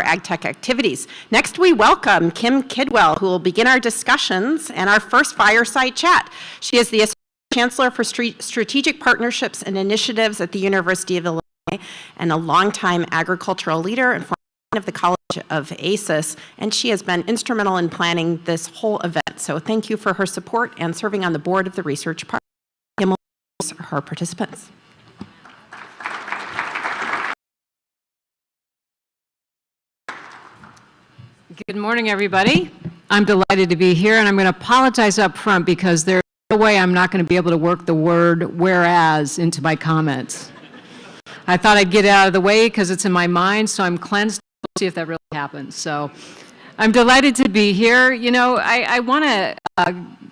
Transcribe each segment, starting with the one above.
AgTech activities. Next, we welcome Kim Kidwell, who will begin our discussions and our first fireside chat. She is the Assistant Chancellor for Strategic Partnerships and Initiatives at the University of Illinois and a longtime agricultural leader and of the College of ACES, and she has been instrumental in planning this whole event. So thank you for her support and serving on the board of the research part. Kim will introduce her participants. Good morning, everybody. I'm delighted to be here, and I'm going to apologize up front because there's no way I'm not going to be able to work the word whereas into my comments. I thought I'd get it out of the way because it's in my mind, so I'm cleansed. We'll see if that really happens. So I'm delighted to be here. You know, I want to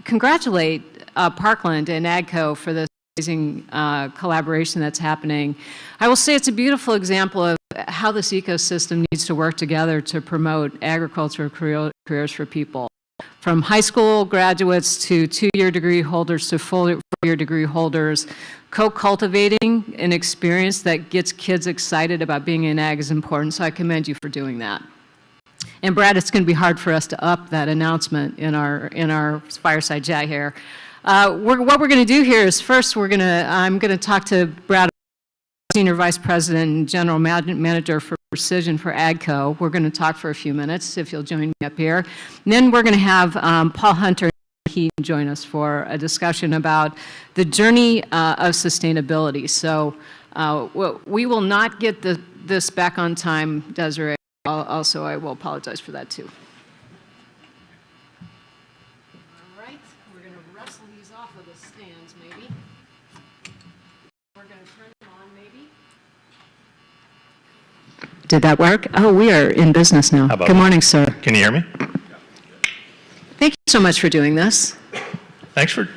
congratulate Parkland and AGCO for this amazing collaboration that's happening. I will say it's a beautiful example of how this ecosystem needs to work together to promote agricultural careers for people. From high school graduates to two-year degree holders to four-year degree holders, co-cultivating an experience that gets kids excited about being in ag is important, so I commend you for doing that. And Brad, it's going to be hard for us to up that announcement in our fireside chat here. What we're going to do here is first I'm going to talk to Brad, Senior Vice President and General Manager for Precision for AGCO. We're going to talk for a few minutes, if you'll join me up here. And then we're going to have Paul Hunter join us for a discussion about the journey of sustainability. So we will not get this back on time, Desiree. Also, I will apologize for that too. All right, we're going to wrestle these off of the stands, maybe. We're going to turn them on, maybe. Did that work? Oh, we are in business now. Good morning, sir. Can you hear me? Thank you so much for doing this. Thanks for.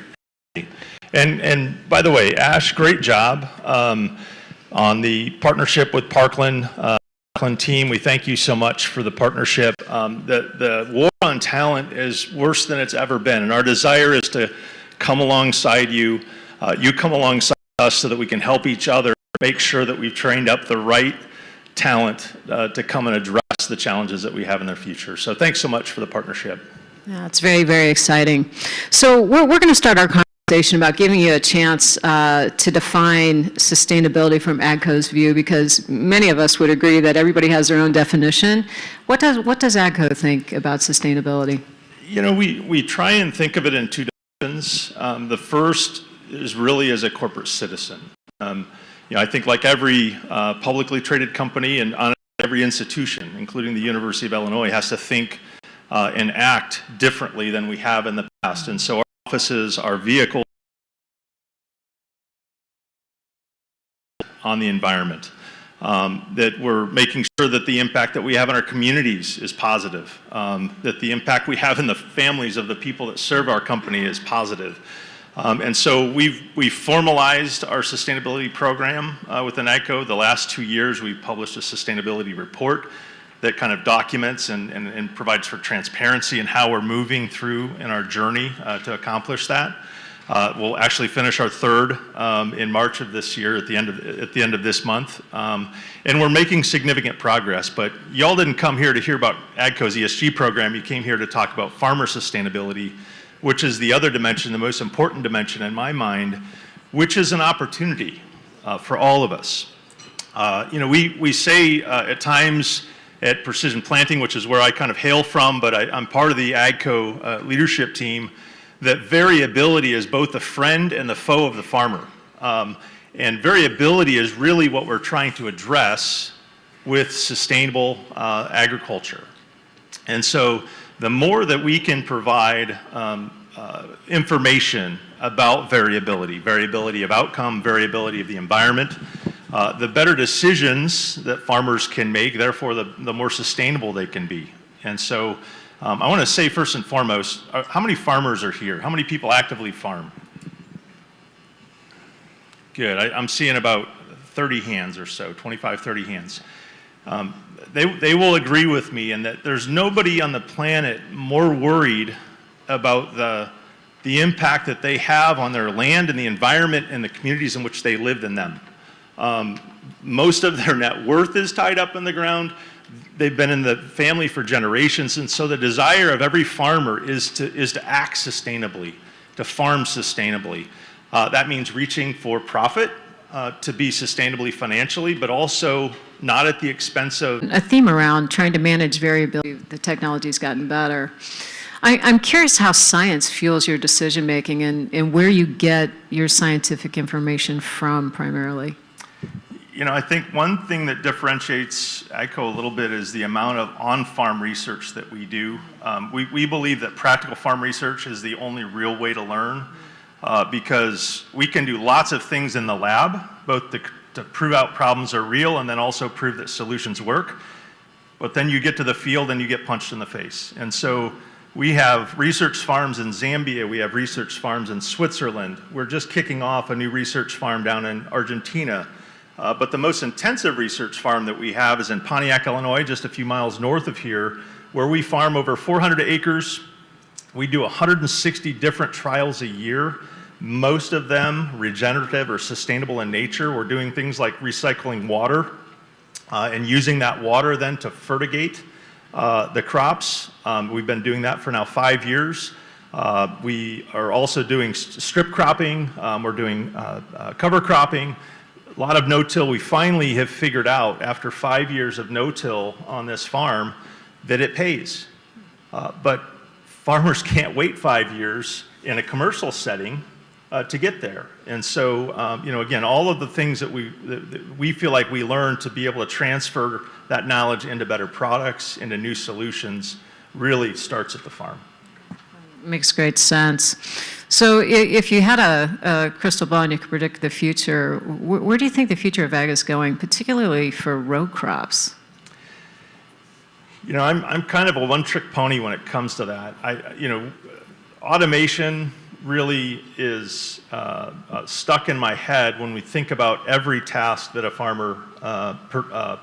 And by the way, Ash, great job on the partnership with Parkland team. We thank you so much for the partnership. The war on talent is worse than it's ever been, and our desire is to come alongside you. You come alongside us so that we can help each other make sure that we've trained up the right talent to come and address the challenges that we have in the future. So thanks so much for the partnership. Yeah, it's very, very exciting. So we're going to start our conversation about giving you a chance to define sustainability from AGCO's view, because many of us would agree that everybody has their own definition. What does AGCO think about sustainability? You know, we try and think of it in two dimensions. The first is really as a corporate citizen. You know, I think like every publicly traded company and on every institution, including the University of Illinois, has to think and act differently than we have in the past. And so our offices, our vehicles on the environment, that we're making sure that the impact that we have in our communities is positive, that the impact we have in the families of the people that serve our company is positive. And so we've formalized our sustainability program within AGCO. The last 2 years, we've published a sustainability report that kind of documents and provides for transparency in how we're moving through in our journey to accomplish that. We'll actually finish our third in March of this year at the end of this month. And we're making significant progress, but y'all didn't come here to hear about AGCO's ESG program. You came here to talk about farmer sustainability, which is the other dimension, the most important dimension in my mind, which is an opportunity for all of us. You know, we say at times at Precision Planting, which is where I kind of hail from, but I'm part of the AGCO leadership team, that variability is both the friend and the foe of the farmer. And variability is really what we're trying to address with sustainable agriculture. And so the more that we can provide information about variability of outcome, variability of the environment, the better decisions that farmers can make, therefore the more sustainable they can be. And so I want to say first and foremost, how many farmers are here? How many people actively farm? Good, I'm seeing about 30 hands or so, 25, 30 hands. They will agree with me in that there's nobody on the planet more worried about the impact that they have on their land and the environment and the communities in which they live than them. Most of their net worth is tied up in the ground. they've been in the family for generations, and so the desire of every farmer is to act sustainably, to farm sustainably. That means reaching for profit, to be sustainably financially, but also not at the expense of... A theme around trying to manage variability. The technology's gotten better. I'm curious how science fuels your decision-making and where you get your scientific information from primarily. You know, I think one thing that differentiates AgCo a little bit is the amount of on-farm research that we do. We believe that practical farm research is the only real way to learn, because we can do lots of things in the lab, both to prove out problems are real and then also prove that solutions work. But then you get to the field and you get punched in the face. And so we have research farms in Zambia, we have research farms in Switzerland. We're just kicking off a new research farm down in Argentina. But the most intensive research farm that we have is in Pontiac, Illinois, just a few miles north of here, where we farm over 400 acres. We do 160 different trials a year, most of them regenerative or sustainable in nature. We're doing things like recycling water and using that water then to fertigate the crops. We've been doing that for now 5 years. We are also doing strip cropping. We're doing cover cropping. A lot of no-till. We finally have figured out, after 5 years of no-till on this farm, that it pays. But farmers can't wait 5 years in a commercial setting to get there. And so, you know, again, all of the things that we feel like we learn to be able to transfer that knowledge into better products, into new solutions, really starts at the farm. Makes great sense. So if you had a crystal ball and you could predict the future, where do you think the future of ag is going, particularly for row crops? You know, I'm kind of a one-trick pony when it comes to that. You know, automation really is stuck in my head when we think about every task that a farmer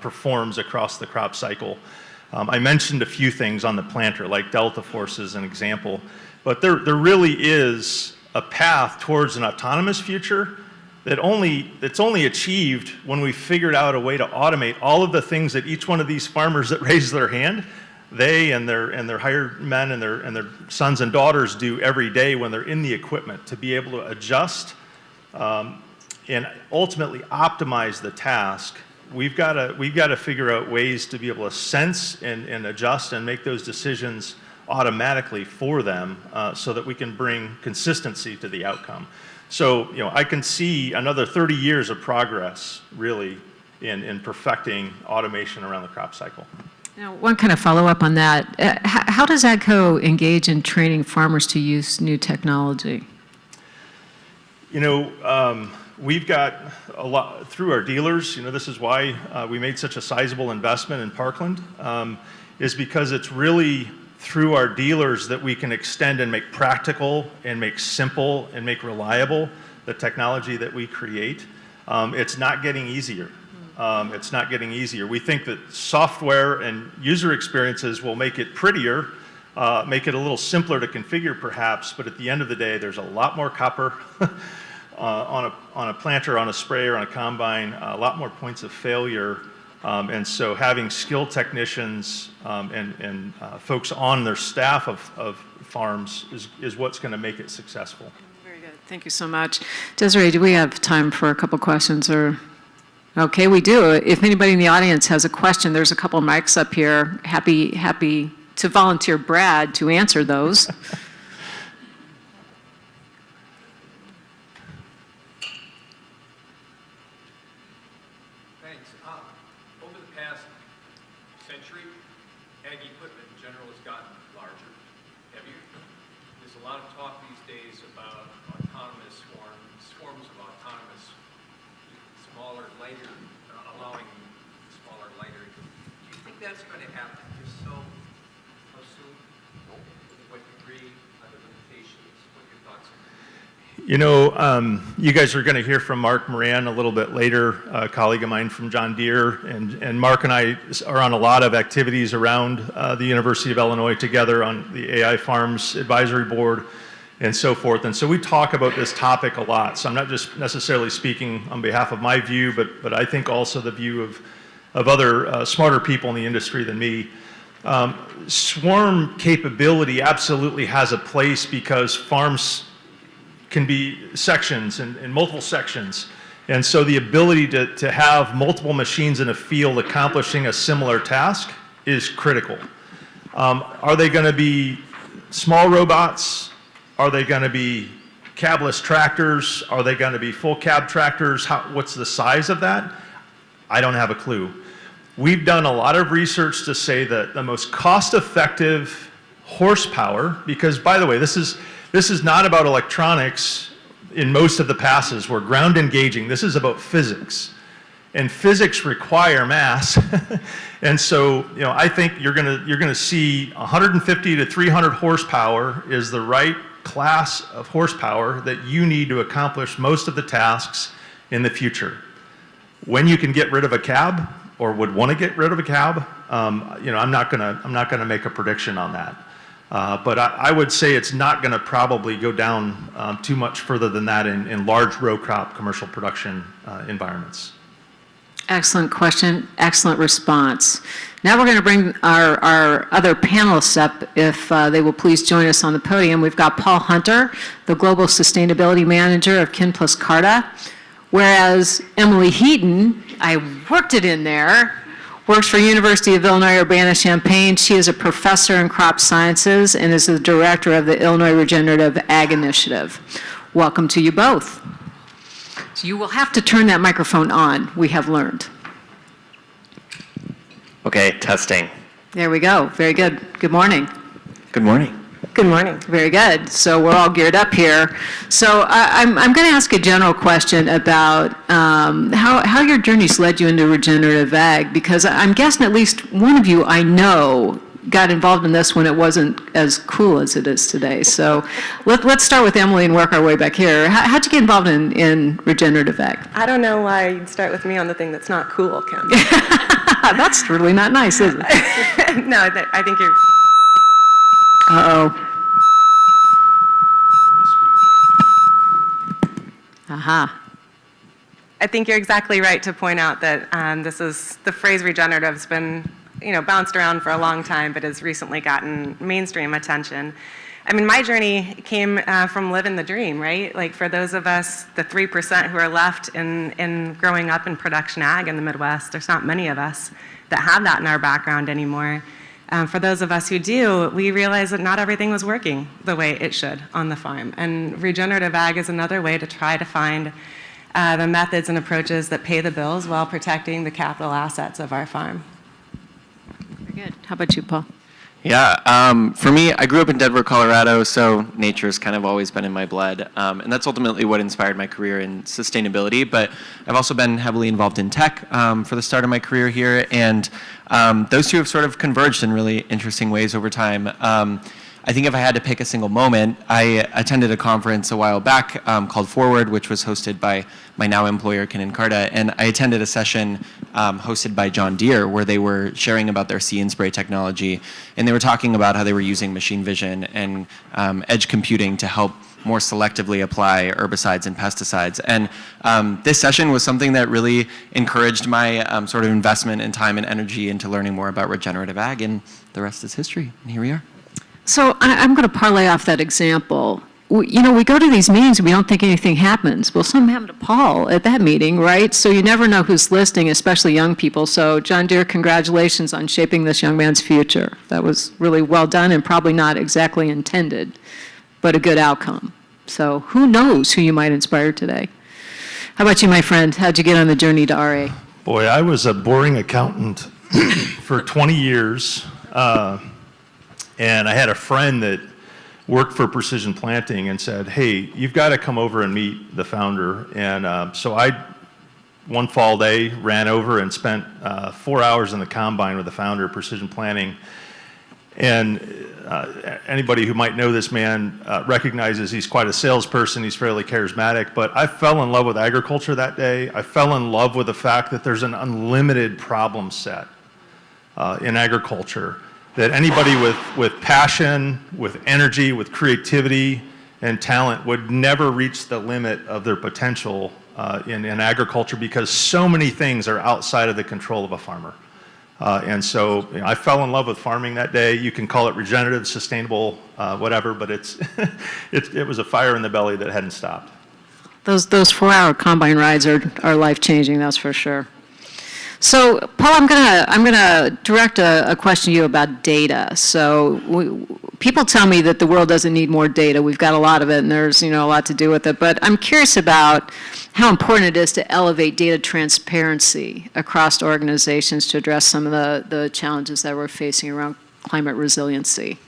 performs across the crop cycle. I mentioned a few things on the planter, like delta force as an example, but there really is a path towards an autonomous future that's only achieved when we figured out a way to automate all of the things that each one of these farmers that raise their hand, they and their hired men and their sons and daughters do every day when they're in the equipment, to be able to adjust and ultimately optimize the task. We've got to figure out ways to be able to sense and adjust and make those decisions automatically for them, so that we can bring consistency to the outcome. So, you know, I can see another 30 years of progress, really, in perfecting automation around the crop cycle. Now, one kind of follow-up on that. How does AGCO engage in training farmers to use new technology? You know, we've got a lot through our dealers. You know, this is why we made such a sizable investment in Parkland, is because it's really through our dealers that we can extend and make practical and make simple and make reliable the technology that we create. It's not getting easier. It's not getting easier. We think that software and user experiences will make it prettier, make it a little simpler to configure perhaps, but at the end of the day, there's a lot more copper on a planter, on a sprayer, on a combine, a lot more points of failure. And so having skilled technicians and folks on their staff of farms is what's going to make it successful. Very good. Thank you so much. Desiree, do we have time for a couple questions? Or okay, we do. If anybody in the audience has a question, there's a couple mics up here. Happy to volunteer Brad to answer those. You know, you guys are going to hear from Mark Moran a little bit later, a colleague of mine from John Deere, and Mark and I are on a lot of activities around the University of Illinois together on the AI Farms Advisory Board and so forth. And so we talk about this topic a lot. So I'm not just necessarily speaking on behalf of my view, but I think also the view of of other smarter people in the industry than me. Swarm capability absolutely has a place because farms can be sections and multiple sections. And so the ability to have multiple machines in a field accomplishing a similar task is critical. Are they going to be small robots? Are they going to be cabless tractors? Are they going to be full cab tractors? What's the size of that? I don't have a clue. We've done a lot of research to say that the most cost-effective horsepower, because by the way, this is not about electronics in most of the passes. We're ground engaging. This is about physics. And physics require mass. And so, I think you're gonna see 150 to 300 horsepower is the right class of horsepower that you need to accomplish most of the tasks in the future. When you can get rid of a cab, or would want to get rid of a cab, I'm not gonna make a prediction on that. But I would say it's not going to probably go down too much further than that in large row crop commercial production environments. Excellent question, excellent response. Now we're going to bring our other panelists up, if they will please join us on the podium. We've got Paul Hunter, the Global Sustainability Manager of Kin Plus Carta, whereas Emily Heaton, I worked it in there, works for University of Illinois Urbana-Champaign. She is a professor in crop sciences and is the director of the Illinois Regenerative Ag Initiative. Welcome to you both. So you will have to turn that microphone on, we have learned. Okay, testing. There we go, very good. Good morning. Good morning. Good morning. Very good. So we're all geared up here. So I'm going to ask a general question about how your journey's led you into regenerative ag, because I'm guessing at least one of you I know got involved in this when it wasn't as cool as it is today. So let's start with Emily and work our way back here. How'd you get involved in regenerative ag? I don't know why you'd start with me on the thing that's not cool, Kim. That's really not nice, is it? No, I think you're... Uh-oh. Aha. I think you're exactly right to point out that the phrase regenerative has been, bounced around for a long time, but has recently gotten mainstream attention. I mean, my journey came from living the dream, right? Like for those of us, the 3% who are left in growing up in production ag in the Midwest, there's not many of us that have that in our background anymore. For those of us who do, we realize that not everything was working the way it should on the farm. And regenerative ag is another way to try to find the methods and approaches that pay the bills while protecting the capital assets of our farm. Very good. How about you, Paul? Yeah, for me, I grew up in Denver, Colorado, so nature's kind of always been in my blood. And that's ultimately what inspired my career in sustainability. But I've also been heavily involved in tech for the start of my career here. And those two have sort of converged in really interesting ways over time. I think if I had to pick a single moment, I attended a conference a while back called Forward, which was hosted by my now employer, Kin Carta, and I attended a session hosted by John Deere where they were sharing about their See and Spray technology, and they were talking about how they were using machine vision and edge computing to help more selectively apply herbicides and pesticides. And this session was something that really encouraged my sort of investment in time and energy into learning more about regenerative ag, and the rest is history, and here we are. So I'm going to parlay off that example. We go to these meetings and we don't think anything happens. Well, something happened to Paul at that meeting, right? So you never know who's listening, especially young people. So John Deere, congratulations on shaping this young man's future. That was really well done and probably not exactly intended, but a good outcome. So who knows who you might inspire today? How about you, my friend? How'd you get on the journey to RA? Boy, I was a boring accountant for 20 years. And I had a friend that worked for Precision Planting and said, hey, you've got to come over and meet the founder. And so I, one fall day, ran over and spent 4 hours in the combine with the founder of Precision Planting. And anybody who might know this man recognizes he's quite a salesperson. He's fairly charismatic. But I fell in love with agriculture that day. I fell in love with the fact that there's an unlimited problem set in agriculture. That anybody with passion, with energy, with creativity and talent would never reach the limit of their potential in agriculture because so many things are outside of the control of a farmer. And so I fell in love with farming that day. You can call it regenerative, sustainable, whatever, but it was a fire in the belly that hadn't stopped. Those 4-hour combine rides are life-changing, that's for sure. So, Paul, I'm gonna direct a question to you about data. So, people tell me that the world doesn't need more data. We've got a lot of it, and there's a lot to do with it. But I'm curious about how important it is to elevate data transparency across organizations to address some of the challenges that we're facing around climate resiliency.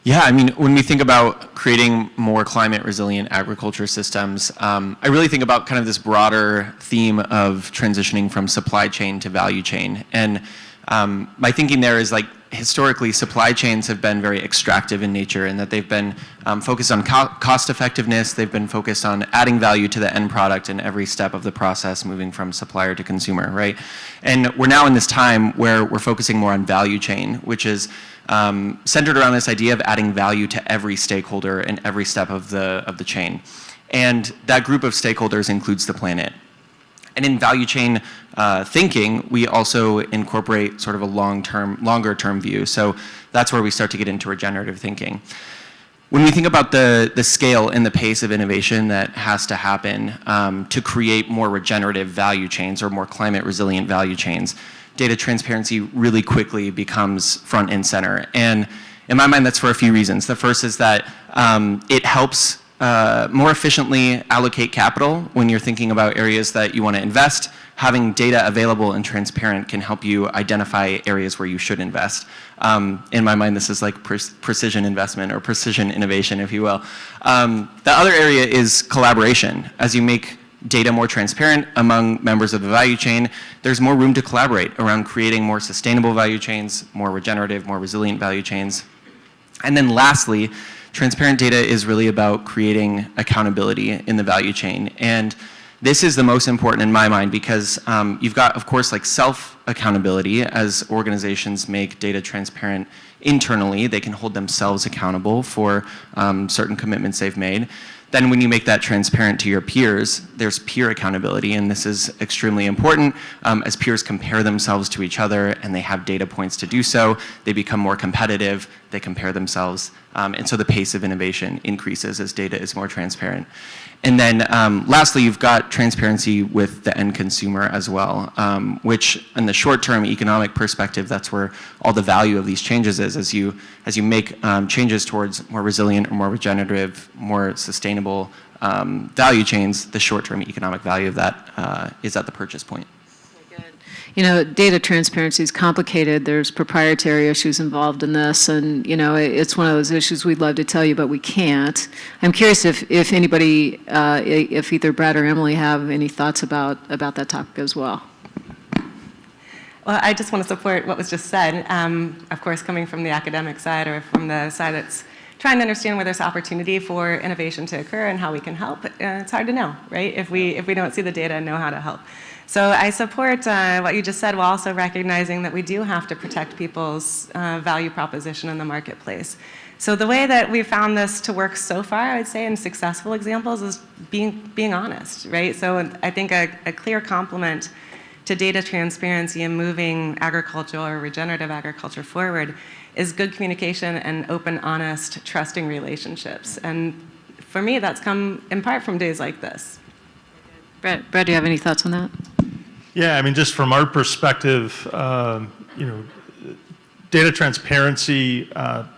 Yeah, I mean, when we think about creating more climate resilient agriculture systems, I really think about kind of this broader theme of transitioning from supply chain to value chain. And my thinking there is like, historically, supply chains have been very extractive in nature in that they've been focused on cost effectiveness, they've been focused on adding value to the end product in every step of the process, moving from supplier to consumer, right? And we're now in this time where we're focusing more on value chain, which is centered around this idea of adding value to every stakeholder in every step of the chain. And that group of stakeholders includes the planet. And in value chain thinking, we also incorporate sort of a longer term view. So that's where we start to get into regenerative thinking. When we think about the scale and the pace of innovation that has to happen to create more regenerative value chains or more climate resilient value chains, data transparency really quickly becomes front and center. And in my mind, that's for a few reasons. The first is that it helps more efficiently allocate capital when you're thinking about areas that you want to invest. Having data available and transparent can help you identify areas where you should invest. In my mind, this is like precision investment or precision innovation, if you will. The other area is collaboration. As you make data more transparent among members of the value chain, there's more room to collaborate around creating more sustainable value chains, more regenerative, more resilient value chains. And then lastly, transparent data is really about creating accountability in the value chain. And this is the most important in my mind because you've got, of course, like self-accountability as organizations make data transparent internally. They can hold themselves accountable for certain commitments they've made. Then when you make that transparent to your peers, there's peer accountability, and this is extremely important. As peers compare themselves to each other and they have data points to do so, they become more competitive, they compare themselves, and so the pace of innovation increases as data is more transparent. And then lastly, you've got transparency with the end consumer as well, which in the short-term economic perspective, that's where all the value of these changes is. As you make changes towards more resilient or more regenerative, more sustainable value chains, the short-term economic value of that is at the purchase point. Data transparency is complicated. There's proprietary issues involved in this, and it's one of those issues we'd love to tell you, but we can't. I'm curious if anybody, if either Brad or Emily have any thoughts about that topic as well. Well, I just want to support what was just said. Of course, coming from the academic side or from the side that's trying to understand where there's opportunity for innovation to occur and how we can help, it's hard to know, right? If we don't see the data and know how to help. So I support what you just said while also recognizing that we do have to protect people's value proposition in the marketplace. So the way that we've found this to work so far, I would say in successful examples, is being honest, right? So I think a clear complement to data transparency and moving agriculture or regenerative agriculture forward is good communication and open, honest, trusting relationships. And for me, that's come in part from days like this. Brad, do you have any thoughts on that? Yeah, I mean, just from our perspective, data transparency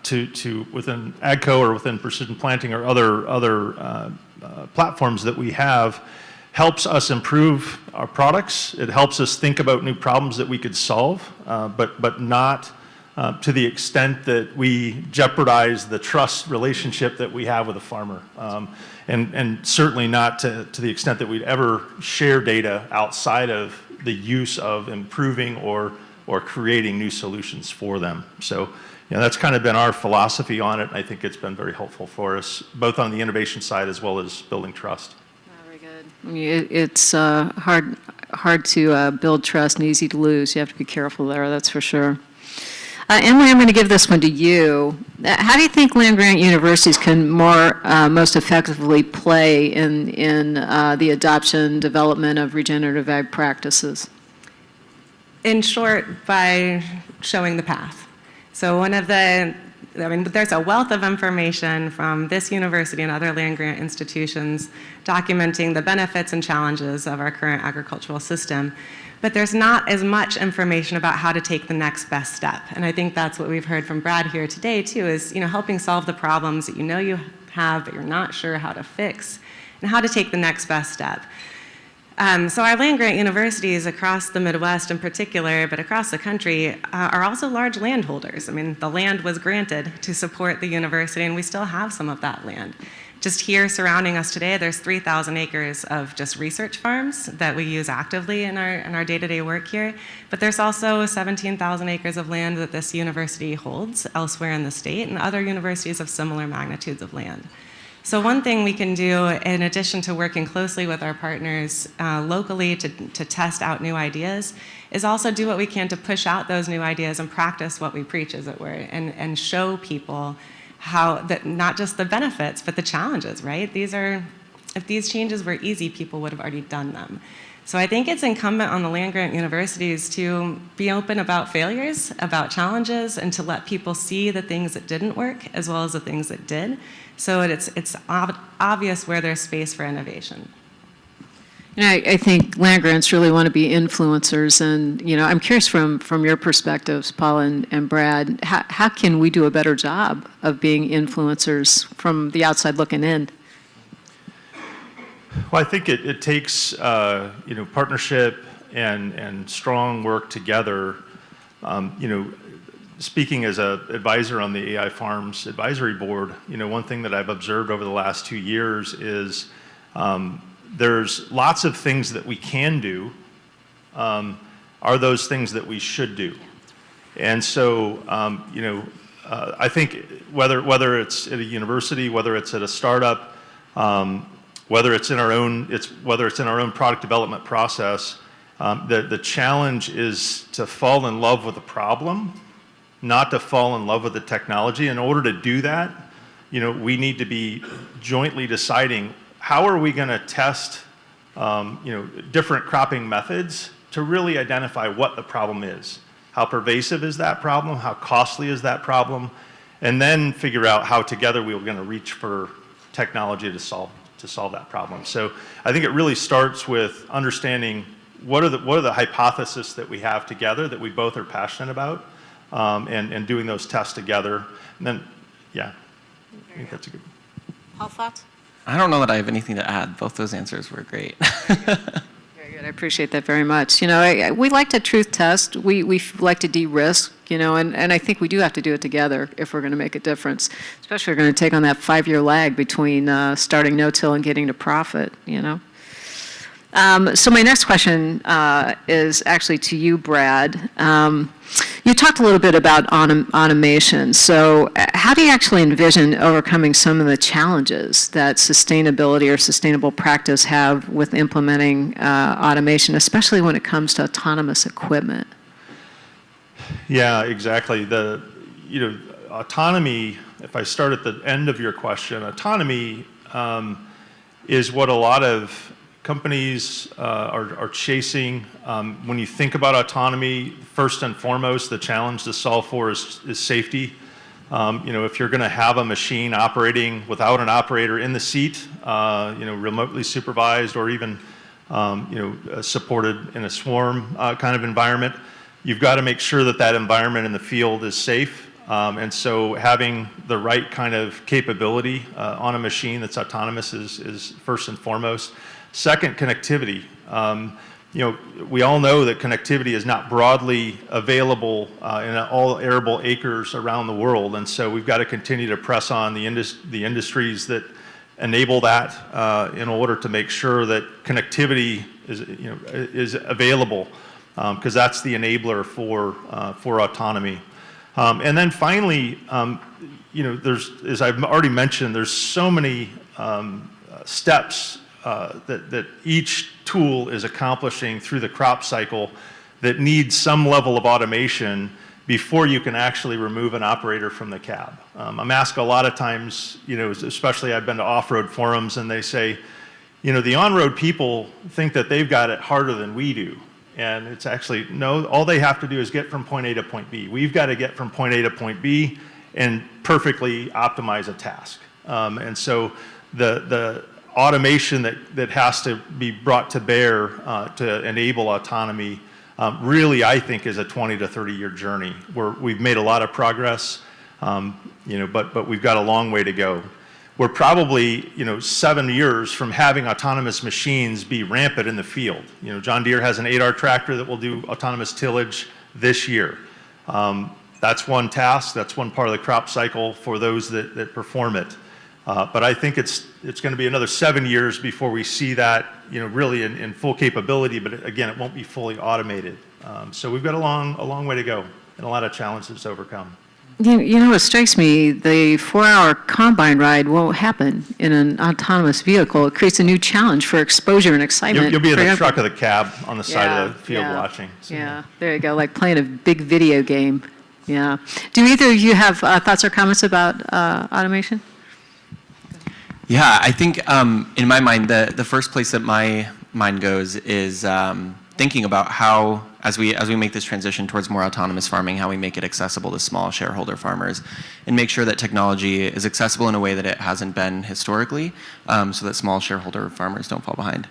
to within AgCo or within Precision Planting or other platforms that we have helps us improve our products. It helps us think about new problems that we could solve, but not to the extent that we jeopardize the trust relationship that we have with a farmer. And certainly not to the extent that we'd ever share data outside of the use of improving or creating new solutions for them. So that's kind of been our philosophy on it. I think it's been very helpful for us, both on the innovation side as well as building trust. Very good. It's hard to build trust and easy to lose. You have to be careful there, that's for sure. Emily, I'm going to give this one to you. How do you think land-grant universities can most effectively play in the adoption, development of regenerative ag practices? In short, by showing the path. So there's a wealth of information from this university and other land-grant institutions documenting the benefits and challenges of our current agricultural system. But there's not as much information about how to take the next best step. And I think that's what we've heard from Brad here today, too, is helping solve the problems that you have, but you're not sure how to fix, and how to take the next best step. So our land-grant universities across the Midwest in particular, but across the country, are also large landholders. I mean, the land was granted to support the university, and we still have some of that land. Just here surrounding us today, there's 3,000 acres of just research farms that we use actively in our day-to-day work here. But there's also 17,000 acres of land that this university holds elsewhere in the state, and other universities have similar magnitudes of land. So one thing we can do, in addition to working closely with our partners locally to test out new ideas, is also do what we can to push out those new ideas and practice what we preach, as it were, and show people not just the benefits, but the challenges, right? If these changes were easy, people would have already done them. So I think it's incumbent on the land-grant universities to be open about failures, about challenges, and to let people see the things that didn't work as well as the things that did, so it's obvious where there's space for innovation. I think land grants really want to be influencers, and I'm curious from your perspectives, Paul and Brad, how can we do a better job of being influencers from the outside looking in? Well, I think it takes partnership and strong work together. Speaking as an advisor on the AI Farms Advisory Board, one thing that I've observed over the last 2 years is there's lots of things that we can do. Are those things that we should do? And so, I think whether it's at a university, whether it's at a startup, whether it's in our own product development process, the challenge is to fall in love with the problem, not to fall in love with the technology. In order to do that, we need to be jointly deciding how are we going to test, different cropping methods to really identify what the problem is. How pervasive is that problem? How costly is that problem? And then figure out how together we're going to reach for technology to solve that problem. So I think it really starts with understanding what are the hypotheses that we have together that we both are passionate about, and doing those tests together. And then, yeah, I think that's a good one. Paul, thoughts? I don't know that I have anything to add. Both those answers were great. Very good. I appreciate that very much. We like to truth test. We like to de-risk, and I think we do have to do it together if we're going to make a difference, especially if we're going to take on that 5-year lag between starting no-till and getting to profit, So my next question is actually to you, Brad. You talked a little bit about automation. So how do you actually envision overcoming some of the challenges that sustainability or sustainable practice have with implementing automation, especially when it comes to autonomous equipment? Yeah, exactly. Autonomy, if I start at the end of your question, autonomy is what a lot of companies are chasing. When you think about autonomy, first and foremost, the challenge to solve for is safety. If you're going to have a machine operating without an operator in the seat, remotely supervised or even supported in a swarm kind of environment, you've got to make sure that environment in the field is safe. And so having the right kind of capability on a machine that's autonomous is first and foremost. Second, connectivity. We all know that connectivity is not broadly available in all arable acres around the world, and so we've got to continue to press on the industries that enable that in order to make sure that connectivity is available, because that's the enabler for autonomy. And then finally, as I've already mentioned, there's so many steps that each tool is accomplishing through the crop cycle that needs some level of automation before you can actually remove an operator from the cab. I'm asked a lot of times, especially I've been to off-road forums, and they say, the on-road people think that they've got it harder than we do. And it's actually, no, all they have to do is get from point A to point B. We've got to get from point A to point B and perfectly optimize a task. And so the automation that has to be brought to bear to enable autonomy really, I think, is a 20 to 30-year journey where we've made a lot of progress, but we've got a long way to go. We're probably, 7 years from having autonomous machines be rampant in the field. John Deere has an 8R tractor that will do autonomous tillage this year. That's one task. That's one part of the crop cycle for those that perform it. But I think it's going to be another 7 years before we see that, really in full capability. But again, it won't be fully automated. So we've got a long way to go and a lot of challenges to overcome. What strikes me, the 4-hour combine ride won't happen in an autonomous vehicle. It creates a new challenge for exposure and excitement. You'll be in the truck of the cab on the side of the field watching. So. Yeah, there you go, like playing a big video game. Yeah. Do either of you have thoughts or comments about automation? Yeah, I think in my mind, the first place that my mind goes is thinking about how, as we make this transition towards more autonomous farming, how we make it accessible to small shareholder farmers and make sure that technology is accessible in a way that it hasn't been historically, so that small shareholder farmers don't fall behind.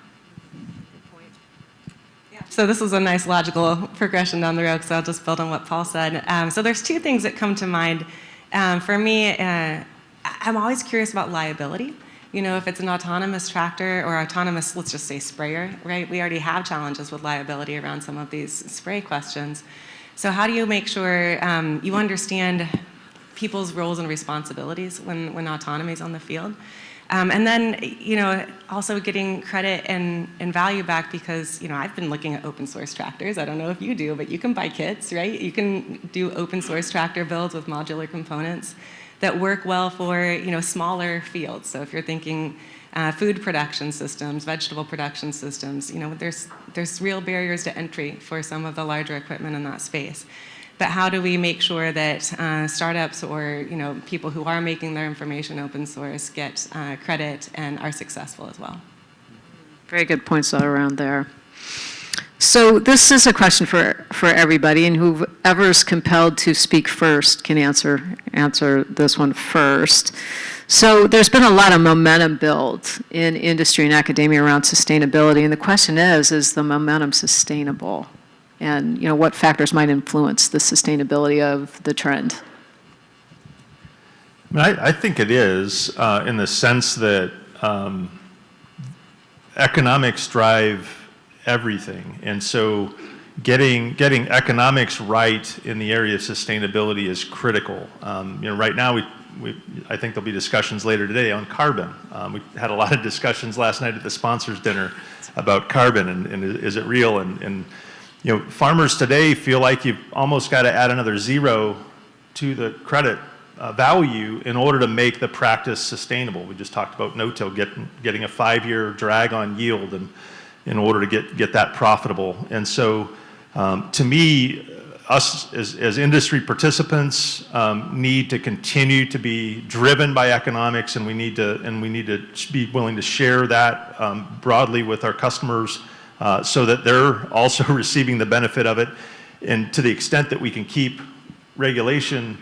So this is a nice logical progression down the road, so I'll just build on what Paul said. So there's two things that come to mind. For me, I'm always curious about liability. If it's an autonomous tractor or autonomous, let's just say sprayer, right? We already have challenges with liability around some of these spray questions. So how do you make sure you understand people's roles and responsibilities when autonomy is on the field? And then, also getting credit and value back because, I've been looking at open source tractors. I don't know if you do, but you can buy kits, right? You can do open source tractor builds with modular components that work well for, smaller fields. So if you're thinking food production systems, vegetable production systems, there's real barriers to entry for some of the larger equipment in that space. But how do we make sure that startups or people who are making their information open source get credit and are successful as well? Very good points all around there. So this is a question for everybody, and whoever is compelled to speak first can answer this one first. So there's been a lot of momentum built in industry and academia around sustainability, and the question is the momentum sustainable? And what factors might influence the sustainability of the trend? I think it is in the sense that economics drive everything, and so getting economics right in the area of sustainability is critical. Right now I think there'll be discussions later today on carbon. We had a lot of discussions last night at the sponsors dinner about carbon and is it real, and farmers today feel like you've almost got to add another zero to the credit value in order to make the practice sustainable. We just talked about no-till getting a 5-year drag on yield and in order to get that profitable. And so to me, us as industry participants need to continue to be driven by economics, and we need to be willing to share that broadly with our customers so that they're also receiving the benefit of it. And to the extent that we can keep regulation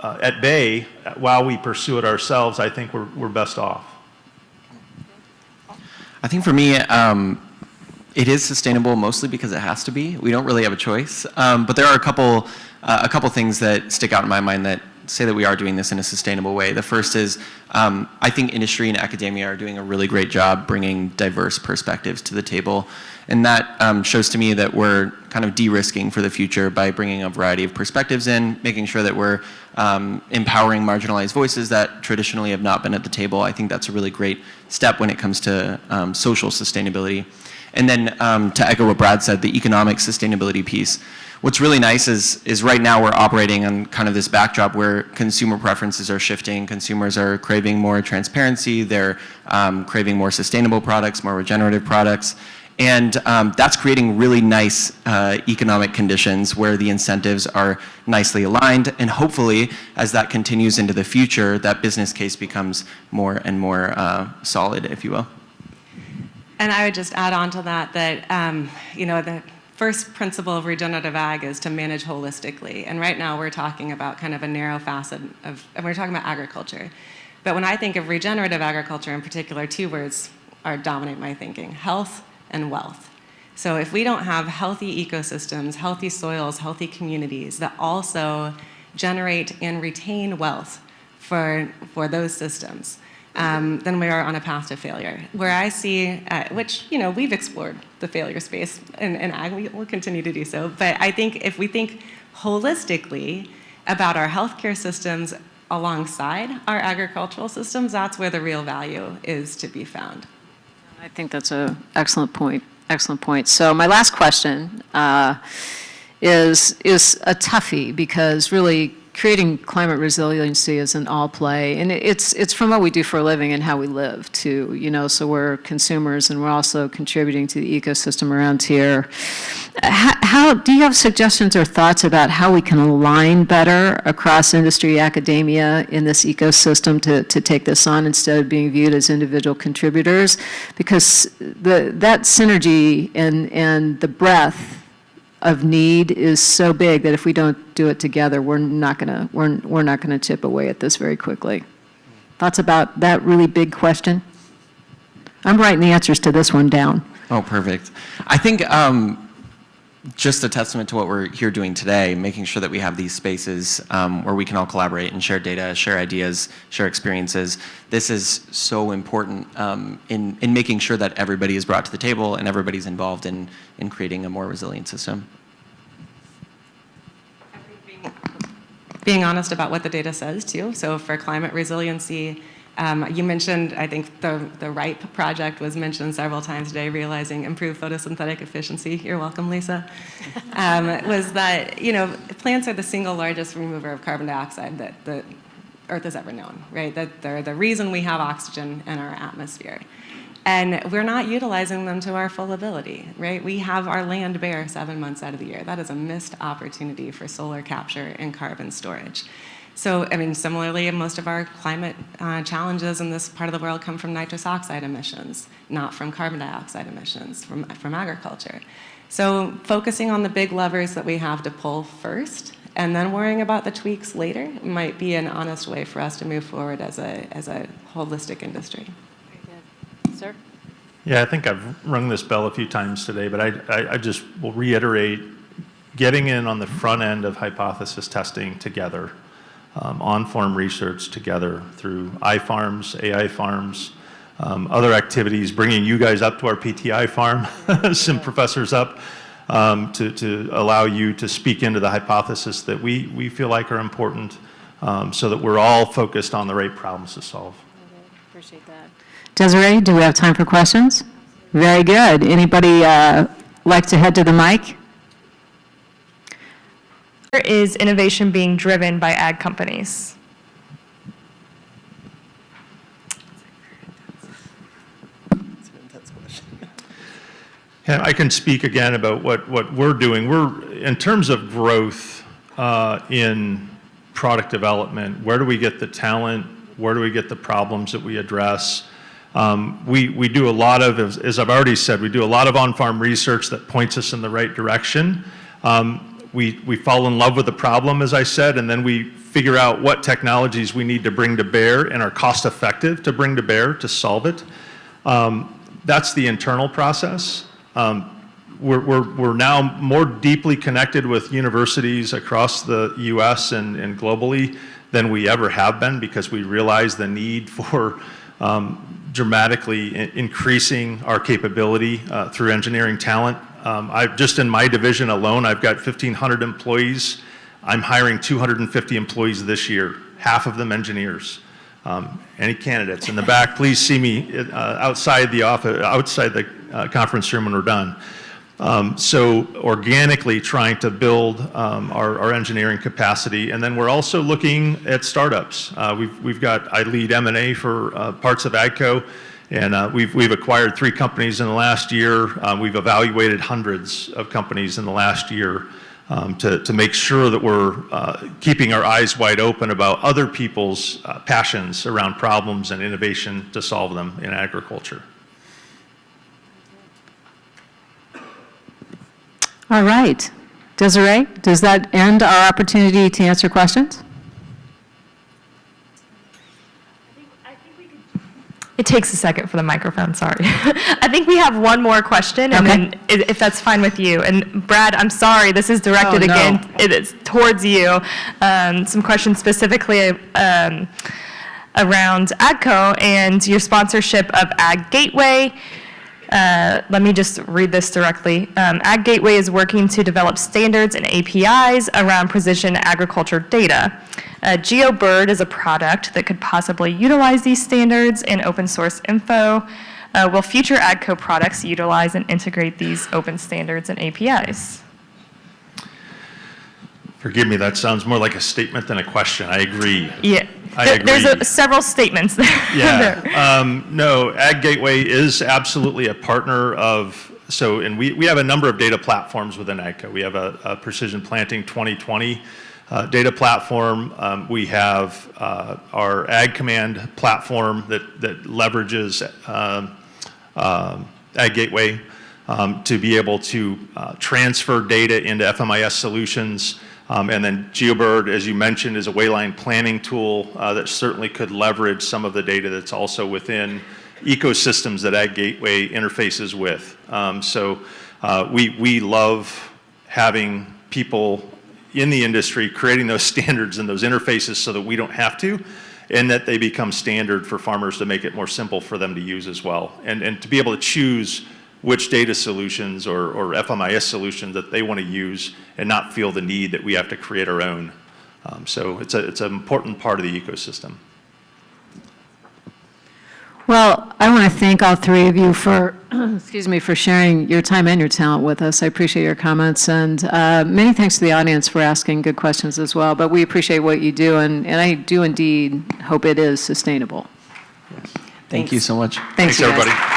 at bay while we pursue it ourselves, I think we're best off. I think for me, it is sustainable mostly because it has to be. We don't really have a choice. But there are a couple things that stick out in my mind that say that we are doing this in a sustainable way. The first is I think industry and academia are doing a really great job bringing diverse perspectives to the table. And that shows to me that we're kind of de-risking for the future by bringing a variety of perspectives in, making sure that we're empowering marginalized voices that traditionally have not been at the table. I think that's a really great step when it comes to social sustainability. And then to echo what Brad said, the economic sustainability piece. What's really nice is right now we're operating on kind of this backdrop where consumer preferences are shifting. Consumers are craving more transparency. They're craving more sustainable products, more regenerative products. And that's creating really nice economic conditions where the incentives are nicely aligned. And hopefully, as that continues into the future, that business case becomes more and more solid, if you will. And I would just add on to that the first principle of regenerative ag is to manage holistically. And right now we're talking about kind of a narrow facet of, and we're talking about agriculture. But when I think of regenerative agriculture in particular, two words dominate my thinking: health and wealth. So if we don't have healthy ecosystems, healthy soils, healthy communities that also generate and retain wealth for those systems, then we are on a path to failure. Where I see, which, we've explored the failure space in ag, we will continue to do so, but I think if we think holistically about our healthcare systems alongside our agricultural systems, that's where the real value is to be found. I think that's an excellent point. Excellent point. So my last question is a toughie, because really creating climate resiliency is an all play, and it's from what we do for a living and how we live too. So we're consumers and we're also contributing to the ecosystem around here. How do you have suggestions or thoughts about how we can align better across industry, academia in this ecosystem to take this on instead of being viewed as individual contributors? Because that synergy and the breadth of need is so big that if we don't do it together, we're not gonna chip away at this very quickly. Thoughts about that really big question? I'm writing the answers to this one down. Oh, perfect. I think just a testament to what we're here doing today, making sure that we have these spaces where we can all collaborate and share data, share ideas, share experiences. This is so important in making sure that everybody is brought to the table and everybody's involved in creating a more resilient system. Being honest about what the data says too. So for climate resiliency, you mentioned, I think the RIPE project was mentioned several times today, realizing improved photosynthetic efficiency. You're welcome, Lisa. Was that, plants are the single largest remover of carbon dioxide that the Earth has ever known, right? That they're the reason we have oxygen in our atmosphere. And we're not utilizing them to our full ability, right? We have our land bare 7 months out of the year. That is a missed opportunity for solar capture and carbon storage. So, similarly, most of our climate challenges in this part of the world come from nitrous oxide emissions, not from carbon dioxide emissions from agriculture. So focusing on the big levers that we have to pull first, and then worrying about the tweaks later, might be an honest way for us to move forward as a holistic industry. Sir? Yeah, I think I've rung this bell a few times today, but I just will reiterate, getting in on the front end of hypothesis testing together, on-farm research together through iFarms, AI farms, other activities, bringing you guys up to our PTI farm, some professors up, to allow you to speak into the hypothesis that we feel like are important, so that we're all focused on the right problems to solve. Appreciate that. Desiree, do we have time for questions? Very good. Anybody like to head to the mic? Where is innovation being driven by ag companies? Yeah, I can speak again about what we're doing. In terms of growth in product development, where do we get the talent? Where do we get the problems that we address? We do a lot of, as I've already said, we do a lot of on-farm research that points us in the right direction. We fall in love with the problem, as I said, and then we figure out what technologies we need to bring to bear and are cost effective to bring to bear to solve it. That's the internal process. We're now more deeply connected with universities across the US and globally than we ever have been, because we realize the need for dramatically increasing our capability through engineering talent. Just in my division alone, I've got 1,500 employees. I'm hiring 250 employees this year, half of them engineers. Any candidates in the back, please see me outside the office, outside the conference room when we're done. So organically trying to build our engineering capacity, and then we're also looking at startups. I lead M&A for parts of AGCO, And we've acquired 3 companies in the last year. We've evaluated hundreds of companies in the last year to make sure that we're keeping our eyes wide open about other people's passions around problems and innovation to solve them in agriculture. All right. Desiree, does that end our opportunity to answer questions? It takes a second for the microphone, sorry. I think we have one more question, and Okay. then if that's fine with you. And Brad, I'm sorry, this is directed Oh, no. again, it is towards you. Some questions specifically around AGCO and your sponsorship of Ag Gateway. Let me just read this directly. Ag Gateway is working to develop standards and APIs around precision agriculture data. GeoBird is a product that could possibly utilize these standards and open source info. Will future AGCO products utilize and integrate these open standards and APIs? Forgive me, that sounds more like a statement than a question. I agree. Yeah, I agree. there's several statements there. Yeah, no, Ag Gateway is absolutely a partner of, and we have a number of data platforms within AGCO. We have a Precision Planting 2020 data platform. We have our Ag Command platform that leverages Ag Gateway to be able to transfer data into FMIS solutions. And then GeoBird, as you mentioned, is a wayline planning tool that certainly could leverage some of the data that's also within ecosystems that Ag Gateway interfaces with. We love having people in the industry creating those standards and those interfaces so that we don't have to, and that they become standard for farmers to make it more simple for them to use as well. And to be able to choose which data solutions or FMIS solutions that they want to use and not feel the need that we have to create our own. So it's an important part of the ecosystem. Well, I want to thank all 3 of you for, excuse me, for sharing your time and your talent with us. I appreciate your comments, and many thanks to the audience for asking good questions as well. But we appreciate what you do, and I do indeed hope it is sustainable. Yes. Thank you so much. Thanks, you guys. everybody.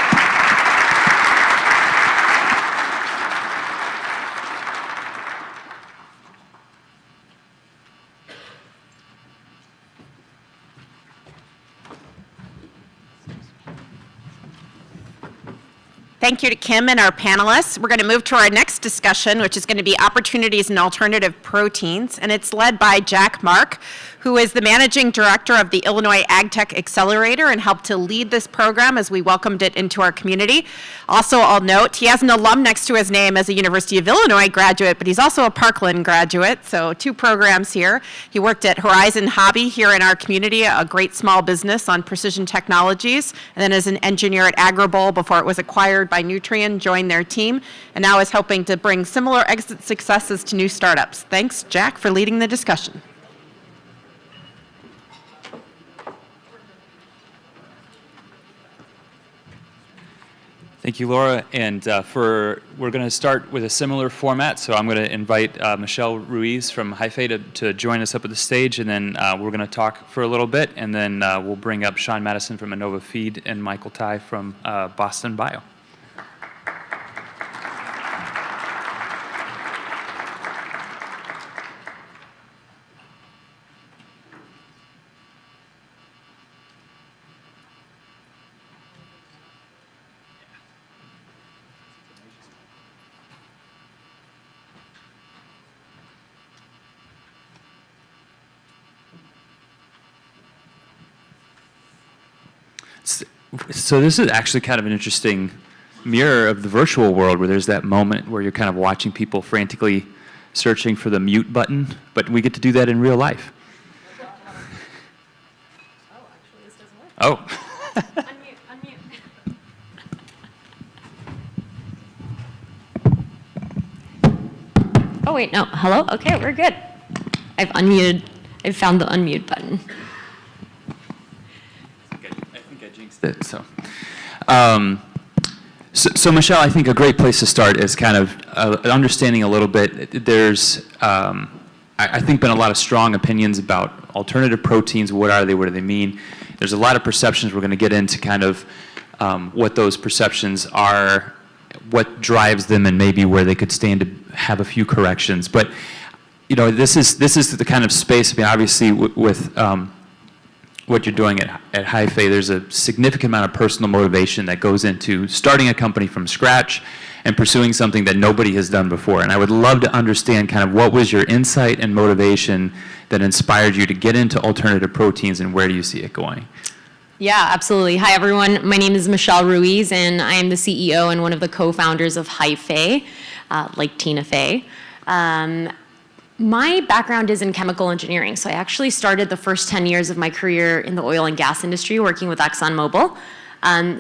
Thank you to Kim and our panelists. We're going to move to our next discussion, which is going to be opportunities in alternative proteins, and it's led by Jack Mark, who is the managing director of the Illinois AgTech Accelerator and helped to lead this program as we welcomed it into our community. Also, I'll note, he has an alum next to his name as a University of Illinois graduate, but he's also a Parkland graduate, so 2 programs here. He worked at Horizon Hobby here in our community, a great small business on precision technologies, and then as an engineer at AgriBowl before it was acquired by Nutrien, joined their team, and now is helping to bring similar exit successes to new startups. Thanks, Jack, for leading the discussion. Thank you, Laura. And we're going to start with a similar format. So I'm going to invite Michelle Ruiz from Hyphae to join us up at the stage, and then we're going to talk for a little bit, and then we'll bring up Sean Madison from Innova Feed and Michael Tai from Boston Bio. So this is actually kind of an interesting mirror of the virtual world, where there's that moment where you're kind of watching people frantically searching for the mute button, but we get to do that in real life. Oh, actually, this doesn't work. Oh. Unmute. Oh, wait, no. Hello? Okay, we're good. I've unmuted. I've found the unmute button. I think I jinxed it. So Michelle, I think a great place to start is kind of understanding a little bit. There's, I think, been a lot of strong opinions about alternative proteins. What are they? What do they mean? There's a lot of perceptions we're going to get into kind of what those perceptions are, what drives them, and maybe where they could stand to have a few corrections. But this is the kind of space. I mean, obviously, with what you're doing at Hi-Fi, there's a significant amount of personal motivation that goes into starting a company from scratch and pursuing something that nobody has done before. And I would love to understand kind of what was your insight and motivation that inspired you to get into alternative proteins, and where do you see it going? Yeah, absolutely. Hi, everyone. My name is Michelle Ruiz, and I am the CEO and one of the co-founders of Hi-Fi, like Tina Fey. My background is in chemical engineering, so I actually started the first 10 years of my career in the oil and gas industry working with ExxonMobil.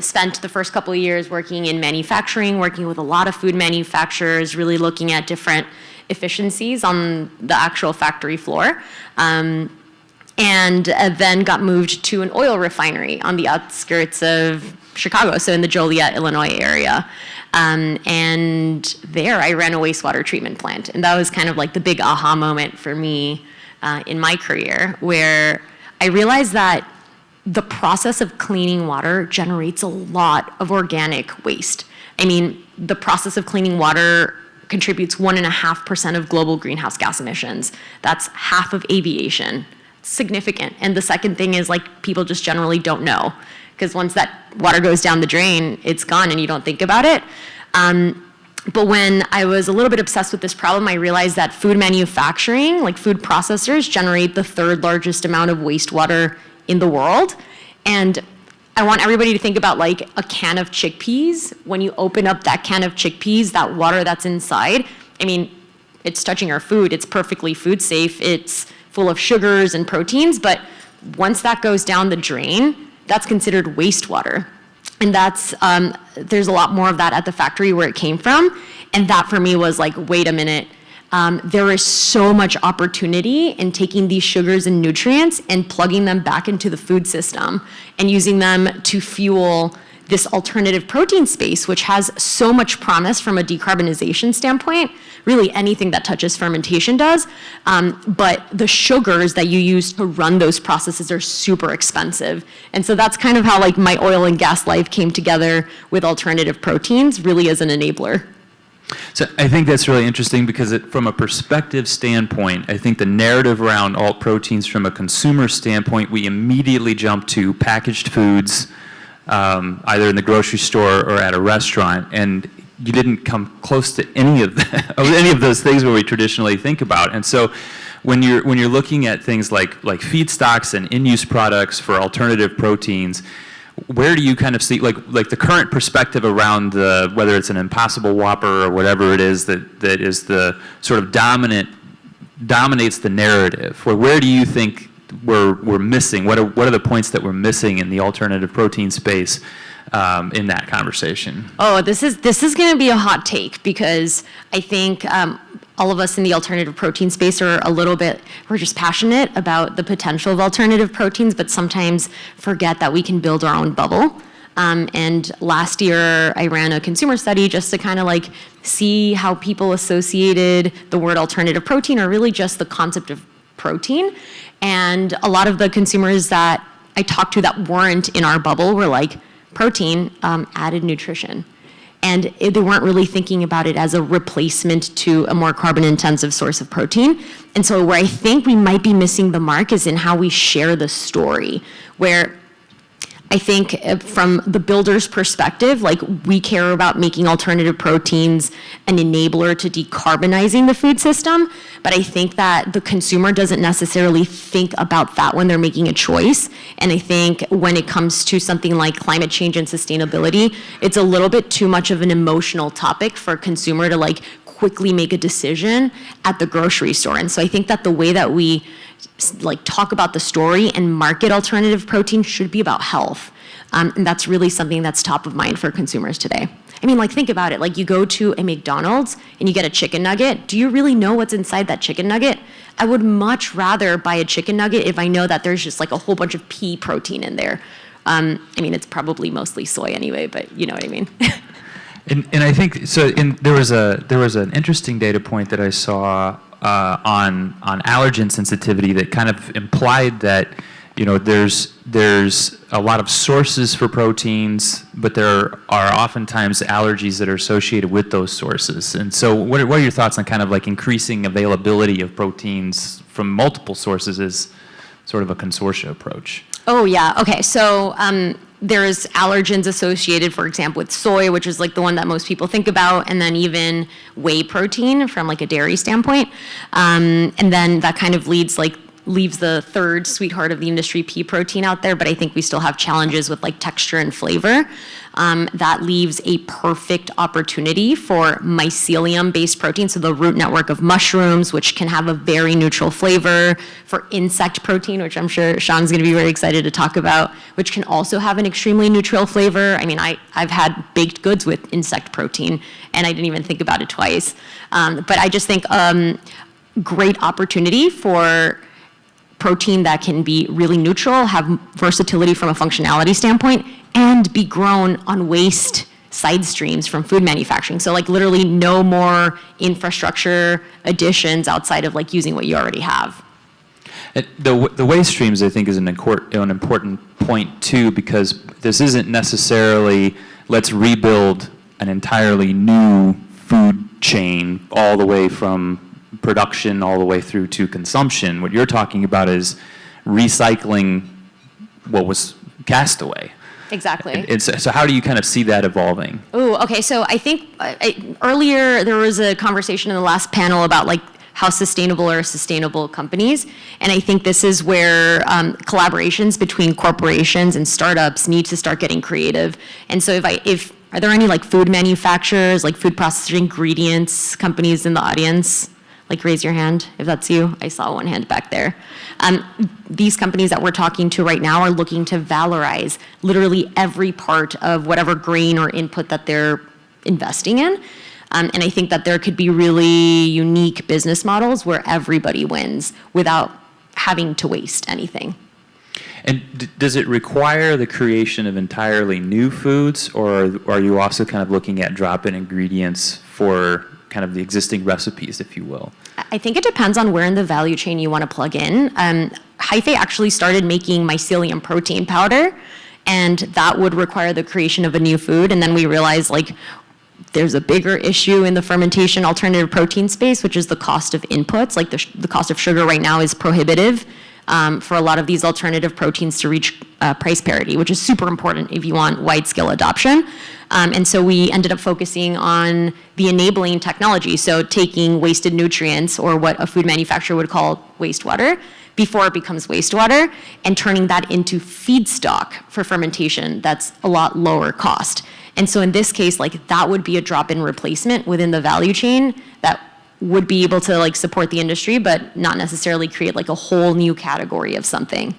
Spent the first couple of years working in manufacturing, working with a lot of food manufacturers, really looking at different efficiencies on the actual factory floor. And then got moved to an oil refinery on the outskirts of Chicago, so in the Joliet, Illinois area. And there I ran a wastewater treatment plant. And that was kind of like the big aha moment for me in my career, where I realized that the process of cleaning water generates a lot of organic waste. I mean, the process of cleaning water contributes 1.5% of global greenhouse gas emissions. That's half of aviation. Significant. And the second thing is, like, people just generally don't know, because once that water goes down the drain, it's gone and you don't think about it. But when I was a little bit obsessed with this problem, I realized that food manufacturing, like food processors, generate the third largest amount of wastewater in the world. And I want everybody to think about like a can of chickpeas. When you open up that can of chickpeas, that water that's inside, I mean, it's touching our food. It's perfectly food safe. It's full of sugars and proteins, but once that goes down the drain, that's considered wastewater. And that's, there's a lot more of that at the factory where it came from. And that for me was like, wait a minute, there is so much opportunity in taking these sugars and nutrients and plugging them back into the food system and using them to fuel this alternative protein space, which has so much promise from a decarbonization standpoint. Really anything that touches fermentation does. But the sugars that you use to run those processes are super expensive. And so that's kind of how like my oil and gas life came together with alternative proteins, really as an enabler. So I think that's really interesting because from a perspective standpoint, I think the narrative around alt proteins from a consumer standpoint, we immediately jump to packaged foods, either in the grocery store or at a restaurant, and you didn't come close to any of those things where we traditionally think about. And so when you're looking at things like feedstocks and in-use products for alternative proteins, where do you kind of see like the current perspective around whether it's an Impossible Whopper or whatever it is that is the sort of dominates the narrative? Where do you think we're missing? What are the points that we're missing in the alternative protein space in that conversation? Oh, this is going to be a hot take, because I think all of us in the alternative protein space are we're just passionate about the potential of alternative proteins, but sometimes forget that we can build our own bubble. And last year I ran a consumer study just to kind of like see how people associated the word alternative protein, or really just the concept of protein. And a lot of the consumers that I talked to that weren't in our bubble were like, protein, added nutrition. And they weren't really thinking about it as a replacement to a more carbon-intensive source of protein. And so where I think we might be missing the mark is in how we share the story, where I think from the builder's perspective, like, we care about making alternative proteins an enabler to decarbonizing the food system, but I think that the consumer doesn't necessarily think about that when they're making a choice. And I think when it comes to something like climate change and sustainability, it's a little bit too much of an emotional topic for a consumer to like quickly make a decision at the grocery store. And so I think that the way that we like talk about the story and market alternative protein should be about health. And that's really something that's top of mind for consumers today. I mean, like, think about it. Like, you go to a McDonald's and you get a chicken nugget. Do you really know what's inside that chicken nugget? I would much rather buy a chicken nugget if I know that there's just like a whole bunch of pea protein in there. I mean, it's probably mostly soy anyway, but you know what I mean. And I think so. There was an interesting data point that I saw on allergen sensitivity that kind of implied that there's a lot of sources for proteins, but there are oftentimes allergies that are associated with those sources. And so what are your thoughts on kind of like increasing availability of proteins from multiple sources as sort of a consortia approach? Oh, yeah. Okay. So there's allergens associated, for example, with soy, which is like the one that most people think about, and then even whey protein from like a dairy standpoint. And then that kind of leaves the third sweetheart of the industry, pea protein, out there, but I think we still have challenges with like texture and flavor. That leaves a perfect opportunity for mycelium-based protein, so the root network of mushrooms, which can have a very neutral flavor, for insect protein, which I'm sure Sean's gonna be very excited to talk about, which can also have an extremely neutral flavor. I mean, I've had baked goods with insect protein, and I didn't even think about it twice. But I just think great opportunity for protein that can be really neutral, have versatility from a functionality standpoint, and be grown on waste side streams from food manufacturing. So like literally no more infrastructure additions outside of like using what you already have. The waste streams, I think, is an important point too, because this isn't necessarily let's rebuild an entirely new food chain all the way from production all the way through to consumption. What you're talking about is recycling what was cast away. Exactly. So how do you kind of see that evolving? Oh, okay. So I think earlier there was a conversation in the last panel about like how sustainable are sustainable companies, and I think this is where collaborations between corporations and startups need to start getting creative. And so if are there any like food manufacturers, like food processing ingredients companies in the audience? Like raise your hand if that's you. I saw one hand back there. These companies that we're talking to right now are looking to valorize literally every part of whatever grain or input that they're investing in. And I think that there could be really unique business models where everybody wins without having to waste anything. And does it require the creation of entirely new foods, or are you also kind of looking at drop-in ingredients for kind of the existing recipes, if you will? I think it depends on where in the value chain you want to plug in. Hyphae actually started making mycelium protein powder, and that would require the creation of a new food. And then we realized like there's a bigger issue in the fermentation alternative protein space, which is the cost of inputs. Like the cost of sugar right now is prohibitive for a lot of these alternative proteins to reach price parity, which is super important if you want wide-scale adoption. And so we ended up focusing on the enabling technology, so taking wasted nutrients, or what a food manufacturer would call wastewater, before it becomes wastewater, and turning that into feedstock for fermentation that's a lot lower cost. And so in this case, like that would be a drop-in replacement within the value chain that would be able to like support the industry, but not necessarily create like a whole new category of something.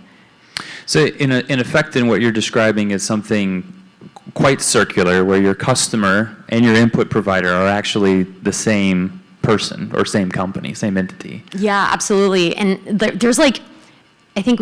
So in effect, then what you're describing is something quite circular, where your customer and your input provider are actually the same person or same company, same entity. Yeah, absolutely. And there's like, I think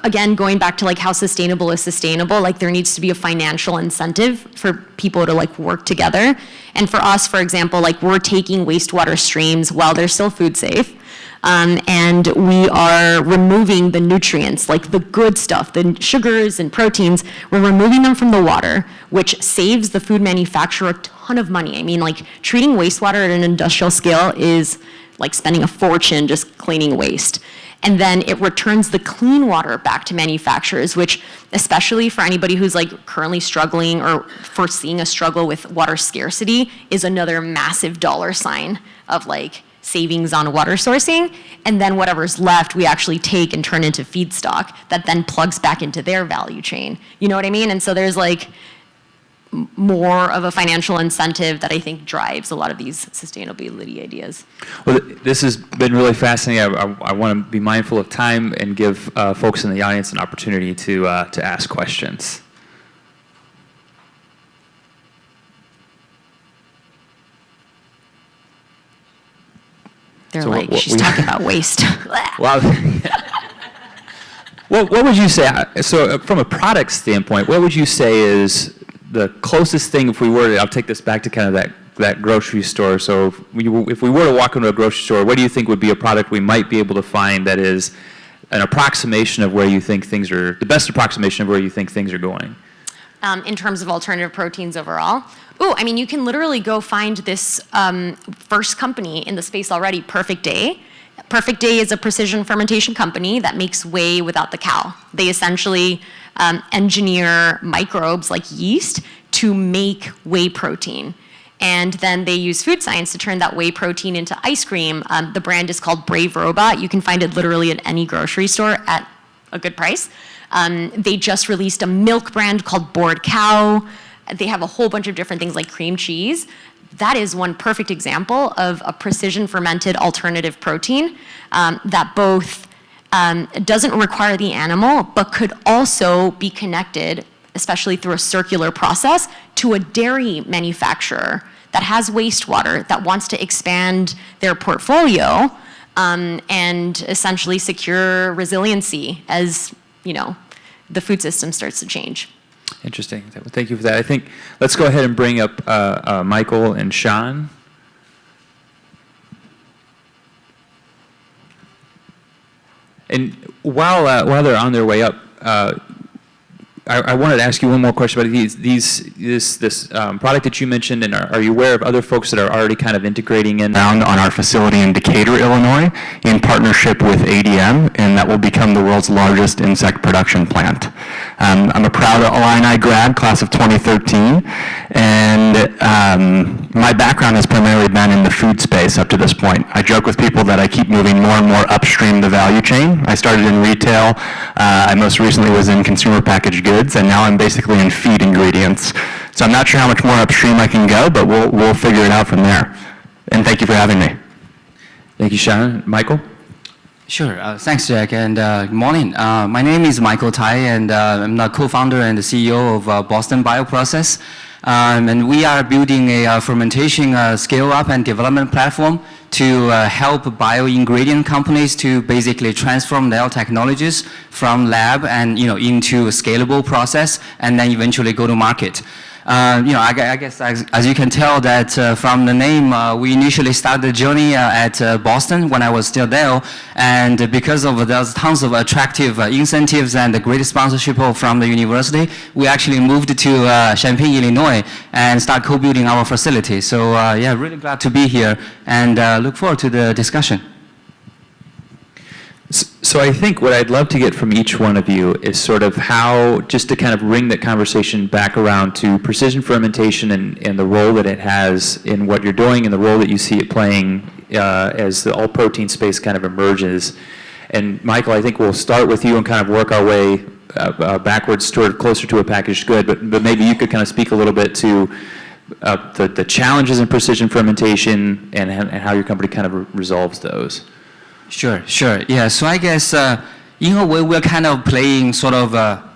again, going back to like how sustainable is sustainable, like there needs to be a financial incentive for people to like work together. And for us, for example, like we're taking wastewater streams while they're still food safe. And we are removing the nutrients, like the good stuff, the sugars and proteins, we're removing them from the water, which saves the food manufacturer a ton of money. I mean, like treating wastewater at an industrial scale is like spending a fortune just cleaning waste. And then it returns the clean water back to manufacturers, which especially for anybody who's like currently struggling or foreseeing a struggle with water scarcity is another massive dollar sign of like savings on water sourcing. And then whatever's left, we actually take and turn into feedstock that then plugs back into their value chain. You know what I mean? And so there's like more of a financial incentive that I think drives a lot of these sustainability ideas. Well, this has been really fascinating. I want to be mindful of time and give folks in the audience an opportunity to ask questions. They're so like, she's talking about waste. Well, what would you say, so from a product standpoint, what would you say is the closest thing, if we were to, I'll take this back to kind of that grocery store. So if we were to walk into a grocery store, what do you think would be a product we might be able to find that is an approximation of where you think things are, the best approximation of where you think things are going? In terms of alternative proteins overall? Ooh, I mean, you can literally go find this first company in the space already, Perfect Day. Perfect Day is a precision fermentation company that makes whey without the cow. They essentially engineer microbes like yeast to make whey protein. And then they use food science to turn that whey protein into ice cream. The brand is called Brave Robot. You can find it literally at any grocery store at a good price. They just released a milk brand called Bored Cow. They have a whole bunch of different things like cream cheese. That is one perfect example of a precision fermented alternative protein that both doesn't require the animal, but could also be connected, especially through a circular process, to a dairy manufacturer that has wastewater that wants to expand their portfolio and essentially secure resiliency as, you know, the food system starts to change. Interesting. Thank you for that. I think let's go ahead and bring up Michael and Sean. And while they're on their way up, I wanted to ask you one more question about this product that you mentioned, and are you aware of other folks that are already kind of integrating in? On our facility in Decatur, Illinois, in partnership with ADM, and that will become the world's largest insect production plant. I'm a proud Illini grad, class of 2013, and my background has primarily been in the food space up to this point. I joke with people that I keep moving more and more upstream the value chain. I started in retail. I most recently was in consumer packaged goods, and now I'm basically in feed ingredients. So I'm not sure how much more upstream I can go, but we'll figure it out from there. And thank you for having me. Thank you, Sean. Michael? Sure. Thanks, Jack, and good morning. My name is Michael Tai, and I'm the co-founder and the CEO of Boston Bioprocess. And we are building a fermentation scale-up and development platform to help bio-ingredient companies to basically transform their technologies from lab and into a scalable process, and then eventually go to market. I guess as you can tell that from the name, we initially started the journey at Boston when I was still there, and because of there's tons of attractive incentives and the great sponsorship from the university, we actually moved to Champaign, Illinois, and start co-building our facility. So yeah, really glad to be here, and look forward to the discussion. So I think what I'd love to get from each one of you is sort of how, just to kind of bring that conversation back around to precision fermentation and the role that it has in what you're doing and the role that you see it playing as the all-protein space kind of emerges. And Michael, I think we'll start with you and kind of work our way backwards toward closer to a packaged good, but maybe you could kind of speak a little bit to the challenges in precision fermentation and how your company kind of resolves those. Sure. Yeah, so I guess, in a way, we're kind of playing sort of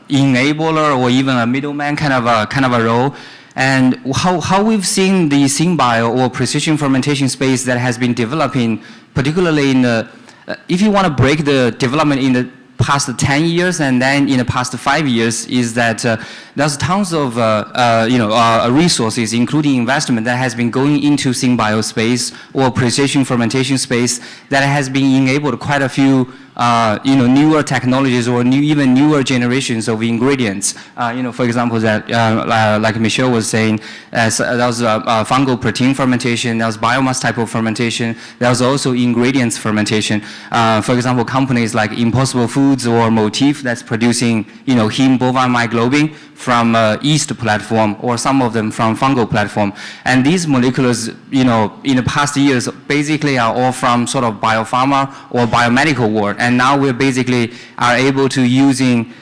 enabler or even a middleman kind of a role. And how we've seen the synbio or precision fermentation space that has been developing, particularly in the, if you want to break the development in the past 10 years and then in the past 5 years, is that there's tons of resources, including investment, that has been going into synbio space or precision fermentation space that has been enabled quite a few newer technologies or even newer generations of ingredients. For example, that like Michelle was saying, there was fungal protein fermentation, there was biomass type of fermentation, there was also ingredients fermentation. For example, companies like Impossible Foods or Motif that's producing heme bovine myoglobin from yeast platform, or some of them from fungal platform. And these molecules, in the past years, basically are all from sort of biopharma or biomedical world. And now we basically are able to using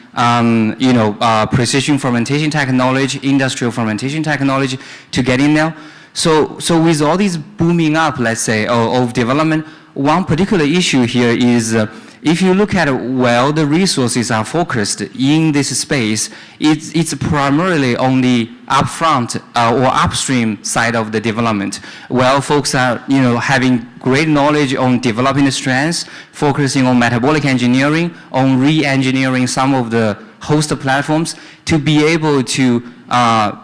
precision fermentation technology, industrial fermentation technology to get in there. So with all these booming up, let's say, of development, one particular issue here is if you look at where the resources are focused in this space, it's primarily on the upfront or upstream side of the development, where folks are having great knowledge on developing the strands, focusing on metabolic engineering, on re-engineering some of the host platforms to be able to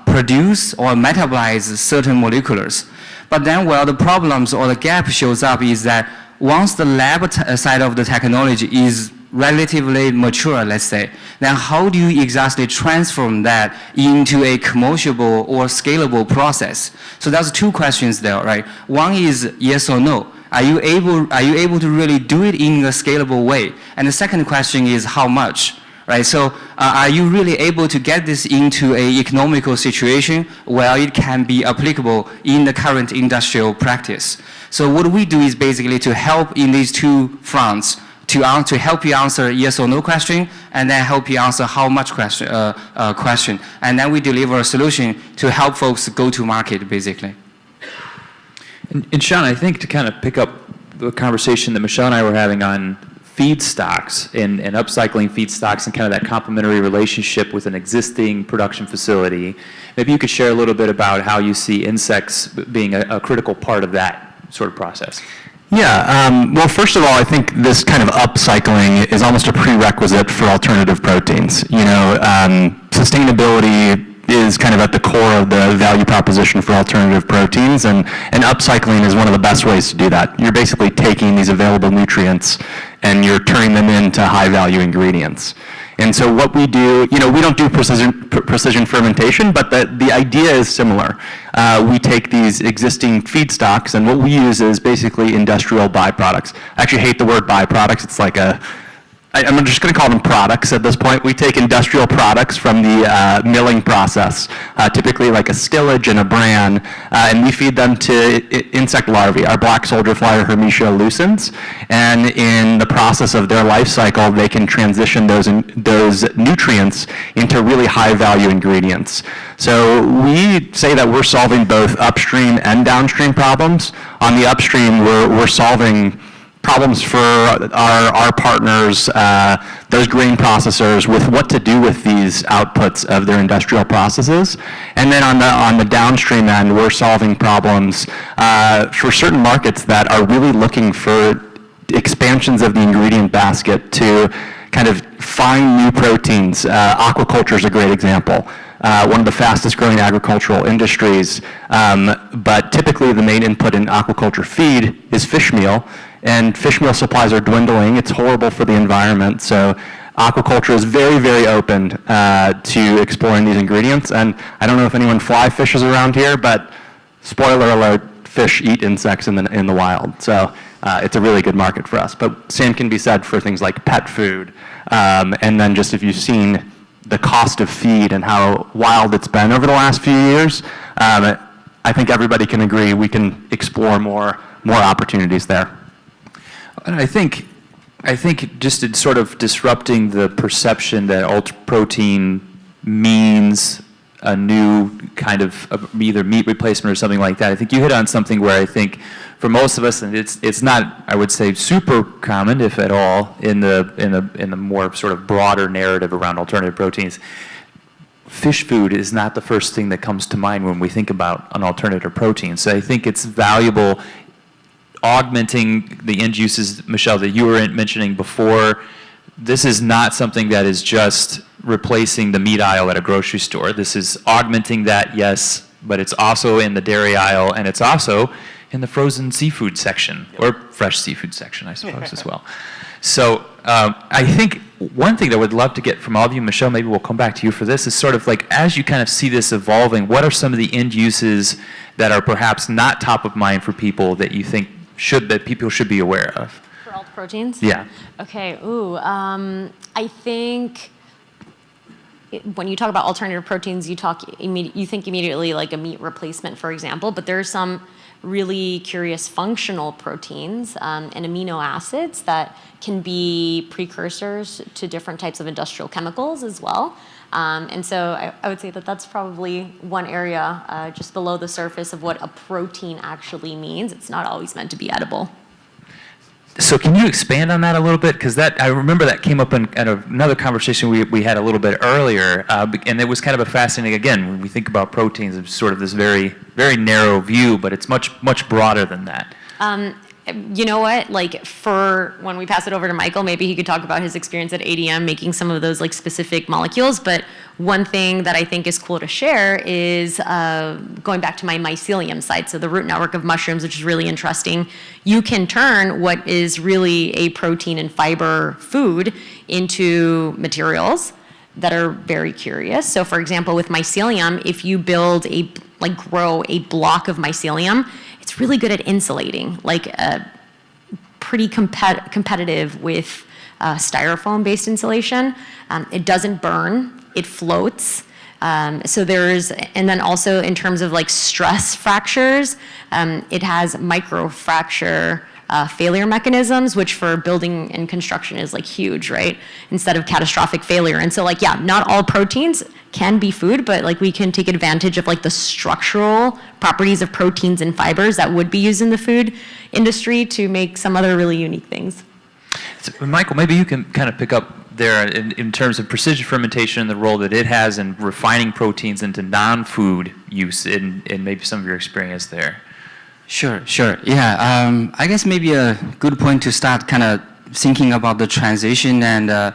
produce or metabolize certain molecules. But then where the problems or the gap shows up is that once the lab side of the technology is relatively mature, let's say, then how do you exactly transform that into a commerciable or scalable process? So that's two questions there, right? One is yes or no. Are you able to really do it in a scalable way? And the second question is how much? Right, so are you really able to get this into an economical situation where it can be applicable in the current industrial practice? So what we do is basically to help in these two fronts, to help you answer yes or no question, and then help you answer how much question, and then we deliver a solution to help folks go to market, basically. And Sean, I think to kind of pick up the conversation that Michelle and I were having on feedstocks and upcycling feedstocks and kind of that complementary relationship with an existing production facility, maybe you could share a little bit about how you see insects being a critical part of that sort of process. Yeah, well, first of all, I think this kind of upcycling is almost a prerequisite for alternative proteins. You know, sustainability is kind of at the core of the value proposition for alternative proteins, and upcycling is one of the best ways to do that. You're basically taking these available nutrients and you're turning them into high-value ingredients. And so what we do, you know, we don't do precision fermentation, but the idea is similar. We take these existing feedstocks, and what we use is basically industrial byproducts. I actually hate the word byproducts. It's like I'm just going to call them products at this point. We take industrial products from the milling process, typically like a stillage and a bran, and we feed them to insect larvae, our black soldier fly or Hermetia lucens, and in the process of their life cycle, they can transition those nutrients into really high-value ingredients. So we say that we're solving both upstream and downstream problems. On the upstream, we're solving problems for our partners, those grain processors, with what to do with these outputs of their industrial processes. And then on the downstream end, we're solving problems for certain markets that are really looking for expansions of the ingredient basket to kind of find new proteins. Aquaculture is a great example. One of the fastest growing agricultural industries, but typically the main input in aquaculture feed is fish meal, and fish meal supplies are dwindling. It's horrible for the environment, so aquaculture is very, very open to exploring these ingredients, and I don't know if anyone fly fishes around here, but spoiler alert, fish eat insects in the wild, so it's a really good market for us. But same can be said for things like pet food, and then just if you've seen the cost of feed and how wild it's been over the last few years, I think everybody can agree we can explore more opportunities there. And I think just in sort of disrupting the perception that ultra protein means a new kind of either meat replacement or something like that. I think you hit on something where I think for most of us, and it's not, I would say, super common, if at all, in the more sort of broader narrative around alternative proteins. Fish food is not the first thing that comes to mind when we think about an alternative protein. So I think it's valuable augmenting the end uses, Michelle, that you were mentioning before. This is not something that is just replacing the meat aisle at a grocery store. This is augmenting that, yes, but it's also in the dairy aisle, and it's also in the frozen seafood section, or fresh seafood section, I suppose, as well. So I think one thing that I would love to get from all of you, Michelle, maybe we'll come back to you for this, is sort of like, as you kind of see this evolving, what are some of the end uses that are perhaps not top of mind for people that you think that people should be aware of? For alt proteins? Yeah. Okay, I think when you talk about alternative proteins, you think immediately like a meat replacement, for example, but there are some really curious functional proteins and amino acids that can be precursors to different types of industrial chemicals as well. And so I would say that that's probably one area just below the surface of what a protein actually means. It's not always meant to be edible. So can you expand on that a little bit? Because I remember that came up in another conversation we had a little bit earlier, and it was kind of a fascinating, again, when we think about proteins, it's sort of this very, very narrow view, but it's much, much broader than that. You know what, like for when we pass it over to Michael, maybe he could talk about his experience at ADM making some of those like specific molecules. But one thing that I think is cool to share is going back to my mycelium side, so the root network of mushrooms, which is really interesting. You can turn what is really a protein and fiber food into materials that are very curious. So for example, with mycelium, if you grow a block of mycelium, it's really good at insulating, like pretty competitive with styrofoam-based insulation. It doesn't burn, it floats. And then also in terms of like stress fractures, it has microfracture failure mechanisms, which for building and construction is like huge, right? Instead of catastrophic failure. And so like, yeah, not all proteins can be food, but like we can take advantage of like the structural properties of proteins and fibers that would be used in the food industry to make some other really unique things. So, Michael, maybe you can kind of pick up there in terms of precision fermentation and the role that it has in refining proteins into non-food use and maybe some of your experience there. Sure. Yeah, I guess maybe a good point to start kind of thinking about the transition and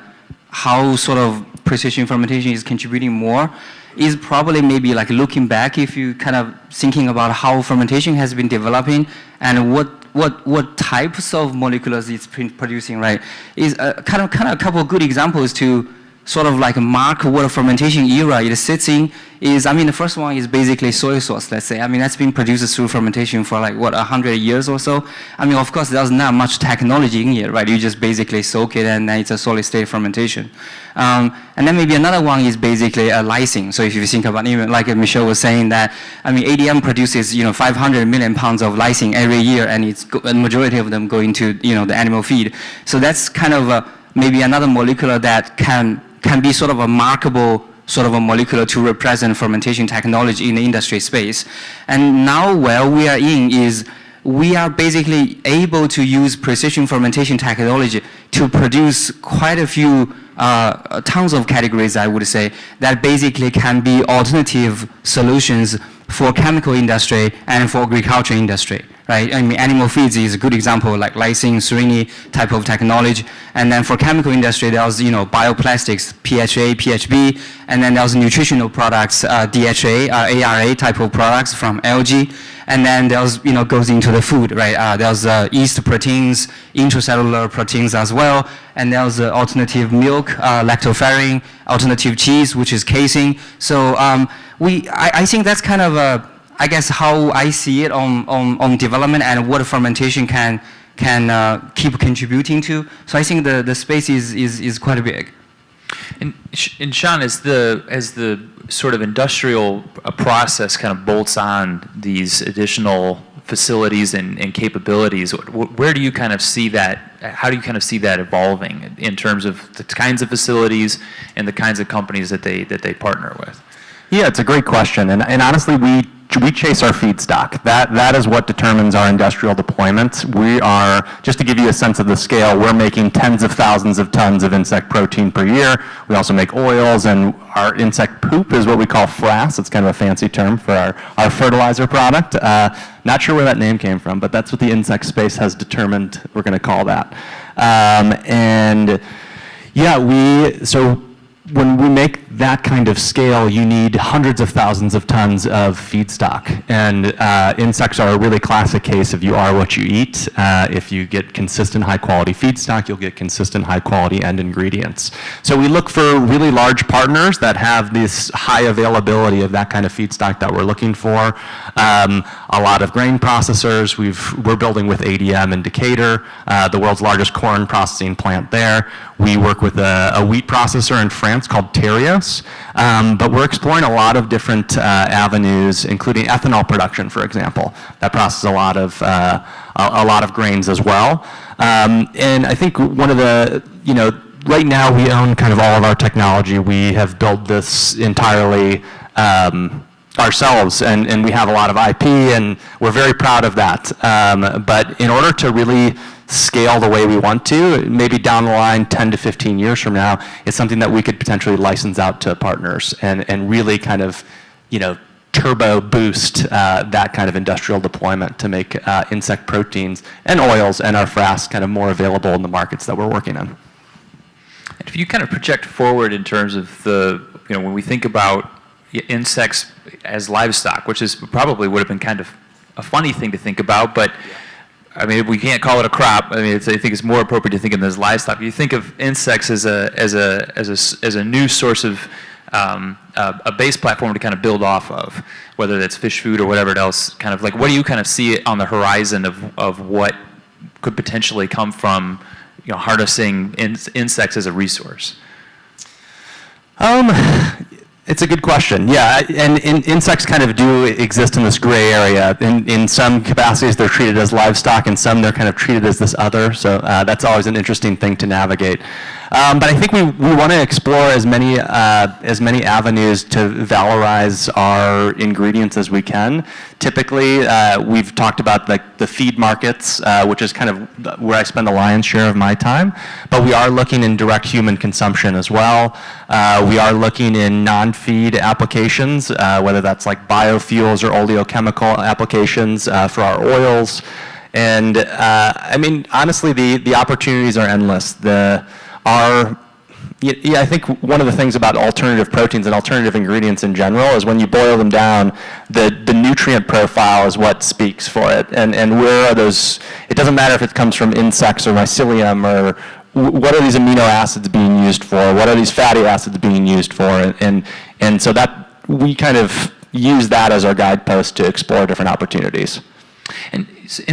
how sort of precision fermentation is contributing more is probably maybe like looking back if you kind of thinking about how fermentation has been developing and what types of molecules it's producing, right? Is kind of a couple of good examples to sort of like mark what a fermentation era it sits in is, I mean, the first one is basically soy sauce, let's say. I mean, that's been produced through fermentation for like, 100 years or so. I mean, of course, there's not much technology in here, right? You just basically soak it and then it's a solid state fermentation. And then maybe another one is basically a lysine. So if you think about even like Michelle was saying that, I mean, ADM produces, 500 million pounds of lysine every year and a majority of them go into, the animal feed. So that's kind of maybe another molecular that can be sort of a markable sort of a molecular to represent fermentation technology in the industry space. And now where we are in is we are basically able to use precision fermentation technology to produce quite a few tons of categories, I would say, that basically can be alternative solutions for chemical industry and for agriculture industry, right? I mean, animal feeds is a good example, like lysine, serine type of technology. And then for chemical industry, there's, bioplastics, PHA, PHB, and then there's nutritional products, DHA, ARA type of products from algae. And then there's, goes into the food, right? There's yeast proteins, intracellular proteins as well. And there's alternative milk, lactoferrin, alternative cheese, which is casein. So I think that's kind of, I guess, how I see it on development and what fermentation can keep contributing to. So I think the space is quite big. And Sean, as the sort of industrial process kind of bolts on these additional facilities and capabilities, where do you kind of see that? How do you kind of see that evolving in terms of the kinds of facilities and the kinds of companies that they partner with? Yeah, it's a great question, and honestly, we chase our feedstock. That is what determines our industrial deployment. We are, just to give you a sense of the scale, we're making tens of thousands of tons of insect protein per year. We also make oils, and our insect poop is what we call frass. It's kind of a fancy term for our fertilizer product. Not sure where that name came from, but that's what the insect space has determined we're going to call that. And yeah, so when we make that kind of scale, you need hundreds of thousands of tons of feedstock. And insects are a really classic case of you are what you eat. If you get consistent high quality feedstock, you'll get consistent high quality end ingredients. So we look for really large partners that have this high availability of that kind of feedstock that we're looking for. A lot of grain processors. We're building with ADM in Decatur, the world's largest corn processing plant there. We work with a wheat processor in France called Terrios, but we're exploring a lot of different avenues, including ethanol production, for example, that processes a lot of grains as well. And I think one of the, right now we own kind of all of our technology. We have built this entirely ourselves, and we have a lot of IP, and we're very proud of that. But in order to really scale the way we want to, maybe down the line 10 to 15 years from now, it's something that we could potentially license out to partners and really kind of, turbo boost that kind of industrial deployment to make insect proteins and oils and our frass kind of more available in the markets that we're working in. If you kind of project forward in terms of when we think about insects as livestock, which is probably would have been kind of a funny thing to think about, but I mean, we can't call it a crop. I mean, I think it's more appropriate to think of them as livestock. You think of insects as a new source of a base platform to kind of build off of, whether that's fish food or whatever else. Kind of like, what do you kind of see on the horizon of what could potentially come from harnessing insects as a resource? It's a good question. Yeah, and insects kind of do exist in this gray area. In some capacities, they're treated as livestock, and some they're kind of treated as this other. So that's always an interesting thing to navigate. But I think we want to explore as many avenues to valorize our ingredients as we can. Typically, we've talked about the feed markets, which is kind of where I spend the lion's share of my time. But we are looking in direct human consumption as well. We are looking in non-feed applications, whether that's like biofuels or oleochemical applications for our oils. And I mean, honestly, the opportunities are endless. I think one of the things about alternative proteins and alternative ingredients in general is when you boil them down, the nutrient profile is what speaks for it. And where are those, it doesn't matter if it comes from insects or mycelium or what are these amino acids being used for? What are these fatty acids being used for? And so that we kind of use that as our guidepost to explore different opportunities. And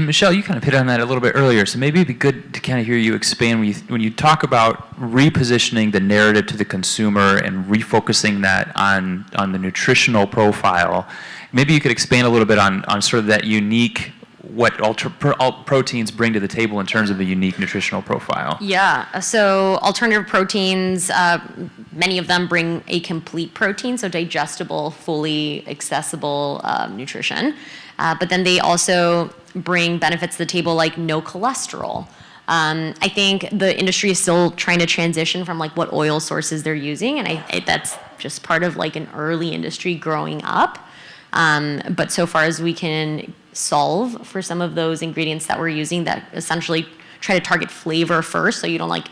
Michelle, you kind of hit on that a little bit earlier, so maybe it'd be good to kind of hear you expand when you talk about repositioning the narrative to the consumer and refocusing that on the nutritional profile. Maybe you could expand a little bit on sort of that unique, what proteins bring to the table in terms of a unique nutritional profile. Yeah, so alternative proteins, many of them bring a complete protein, so digestible, fully accessible nutrition. But then they also bring benefits to the table like no cholesterol. I think the industry is still trying to transition from like what oil sources they're using, and that's just part of like an early industry growing up. But so far as we can solve for some of those ingredients that we're using that essentially try to target flavor first, so you don't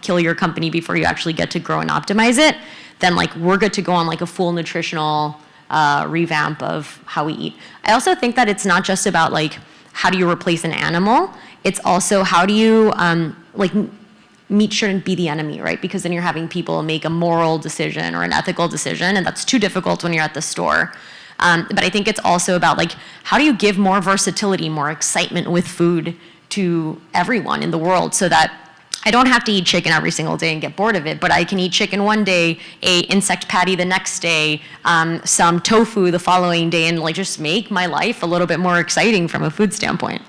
kill your company before you actually get to grow and optimize it, then like we're good to go on like a full nutritional revamp of how we eat. I also think that it's not just about like how do you replace an animal, it's also how do you meat shouldn't be the enemy, right? Because then you're having people make a moral decision or an ethical decision, and that's too difficult when you're at the store. But I think it's also about like how do you give more versatility, more excitement with food to everyone in the world, so that I don't have to eat chicken every single day and get bored of it, but I can eat chicken one day, a insect patty the next day, some tofu the following day, and like just make my life a little bit more exciting from a food standpoint.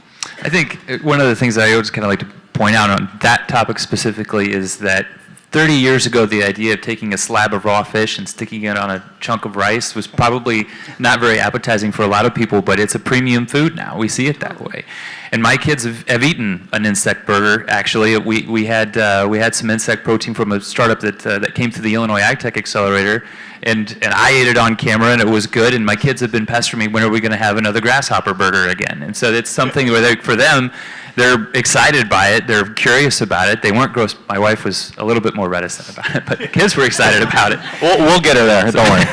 I think one of the things I always kind of like to point out on that topic specifically is that 30 years ago, the idea of taking a slab of raw fish and sticking it on a chunk of rice was probably not very appetizing for a lot of people, but it's a premium food now. We see it that way. And my kids have eaten an insect burger, actually. We had some insect protein from a startup that came through the Illinois AgTech Accelerator, and I ate it on camera, and it was good, and my kids have been pestering me, when are we going to have another grasshopper burger again? And so it's something where for them, they're excited by it, they're curious about it. They weren't gross. My wife was a little bit more reticent about it, but the kids were excited about it. We'll get her there, don't worry.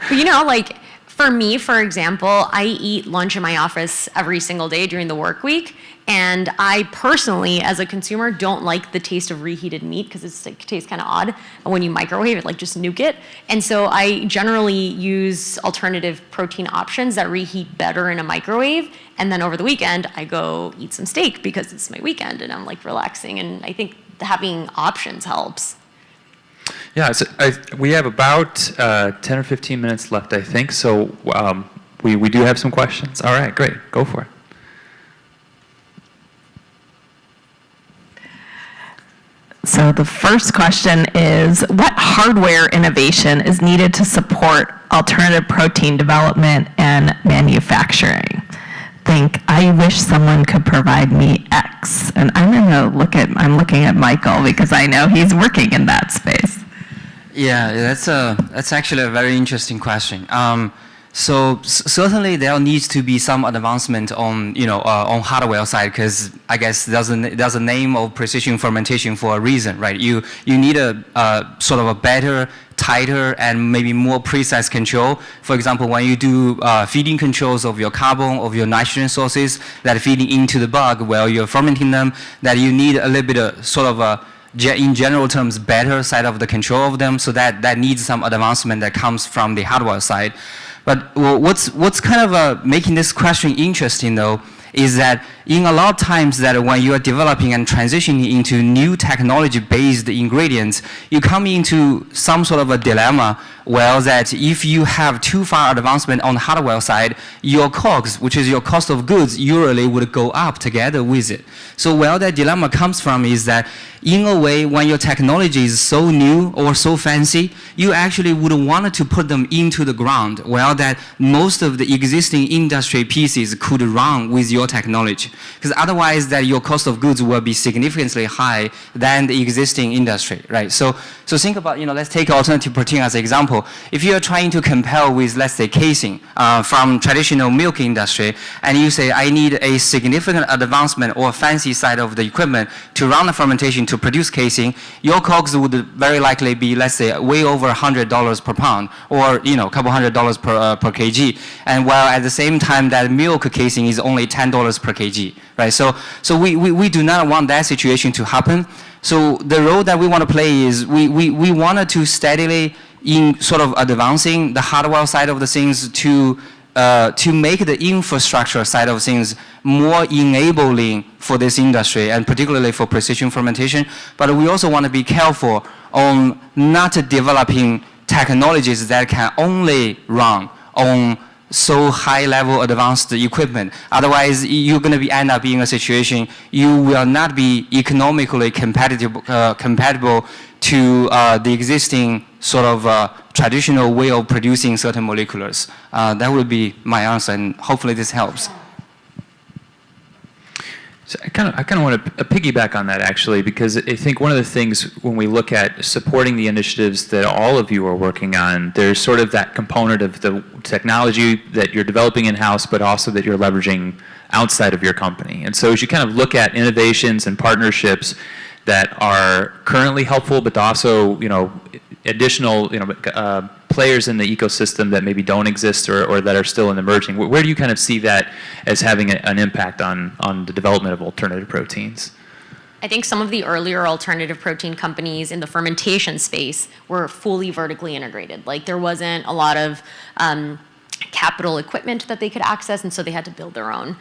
But for me, for example, I eat lunch in my office every single day during the work week, and I personally, as a consumer, don't like the taste of reheated meat because it tastes kind of odd. And when you microwave it, just nuke it. And so I generally use alternative protein options that reheat better in a microwave. And then over the weekend, I go eat some steak because it's my weekend and I'm relaxing. And I think having options helps. Yeah, so we have about 10 or 15 minutes left, I think. So we do have some questions. All right, great. Go for it. So the first question is, what hardware innovation is needed to support alternative protein development and manufacturing? I wish someone could provide me X. And I'm looking at Michael because I know he's working in that space. Yeah, that's actually a very interesting question. So certainly there needs to be some advancement on, on hardware side, because I guess there's a name of precision fermentation for a reason, right? You need a sort of a better, tighter, and maybe more precise control. For example, when you do feeding controls of your carbon, of your nitrogen sources that are feeding into the bug while you're fermenting them, that you need a little bit of sort of a, in general terms, better side of the control of them. So that needs some advancement that comes from the hardware side. But what's kind of making this question interesting, though, is that in a lot of times that when you are developing and transitioning into new technology-based ingredients, you come into some sort of a dilemma, well, that if you have too far advancement on the hardware side, your COGS, which is your cost of goods, usually would go up together with it. So where that dilemma comes from is that in a way, when your technology is so new or so fancy, you actually would want to put them into the ground, well, that most of the existing industry pieces could run with your technology. Because otherwise that your cost of goods will be significantly high than the existing industry, right? So think about, let's take alternative protein as an example. If you're trying to compare with, let's say, casing from traditional milk industry, and you say, I need a significant advancement or fancy side of the equipment to run the fermentation to produce casing, your COGS would very likely be, let's say, way over $100 per pound, or, a couple $100 per kg. And while at the same time that milk casing is only $10 per kg, right? So we do not want that situation to happen. So the role that we want to play is we wanted to steadily in sort of advancing the hardware side of the things to make the infrastructure side of things more enabling for this industry, and particularly for precision fermentation. But we also want to be careful on not developing technologies that can only run on so high-level advanced equipment. Otherwise, you're going to end up in a situation you will not be economically compatible to the existing sort of traditional way of producing certain moleculars. That would be my answer, and hopefully this helps. So I kind of want to piggyback on that, actually, because I think one of the things when we look at supporting the initiatives that all of you are working on, there's sort of that component of the technology that you're developing in-house, but also that you're leveraging outside of your company. And so as you kind of look at innovations and partnerships that are currently helpful, but also, additional, players in the ecosystem that maybe don't exist or that are still emerging, where do you kind of see that as having an impact on the development of alternative proteins? I think some of the earlier alternative protein companies in the fermentation space were fully vertically integrated. Like there wasn't a lot of capital equipment that they could access, and so they had to build their own.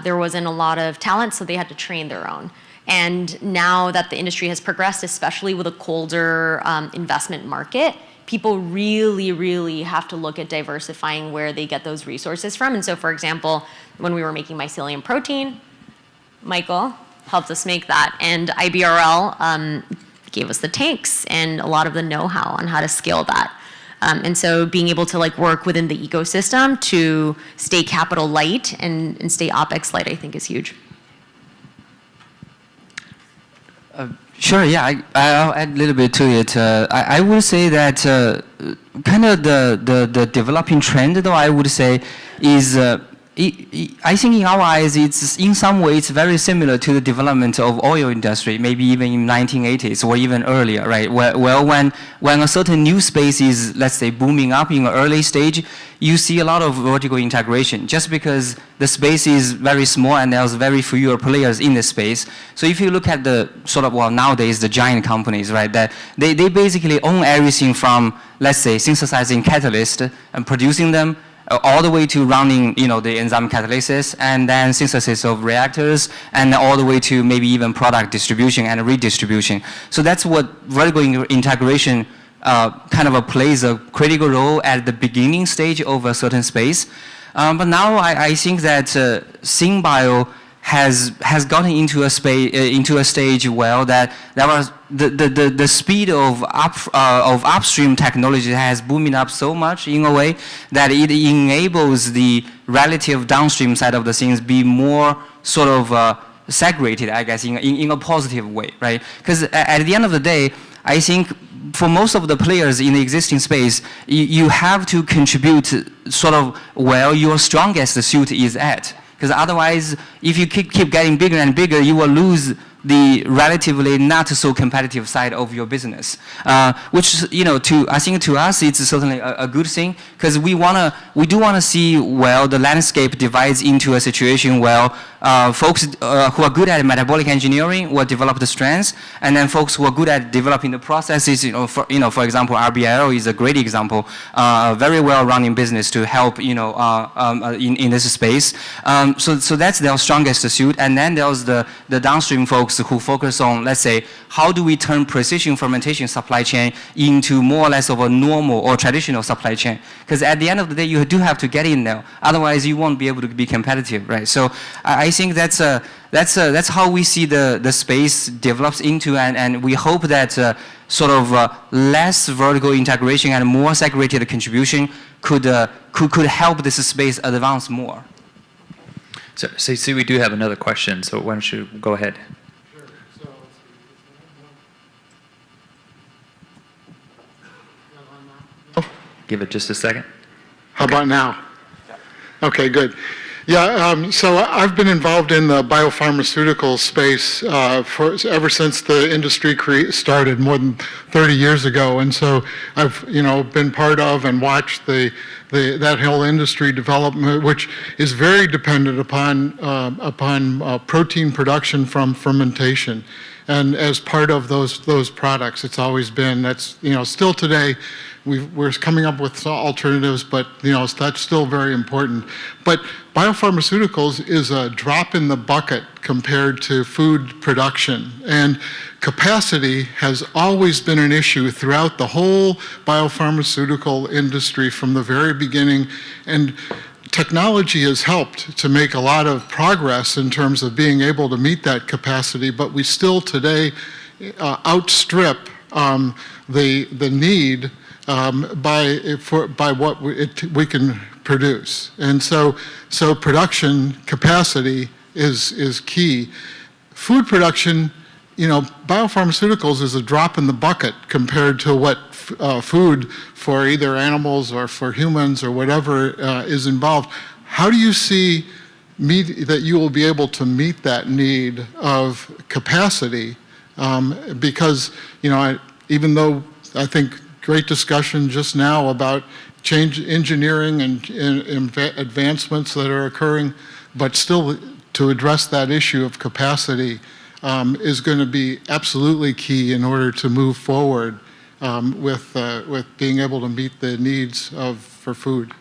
There wasn't a lot of talent, so they had to train their own. And now that the industry has progressed, especially with a colder investment market, people really, really have to look at diversifying where they get those resources from. And so, for example, when we were making mycelium protein, Michael helped us make that, and IBRL gave us the tanks and a lot of the know-how on how to scale that. And so being able to work within the ecosystem to stay capital light and stay OpEx light, I think is huge. Sure, yeah, I'll add a little bit to it. I would say that kind of the developing trend, though, I would say, is I think in our eyes, it's in some ways very similar to the development of oil industry, maybe even in 1980s or even earlier, right? Well, when a certain new space is, let's say, booming up in an early stage, you see a lot of vertical integration just because the space is very small and there's very fewer players in the space. So if you look at the sort of, well, nowadays, the giant companies, right, that they basically own everything from, let's say, synthesizing catalysts and producing them, all the way to running, the enzyme catalysis and then synthesis of reactors, and all the way to maybe even product distribution and redistribution. So that's what vertical integration kind of plays a critical role at the beginning stage of a certain space. But now I think that SynBio has gotten into a stage where that was the speed of upstream technology has booming up so much in a way that it enables the relative downstream side of the things be more sort of segregated, I guess, in a positive way, right? Because at the end of the day, I think for most of the players in the existing space, you have to contribute sort of where your strongest suit is at. Because otherwise, if you keep getting bigger and bigger, you will lose the relatively not so competitive side of your business, which I think to us it's certainly a good thing, because we do want to see the landscape divides into a situation where folks who are good at metabolic engineering will develop the strengths, and then folks who are good at developing the processes, for example, RBIL is a great example, very well running business to help in this space. So that's their strongest suit, and then there's the downstream folks who focus on, let's say, how do we turn precision fermentation supply chain into more or less of a normal or traditional supply chain? Because at the end of the day, you do have to get in there. Otherwise, you won't be able to be competitive, right? So I think that's how we see the space develops into, and we hope that sort of less vertical integration and more segregated contribution could help this space advance more. So see, we do have another question, so why don't you go ahead? Give it just a second. How about now? Okay, good. Yeah, so I've been involved in the biopharmaceutical space ever since the industry started more than 30 years ago, and so I've been part of and watched that whole industry development, which is very dependent upon protein production from fermentation. And as part of those products, it's always been, that's still today. We're coming up with alternatives, but that's still very important. But biopharmaceuticals is a drop in the bucket compared to food production, and capacity has always been an issue throughout the whole biopharmaceutical industry from the very beginning. And technology has helped to make a lot of progress in terms of being able to meet that capacity, but we still today outstrip the need by what we can produce. And so production capacity is key. Food production, biopharmaceuticals is a drop in the bucket compared to what food for either animals or for humans or whatever is involved. How do you see that you will be able to meet that need of capacity? Because, even though I think great discussion just now about change engineering and advancements that are occurring, but still to address that issue of capacity is going to be absolutely key in order to move forward with being able to meet the needs for food.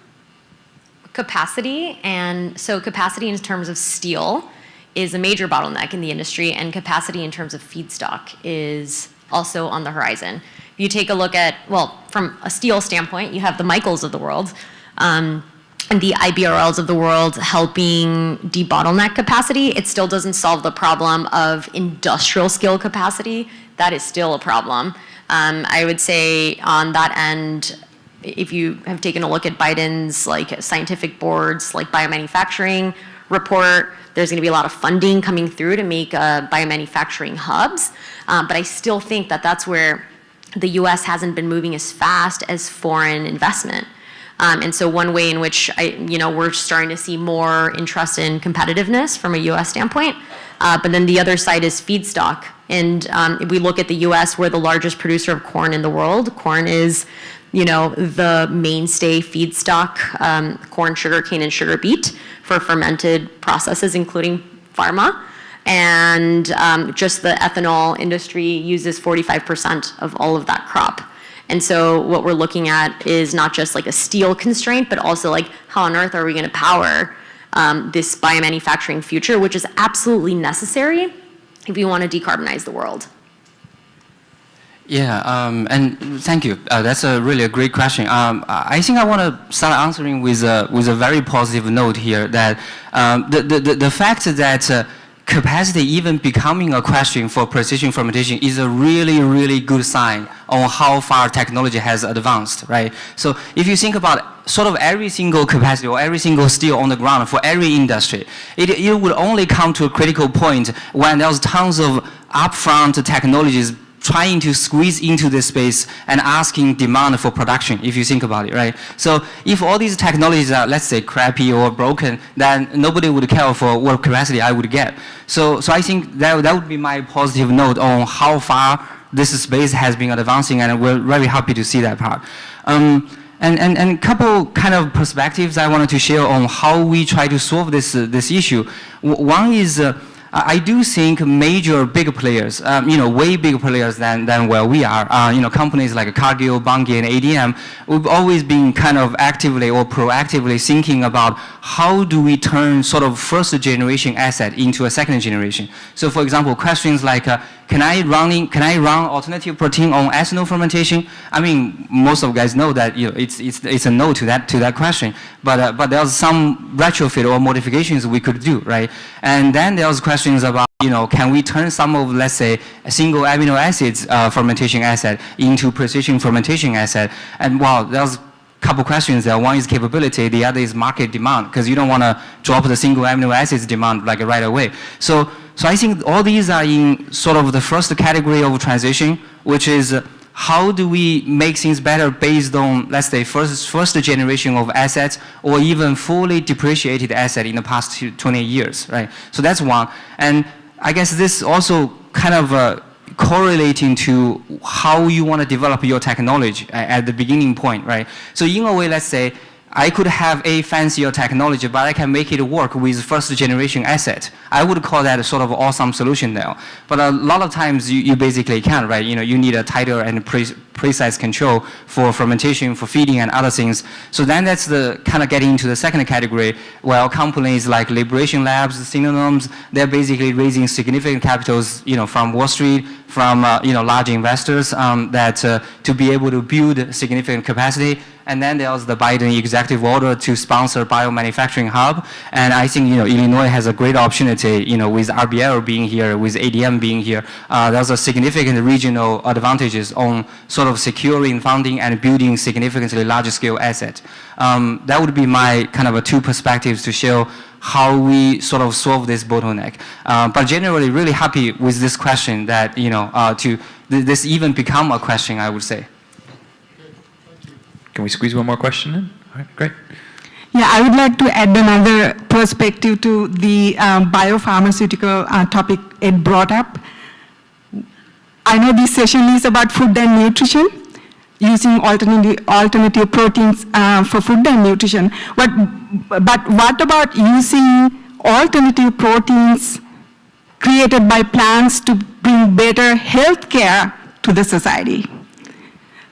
Capacity, and so capacity in terms of steel is a major bottleneck in the industry, and capacity in terms of feedstock is also on the horizon. If you take a look at, from a steel standpoint, you have the Michaels of the world, and the IBRLs of the world helping debottleneck capacity. It still doesn't solve the problem of industrial scale capacity. That is still a problem. I would say on that end, if you have taken a look at Biden's scientific boards, biomanufacturing report, there's going to be a lot of funding coming through to make biomanufacturing hubs. But I still think that that's where the U.S. hasn't been moving as fast as foreign investment. And so one way in which we're starting to see more interest in competitiveness from a U.S. standpoint, but then the other side is feedstock. And if we look at the U.S., we're the largest producer of corn in the world. Corn is, the mainstay feedstock, corn, sugarcane, and sugar beet for fermented processes, including pharma. And just the ethanol industry uses 45% of all of that crop. And so what we're looking at is not just a steel constraint, but also how on earth are we going to power this biomanufacturing future, which is absolutely necessary if we want to decarbonize the world. Yeah, and thank you. That's really a great question. I think I want to start answering with a very positive note here, that the fact that capacity even becoming a question for precision fermentation is a really, really good sign on how far technology has advanced, right? So if you think about sort of every single capacity or every single steel on the ground for every industry, it would only come to a critical point when there's tons of upfront technologies trying to squeeze into this space and asking demand for production, if you think about it, right? So if all these technologies are, let's say, crappy or broken, then nobody would care for what capacity I would get. So I think that would be my positive note on how far this space has been advancing, and we're very happy to see that part. And a couple kind of perspectives I wanted to share on how we try to solve this issue. One is, I do think major big players, way bigger players than where we are, companies like Cargill, Bunge, and ADM, we've always been kind of actively or proactively thinking about how do we turn sort of first generation asset into a second generation. So for example, questions like, can I run alternative protein on ethanol fermentation? I mean, most of you guys know that it's a no to that question. But there's some retrofit or modifications we could do, right? And then there's questions about, can we turn some of, let's say, a single amino acids fermentation asset into precision fermentation asset? And well, there's couple questions there. One is capability, the other is market demand, because you don't want to drop the single amino acids demand like right away. So I think all these are in sort of the first category of transition, which is how do we make things better based on, let's say, first generation of assets or even fully depreciated asset in the past 20 years, right? So that's one. And I guess this also kind of correlating to how you want to develop your technology at the beginning point, right? So in a way, let's say, I could have a fancier technology, but I can make it work with first generation asset. I would call that a sort of awesome solution now. But a lot of times you basically can't, right? You need a tighter and precise control for fermentation, for feeding and other things. So then that's the kind of getting into the second category, where companies like Liberation Labs, Synonyms, they're basically raising significant capitals, from Wall Street, from large investors to be able to build significant capacity. And then there's the Biden executive order to sponsor biomanufacturing hub. And I think, Illinois has a great opportunity, with RBL being here, with ADM being here. There's a significant regional advantages on sort of securing funding and building significantly larger scale asset. That would be my kind of two perspectives to show how we sort of solve this bottleneck. But generally really happy with this question that, this even become a question, I would say. Can we squeeze one more question in? All right, great. Yeah, I would like to add another perspective to the biopharmaceutical topic it brought up. I know this session is about food and nutrition, using alternative proteins for food and nutrition. But what about using alternative proteins created by plants to bring better health care to the society?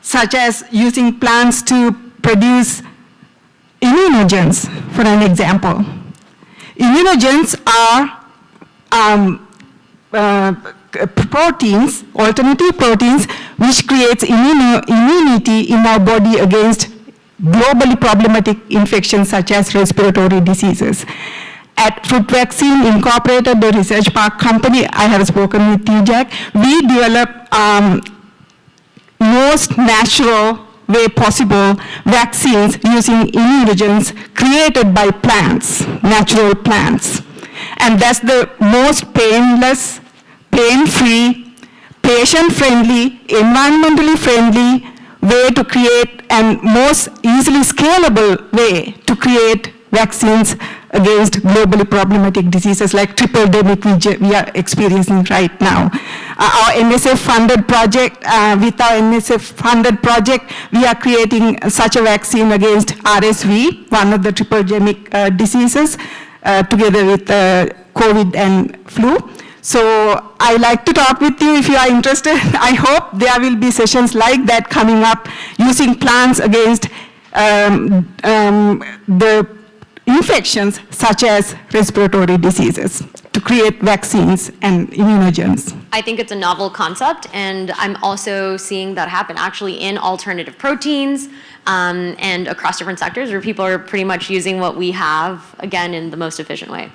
Such as using plants to produce immunogens, for an example. Immunogens are proteins, alternative proteins, which creates immunity in our body against globally problematic infections such as respiratory diseases. At Fruit Vaccine Incorporated, the research park company, I have spoken with TJAC, we develop most natural way possible vaccines using immunogens created by plants, natural plants. And that's the most painless, pain-free, patient-friendly, environmentally friendly way to create, and most easily scalable way to create vaccines against globally problematic diseases like triple demic we are experiencing right now. Our NSF-funded project, with our NSF-funded project, we are creating such a vaccine against RSV, one of the triple demic diseases, together with COVID and flu. So I like to talk with you if you are interested. I hope there will be sessions like that coming up, using plants against the infections such as respiratory diseases to create vaccines and immunogens. I think it's a novel concept, and I'm also seeing that happen actually in alternative proteins and across different sectors where people are pretty much using what we have, again, in the most efficient way.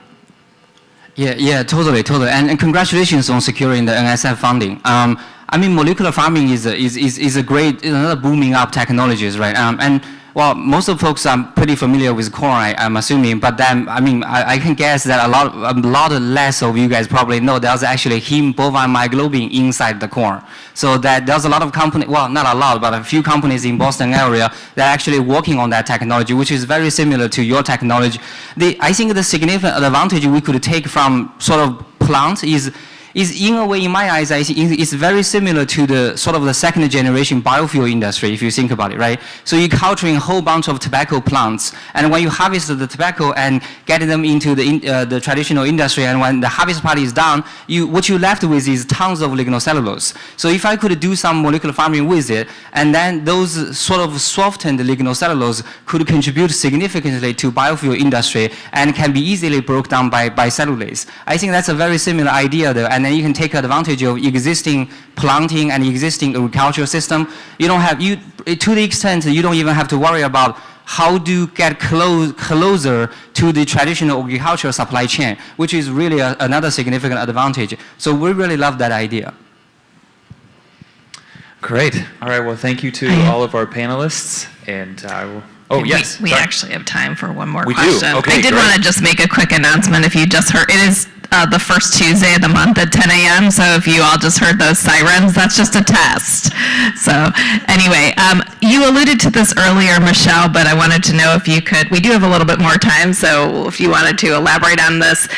Yeah, totally. And congratulations on securing the NSF funding. I mean, molecular farming is a great, another booming up technologies, right? And well, most of the folks are pretty familiar with corn, I'm assuming, but then, I mean, I can guess that a lot less of you guys probably know there's actually heme bovine myoglobin inside the corn. So that there's a lot of companies, well, not a lot, but a few companies in Boston area that are actually working on that technology, which is very similar to your technology. I think the significant advantage we could take from sort of plant is in a way, in my eyes, I think it's very similar to the sort of the second generation biofuel industry, if you think about it, right? So you're culturing a whole bunch of tobacco plants, and when you harvest the tobacco and get them into the traditional industry, and when the harvest part is done, what you're left with is tons of lignocellulose. So if I could do some molecular farming with it, and then those sort of softened lignocellulose could contribute significantly to biofuel industry and can be easily broken down by cellulase. I think that's a very similar idea there. And then you can take advantage of existing planting and existing agricultural system. You don't have, to the extent that you don't even have to worry about how to get closer to the traditional agricultural supply chain, which is really another significant advantage. So we really love that idea. Great. All right. Well, thank you to all of our panelists. And I will. Oh, yes. We actually have time for one more we question. Do. Okay, I did want to just make a quick announcement. If you just heard, it is the first Tuesday of the month at 10 a.m. So if you all just heard those sirens, that's just a test. So anyway, you alluded to this earlier, Michelle, but I wanted to know if you could, we do have a little bit more time, so if you wanted to elaborate on this.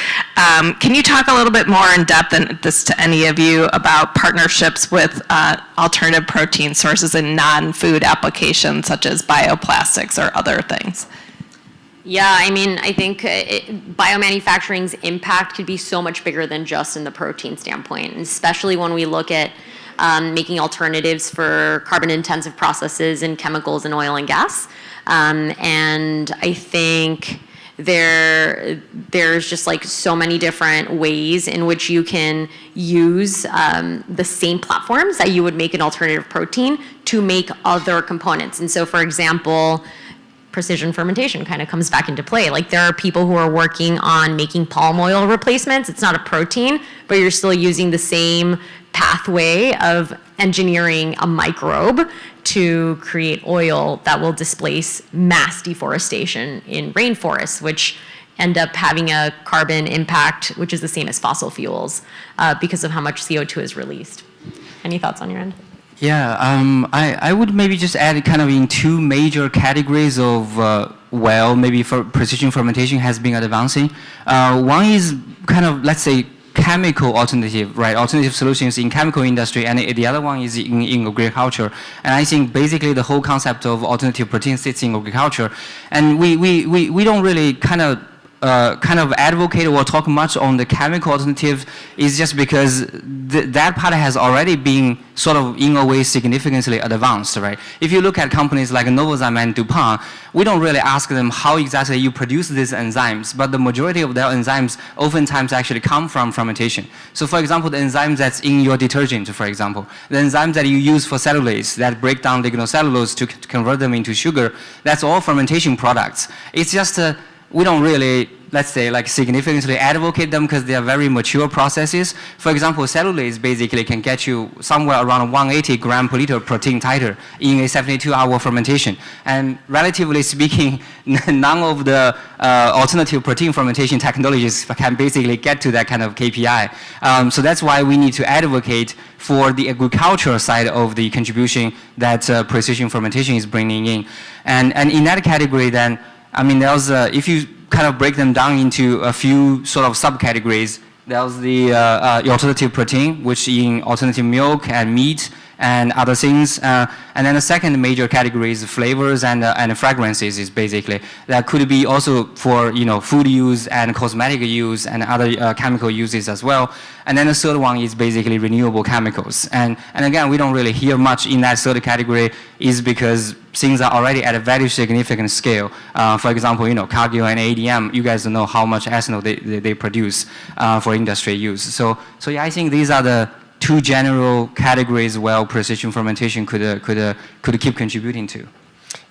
Can you talk a little bit more in depth, and this to any of you, about partnerships with alternative protein sources in non-food applications such as bioplastics or other things? Yeah, I mean, I think biomanufacturing's impact could be so much bigger than just in the protein standpoint, and especially when we look at making alternatives for carbon-intensive processes in chemicals and oil and gas. And I think there's just like so many different ways in which you can use the same platforms that you would make an alternative protein to make other components. And so, for example, precision fermentation kind of comes back into play. Like, there are people who are working on making palm oil replacements. It's not a protein, but you're still using the same pathway of engineering a microbe to create oil that will displace mass deforestation in rainforests, which end up having a carbon impact, which is the same as fossil fuels, because of how much CO2 is released. Any thoughts on your end? Yeah, I would maybe just add kind of in two major categories of, maybe for precision fermentation has been advancing. One is kind of, let's say, chemical alternative, right? Alternative solutions in chemical industry, and the other one is in agriculture. And I think basically the whole concept of alternative protein sits in agriculture. And we don't really kind of advocate or talk much on the chemical alternative is just because that part has already been sort of in a way significantly advanced, right? If you look at companies like Novozymes and DuPont, we don't really ask them how exactly you produce these enzymes, but the majority of their enzymes oftentimes actually come from fermentation. So for example, the enzymes that's in your detergent, for example, the enzymes that you use for cellulase that break down lignocellulose to convert them into sugar, that's all fermentation products. It's just we don't really, let's say, like significantly advocate them because they are very mature processes. For example, cellulase basically can get you somewhere around 180 gram per liter protein titer in a 72-hour fermentation. And relatively speaking, none of the alternative protein fermentation technologies can basically get to that kind of KPI. So that's why we need to advocate for the agricultural side of the contribution that precision fermentation is bringing in. And in that category then, I mean, there's if you kind of break them down into a few sort of subcategories, there's the alternative protein, which in alternative milk and meat and other things. And then the second major category is flavors and fragrances is basically, that could be also for, food use and cosmetic use and other chemical uses as well. And then the third one is basically renewable chemicals. And again, we don't really hear much in that third category is because things are already at a very significant scale. For example, Cargill and ADM, you guys know how much ethanol they produce for industry use. So yeah, I think these are the two general categories where precision fermentation could keep contributing to.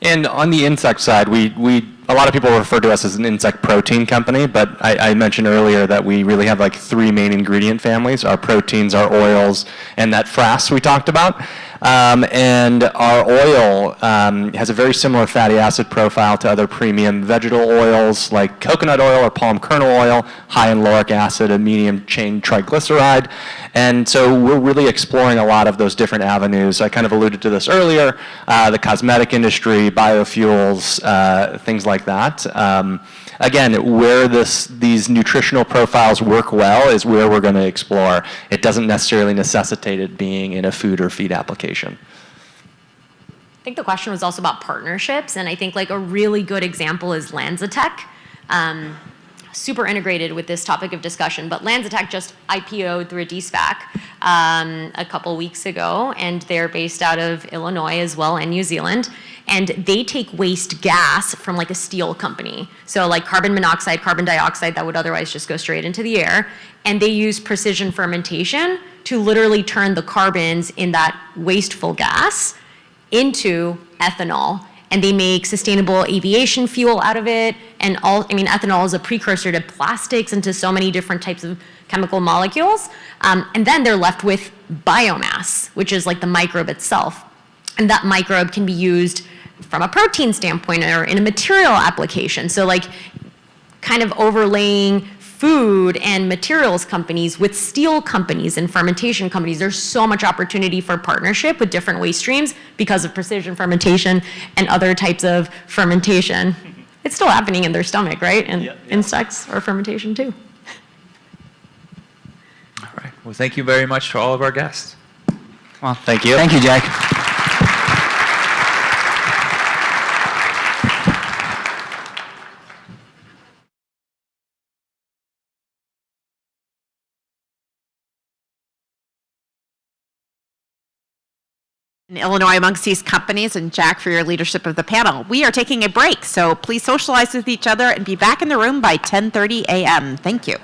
And on the insect side, a lot of people refer to us as an insect protein company, but I mentioned earlier that we really have like three main ingredient families: our proteins, our oils, and that frass we talked about. And our oil has a very similar fatty acid profile to other premium vegetable oils like coconut oil or palm kernel oil, high in lauric acid, a medium chain triglyceride. And so we're really exploring a lot of those different avenues. I kind of alluded to this earlier, the cosmetic industry, biofuels, things like that. Again, where these nutritional profiles work well is where we're going to explore. It doesn't necessarily necessitate it being in a food or feed application. I think the question was also about partnerships, and I think like a really good example is LanzaTech. Super integrated with this topic of discussion, but LanzaTech just IPO'd through a DSPAC a couple weeks ago, and they're based out of Illinois as well and New Zealand, and they take waste gas from like a steel company. So like carbon monoxide, carbon dioxide that would otherwise just go straight into the air, and they use precision fermentation to literally turn the carbons in that wasteful gas into ethanol. And they make sustainable aviation fuel out of it. And ethanol is a precursor to plastics and to so many different types of chemical molecules. And then they're left with biomass, which is like the microbe itself. And that microbe can be used from a protein standpoint or in a material application. So like kind of overlaying food and materials companies with steel companies and fermentation companies. There's so much opportunity for partnership with different waste streams because of precision fermentation and other types of fermentation. It's still happening in their stomach, right? And insects are fermentation too. All right. Well, thank you very much to all of our guests. Well, Thank you. thank you, Jack. In Illinois amongst these companies, and Jack for your leadership of the panel. We are taking a break, so please socialize with each other and be back in the room by 10:30 a.m. Thank you.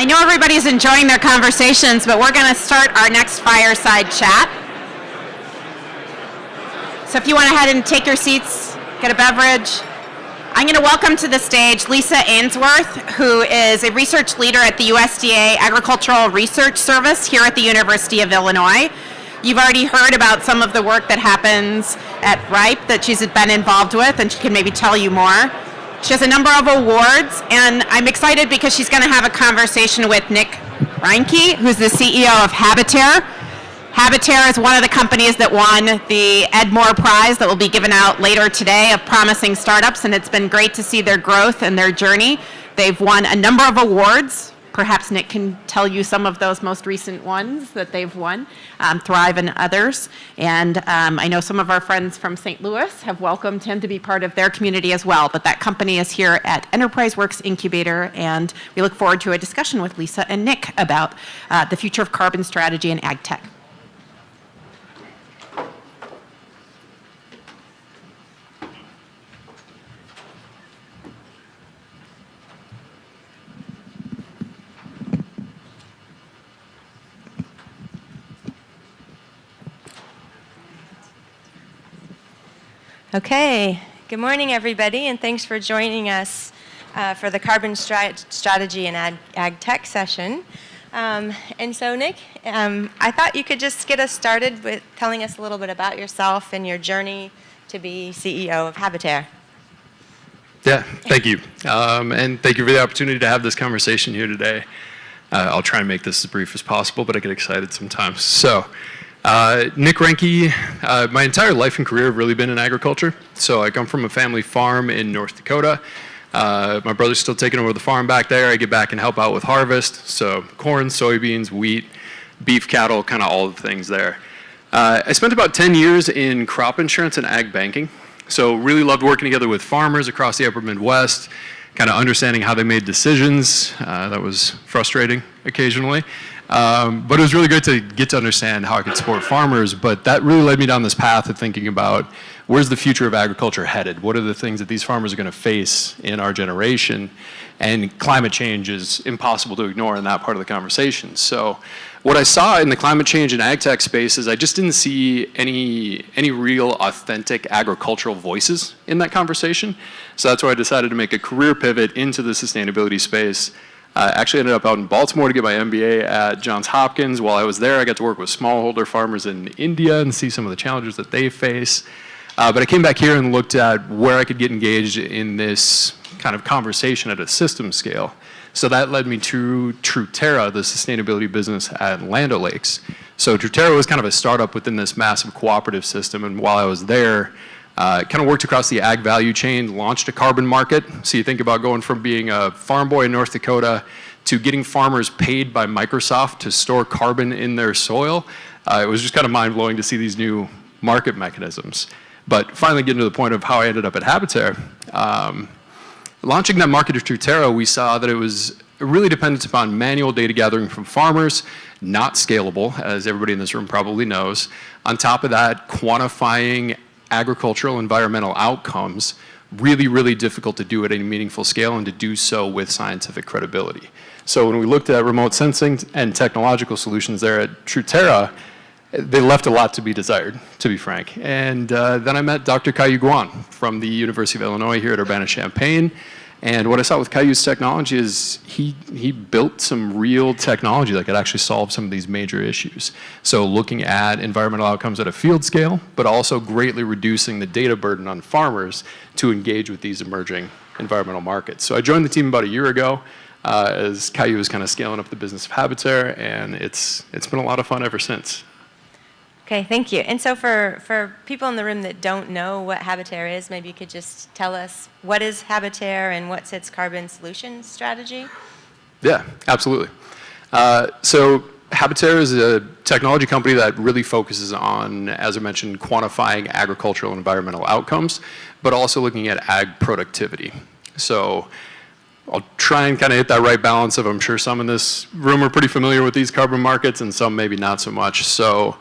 I know everybody's enjoying their conversations, but we're going to start our next fireside chat. So if you want to head and take your seats, get a beverage. I'm going to welcome to the stage Lisa Ainsworth, who is a research leader at the USDA Agricultural Research Service here at the University of Illinois. You've already heard about some of the work that happens at RIPE that she's been involved with, and she can maybe tell you more. She has a number of awards, and I'm excited because she's going to have a conversation with Nick Reinke, who's the CEO of Habitaire. Habitaire is one of the companies that won the Ed Moore Prize that will be given out later today of promising startups, and it's been great to see their growth and their journey. They've won a number of awards. Perhaps Nick can tell you some of those most recent ones that they've won, Thrive and others. And I know some of our friends from St. Louis have welcomed him to be part of their community as well. But that company is here at Enterprise Works Incubator, and we look forward to a discussion with Lisa and Nick about the future of carbon strategy and ag tech. Okay, good morning everybody, and thanks for joining us for the Carbon Strategy and Ag Tech session. And so Nick, I thought you could just get us started with telling us a little bit about yourself and your journey to be CEO of Habitaire. Yeah, thank you. And thank you for the opportunity to have this conversation here today. I'll try and make this as brief as possible, but I get excited sometimes. So, Nick Reinke, my entire life and career have really been in agriculture. So I come from a family farm in North Dakota. My brother's still taking over the farm back there. I get back and help out with harvest. So corn, soybeans, wheat, beef cattle, kind of all the things there. I spent about 10 years in crop insurance and ag banking. So really loved working together with farmers across the upper Midwest, kind of understanding how they made decisions. That was frustrating occasionally. But it was really good to get to understand how I could support farmers, but that really led me down this path of thinking about where's the future of agriculture headed? What are the things that these farmers are going to face in our generation? And climate change is impossible to ignore in that part of the conversation. So what I saw in the climate change and ag tech space is I just didn't see any real authentic agricultural voices in that conversation. So that's why I decided to make a career pivot into the sustainability space. I actually ended up out in Baltimore to get my MBA at Johns Hopkins. While I was there, I got to work with smallholder farmers in India and see some of the challenges that they face. But I came back here and looked at where I could get engaged in this kind of conversation at a system scale. So that led me to Truterra, the sustainability business at Land O'Lakes. So Truterra was kind of a startup within this massive cooperative system, and while I was there, kind of worked across the ag value chain, launched a carbon market. So you think about going from being a farm boy in North Dakota to getting farmers paid by Microsoft to store carbon in their soil. It was just kind of mind-blowing to see these new market mechanisms. But finally getting to the point of how I ended up at Habitaire. Launching that market of Truterra, we saw that it was really dependent upon manual data gathering from farmers, not scalable, as everybody in this room probably knows. On top of that, quantifying agricultural environmental outcomes, really, really difficult to do at any meaningful scale and to do so with scientific credibility. So when we looked at remote sensing and technological solutions there at Truterra, they left a lot to be desired, to be frank. And then I met Dr. Caillou Guan from the University of Illinois here at Urbana-Champaign. And what I saw with Caillou's technology is he built some real technology that could actually solve some of these major issues. So looking at environmental outcomes at a field scale, but also greatly reducing the data burden on farmers to engage with these emerging environmental markets. So I joined the team about a year ago as Caillou was kind of scaling up the business of Habitaire, and it's been a lot of fun ever since. Okay, thank you. And so for people in the room that don't know what Habitaire is, maybe you could just tell us what is Habitaire and what's its carbon solution strategy? Yeah, absolutely. So Habitaire is a technology company that really focuses on, as I mentioned, quantifying agricultural and environmental outcomes, but also looking at ag productivity. So I'll try and kind of hit that right balance of, I'm sure some in this room are pretty familiar with these carbon markets and some maybe not so much. So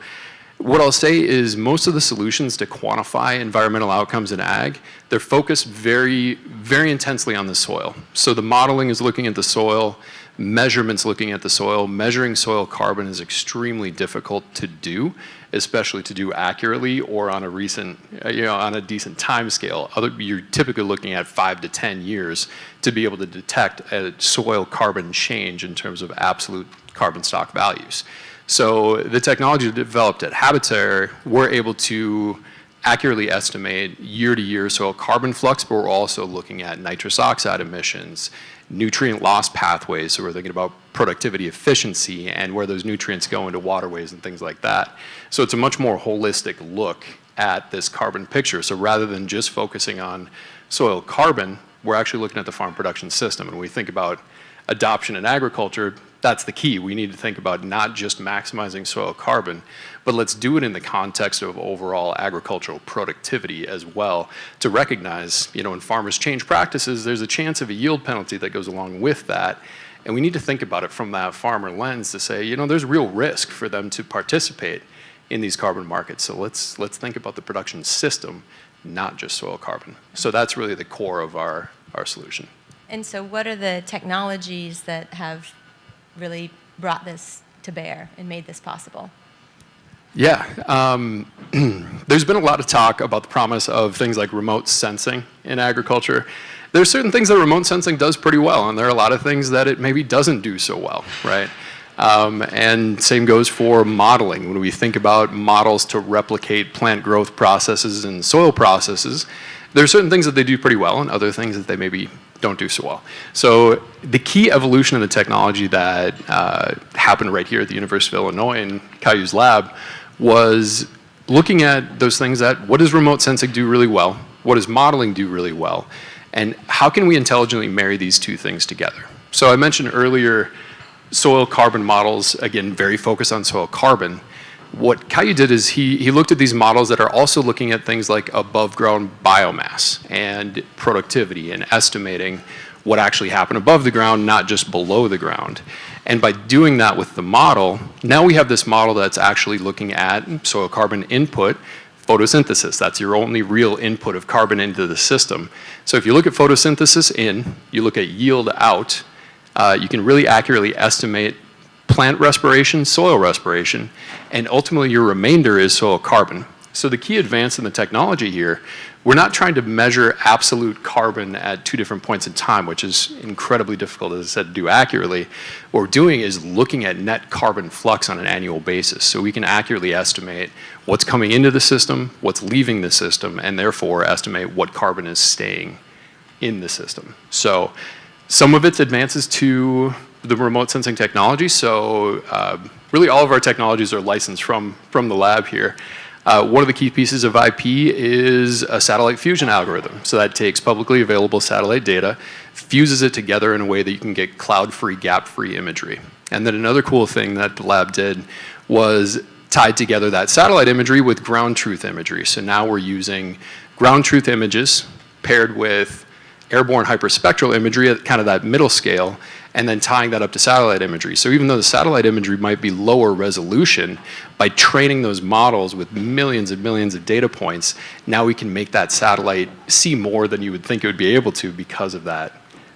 What I'll say is most of the solutions to quantify environmental outcomes in ag, they're focused very, very intensely on the soil. So the modeling is looking at the soil, measurements looking at the soil. Measuring soil carbon is extremely difficult to do, especially to do accurately or on a on a decent time scale. You're typically looking at 5 to 10 years to be able to detect a soil carbon change in terms of absolute carbon stock values. So the technology developed at Habitaire, we're able to accurately estimate year-to-year soil carbon flux, but we're also looking at nitrous oxide emissions, nutrient loss pathways, so we're thinking about productivity efficiency and where those nutrients go into waterways and things like that. So it's a much more holistic look at this carbon picture. So rather than just focusing on soil carbon, we're actually looking at the farm production system. And when we think about adoption in agriculture, that's the key. We need to think about not just maximizing soil carbon, but let's do it in the context of overall agricultural productivity as well, to recognize, when farmers change practices, there's a chance of a yield penalty that goes along with that. And we need to think about it from that farmer lens to say, there's real risk for them to participate in these carbon markets. So let's think about the production system, not just soil carbon. So that's really the core of our solution. And so what are the technologies that have really brought this to bear and made this possible? Yeah, there's been a lot of talk about the promise of things like remote sensing in agriculture. There are certain things that remote sensing does pretty well, and there are a lot of things that it maybe doesn't do so well, right? And same goes for modeling. When we think about models to replicate plant growth processes and soil processes, there are certain things that they do pretty well and other things that they maybe don't do so well. So the key evolution of the technology that happened right here at the University of Illinois in Caillou's lab was looking at those things that, what does remote sensing do really well? What does modeling do really well? And how can we intelligently marry these two things together? So I mentioned earlier soil carbon models, again, very focused on soil carbon. What Caillou did is he looked at these models that are also looking at things like above ground biomass and productivity and estimating what actually happened above the ground, not just below the ground. And by doing that with the model, now we have this model that's actually looking at soil carbon input, photosynthesis. That's your only real input of carbon into the system. So if you look at photosynthesis in, you look at yield out, you can really accurately estimate plant respiration, soil respiration, and ultimately your remainder is soil carbon. So the key advance in the technology here, we're not trying to measure absolute carbon at two different points in time, which is incredibly difficult, as I said, to do accurately. What we're doing is looking at net carbon flux on an annual basis, so we can accurately estimate what's coming into the system, what's leaving the system, and therefore estimate what carbon is staying in the system. So some of it's advances to the remote sensing technology. So really all of our technologies are licensed from the lab here. One of the key pieces of IP is a satellite fusion algorithm. So that takes publicly available satellite data, fuses it together in a way that you can get cloud-free, gap-free imagery. And then another cool thing that the lab did was tied together that satellite imagery with ground truth imagery. So now we're using ground truth images paired with airborne hyperspectral imagery at kind of that middle scale, and then tying that up to satellite imagery. So even though the satellite imagery might be lower resolution, by training those models with millions and millions of data points, now we can make that satellite see more than you would think it would be able to because of that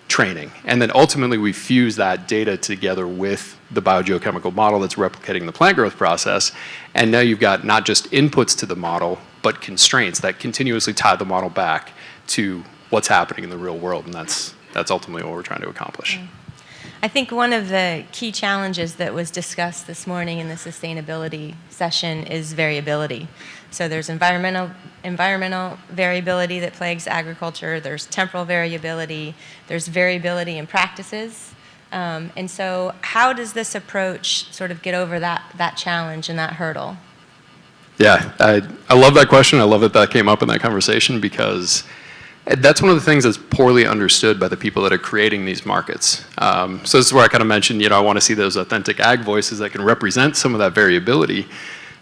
training. And then ultimately we fuse that data together with the biogeochemical model that's replicating the plant growth process, and now you've got not just inputs to the model, but constraints that continuously tie the model back to what's happening in the real world, and that's ultimately what we're trying to accomplish. I think one of the key challenges that was discussed this morning in the sustainability session is variability. So there's environmental variability that plagues agriculture, there's temporal variability, there's variability in practices. And so how does this approach sort of get over that challenge and that hurdle? Yeah, I love that question. I love that that came up in that conversation, because that's one of the things that's poorly understood by the people that are creating these markets. So this is where I kind of mentioned, I want to see those authentic ag voices that can represent some of that variability,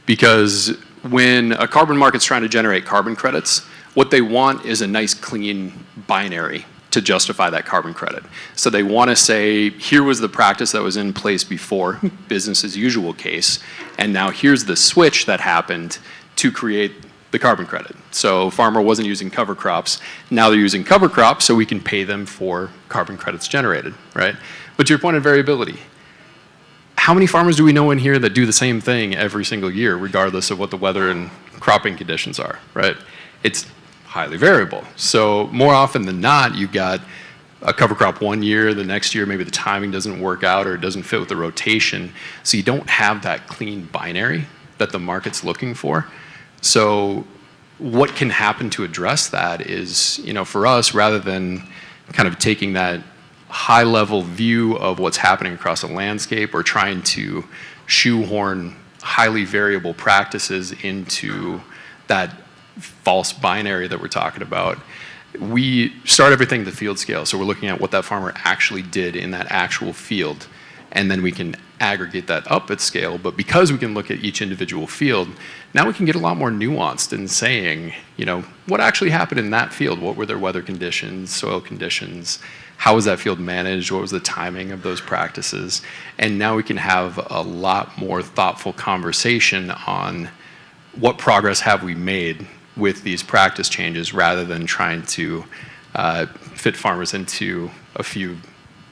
because when a carbon market's trying to generate carbon credits, what they want is a nice clean binary to justify that carbon credit. So they want to say, here was the practice that was in place before, business as usual case, and now here's the switch that happened to create the carbon credit. So farmer wasn't using cover crops, now they're using cover crops so we can pay them for carbon credits generated, right? But to your point of variability, how many farmers do we know in here that do the same thing every single year, regardless of what the weather and cropping conditions are, right? It's highly variable. So more often than not, you've got a cover crop one year, the next year maybe the timing doesn't work out or it doesn't fit with the rotation. So you don't have that clean binary that the market's looking for. So what can happen to address that is, you know, for us, rather than kind of taking that high level view of what's happening across a landscape or trying to shoehorn highly variable practices into that false binary that we're talking about, we start everything at the field scale. So we're looking at what that farmer actually did in that actual field, and then we can aggregate that up at scale. But because we can look at each individual field, now we can get a lot more nuanced in saying, you know, what actually happened in that field? What were their weather conditions, soil conditions? How was that field managed? What was the timing of those practices? And now we can have a lot more thoughtful conversation on what progress have we made with these practice changes, rather than trying to fit farmers into a few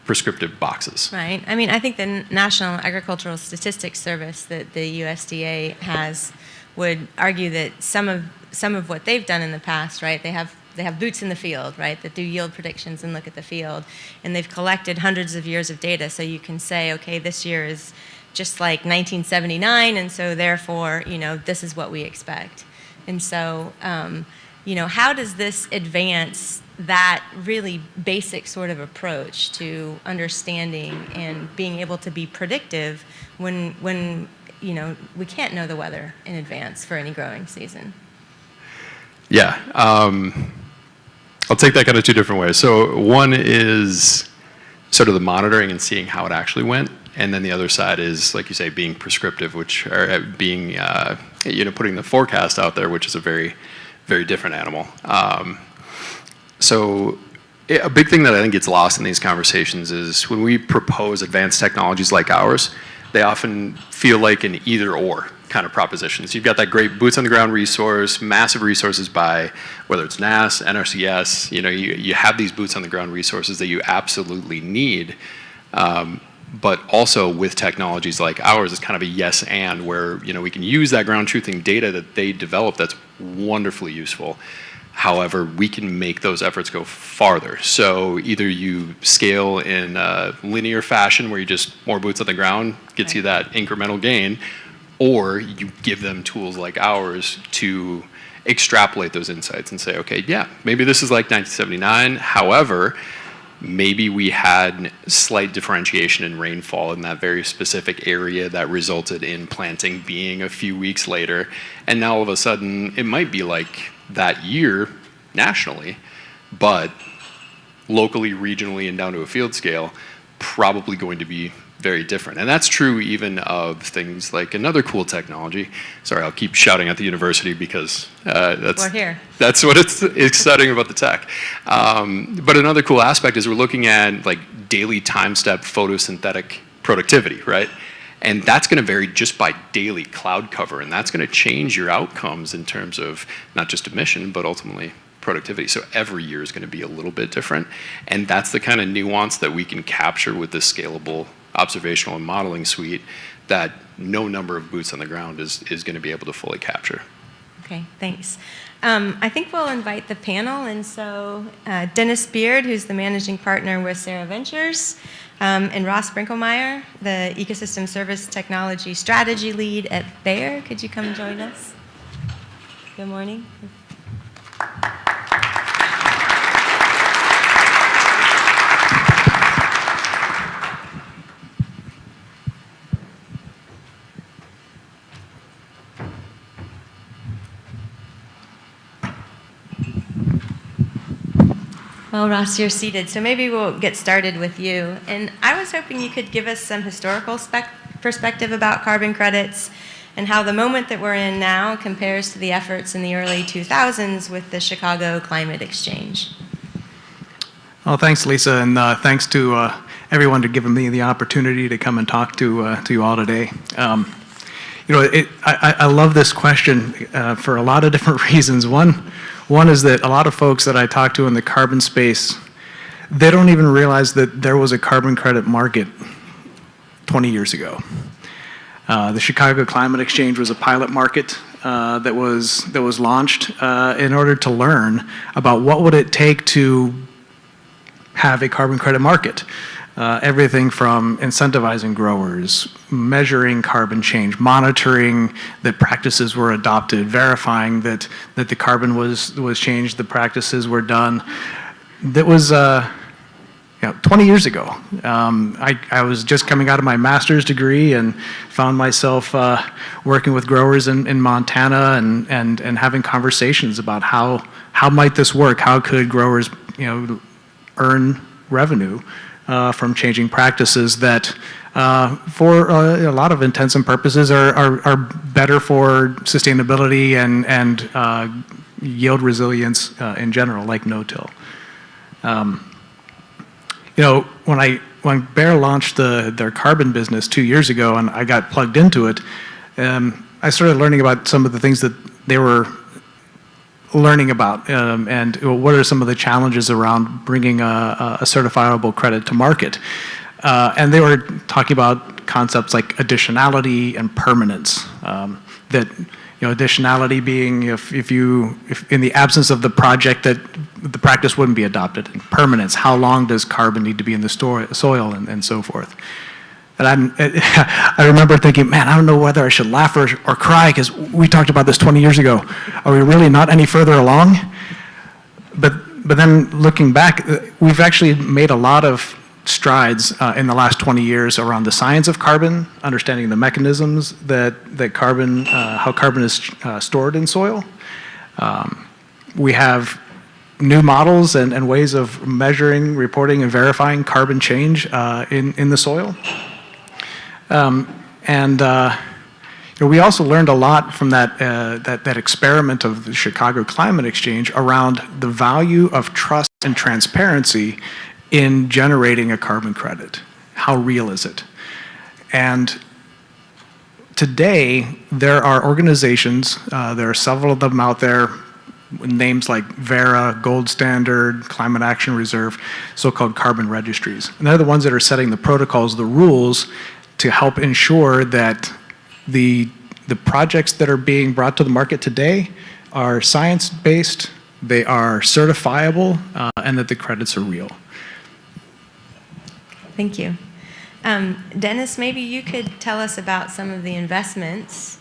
prescriptive boxes. Right. I mean, I think the National Agricultural Statistics Service that the USDA has would argue that some of what they've done in the past, right? They have boots in the field, right, that do yield predictions and look at the field, and they've collected hundreds of years of data, so you can say, okay, this year is just like 1979, and so therefore, you know, this is what we expect. And so, you know, how does this advance that really basic sort of approach to understanding and being able to be predictive when you know, we can't know the weather in advance for any growing season? Yeah, I'll take that kind of two different ways. So one is sort of the monitoring and seeing how it actually went. And then the other side is, like you say, being prescriptive, which are being, you know, putting the forecast out there, which is a very, very different animal. So a big thing that I think gets lost in these conversations is when we propose advanced technologies like ours, they often feel like an either or kind of propositions. You've got that great boots on the ground resource, massive resources by whether it's NAS, NRCS, you know, you have these boots on the ground resources that you absolutely need. But also with technologies like ours, it's kind of a yes and, where, you know, we can use that ground truthing data that they develop that's wonderfully useful. However, we can make those efforts go farther. So either you scale in a linear fashion where you just more boots on the ground gets you that incremental gain, or you give them tools like ours to extrapolate those insights and say, okay, yeah, maybe this is like 1979. However, maybe we had slight differentiation in rainfall in that very specific area that resulted in planting being a few weeks later. And now all of a sudden, it might be like that year nationally, but locally, regionally, and down to a field scale, probably going to be very different. And that's true even of things like another cool technology. Sorry, I'll keep shouting at the university because We're here. that's what it's exciting about the tech. But another cool aspect is we're looking at like daily time step photosynthetic productivity, right? And that's going to vary just by daily cloud cover, and that's going to change your outcomes in terms of not just emission, but ultimately productivity. So every year is going to be a little bit different, and that's the kind of nuance that we can capture with this scalable observational and modeling suite that no number of boots on the ground is going to be able to fully capture. Okay, thanks. I think we'll invite the panel, and so Dennis Beard, who's the managing partner with Sarah Ventures, and Ross Brinkelmeyer, the Ecosystem Service Technology Strategy Lead at Bayer. Could you come join us? Good morning. Well, Ross, you're seated, so maybe we'll get started with you. And I was hoping you could give us some historical perspective about carbon credits and how the moment that we're in now compares to the efforts in the early 2000s with the Chicago Climate Exchange. Well, thanks, Lisa, and thanks to everyone for giving me the opportunity to come and talk to you all today. I love this question for a lot of different reasons. One is that a lot of folks that I talk to in the carbon space, they don't even realize that there was a carbon credit market 20 years ago. The Chicago Climate Exchange was a pilot market that was launched in order to learn about what would it take to have a carbon credit market. Everything from incentivizing growers, measuring carbon change, monitoring that practices were adopted, verifying that the carbon was changed, the practices were done. That was 20 years ago. I was just coming out of my master's degree and found myself working with growers in Montana and having conversations about how might this work? How could growers earn revenue from changing practices that for a lot of intents and purposes are better for sustainability and yield resilience in general, like no-till. When Bayer launched their carbon business 2 years ago and I got plugged into it, I started learning about some of the things that they were learning about and what are some of the challenges around bringing a certifiable credit to market. And they were talking about concepts like additionality and permanence. That additionality being if in the absence of the project that the practice wouldn't be adopted. And permanence, how long does carbon need to be in the soil and so forth. And I remember thinking, man, I don't know whether I should laugh or cry because we talked about this 20 years ago. Are we really not any further along? But then looking back, we've actually made a lot of strides in the last 20 years around the science of carbon, understanding the mechanisms that carbon, how carbon is stored in soil. We have new models and ways of measuring, reporting, and verifying carbon change in the soil. We also learned a lot from that experiment of the Chicago Climate Exchange around the value of trust and transparency in generating a carbon credit. How real is it? And today, there are organizations, there are several of them out there, names like Verra, Gold Standard, Climate Action Reserve, so-called carbon registries. And they're the ones that are setting the protocols, the rules, to help ensure that the projects that are being brought to the market today are science-based, they are certifiable, and that the credits are real. Thank you. Dennis, maybe you could tell us about some of the investments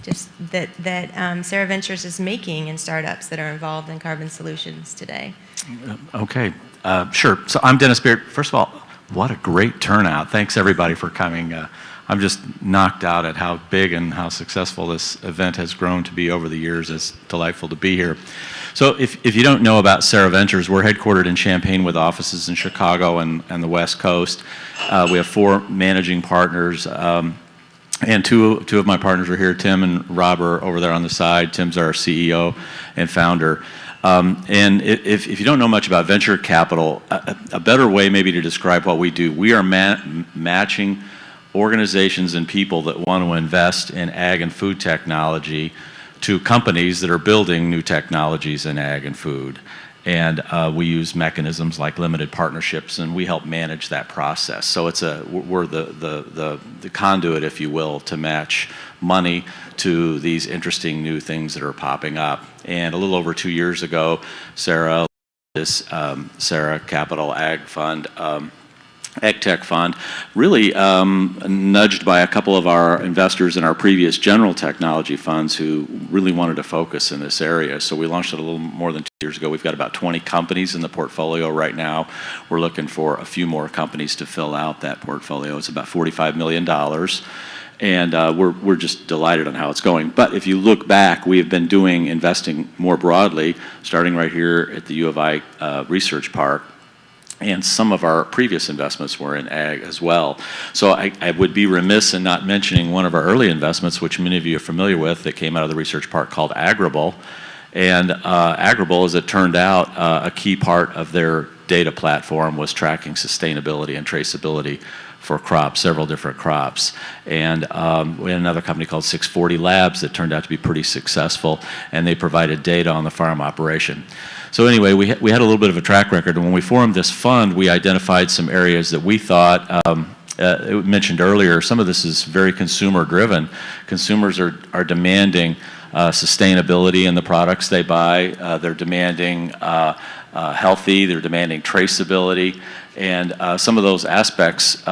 just that Sarah Ventures is making in startups that are involved in carbon solutions today. Okay, sure. So I'm Dennis Beard. First of all, what a great turnout. Thanks everybody for coming. I'm just knocked out at how big and how successful this event has grown to be over the years. It's delightful to be here. So if you don't know about Sarah Ventures, we're headquartered in Champaign with offices in Chicago and the West Coast. We have 4 managing partners, and two of my partners are here. Tim and Rob are over there on the side. Tim's our CEO and founder. And if you don't know much about venture capital, a better way maybe to describe what we do, we are matching organizations and people that want to invest in ag and food technology to companies that are building new technologies in ag and food. And we use mechanisms like limited partnerships, and we help manage that process. So we're the conduit, if you will, to match money to these interesting new things that are popping up. And a little over 2 years ago, Sarah, this Sarah Capital Ag Fund, AgTech Fund, really nudged by a couple of our investors in our previous general technology funds who really wanted to focus in this area. So we launched it a little more than 2 years ago. We've got about 20 companies in the portfolio right now. We're looking for a few more companies to fill out that portfolio. It's about $45 million. And we're just delighted on how it's going. But if you look back, we have been doing investing more broadly, starting right here at the U of I Research Park. And some of our previous investments were in ag as well. So I would be remiss in not mentioning one of our early investments, which many of you are familiar with, that came out of the research park called Agrible. And Agrible, as it turned out, a key part of their data platform was tracking sustainability and traceability for crops, several different crops. And we had another company called 640 Labs that turned out to be pretty successful, and they provided data on the farm operation. So anyway, we had a little bit of a track record, and when we formed this fund, we identified some areas that we thought, it mentioned earlier, some of this is very consumer driven. Consumers are demanding sustainability in the products they buy. They're demanding healthy, they're demanding traceability, and some of those aspects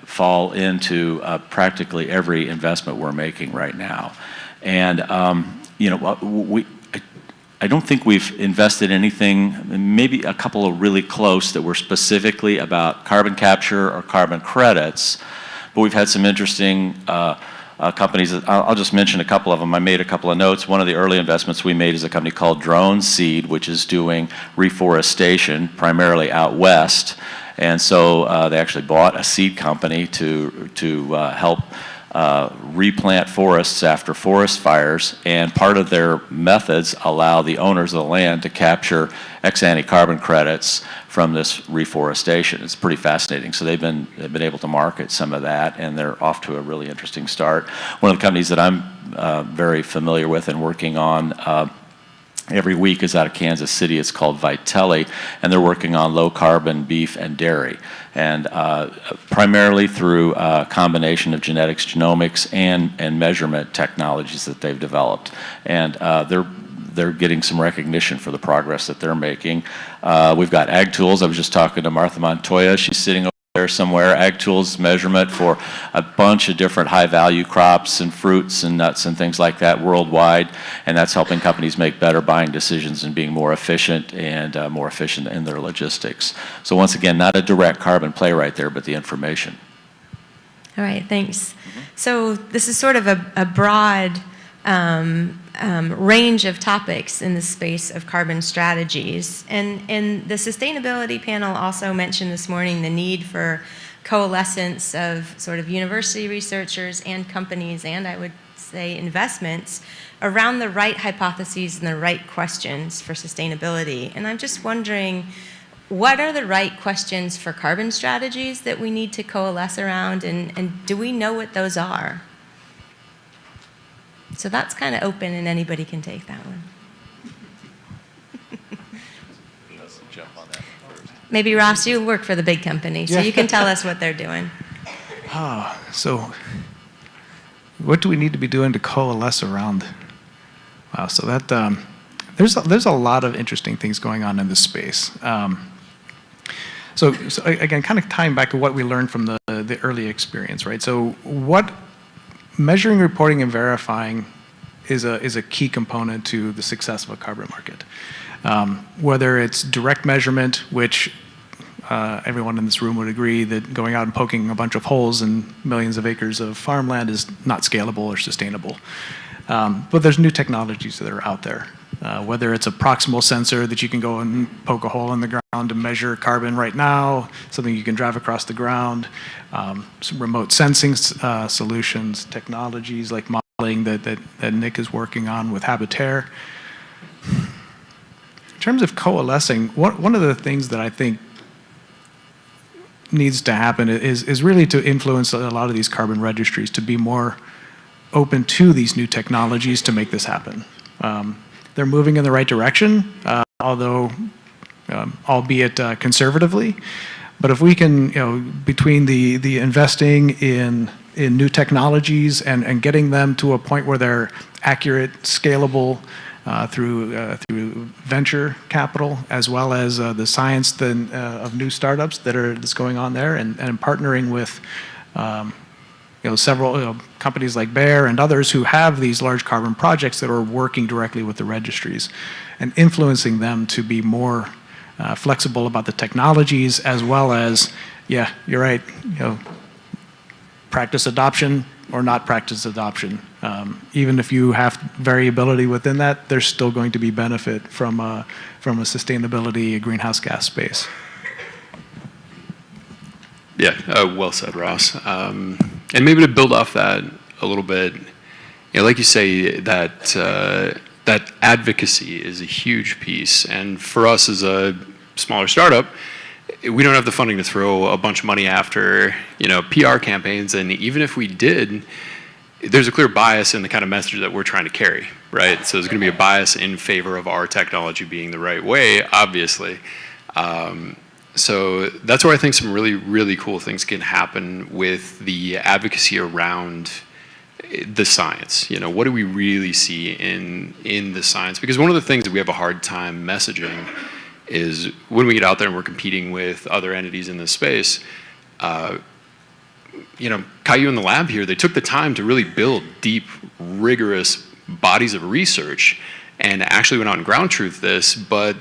fall into practically every investment we're making right now. And you know, I don't think we've invested anything, maybe a couple of really close that were specifically about carbon capture or carbon credits, but we've had some interesting companies. I'll just mention a couple of them. I made a couple of notes. One of the early investments we made is a company called Drone Seed, which is doing reforestation primarily out west. And so they actually bought a seed company to help replant forests after forest fires, and part of their methods allow the owners of the land to capture ex-ante carbon credits from this reforestation. It's pretty fascinating. So they've been able to market some of that, and they're off to a really interesting start. One of the companies that I'm very familiar with and working on every week is out of Kansas City. It's called Vitelli, and they're working on low carbon beef and dairy, and primarily through a combination of genetics, genomics, and measurement technologies that they've developed. And they're getting some recognition for the progress that they're making. We've got Ag Tools. I was just talking to Martha Montoya. She's sitting over there somewhere. Ag Tools measurement for a bunch of different high-value crops and fruits and nuts and things like that worldwide, and that's helping companies make better buying decisions and being more efficient and more efficient in their logistics. So once again, not a direct carbon play right there, but the information. All right, thanks. So this is sort of a broad range of topics in the space of carbon strategies. And the sustainability panel also mentioned this morning the need for coalescence of sort of university researchers and companies, and I would say investments, around the right hypotheses and the right questions for sustainability. And I'm just wondering, what are the right questions for carbon strategies that we need to coalesce around, and do we know what those are? So that's kind of open, and anybody can take that one. Maybe Ross, you work for the big company, so you can tell us what they're doing. So what do we need to be doing to coalesce around? Wow, so that there's a lot of interesting things going on in this space. So again, kind of tying back to what we learned from the early experience, right? So what measuring, reporting, and verifying is a key component to the success of a carbon market. Whether it's direct measurement, which everyone in this room would agree that going out and poking a bunch of holes in millions of acres of farmland is not scalable or sustainable. But there's new technologies that are out there. Whether it's a proximal sensor that you can go and poke a hole in the ground to measure carbon right now, something you can drive across the ground, some remote sensing solutions, technologies like modeling that Nick is working on with Habitaire. In terms of coalescing, one of the things that I think needs to happen is really to influence a lot of these carbon registries to be more open to these new technologies to make this happen. They're moving in the right direction, although albeit conservatively. But if we can, between the investing in new technologies and getting them to a point where they're accurate, scalable through venture capital, as well as the science of new startups that's going on there, and partnering with several companies like Bayer and others who have these large carbon projects that are working directly with the registries, and influencing them to be more flexible about the technologies, as well as, yeah, you're right, practice adoption or not practice adoption. Even if you have variability within that, there's still going to be benefit from a sustainability greenhouse gas space. Yeah, well said, Ross. And maybe to build off that a little bit, like you say, that advocacy is a huge piece. And for us as a smaller startup, we don't have the funding to throw a bunch of money after, PR campaigns. And even if we did, there's a clear bias in the kind of message that we're trying to carry, right? So there's going to be a bias in favor of our technology being the right way, obviously. So that's where I think some really, really cool things can happen with the advocacy around the science. What do we really see in the science? Because one of the things that we have a hard time messaging is when we get out there and we're competing with other entities in this space, Caillou in the lab here, they took the time to really build deep, rigorous bodies of research and actually went out and ground truth this. But,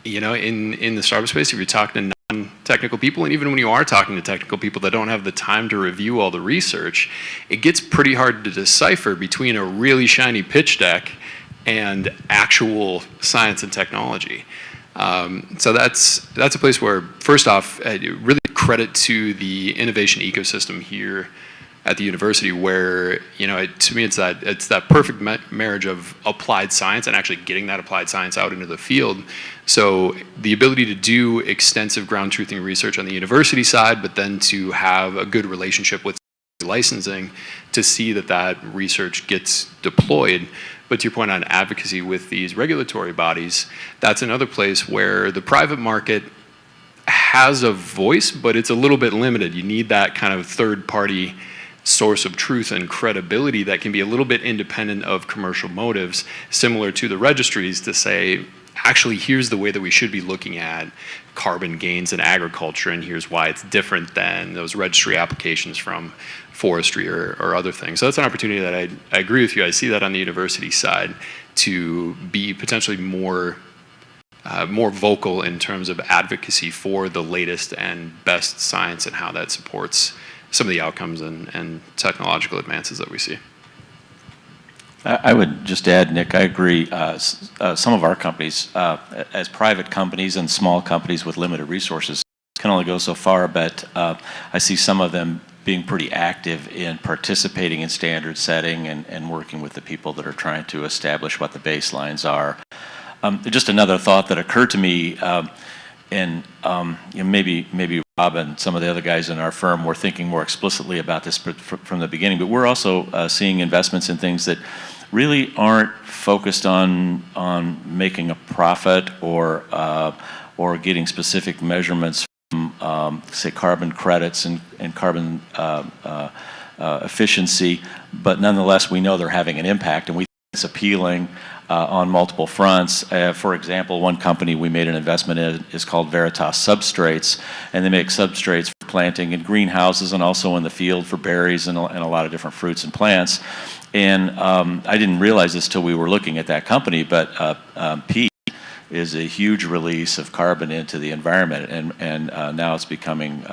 in the startup space, if you're talking to non-technical people, and even when you are talking to technical people that don't have the time to review all the research, it gets pretty hard to decipher between a really shiny pitch deck and actual science and technology. So that's a place where, first off, really credit to the innovation ecosystem here at the university, where to me it's that perfect marriage of applied science and actually getting that applied science out into the field. So the ability to do extensive ground truthing research on the university side, but then to have a good relationship with licensing to see that research gets deployed. But to your point on advocacy with these regulatory bodies, that's another place where the private market has a voice, but it's a little bit limited. You need that kind of third-party source of truth and credibility that can be a little bit independent of commercial motives, similar to the registries, to say, actually, here's the way that we should be looking at carbon gains in agriculture, and here's why it's different than those registry applications from forestry or other things. So that's an opportunity that I agree with you. I see that on the university side to be potentially more vocal in terms of advocacy for the latest and best science and how that supports some of the outcomes and technological advances that we see. I would just add, Nick, I agree. Some of our companies, as private companies and small companies with limited resources, can only go so far, but I see some of them being pretty active in participating in standard setting and working with the people that are trying to establish what the baselines are. Just another thought that occurred to me, and maybe Rob and some of the other guys in our firm were thinking more explicitly about this from the beginning, but we're also seeing investments in things that really aren't focused on making a profit or getting specific measurements from, say, carbon credits and carbon efficiency, but nonetheless we know they're having an impact, and we think it's appealing on multiple fronts. For example, one company we made an investment in is called Veritas Substrates, and they make substrates for planting in greenhouses and also in the field for berries and a lot of different fruits and plants. And I didn't realize this till we were looking at that company, but peat is a huge release of carbon into the environment, and now it's becoming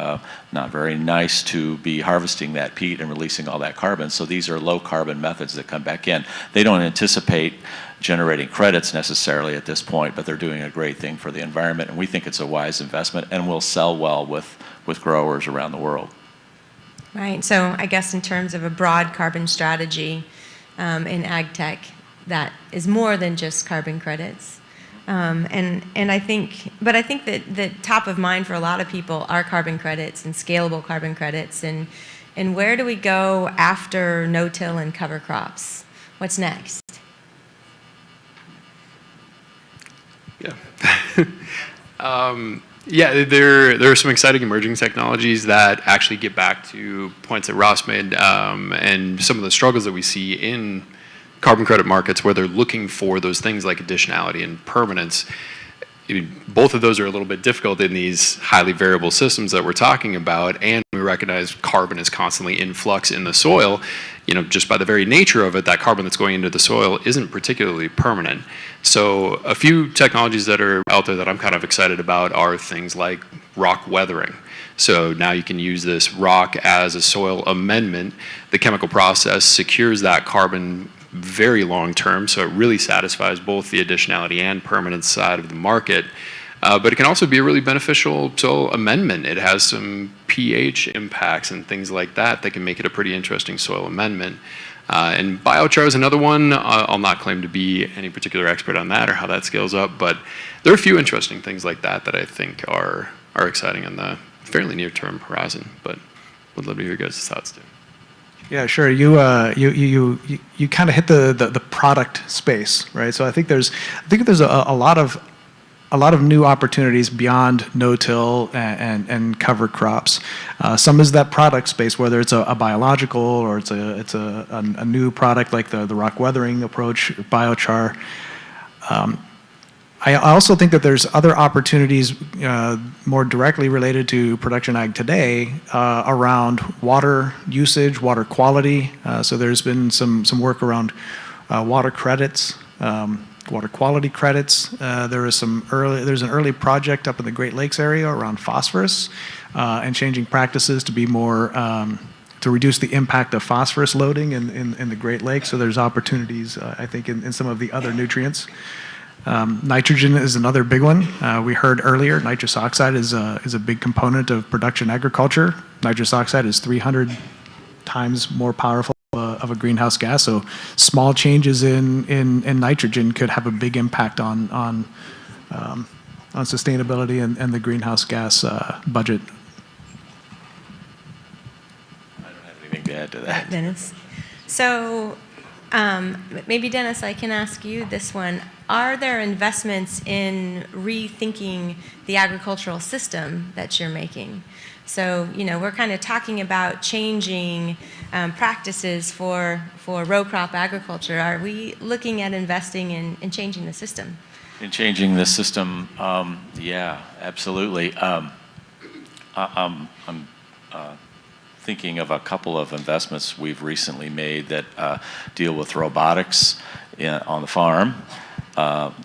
not very nice to be harvesting that peat and releasing all that carbon. So these are low carbon methods that come back in. They don't anticipate generating credits necessarily at this point, but they're doing a great thing for the environment, and we think it's a wise investment and will sell well with growers around the world. Right. So I guess in terms of a broad carbon strategy in ag tech, that is more than just carbon credits. And I think that top of mind for a lot of people are carbon credits and scalable carbon credits, and where do we go after no-till and cover crops? What's next? Yeah. There are some exciting emerging technologies that actually get back to points that Ross made, and some of the struggles that we see in carbon credit markets, where they're looking for those things like additionality and permanence. Both of those are a little bit difficult in these highly variable systems that we're talking about, and we recognize carbon is constantly in flux in the soil. Just by the very nature of it, that carbon that's going into the soil isn't particularly permanent. So a few technologies that are out there that I'm kind of excited about are things like rock weathering. So now you can use this rock as a soil amendment. The chemical process secures that carbon very long term, so it really satisfies both the additionality and permanence side of the market. But it can also be a really beneficial soil amendment. It has some pH impacts and things like that that can make it a pretty interesting soil amendment. And biochar is another one. I'll not claim to be any particular expert on that or how that scales up, but there are a few interesting things like that that I think are exciting in the fairly near-term horizon, but would love to hear your guys' thoughts too. Yeah, sure. You kind of hit the product space, right? So I think there's a lot of new opportunities beyond no-till and cover crops. Some is that product space, whether it's a biological or it's a new product like the rock weathering approach, biochar. I also think that there's other opportunities more directly related to production ag today around water usage, water quality. So there's been some work around water credits, water quality credits. There's an early project up in the Great Lakes area around phosphorus and changing practices to be more to reduce the impact of phosphorus loading in the Great Lakes. So there's opportunities, I think, in some of the other nutrients. Nitrogen is another big one. We heard earlier, nitrous oxide is a big component of production agriculture. Nitrous oxide is 300 times more powerful of a greenhouse gas. So small changes in nitrogen could have a big impact on sustainability and the greenhouse gas budget. I don't have anything to add to that. Dennis. So maybe Dennis, I can ask you this one. Are there investments in rethinking the agricultural system that you're making? So, we're kind of talking about changing practices for row crop agriculture. Are we looking at investing in changing the system? In changing the system, yeah, absolutely. I'm thinking of a couple of investments we've recently made that deal with robotics on the farm.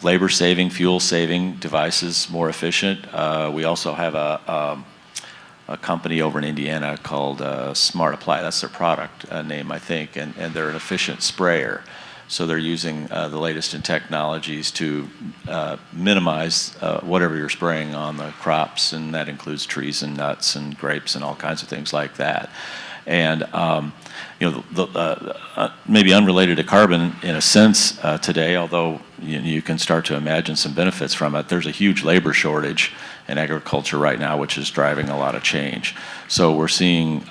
Labor-saving, fuel-saving devices, more efficient. We also have a company over in Indiana called Smart Apply. That's their product name, I think, and they're an efficient sprayer. So they're using the latest in technologies to minimize whatever you're spraying on the crops, and that includes trees and nuts and grapes and all kinds of things like that. And maybe unrelated to carbon in a sense today, although you can start to imagine some benefits from it. There's a huge labor shortage in agriculture right now, which is driving a lot of change. So we're seeing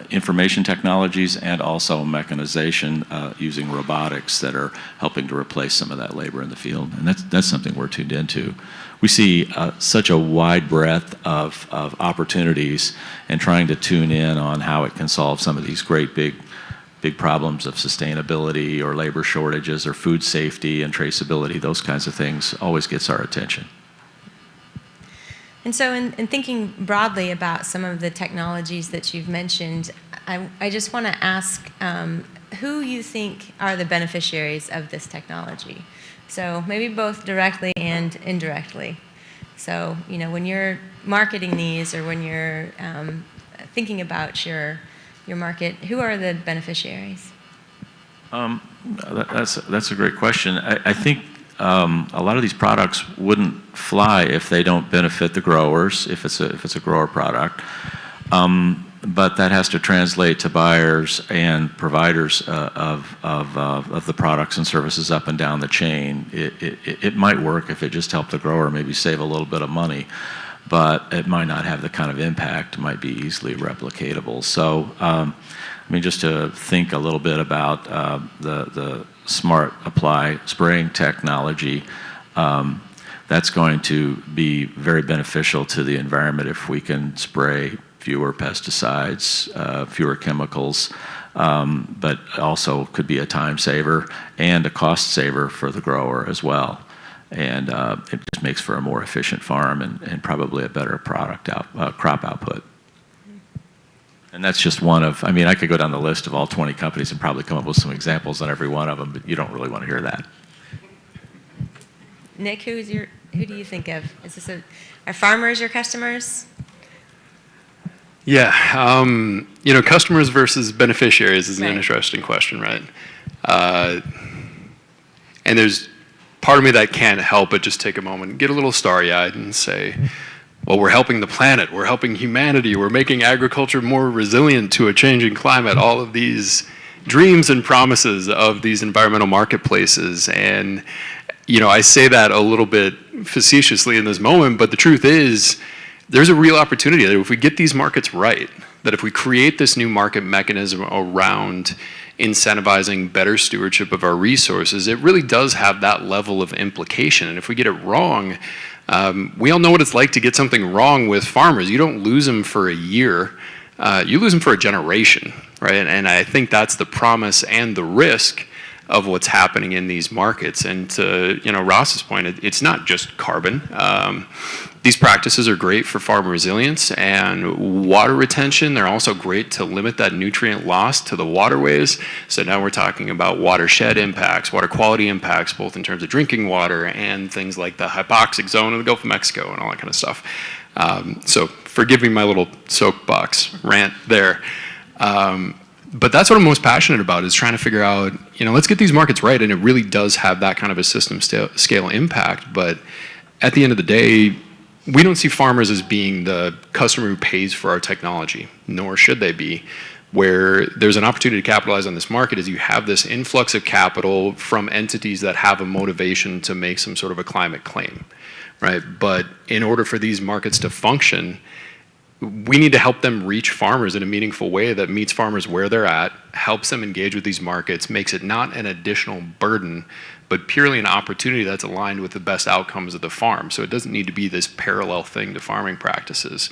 information technologies and also mechanization using robotics that are helping to replace some of that labor in the field. And that's something we're tuned into. We see such a wide breadth of opportunities and trying to tune in on how it can solve some of these great big problems of sustainability or labor shortages or food safety and traceability. Those kinds of things always gets our attention. And so in thinking broadly about some of the technologies that you've mentioned, I just want to ask who you think are the beneficiaries of this technology. So maybe both directly and indirectly. So, when you're marketing these or when you're thinking about your market, who are the beneficiaries? That's a great question. I think a lot of these products wouldn't fly if they don't benefit the growers, if it's a grower product. But that has to translate to buyers and providers of the products and services up and down the chain. It might work if it just helped the grower maybe save a little bit of money, but it might not have the kind of impact, might be easily replicatable. So, just to think a little bit about the Smart Apply spraying technology, that's going to be very beneficial to the environment if we can spray fewer pesticides, fewer chemicals, but also could be a time saver and a cost saver for the grower as well. And it just makes for a more efficient farm and probably a better crop output. And that's just one of, I could go down the list of all 20 companies and probably come up with some examples on every one of them, but you don't really want to hear that. Nick, who do you think of? Are farmers your customers? Yeah, customers versus beneficiaries is an interesting question, right? And there's part of me that can't help but just take a moment and get a little starry-eyed and say, well, we're helping the planet, we're helping humanity, we're making agriculture more resilient to a changing climate. All of these dreams and promises of these environmental marketplaces. And, I say that a little bit facetiously in this moment, but the truth is there's a real opportunity that if we get these markets right, that if we create this new market mechanism around incentivizing better stewardship of our resources, it really does have that level of implication. And if we get it wrong, we all know what it's like to get something wrong with farmers. You don't lose them for a year, you lose them for a generation, right? And I think that's the promise and the risk of what's happening in these markets. And to Ross's point, it's not just carbon. These practices are great for farm resilience and water retention. They're also great to limit that nutrient loss to the waterways. So now we're talking about watershed impacts, water quality impacts, both in terms of drinking water and things like the hypoxic zone in the Gulf of Mexico and all that kind of stuff. So forgive me my little soapbox rant there. But that's what I'm most passionate about, is trying to figure out, let's get these markets right. And it really does have that kind of a system scale impact. But at the end of the day, we don't see farmers as being the customer who pays for our technology, nor should they be. Where there's an opportunity to capitalize on this market is you have this influx of capital from entities that have a motivation to make some sort of a climate claim, right? But in order for these markets to function, we need to help them reach farmers in a meaningful way that meets farmers where they're at, helps them engage with these markets, makes it not an additional burden, but purely an opportunity that's aligned with the best outcomes of the farm. So it doesn't need to be this parallel thing to farming practices.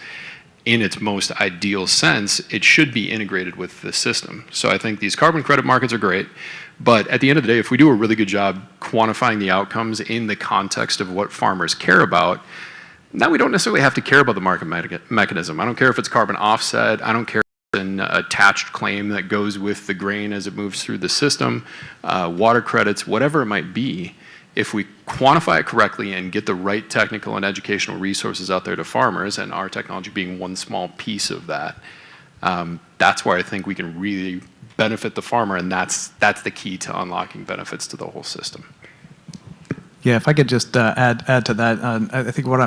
In its most ideal sense, it should be integrated with the system. So I think these carbon credit markets are great, but at the end of the day, if we do a really good job quantifying the outcomes in the context of what farmers care about, now we don't necessarily have to care about the market mechanism. I don't care if it's carbon offset. I don't care if it's an attached claim that goes with the grain as it moves through the system, water credits, whatever it might be. If we quantify it correctly and get the right technical and educational resources out there to farmers, and our technology being one small piece of that, that's where I think we can really benefit the farmer, and that's the key to unlocking benefits to the whole system. Yeah, if I could just add to that, I think what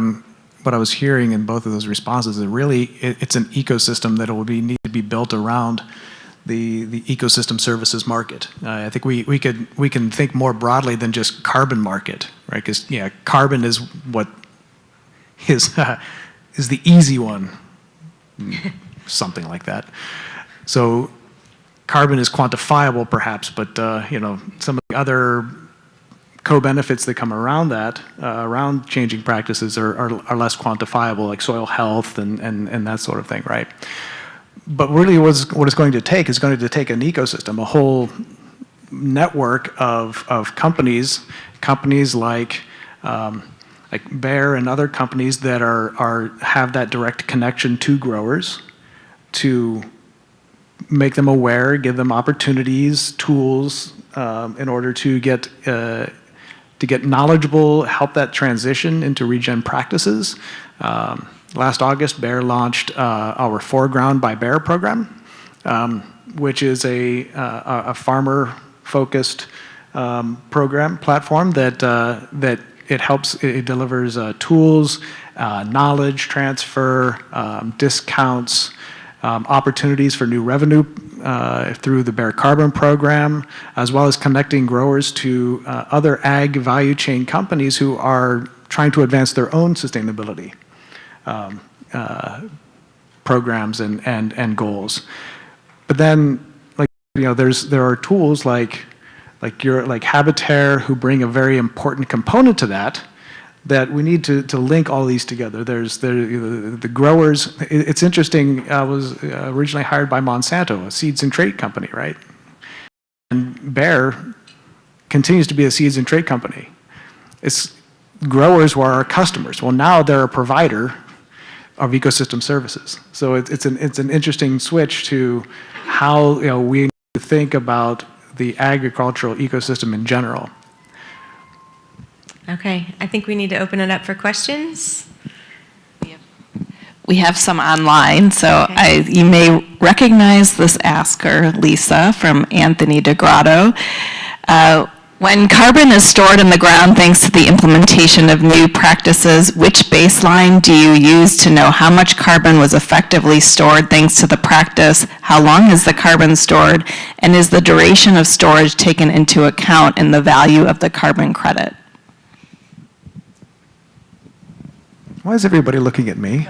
I was hearing in both of those responses is really it's an ecosystem that will need to be built around the ecosystem services market. I think we can think more broadly than just carbon market, right? Because carbon is what is the easy one, something like that. So carbon is quantifiable, perhaps, but some of the other co-benefits that come around that, around changing practices, are less quantifiable, like soil health and that sort of thing, right? But really what it's going to take is going to take an ecosystem, a whole network of companies like Bayer and other companies that have that direct connection to growers, to make them aware, give them opportunities, tools, in order to get knowledgeable, help that transition into regen practices. Last August, Bayer launched our Foreground by Bayer program, which is a farmer-focused platform that it delivers tools, knowledge transfer, discounts, opportunities for new revenue through the Bayer Carbon program, as well as connecting growers to other ag value chain companies who are trying to advance their own sustainability programs and goals. But then, there are tools like Habitaire, who bring a very important component to that we need to link all these together. There's the growers. It's interesting. I was originally hired by Monsanto, a seeds and trait company, right? And Bayer continues to be a seeds and trait company. It's growers who are our customers. Well, now they're a provider of ecosystem services. So it's an interesting switch to how we think about the agricultural ecosystem in general. Okay, I think we need to open it up for questions. We have some online, so you may recognize this asker, Lisa, from Anthony DeGrotto. When carbon is stored in the ground thanks to the implementation of new practices, which baseline do you use to know how much carbon was effectively stored thanks to the practice? How long is the carbon stored? And is the duration of storage taken into account in the value of the carbon credit? Why is everybody looking at me?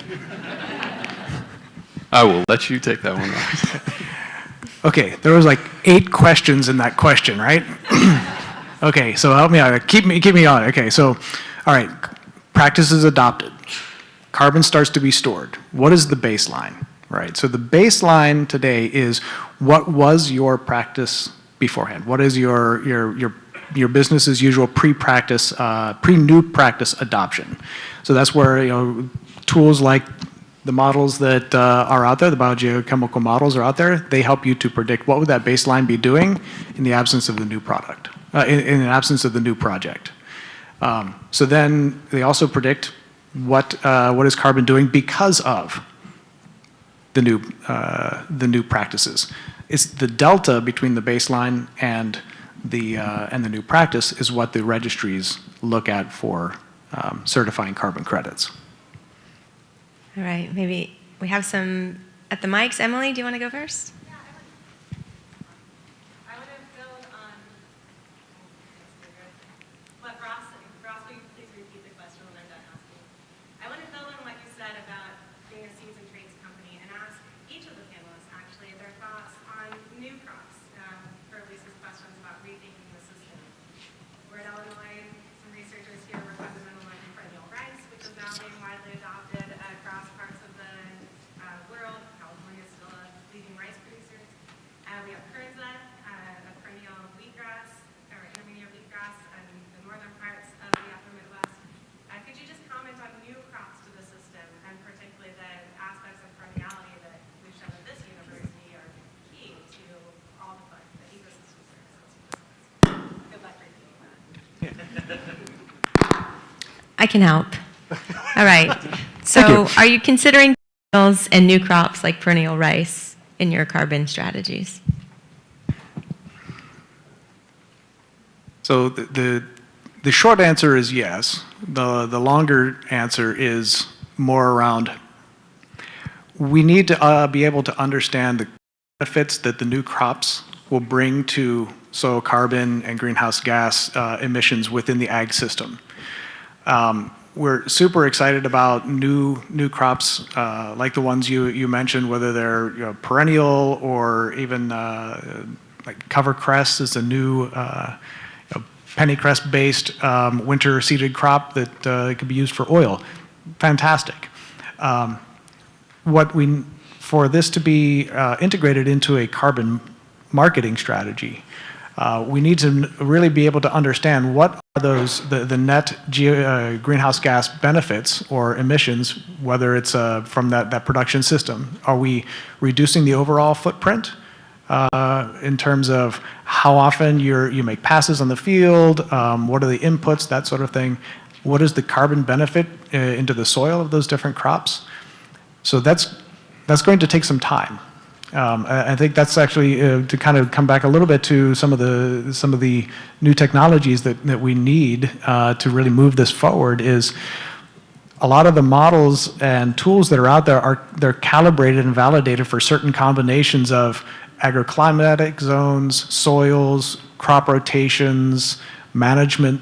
I will let you take that one. Okay, there was like 8 questions in that question, right? Okay, so help me out. Keep me on. Okay, so, all right, practice is adopted. Carbon starts to be stored. What is the baseline, right? So the baseline today is what was your practice beforehand? What is your business as usual pre-practice, pre-new practice adoption? So that's where, tools like the models that are out there, the biogeochemical models are out there, they help you to predict what would that baseline be doing in the absence of the new product, in the absence of the new project. So then they also predict what is carbon doing because of the new practices. It's the delta between the baseline and the new practice is what the registries look at for certifying carbon credits. All right, maybe we have some at the mics. Emily, do you want to go first? I want to build on what Ross, will you please repeat the question when I'm done asking? I want to build on what you said about being a seeds and traits company and ask each of the panelists actually their thoughts on new crops for Lisa's questions about rethinking the system. We're at Illinois, some researchers here were fundamental on perennial rice, which is now being widely adopted across parts of the world. California is still a leading rice producer. We have Kernza, a perennial wheatgrass, or intermediate wheatgrass in the northern parts of the upper Midwest. Could you just comment on new crops to the system, and particularly the aspects of perenniality that we've shown at this university are key to all the ecosystem services? Good luck repeating that. I can help. All right. So are you considering perennials and new crops like perennial rice in your carbon strategies? So the short answer is yes. The longer answer is more around we need to be able to understand the benefits that the new crops will bring to soil carbon and greenhouse gas emissions within the ag system. We're super excited about new crops like the ones you mentioned, whether they're perennial or even like covercress is a new pennycress-based winter seeded crop that could be used for oil. Fantastic. For this to be integrated into a carbon marketing strategy, we need to really be able to understand what are the net greenhouse gas benefits or emissions, whether it's from that production system. Are we reducing the overall footprint in terms of how often you make passes on the field, what are the inputs, that sort of thing? What is the carbon benefit into the soil of those different crops? So that's going to take some time. I think that's actually to kind of come back a little bit to some of the new technologies that we need to really move this forward. Is a lot of the models and tools that are out there they're calibrated and validated for certain combinations of agroclimatic zones, soils, crop rotations, management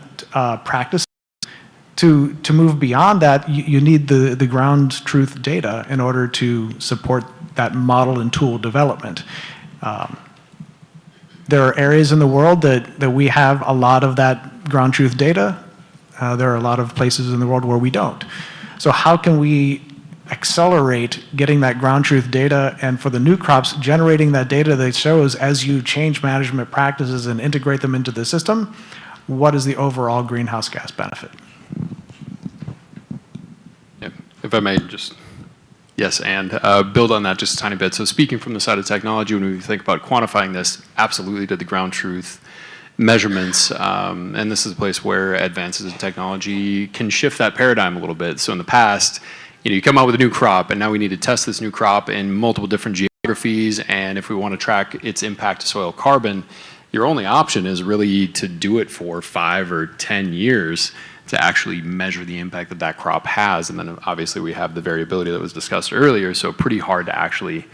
practices. To move beyond that, you need the ground truth data in order to support that model and tool development. There are areas in the world that we have a lot of that ground truth data. There are a lot of places in the world where we don't. So how can we accelerate getting that ground truth data, and for the new crops, generating that data that shows as you change management practices and integrate them into the system, what is the overall greenhouse gas benefit? Yeah. If I may just, yes, and build on that just a tiny bit. So speaking from the side of technology, when we think about quantifying this, absolutely to the ground truth measurements, and this is a place where advances in technology can shift that paradigm a little bit. So in the past, you come out with a new crop, and now we need to test this new crop in multiple different geographies, and if we want to track its impact to soil carbon, your only option is really to do it for 5 or 10 years to actually measure the impact that that crop has. And then obviously we have the variability that was discussed earlier, so pretty hard to actually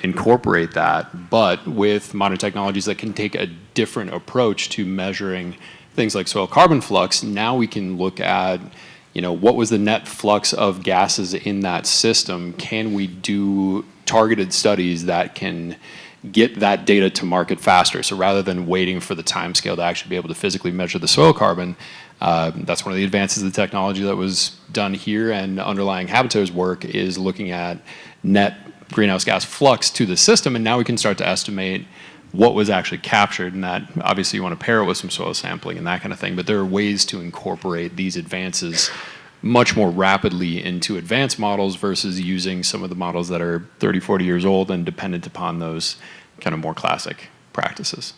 incorporate that. But with modern technologies that can take a different approach to measuring things like soil carbon flux, now we can look at, what was the net flux of gases in that system? Can we do targeted studies that can get that data to market faster? So rather than waiting for the time scale to actually be able to physically measure the soil carbon, that's one of the advances of the technology that was done here, and underlying Habitat's work is looking at net greenhouse gas flux to the system, and now we can start to estimate what was actually captured, and that obviously you want to pair it with some soil sampling and that kind of thing, but there are ways to incorporate these advances much more rapidly into advanced models versus using some of the models that are 30, 40 years old and dependent upon those kind of more classic practices.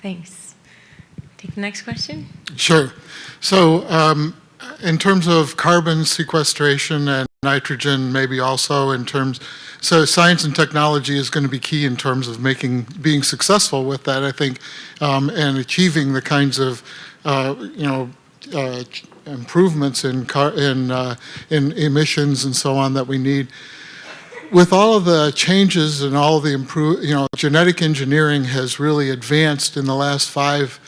Thanks. Take the next question. Sure. So in terms of carbon sequestration and nitrogen, maybe also in terms, so science and technology is going to be key in terms of being successful with that, I think, and achieving the kinds of, improvements in emissions and so on that we need. With all of the changes and all of the genetic engineering has really advanced in the last 5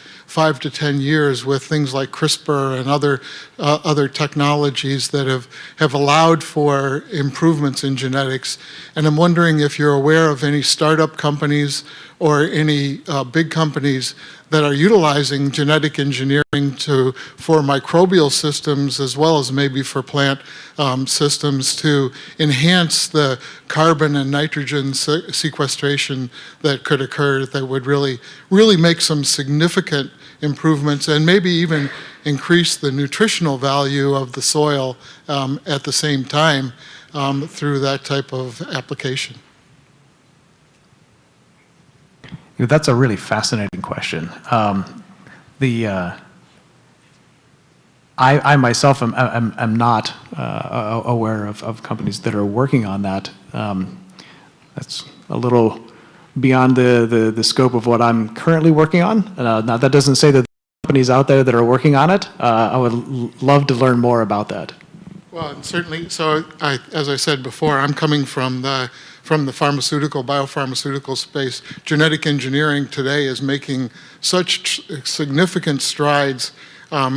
to 10 years with things like CRISPR and other technologies that have allowed for improvements in genetics. And I'm wondering if you're aware of any startup companies or any big companies that are utilizing genetic engineering for microbial systems as well as maybe for plant systems to enhance the carbon and nitrogen sequestration that could occur, that would really make some significant improvements and maybe even increase the nutritional value of the soil at the same time through that type of application. That's a really fascinating question. I myself am not aware of companies that are working on that. That's a little beyond the scope of what I'm currently working on. Now, that doesn't say that there are companies out there that are working on it. I would love to learn more about that. Well, and certainly, so as I said before, I'm coming from the biopharmaceutical space. Genetic engineering today is making such significant strides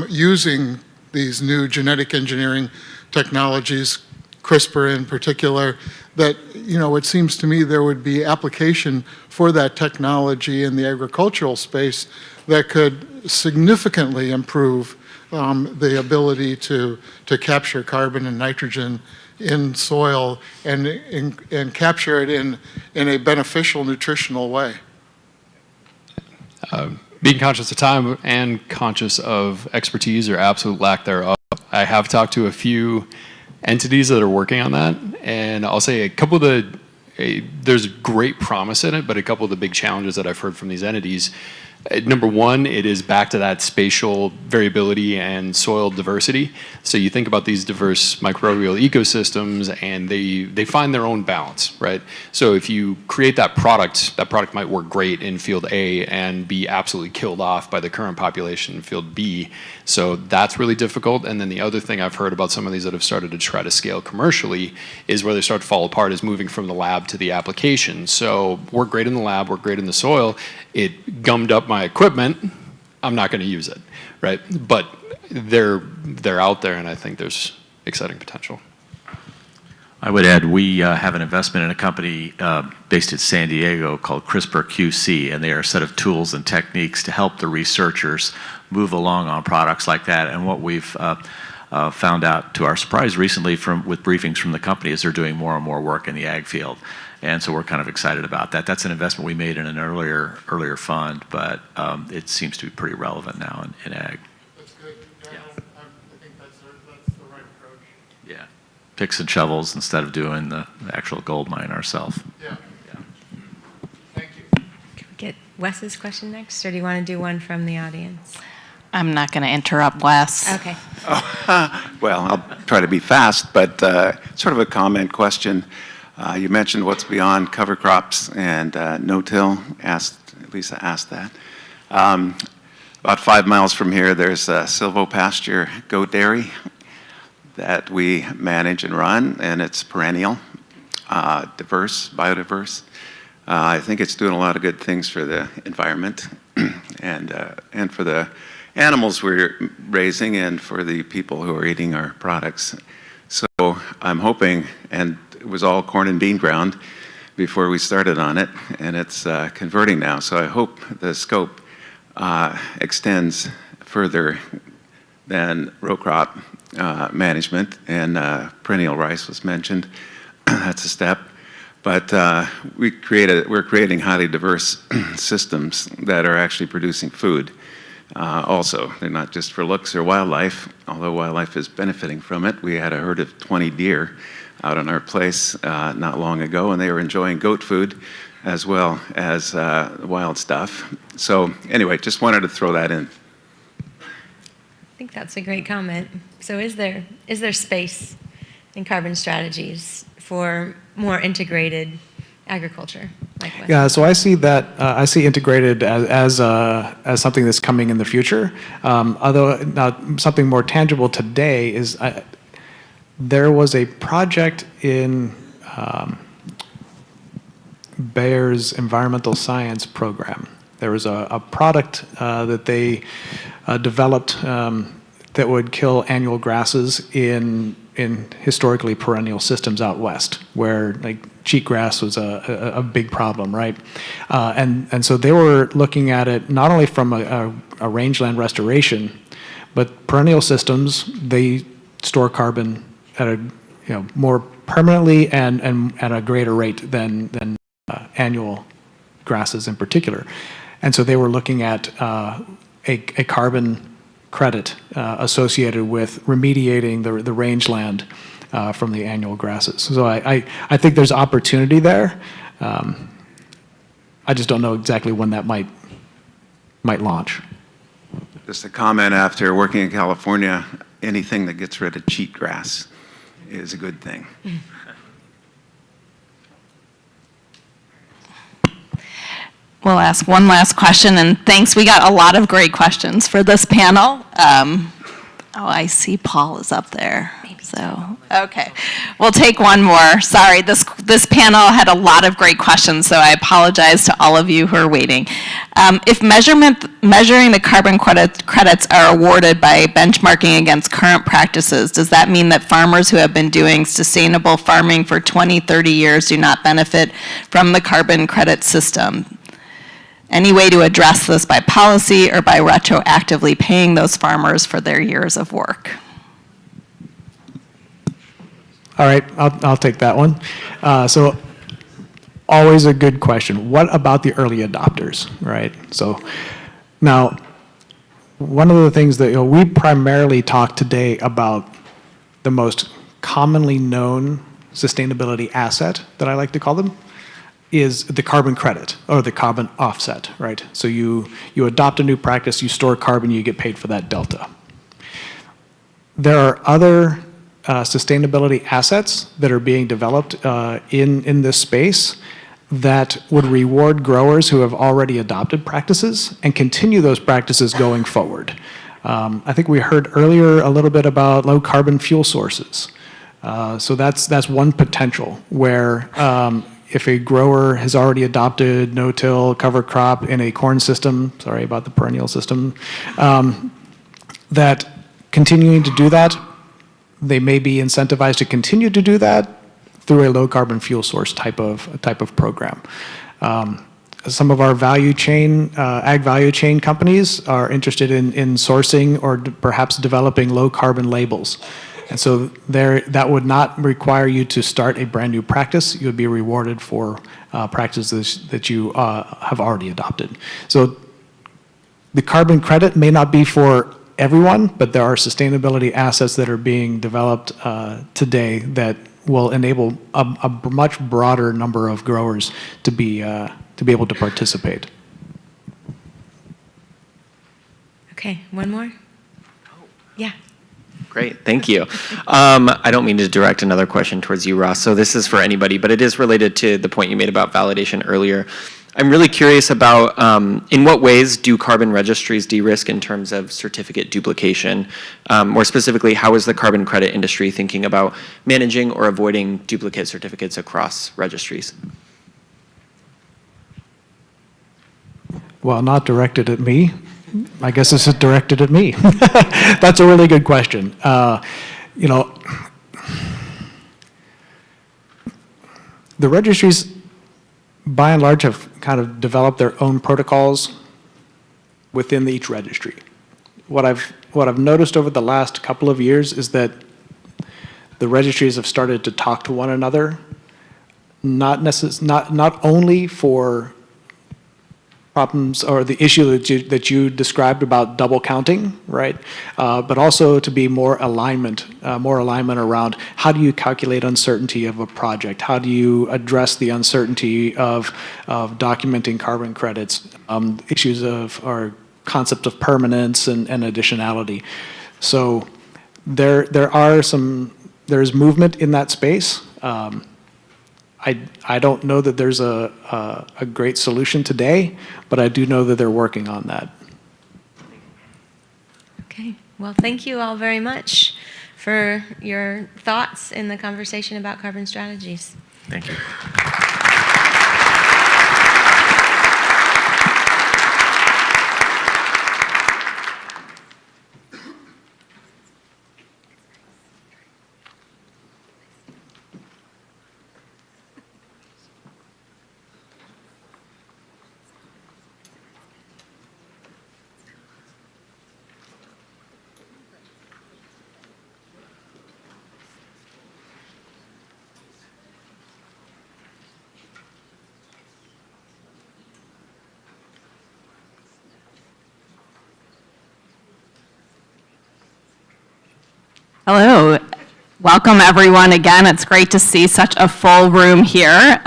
using these new genetic engineering technologies, CRISPR in particular, that, it seems to me there would be application for that technology in the agricultural space that could significantly improve the ability to capture carbon and nitrogen in soil and capture it in a beneficial nutritional way. Being conscious of time and conscious of expertise or absolute lack thereof, I have talked to a few entities that are working on that, and I'll say a couple of there's great promise in it, but a couple of the big challenges that I've heard from these entities, number one, it is back to that spatial variability and soil diversity. So you think about these diverse microbial ecosystems and they find their own balance, right? So if you create that product might work great in field A and be absolutely killed off by the current population in field B. So that's really difficult. And then the other thing I've heard about some of these that have started to try to scale commercially is where they start to fall apart is moving from the lab to the application. So work great in the lab, work great in the soil. It gummed up my equipment, I'm not going to use it, right? But they're out there, and I think there's exciting potential. I would add we have an investment in a company based in San Diego called CRISPR QC, and they are a set of tools and techniques to help the researchers move along on products like that. And what we've found out to our surprise recently with briefings from the company is they're doing more and more work in the ag field. And so we're kind of excited about that. That's an investment we made in an earlier fund, but it seems to be pretty relevant now in ag. That's good. Yeah. I think that's the right approach. Yeah. Picks and shovels instead of doing the actual gold mine ourselves. Yeah. Can we get Wes's question next, or do you want to do one from the audience? I'm not going to interrupt Wes. Okay. Well, I'll try to be fast, but sort of a comment question. You mentioned what's beyond cover crops and no-till, asked at Lisa asked that. About 5 miles from here, there's a silvopasture goat dairy that we manage and run, and it's perennial, diverse, biodiverse. I think it's doing a lot of good things for the environment and for the animals we're raising and for the people who are eating our products. So I'm hoping, and it was all corn and bean ground before we started on it, and it's converting now. So I hope the scope extends further than row crop management, and perennial rice was mentioned. That's a step. But we're creating highly diverse systems that are actually producing food. Also, they're not just for looks or wildlife, although wildlife is benefiting from it. We had a herd of 20 deer out on our place not long ago, and they were enjoying goat food as well as wild stuff. So anyway, just wanted to throw that in. I think that's a great comment. So is there space in carbon strategies for more integrated agriculture? Yeah, so I see that I see integrated as something that's coming in the future. Although something more tangible today is there was a project in Bayer's environmental science program. There was a product that they developed that would kill annual grasses in historically perennial systems out west, where like cheatgrass was a big problem, right? And so they were looking at it not only from a rangeland restoration, but perennial systems, they store carbon at a more permanently and at a greater rate than annual grasses in particular. And so they were looking at a carbon credit associated with remediating the rangeland from the annual grasses. So I think there's opportunity there. I just don't know exactly when that might launch. Just a comment, after working in California, anything that gets rid of cheatgrass is a good thing. We'll ask one last question, and thanks. We got a lot of great questions for this panel. I see Paul is up there. So, okay. We'll take one more. Sorry, this panel had a lot of great questions, so I apologize to all of you who are waiting. If measuring the carbon credits are awarded by benchmarking against current practices, does that mean that farmers who have been doing sustainable farming for 20, 30 years do not benefit from the carbon credit system? Any way to address this by policy or by retroactively paying those farmers for their years of work? All right, I'll take that one. So always a good question. What about the early adopters, right? So now, one of the things that we primarily talk today about the most commonly known sustainability asset, that I like to call them, is the carbon credit or the carbon offset, right? So you adopt a new practice, you store carbon, you get paid for that delta. There are other sustainability assets that are being developed in this space that would reward growers who have already adopted practices and continue those practices going forward. I think we heard earlier a little bit about low carbon fuel sources. So that's one potential where if a grower has already adopted no-till cover crop in a corn system, sorry about the perennial system, that continuing to do that, they may be incentivized to continue to do that through a low carbon fuel source type of program. Some of our value chain, ag value chain companies are interested in sourcing or perhaps developing low carbon labels. And so that would not require you to start a brand new practice. You would be rewarded for practices that you have already adopted. So the carbon credit may not be for everyone, but there are sustainability assets that are being developed today that will enable a much broader number of growers to be able to participate. Okay, one more? Yeah. Great, thank you. I don't mean to direct another question towards you, Ross, so this is for anybody, but it is related to the point you made about validation earlier. I'm really curious about in what ways do carbon registries de-risk in terms of certificate duplication? More specifically, how is the carbon credit industry thinking about managing or avoiding duplicate certificates across registries? Well, not directed at me. I guess this is directed at me. That's a really good question. You know, the registries, by and large, have kind of developed their own protocols within each registry. What I've noticed over the last couple of years is that the registries have started to talk to one another, not only for problems or the issue that you described about double counting, right? But also to be more alignment around how do you calculate uncertainty of a project? How do you address the uncertainty of documenting carbon credits? Issues of or concept of permanence and additionality. So there's movement in that space. I don't know that there's a great solution today, but I do know that they're working on that. Okay, well, thank you all very much for your thoughts in the conversation about carbon strategies. Thank you. Hello. Welcome, everyone, again. It's great to see such a full room here.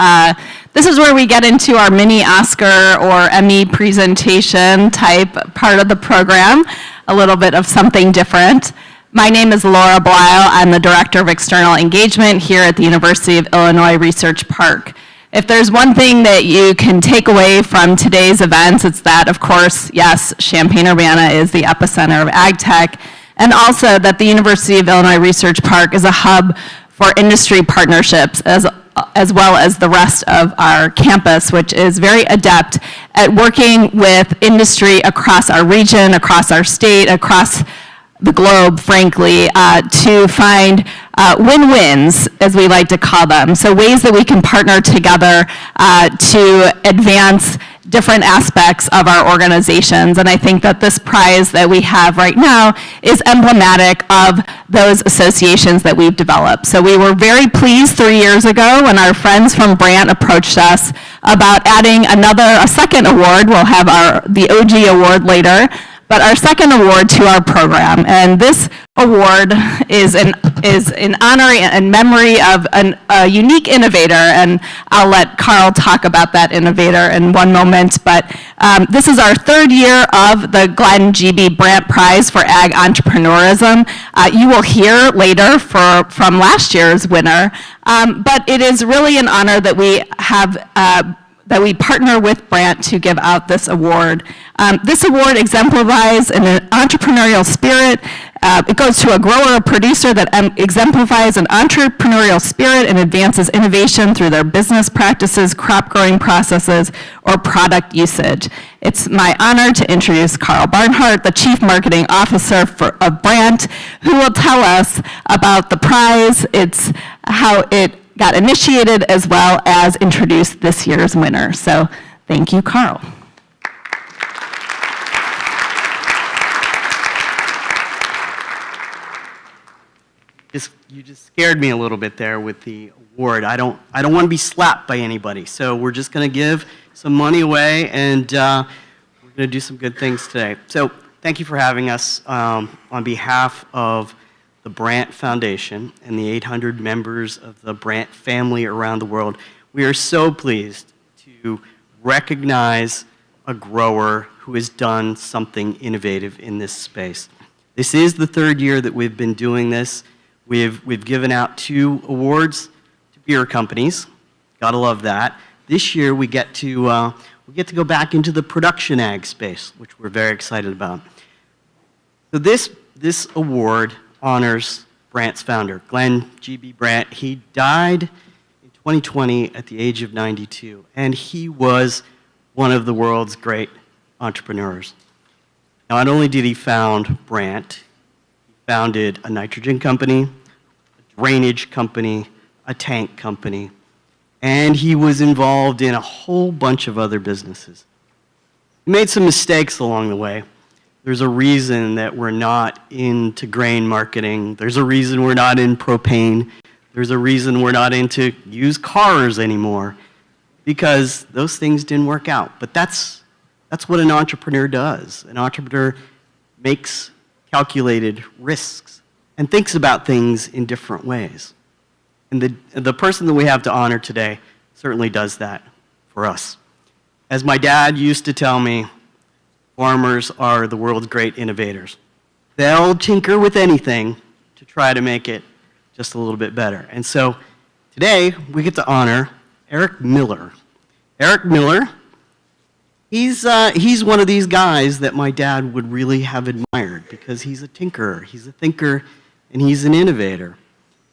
This is where we get into our mini Oscar or Emmy presentation type part of the program, a little bit of something different. My name is Laura Blyle. I'm the Director of External Engagement here at the University of Illinois Research Park. If there's one thing that you can take away from today's events, it's that, of course, yes, Champaign-Urbana is the epicenter of AgTech, and also that the University of Illinois Research Park is a hub for industry partnerships as well as the rest of our campus, which is very adept at working with industry across our region, across our state, across the globe, frankly, to find win-wins, as we like to call them. So ways that we can partner together to advance different aspects of our organizations. And I think that this prize that we have right now is emblematic of those associations that we've developed. So we were very pleased 3 years ago when our friends from Brant approached us about adding a second award. We'll have the OG award later, but our second award to our program. And this award is in honor and memory of a unique innovator, and I'll let Carl talk about that innovator in one moment, but this is our third year of the Glenn G.B. Brant Prize for Ag Entrepreneurism. You will hear later from last year's winner, but it is really an honor that we have that we partner with Brant to give out this award. This award exemplifies an entrepreneurial spirit. It goes to a grower or producer that exemplifies an entrepreneurial spirit and advances innovation through their business practices, crop growing processes, or product usage. It's my honor to introduce Carl Barnhart, the Chief Marketing Officer of Brant, who will tell us about the prize, how it got initiated, as well as introduce this year's winner. So thank you, Carl. You just scared me a little bit there with the award. I don't want to be slapped by anybody. So we're just going to give some money away, and we're going to do some good things today. So thank you for having us. On behalf of the Brant Foundation and the 800 members of the Brant family around the world, we are so pleased to recognize a grower who has done something innovative in this space. This is the third year that we've been doing this. We've given out 2 awards to beer companies. Gotta love that. This year we get to we get to go back into the production ag space, which we're very excited about. So this award honors Brandt's founder, Glenn G.B. Brandt. He died in 2020 at the age of 92, and he was one of the world's great entrepreneurs. Not only did he found Brandt, he founded a nitrogen company, a drainage company, a tank company, and he was involved in a whole bunch of other businesses. He made some mistakes along the way. There's a reason that we're not into grain marketing. There's a reason we're not in propane. There's a reason we're not into used cars anymore, because those things didn't work out. But that's what an entrepreneur does. An entrepreneur makes calculated risks and thinks about things in different ways. And the person that we have to honor today certainly does that for us. As my dad used to tell me, farmers are the world's great innovators. They'll tinker with anything to try to make it just a little bit better. And so today we get to honor Eric Miller. Eric Miller, he's one of these guys that my dad would really have admired because he's a tinkerer, he's a thinker, and he's an innovator.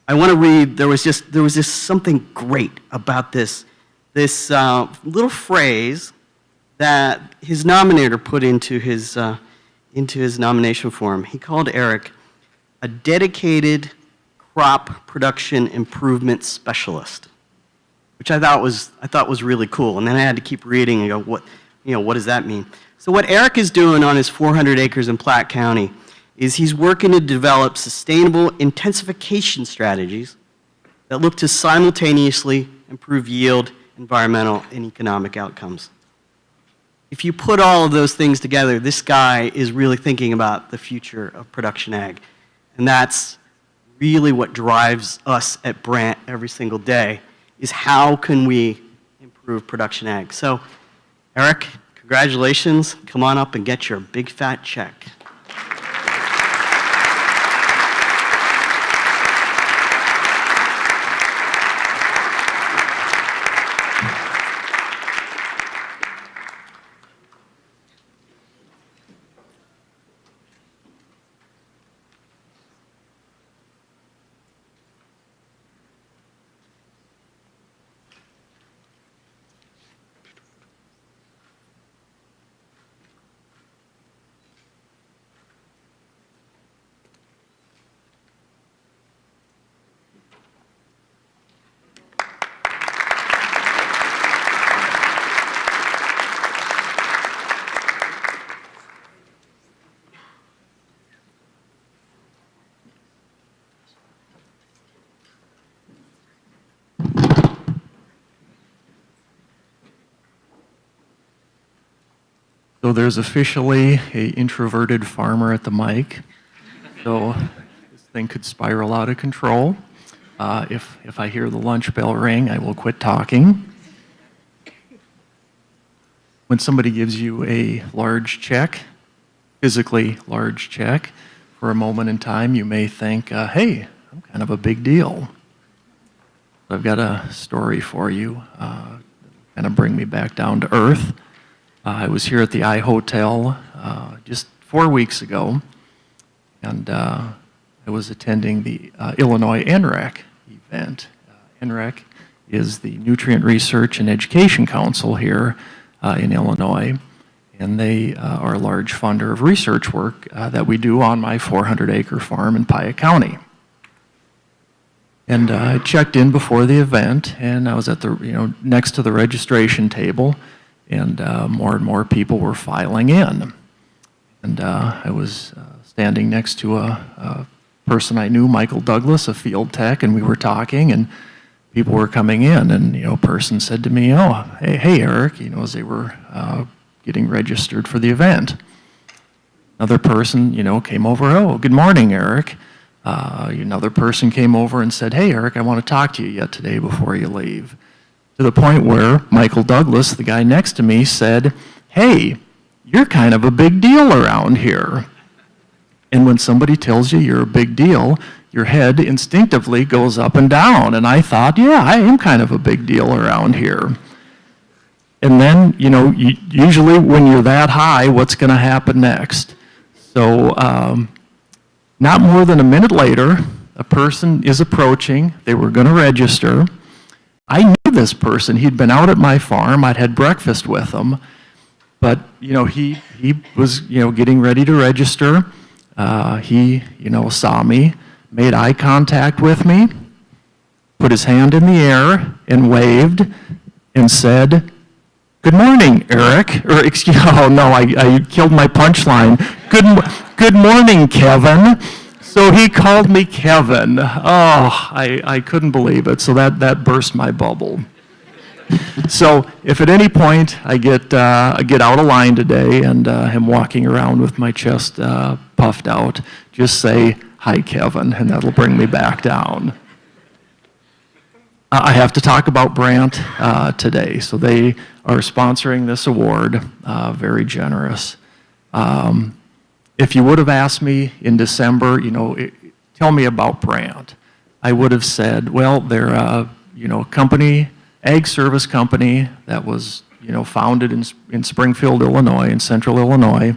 I want to read, there was just something great about this little phrase that his nominator put into his nomination form. He called Eric a dedicated crop production improvement specialist, which I thought was really cool. And then I had to keep reading and go, what does that mean? So what Eric is doing on his 400 acres in Platte County is he's working to develop sustainable intensification strategies that look to simultaneously improve yield, environmental, and economic outcomes. If you put all of those things together, this guy is really thinking about the future of production ag. And that's really what drives us at Brandt every single day, is how can we improve production ag. So, Eric, congratulations. Come on up and get your big fat check. So there's officially an introverted farmer at the mic. So this thing could spiral out of control. If I hear the lunch bell ring, I will quit talking. When somebody gives you a large check, physically large check, for a moment in time, you may think, hey, I'm kind of a big deal. I've got a story for you, kind of bring me back down to earth. I was here at the I Hotel just 4 weeks ago, and I was attending the Illinois NREC event. NREC is the Nutrient Research and Education Council here in Illinois, and they are a large funder of research work that we do on my 400-acre farm in Piatt County. And I checked in before the event, and I was at the next to the registration table. And more and more people were filing in. And I was standing next to a person I knew, Michael Douglas, a field tech, and we were talking, and people were coming in. And a person said to me, "Oh, hey, Eric," as they were getting registered for the event. Another person, came over. "Oh, good morning, Eric." Another person came over and said, "Hey, Eric, I want to talk to you yet today before you leave." To the point where Michael Douglas, the guy next to me, said, "Hey, you're kind of a big deal around here." And when somebody tells you you're a big deal, your head instinctively goes up and down. And I thought, yeah, I am kind of a big deal around here. And then, usually when you're that high, what's going to happen next? So not more than a minute later, a person is approaching. They were going to register. I knew this person. He'd been out at my farm. I'd had breakfast with him. But, he was, getting ready to register. He, saw me, made eye contact with me, put his hand in the air and waved and said, "Good morning, Eric." Or, oh no, I killed my punchline. Good morning, Kevin. So he called me Kevin. Oh, I couldn't believe it. So that burst my bubble. So if at any point I get out of line today and am walking around with my chest puffed out, just say, "Hi, Kevin," and that'll bring me back down. I have to talk about Brandt today. So they are sponsoring this award, very generous. If you would have asked me in December, tell me about Brandt, I would have said, well, they're a company, ag service company that was founded in Springfield, Illinois, in central Illinois.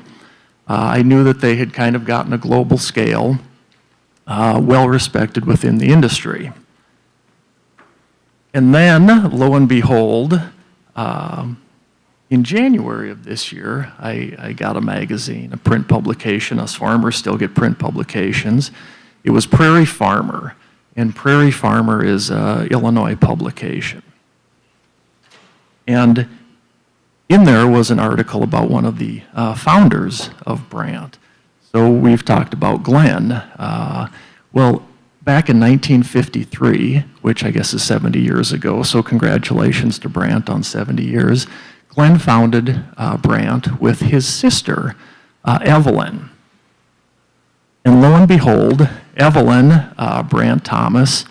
I knew that they had kind of gotten a global scale, well respected within the industry. And then, lo and behold, in January of this year, I got a magazine, a print publication. Us farmers still get print publications. It was Prairie Farmer, and Prairie Farmer is an Illinois publication. And in there was an article about one of the founders of Brandt. So we've talked about Glenn. Well, back in 1953, which I guess is 70 years ago, so congratulations to Brandt on 70 years, Glenn founded Brandt with his sister, Evelyn. And lo and behold, Evelyn Brandt Thomas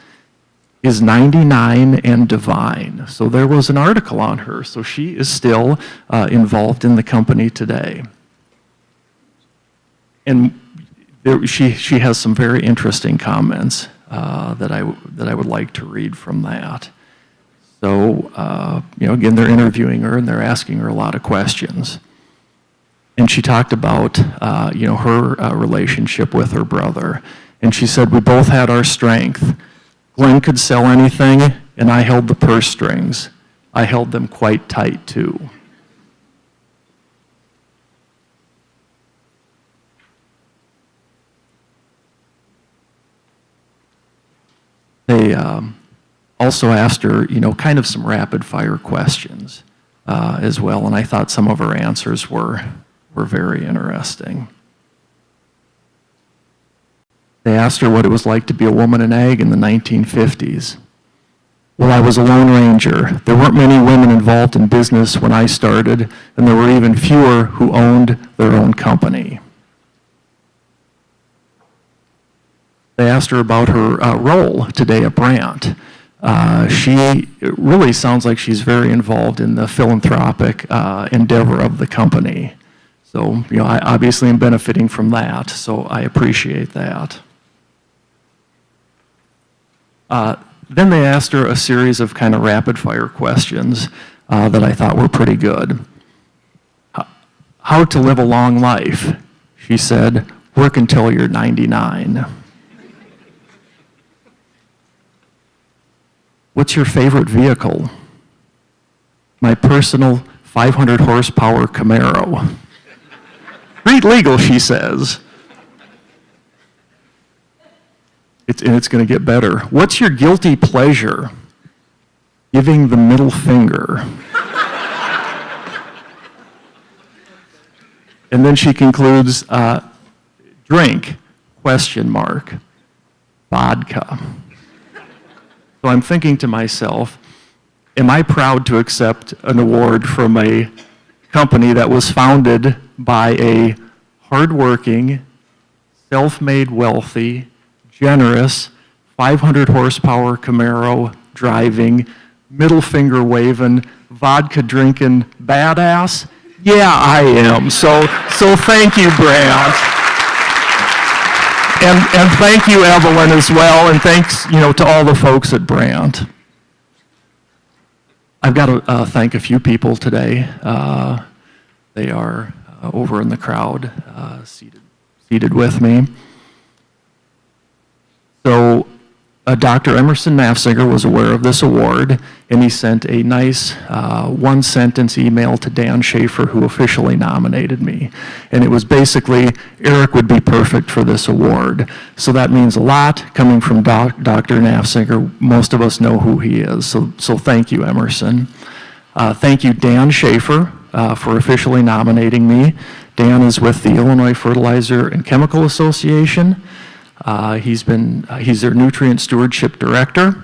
is 99 and divine. So there was an article on her. So she is still involved in the company today. And she has some very interesting comments that I would like to read from that. So, again, they're interviewing her and they're asking her a lot of questions. And she talked about, her relationship with her brother. And she said, "We both had our strength. Glenn could sell anything, and I held the purse strings. I held them quite tight, too." They also asked her, kind of some rapid fire questions as well, and I thought some of her answers were very interesting. They asked her what it was like to be a woman in ag in the 1950s. "Well, I was a lone ranger. There weren't many women involved in business when I started, and there were even fewer who owned their own company." They asked her about her role today at Brandt. She really sounds like she's very involved in the philanthropic endeavor of the company. So, I obviously am benefiting from that, so I appreciate that. Then they asked her a series of kind of rapid fire questions that I thought were pretty good. How to live a long life? She said, "Work until you're 99. What's your favorite vehicle? My personal 500 horsepower Camaro. Street legal, she says. It's going to get better. What's your guilty pleasure? Giving the middle finger. And then she concludes, drink, question mark, vodka. So I'm thinking to myself, am I proud to accept an award from a company that was founded by a hardworking, self-made wealthy, generous, 500 horsepower Camaro driving, middle finger waving, vodka drinking badass? Yeah, I am. So thank you, Brandt. And thank you, Evelyn, as well, and thanks, to all the folks at Brandt. I've got to thank a few people today. They are over in the crowd, seated with me. So Dr. Emerson Nafziger was aware of this award, and he sent a nice one-sentence email to Dan Schaefer, who officially nominated me. And it was basically, Eric would be perfect for this award. So that means a lot coming from Dr. Nafziger. Most of us know who he is, so thank you, Emerson. Thank you, Dan Schaefer, for officially nominating me. Dan is with the Illinois Fertilizer and Chemical Association. He's their nutrient stewardship director.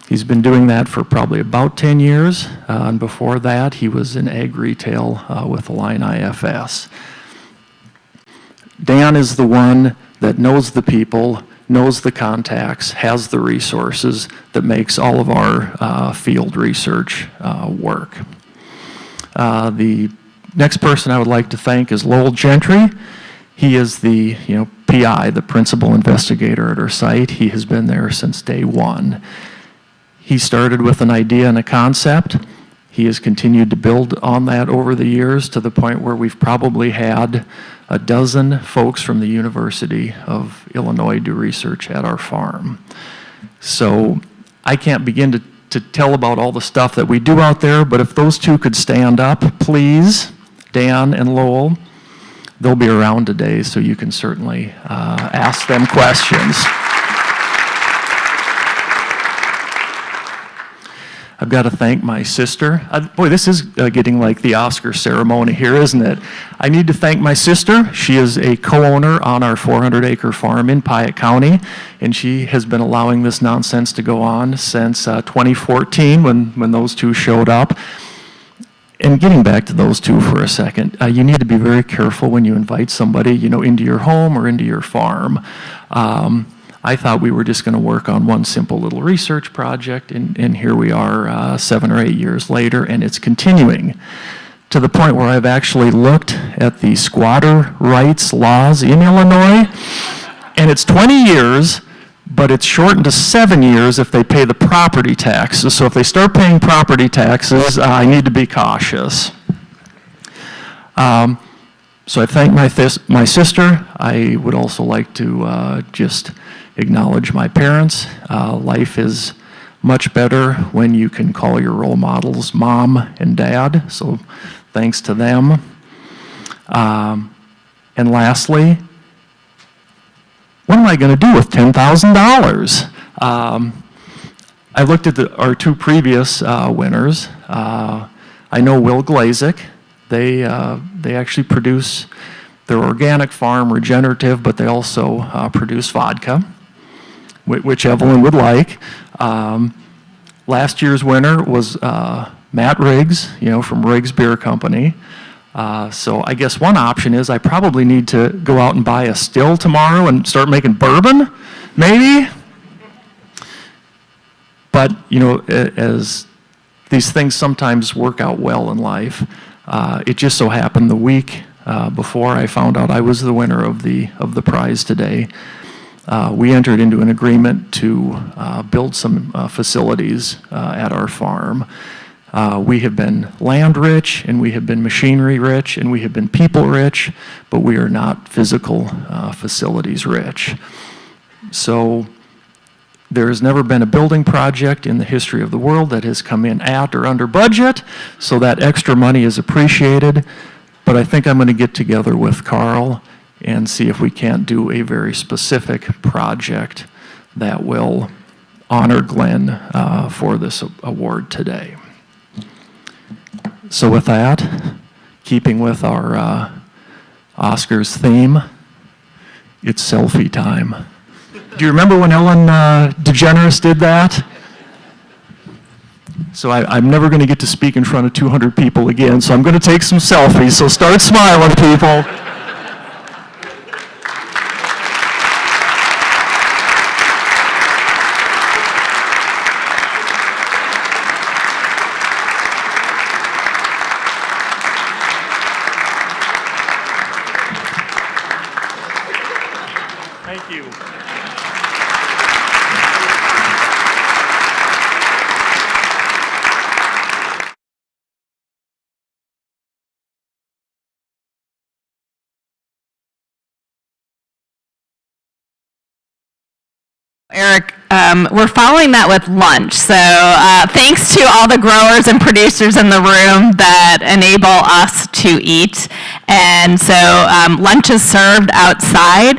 He's been doing that for probably about 10 years. And before that, he was in ag retail with Align IFS. Dan is the one that knows the people, knows the contacts, has the resources that makes all of our field research work. The next person I would like to thank is Lowell Gentry. He is the PI, the principal investigator at our site. He has been there since day one. He started with an idea and a concept. He has continued to build on that over the years to the point where we've probably had a dozen folks from the University of Illinois do research at our farm. So I can't begin to tell about all the stuff that we do out there, but if those two could stand up, please, Dan and Lowell. They'll be around today, so you can certainly ask them questions. I've got to thank my sister. Boy, this is getting like the Oscar ceremony here, isn't it? I need to thank my sister. She is a co-owner on our 400-acre farm in Piatt County, and she has been allowing this nonsense to go on since 2014 when those two showed up. And getting back to those two for a second, you need to be very careful when you invite somebody, into your home or into your farm. I thought we were just going to work on one simple little research project, and here we are 7 or 8 years later, and it's continuing to the point where I've actually looked at the squatter rights laws in Illinois, and it's 20 years, but it's shortened to 7 years if they pay the property taxes. So if they start paying property taxes, I need to be cautious. So I thank my sister. I would also like to just acknowledge my parents. Life is much better when you can call your role models mom and dad, so thanks to them. And lastly, what am I going to do with $10,000? I looked at our two previous winners. I know Will Glazik. They actually produce their organic farm, Regenerative, but they also produce vodka, which Evelyn would like. Last year's winner was Matt Riggs, from Riggs Beer Company. So I guess one option is I probably need to go out and buy a still tomorrow and start making bourbon, maybe. But, as these things sometimes work out well in life, it just so happened the week before I found out I was the winner of the prize today, we entered into an agreement to build some facilities at our farm. We have been land rich, and we have been machinery rich, and we have been people rich, but we are not physical facilities rich. So there has never been a building project in the history of the world that has come in at or under budget, so that extra money is appreciated. But I think I'm going to get together with Carl and see if we can't do a very specific project that will honor Glenn for this award today. So with that, keeping with our Oscars theme, it's selfie time. Do you remember when Ellen DeGeneres did that? So I'm never going to get to speak in front of 200 people again, so I'm going to take some selfies, so start smiling, people. Thank you. Eric, we're following that with lunch. So thanks to all the growers and producers in the room that enable us to eat. And so lunch is served outside.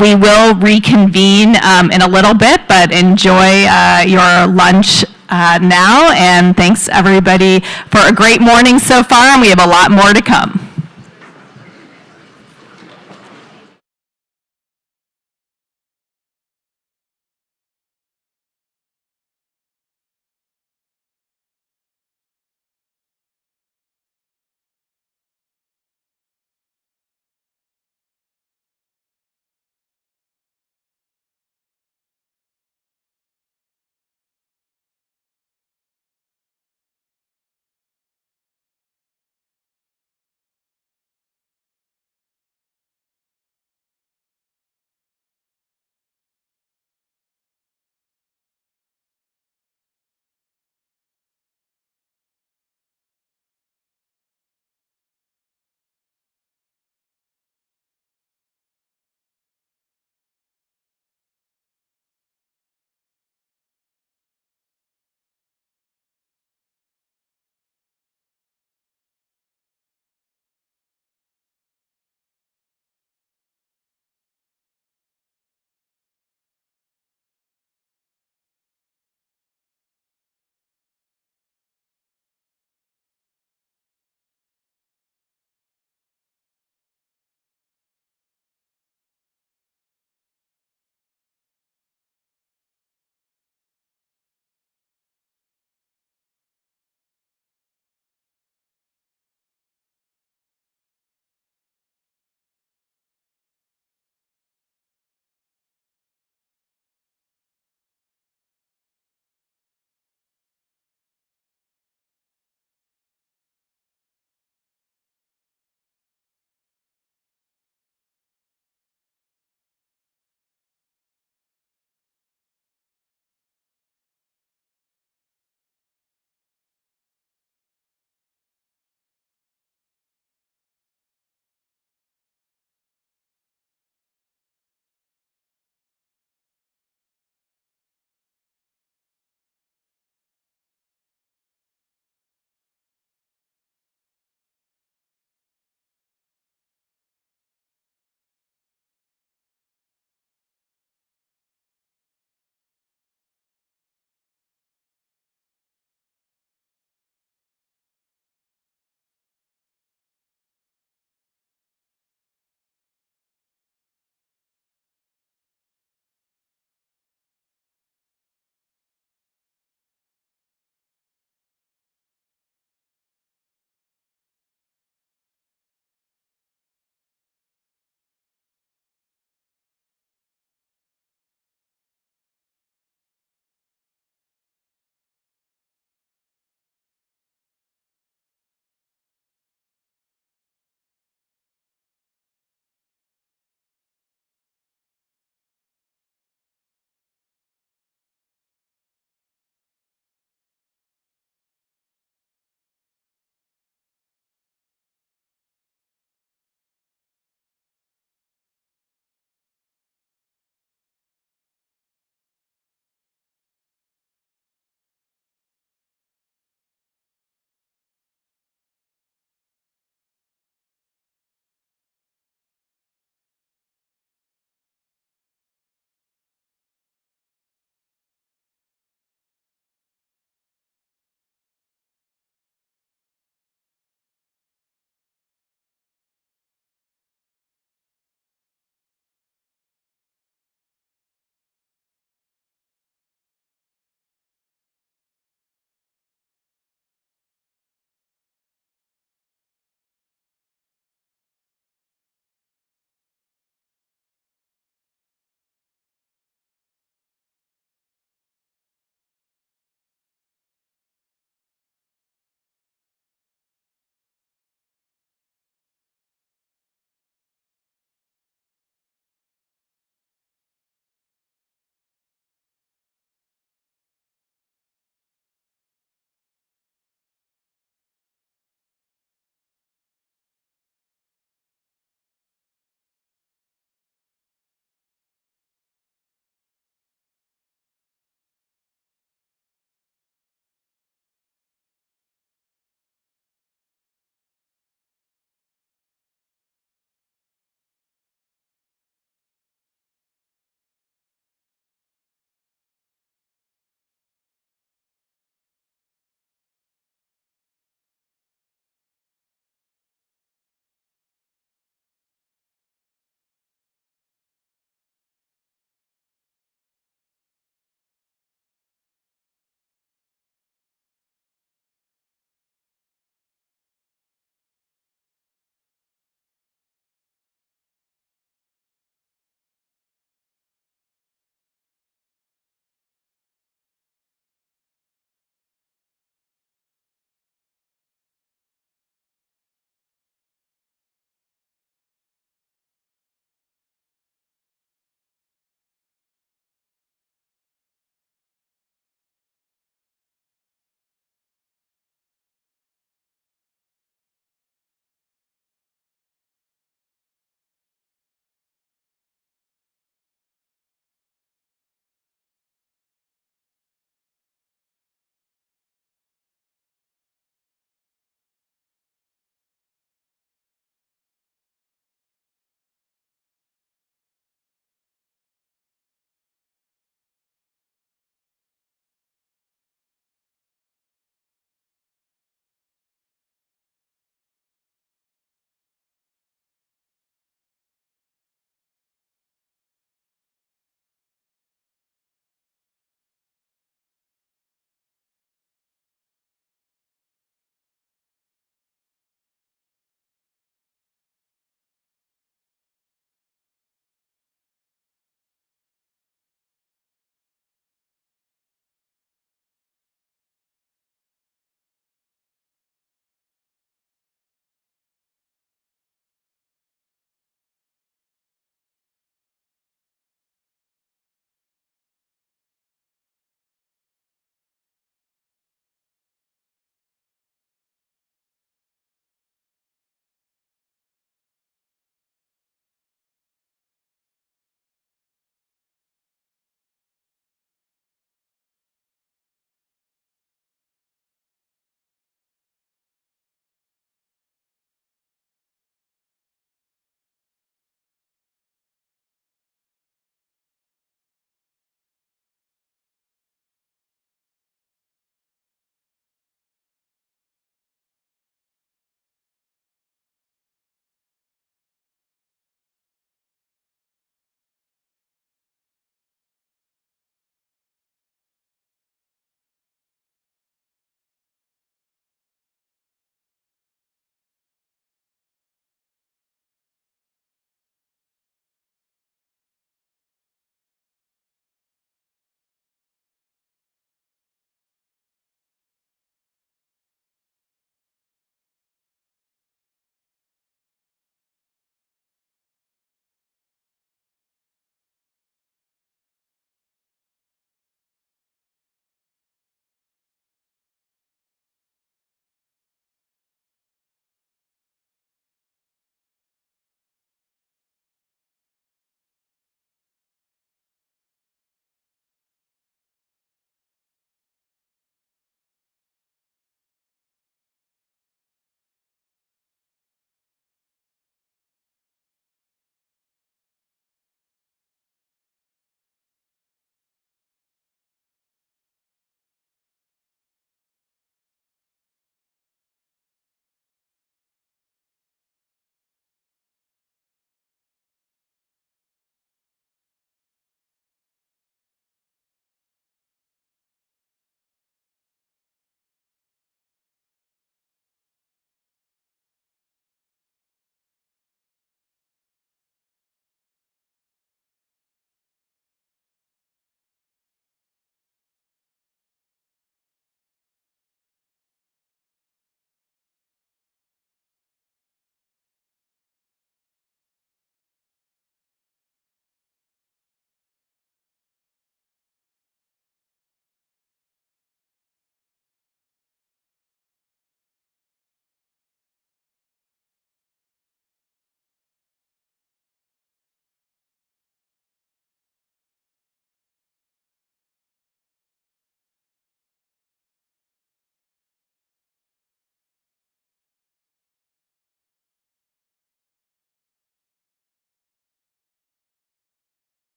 We will reconvene in a little bit, but enjoy your lunch now. And thanks everybody for a great morning so far, and we have a lot more to come.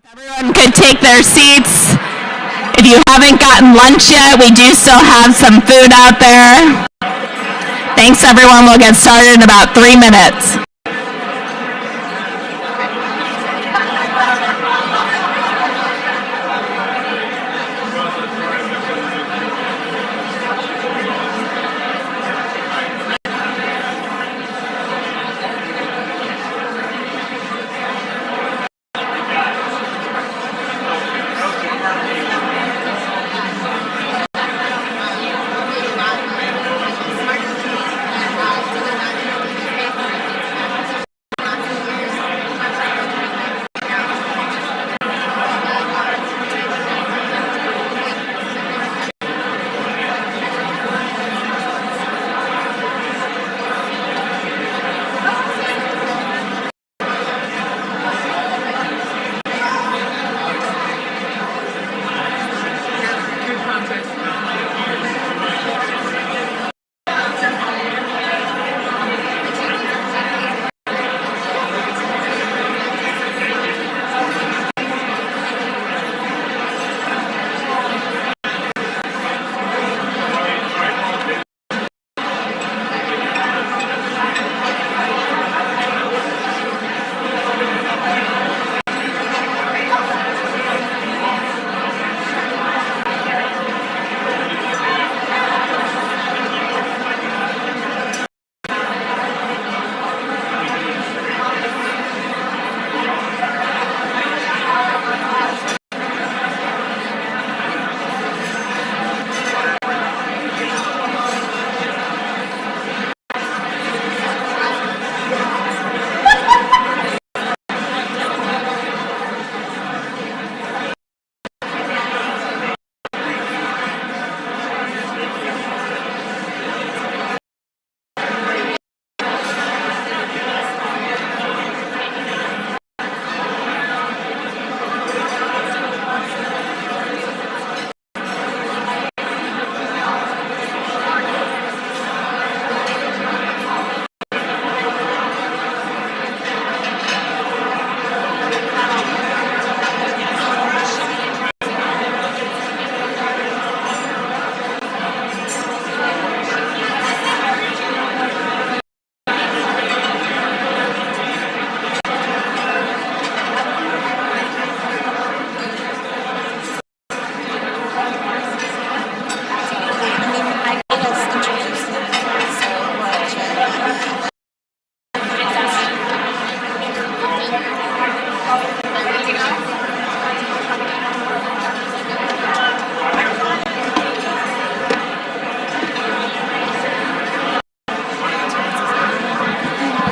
Everyone could take their seats. If you haven't gotten lunch yet, we do still have some food out there. Thanks, everyone. We'll get started in about 3 minutes.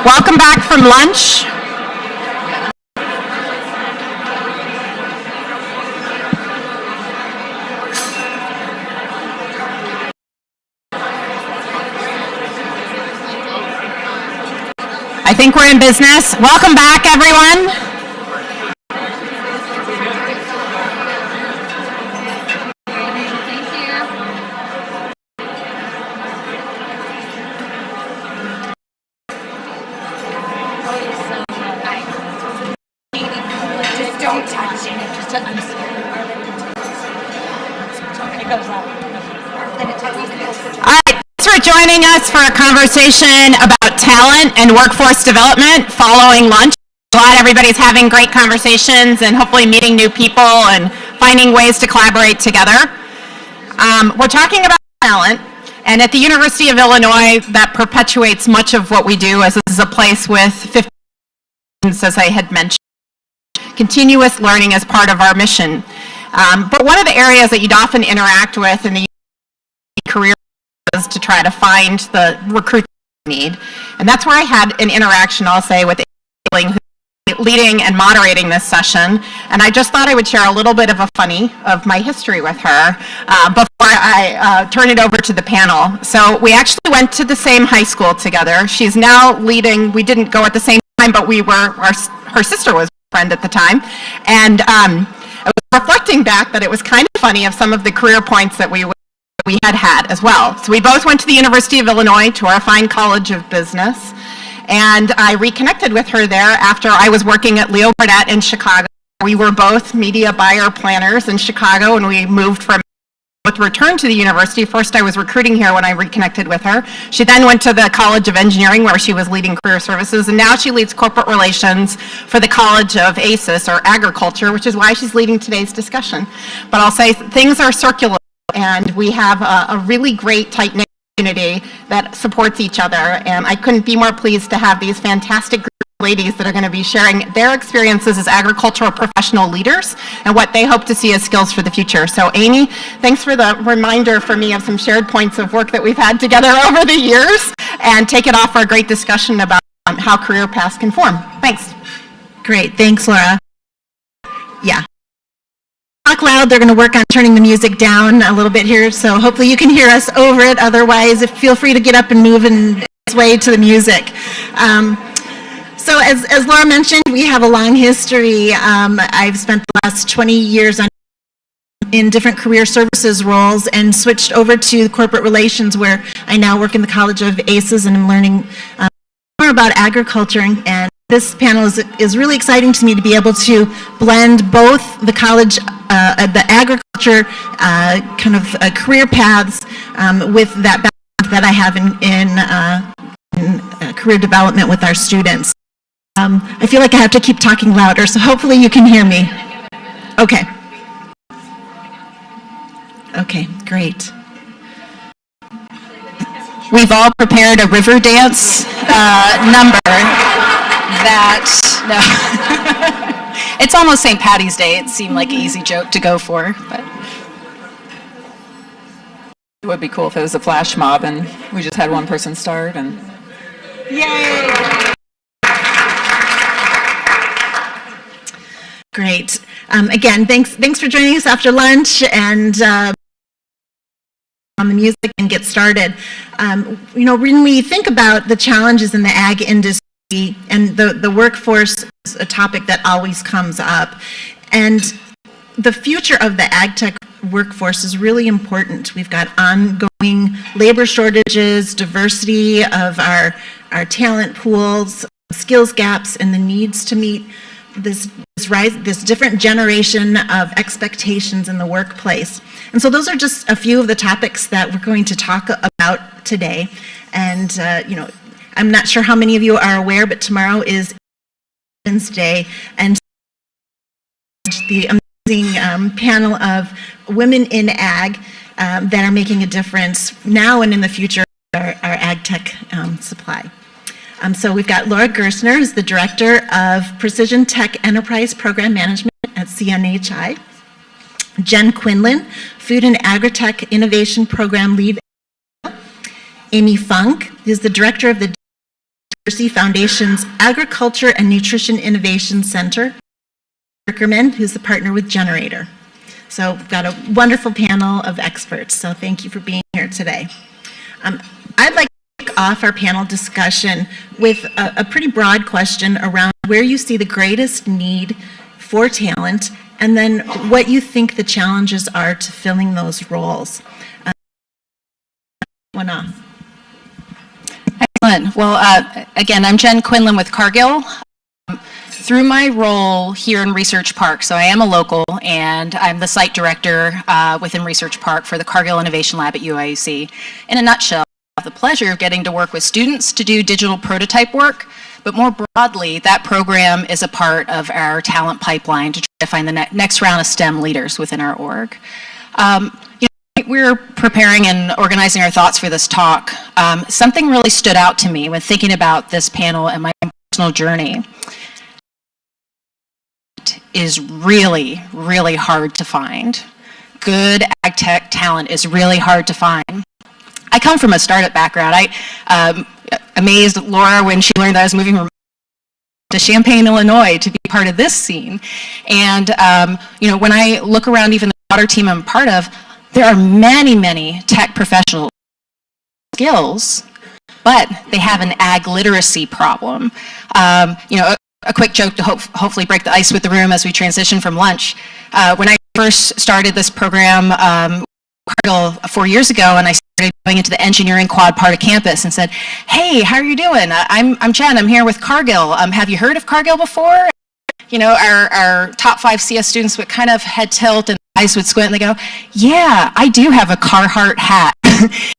Welcome back from lunch. I think we're in business. Welcome back, everyone. Joining us for a conversation about talent and workforce development following lunch. Glad everybody's having great conversations and hopefully meeting new people and finding ways to collaborate together. We're talking about talent, and at the University of Illinois, that perpetuates much of what we do, as this is a place with 50 students, as I had mentioned. Continuous learning is part of our mission. But one of the areas that you'd often interact with in the career is to try to find the recruit need. And that's where I had an interaction, I'll say, with Aileen, who's leading and moderating this session. And I just thought I would share a little bit of a funny of my history with her before I turn it over to the panel. So we actually went to the same high school together. She's now leading, we didn't go at the same time, but we were, her sister was a friend at the time. And I was reflecting back that it was kind of funny of some of the career points that we had as well. So we both went to the University of Illinois, to our fine College of Business, and I reconnected with her there after I was working at Leo Burnett in Chicago, We were both media buyer planners in Chicago when we moved from with return to the university. First, I was recruiting here when I reconnected with her. She then went to the College of Engineering where she was leading career services, and now she leads corporate relations for the College of ACES, or agriculture, which is why she's leading today's discussion. But I'll say things are circular, and we have a really great tight-knit community that supports each other, and I couldn't be more pleased to have these fantastic group of ladies that are going to be sharing their experiences as agricultural professional leaders and what they hope to see as skills for the future. So Amy, thanks for the reminder for me of some shared points of work that we've had together over the years, and take it off for a great discussion about how career paths can form. Thanks. Great, thanks Laura. Yeah. Talk loud, they're going to work on turning the music down a little bit here, so hopefully you can hear us over it. Otherwise, feel free to get up and move and sway to the music. So as Laura mentioned, we have a long history. I've spent the last 20 years in different career services roles and switched over to corporate relations, where I now work in the College of ACES and I'm learning more about agriculture. And this panel is really exciting to me to be able to blend both the college, the agriculture kind of career paths with that background that I have in career development with our students. I feel like I have to keep talking louder, so hopefully you can hear me. Okay. Okay, great. We've all prepared a river dance number that, no. It's almost St. Patty's Day. It seemed like an easy joke to go for, but it would be cool if it was a flash mob and we just had one person start and yay! Great. Again, thanks for joining us after lunch and on the music and get started. You know, when we think about the challenges in the ag industry, and the workforce is a topic that always comes up. And the future of the AgTech workforce is really important. We've got ongoing labor shortages, diversity of our talent pools, skills gaps, and the needs to meet this different generation of expectations in the workplace. And so those are just a few of the topics that we're going to talk about today. And, you know, I'm not sure how many of you are aware, but tomorrow is Women's Day, and the amazing panel of women in ag that are making a difference now and in the future our AgTech supply. So we've got Laura Gerstner, who's the Director of Precision Tech Enterprise Program Management at CNHI. Jen Quinlan, Food and Agritech Innovation Program Lead. Amy Funk is the Director of the Diversity Foundation's Agriculture and Nutrition Innovation Center. Rickerman, who's the partner with Regenerative. So we've got a wonderful panel of experts, so thank you for being here today. I'd like to kick off our panel discussion with a pretty broad question around where you see the greatest need for talent, and then what you think the challenges are to filling those roles. Excellent. Well, again, I'm Jen Quinlan with Cargill. Through my role here in Research Park, so I am a local, and I'm the site director within Research Park for the Cargill Innovation Lab at UIUC. In a nutshell, I have the pleasure of getting to work with students to do digital prototype work, but more broadly, that program is a part of our talent pipeline to try to find the next round of STEM leaders within our org. You know, we're preparing and organizing our thoughts for this talk. Something really stood out to me when thinking about this panel and my personal journey. Is really, really hard to find. Good ag tech talent is really hard to find. I come from a startup background. I amazed Laura when she learned that I was moving to Champaign, Illinois to be part of this scene. And you know, when I look around even the broader team I'm part of, there are many, many tech professional skills, but they have an ag literacy problem. You know, a quick joke to hopefully break the ice with the room as we transition from lunch. When I first started this program Cargill 4 years ago, and I started going into the engineering quad part of campus and said, "Hey, how are you doing? I'm Jen. I'm here with Cargill. Have you heard of Cargill before?" our top 5 CS students would kind of head tilt and eyes would squint and they go, yeah, I do have a Carhartt hat. The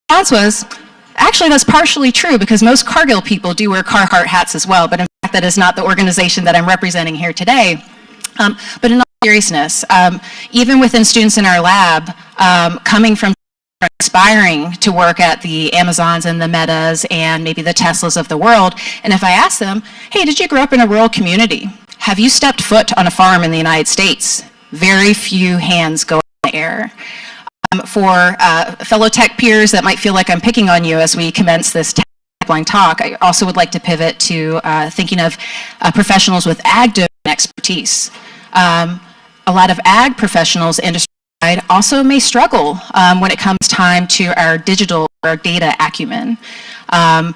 response was, actually, that's partially true because most Cargill people do wear Carhartt hats as well, but in fact, that is not the organization that I'm representing here today. But in all seriousness, even within students in our lab, coming from aspiring to work at the Amazons and the Metas and maybe the Teslas of the world, and if I ask them, hey, did you grow up in a rural community? Have you stepped foot on a farm in the United States? Very few hands go in the air. For fellow tech peers that might feel like I'm picking on you as we commence this pipeline talk, I also would like to pivot to thinking of professionals with ag domain expertise. A lot of ag professionals, industry side, also may struggle when it comes time to our digital or data acumen. A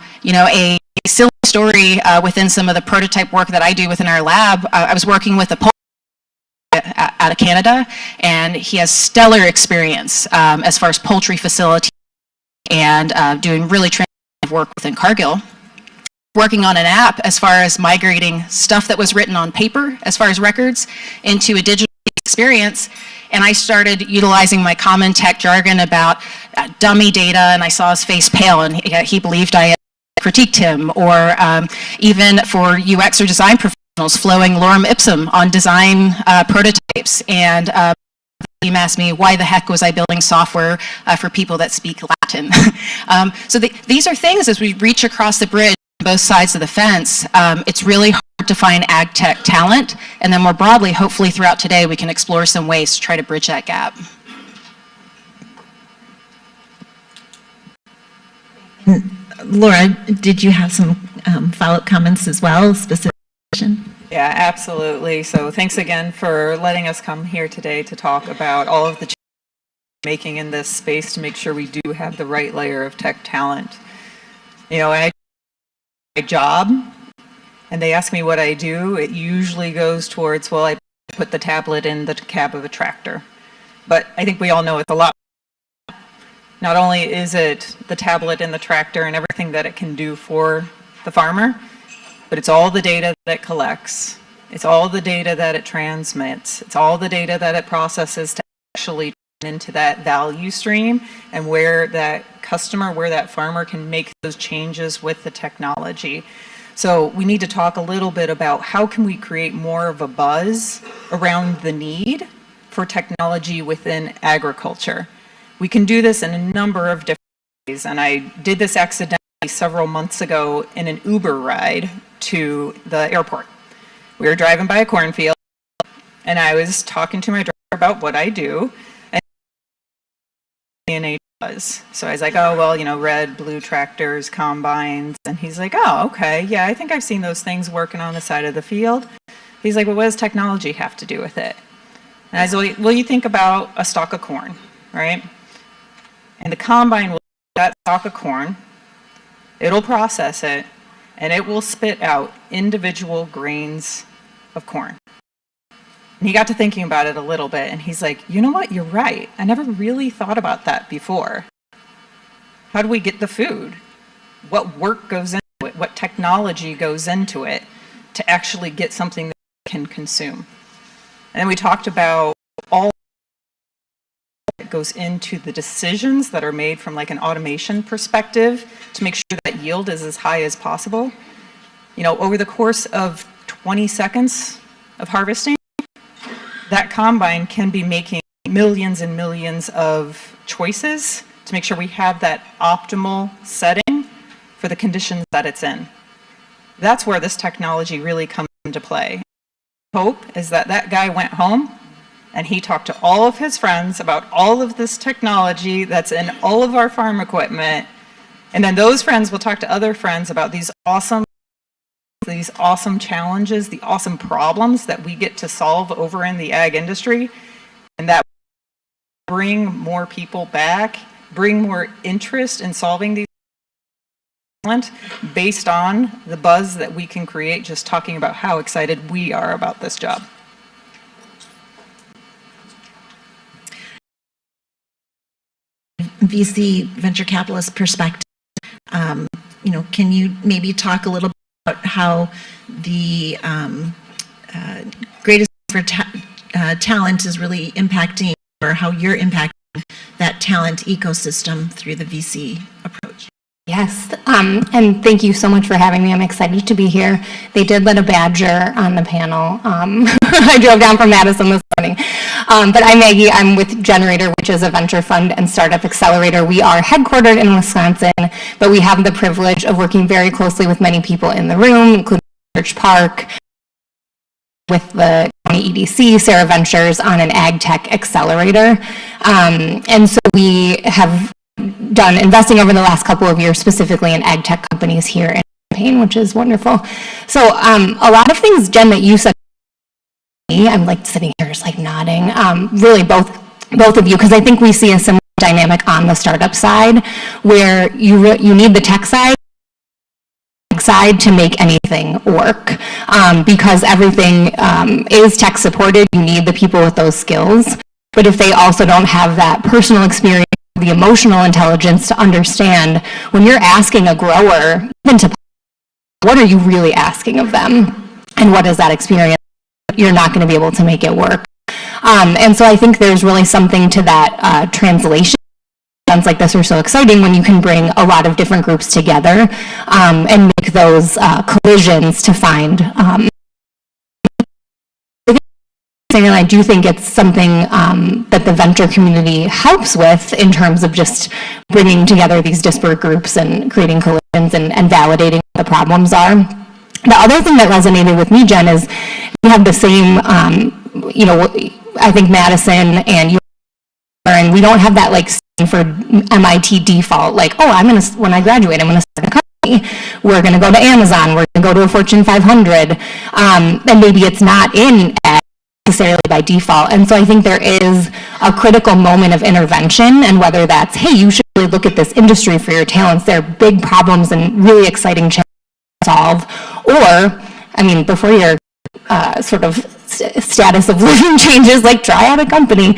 silly story within some of the prototype work that I do within our lab, I was working with a out of Canada, and he has stellar experience as far as poultry facility and doing really transformative work within Cargill. Working on an app as far as migrating stuff that was written on paper as far as records into a digital experience, and I started utilizing my common tech jargon about dummy data, and I saw his face pale, and he believed I had critiqued him, or even for UX or design professionals, flowing lorem ipsum on design prototypes, and the team asked me why the heck was I building software for people that speak Latin. So these are things as we reach across the bridge on both sides of the fence. It's really hard to find ag tech talent, and then more broadly, hopefully throughout today, we can explore some ways to try to bridge that gap. Laura, did you have some follow-up comments as well, specific? Yeah, absolutely. So thanks again for letting us come here today to talk about all of the changes we're making in this space to make sure we do have the right layer of tech talent. And I do my job, and they ask me what I do, it usually goes towards, well, I put the tablet in the cab of a tractor. But I think we all know it's a lot. Not only is it the tablet in the tractor and everything that it can do for the farmer, but it's all the data that it collects. It's all the data that it transmits. It's all the data that it processes to actually turn into that value stream, and where that customer, where that farmer can make those changes with the technology. So we need to talk a little bit about how can we create more of a buzz around the need for technology within agriculture. We can do this in a number of different ways, and I did this accidentally several months ago in an Uber ride to the airport. We were driving by a cornfield, and I was talking to my driver about what I do, and DNA was. So I was like, oh, well, red, blue tractors, combines, and he's like, oh, okay, yeah, I think I've seen those things working on the side of the field. He's like, well, what does technology have to do with it? And I was like, well, you think about a stalk of corn, right? And the combine will take that stalk of corn, it'll process it, and it will spit out individual grains of corn. And he got to thinking about it a little bit, and he's like, you know what, you're right. I never really thought about that before. How do we get the food? What work goes into it? What technology goes into it to actually get something that we can consume? And then we talked about all that goes into the decisions that are made from like an automation perspective to make sure that yield is as high as possible. Over the course of 20 seconds of harvesting, that combine can be making millions and millions of choices to make sure we have that optimal setting for the conditions that it's in. That's where this technology really comes into play. Hope is that that guy went home and he talked to all of his friends about all of this technology that's in all of our farm equipment, and then those friends will talk to other friends about these awesome challenges, the awesome problems that we get to solve over in the ag industry, and that bring more people back, bring more interest in solving these problems based on the buzz that we can create just talking about how excited we are about this job. VC venture capitalist perspective, can you maybe talk a little bit about how the greatest for talent is really impacting, or how you're impacting that talent ecosystem through the VC approach. Yes, and thank you so much for having me. I'm excited to be here. They did let a badger on the panel. I drove down from Madison this morning. But I'm Maggie. I'm with Regenerative, which is a venture fund and startup accelerator. We are headquartered in Wisconsin, but we have the privilege of working very closely with many people in the room, including Church Park, with the county EDC, Sarah Ventures, on an AgTech accelerator. And so we have done investing over the last couple of years, specifically in AgTech companies here in Champaign, which is wonderful. So a lot of things, Jen, that you said, I'm like sitting here just like nodding, really both of you, because I think we see a similar dynamic on the startup side, where you need the tech side to make anything work, because everything is tech supported. You need the people with those skills, but if they also don't have that personal experience, the emotional intelligence to understand when you're asking a grower, even to what are you really asking of them, and what is that experience, you're not going to be able to make it work. And so I think there's really something to that translation. Events like this are so exciting when you can bring a lot of different groups together and make those collisions to find. And I do think it's something that the venture community helps with in terms of just bringing together these disparate groups and creating collisions and validating what the problems are. The other thing that resonated with me, Jen, is we have the same, I think Madison and you, and we don't have that like for MIT default, like, oh, when I graduate, I'm going to start a company. We're going to go to Amazon. We're going to go to a Fortune 500. And maybe it's not in ag necessarily by default. And so I think there is a critical moment of intervention, and whether that's, hey, you should really look at this industry for your talents. There are big problems and really exciting challenges to solve. Or, I mean, before your sort of status of living changes, like try out a company.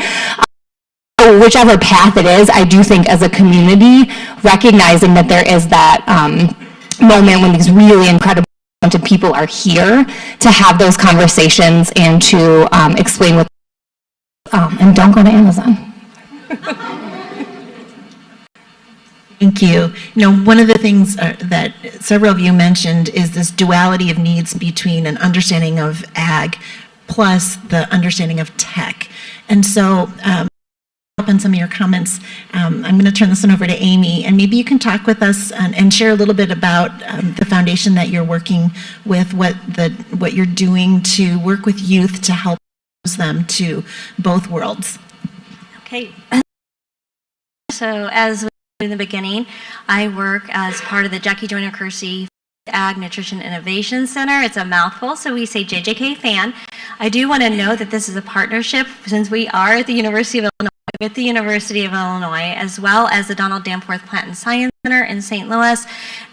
Whichever path it is, I do think as a community, recognizing that there is that moment when these really incredible talented people are here to have those conversations and to explain what, and don't go to Amazon. Thank you. One of the things that several of you mentioned is this duality of needs between an understanding of ag plus the understanding of tech. And so, on some of your comments, I'm going to turn this one over to Amy, and maybe you can talk with us and share a little bit about the foundation that you're working with, what you're doing to work with youth to help them to both worlds. Okay. So as in the beginning, I work as part of the Jackie Joyner Kersey Ag Nutrition Innovation Center. It's a mouthful, so we say JJK FAN. I do want to note that this is a partnership, since we are at the University of Illinois, with the University of Illinois, as well as the Donald Danforth Plant and Science Center in St. Louis,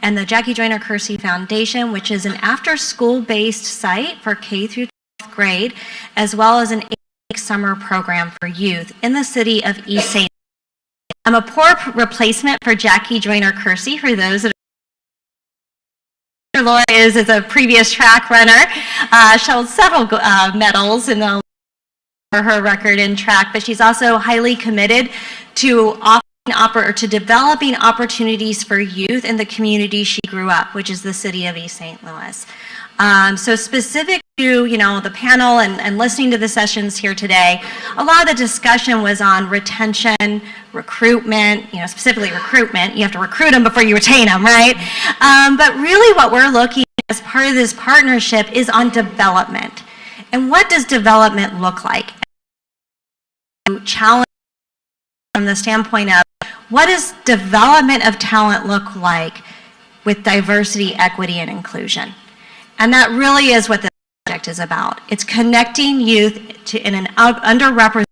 and the Jackie Joyner Kersey Foundation, which is an after-school-based site for K through 12th grade, as well as an 8-week summer program for youth in the city of East St. Louis. I'm a poor replacement for Jackie Joyner Kersey, for those that Laura is a previous track runner. She held several medals in the for her record in track, but she's also highly committed to developing opportunities for youth in the community she grew up, which is the city of East St. Louis. So specific to the panel and listening to the sessions here today, a lot of the discussion was on retention, recruitment, specifically recruitment. You have to recruit them before you retain them, right? But really what we're looking at as part of this partnership is on development. And what does development look like? Challenge from the standpoint of what does development of talent look like with diversity, equity, and inclusion? And that really is what this project is about. It's connecting youth in an underrepresented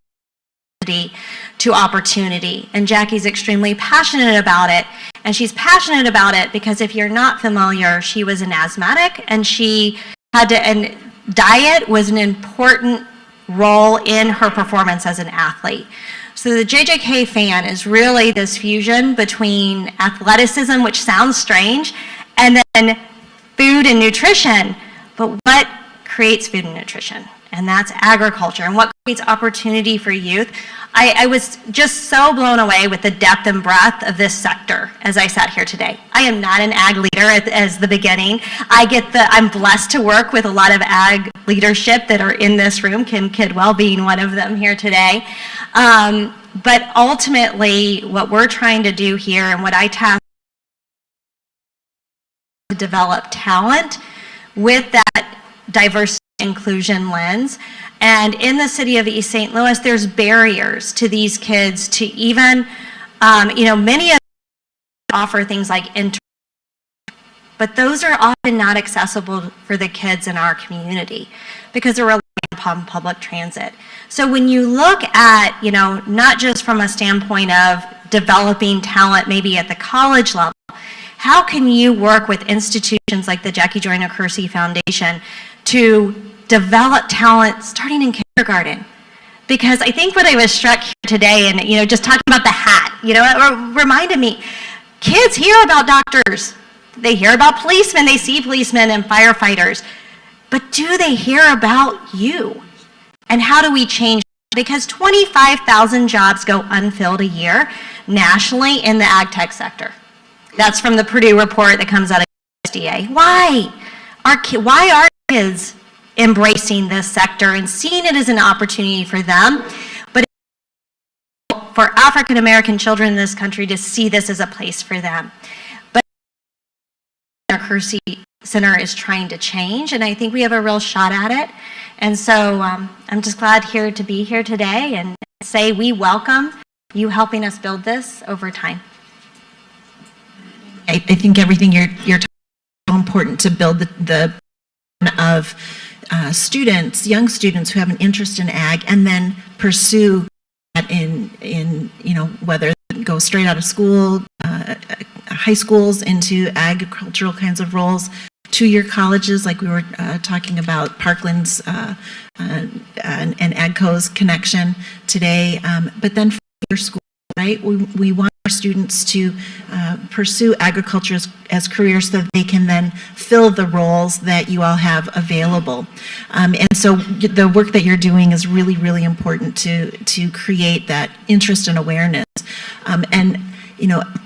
community to opportunity. And Jackie's extremely passionate about it. And she's passionate about it because if you're not familiar, she was an asthmatic, and she had to, and diet was an important role in her performance as an athlete. So the JJK FAN is really this fusion between athleticism, which sounds strange, and then food and nutrition, but what creates food and nutrition? And that's agriculture. And what creates opportunity for youth? I was just so blown away with the depth and breadth of this sector as I sat here today. I am not an ag leader as the beginning. I'm blessed to work with a lot of ag leadership that are in this room, Kim Kidwell being one of them here today. But ultimately, what we're trying to do here and what I task to develop talent with that diversity inclusion lens. And in the city of East St. Louis, there's barriers to these kids to even, many of them offer things like internship, but those are often not accessible for the kids in our community because they're relying upon public transit. So when you look at, not just from a standpoint of developing talent maybe at the college level, how can you work with institutions like the Jackie Joyner Kersee Foundation to develop talent starting in kindergarten? Because I think what I was struck here today, and just talking about the hat, it reminded me, kids hear about doctors, they hear about policemen, they see policemen and firefighters, but do they hear about you? And how do we change? Because 25,000 jobs go unfilled a year nationally in the AgTech sector. That's from the Purdue report that comes out of USDA. Why are kids embracing this sector and seeing it as an opportunity for them, but for African American children in this country to see this as a place for them? But our Kersee Center is trying to change, and I think we have a real shot at it. And so I'm just glad to be here today and say we welcome you helping us build this over time. I think everything you're talking about is so important to build the of students, young students who have an interest in ag, and then pursue that in whether go straight out of school, high schools into agricultural kinds of roles, 2-year colleges like we were talking about Parkland's and AGCO's connection today, but then 4-year school, right? We want our students to pursue agriculture as careers so that they can then fill the roles that you all have available. And so the work that you're doing is really, really important to create that interest and awareness. And,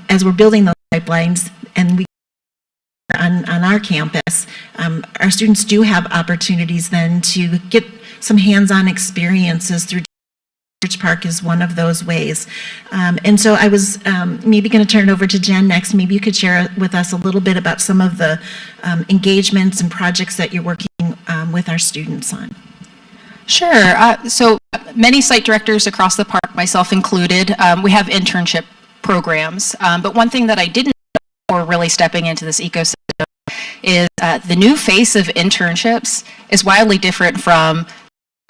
as we're building those pipelines, and we on our campus, our students do have opportunities then to get some hands-on experiences through Research Park is one of those ways. And so I was maybe going to turn it over to Jen next. Maybe you could share with us a little bit about some of the engagements and projects that you're working with our students on. Sure. So many site directors across the park, myself included, we have internship programs. But one thing that I didn't know before really stepping into this ecosystem is the new face of internships is wildly different from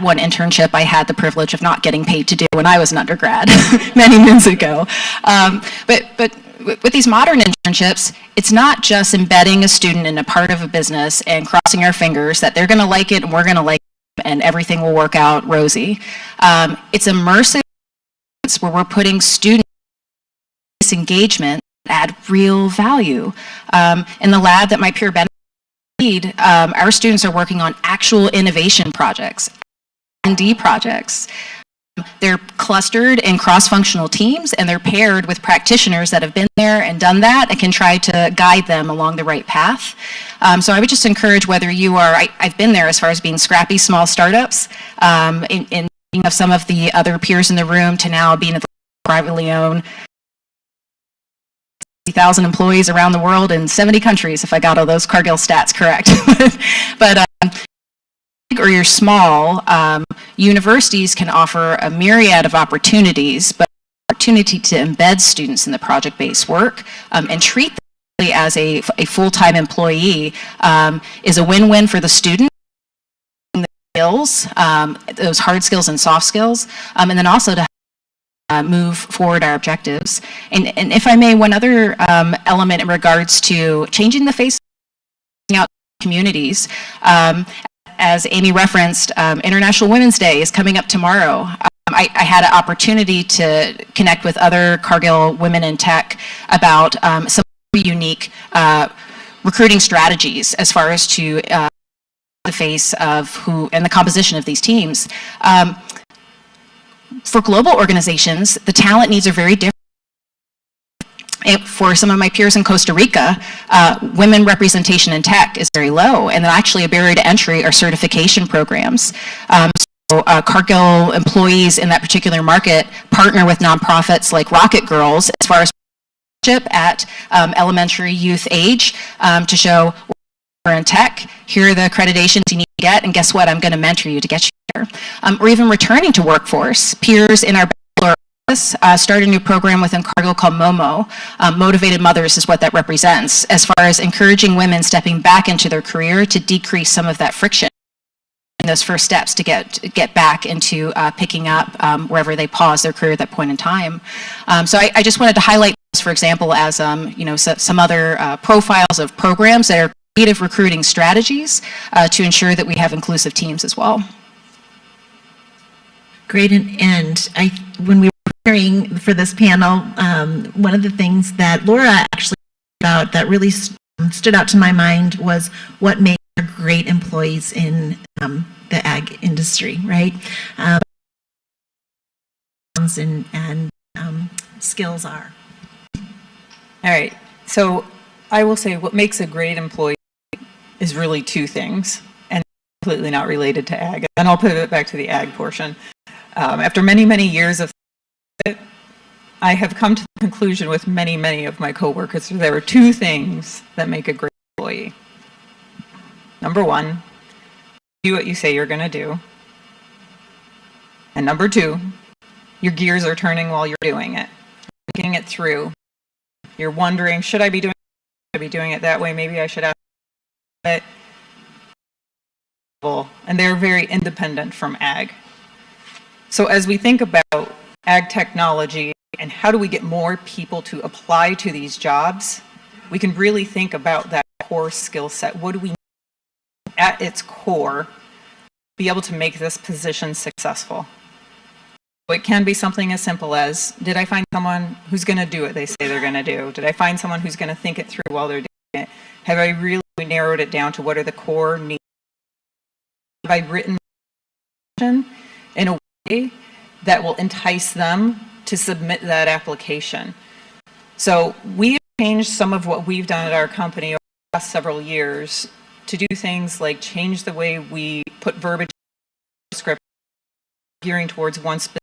one internship I had the privilege of not getting paid to do when I was an undergrad many moons ago. But with these modern internships, it's not just embedding a student in a part of a business and crossing our fingers that they're going to like it and we're going to like it and everything will work out rosy. It's immersive where we're putting students in this engagement add real value. In the lab that my peer benefit lead, our students are working on actual innovation projects, R&D projects. They're clustered in cross-functional teams and they're paired with practitioners that have been there and done that and can try to guide them along the right path. So I would just encourage whether you are, I've been there as far as being scrappy small startups, in of some of the other peers in the room to now being a privately owned 60,000 employees around the world in 70 countries, if I got all those Cargill stats correct. But or you're small, universities can offer a myriad of opportunities, but opportunity to embed students in the project-based work and treat them as a full-time employee is a win-win for the student, the skills, those hard skills and soft skills, and then also to move forward our objectives. And if I may, one other element in regards to changing the face out communities, as Amy referenced, International Women's Day is coming up tomorrow. I had an opportunity to connect with other Cargill women in tech about some unique recruiting strategies as far as to the face of who and the composition of these teams. For global organizations, the talent needs are very different. For some of my peers in Costa Rica, women representation in tech is very low, and actually a barrier to entry are certification programs. Cargill employees in that particular market partner with nonprofits like Rocket Girls as far as at elementary youth age to show we're in tech, here are the accreditations you need to get, and guess what, I'm going to mentor you to get you there. Or even returning to workforce. Peers in our bachelor office started a new program within Cargill called MOMO. Motivated Mothers is what that represents, as far as encouraging women stepping back into their career to decrease some of that friction in those first steps to get back into picking up wherever they pause their career at that point in time. So I just wanted to highlight those, for example, as some other profiles of programs that are creative recruiting strategies to ensure that we have inclusive teams as well. Great, and when we were preparing for this panel, one of the things that Laura actually about that really stood out to my mind was what makes great employees in the ag industry, right? And skills are. All right, so I will say what makes a great employee is really two things, and completely not related to ag. And I'll pivot back to the ag portion. After many, many years of it, I have come to the conclusion with many, many of my coworkers that there are two things that make a great employee. Number one, do what you say you're going to do. And number two, your gears are turning while you're doing it, thinking it through. You're wondering, should I be doing it that way? Maybe I should have it. And they're very independent from ag. So as we think about ag technology and how do we get more people to apply to these jobs, we can really think about that core skill set. What do we need at its core to be able to make this position successful? It can be something as simple as, did I find someone who's going to do what they say they're going to do? Did I find someone who's going to think it through while they're doing it? Have I really narrowed it down to what are the core needs? Have I written in a way that will entice them to submit that application? So we have changed some of what we've done at our company over the last several years to do things like change the way we put verbiage in the script, gearing towards one specific.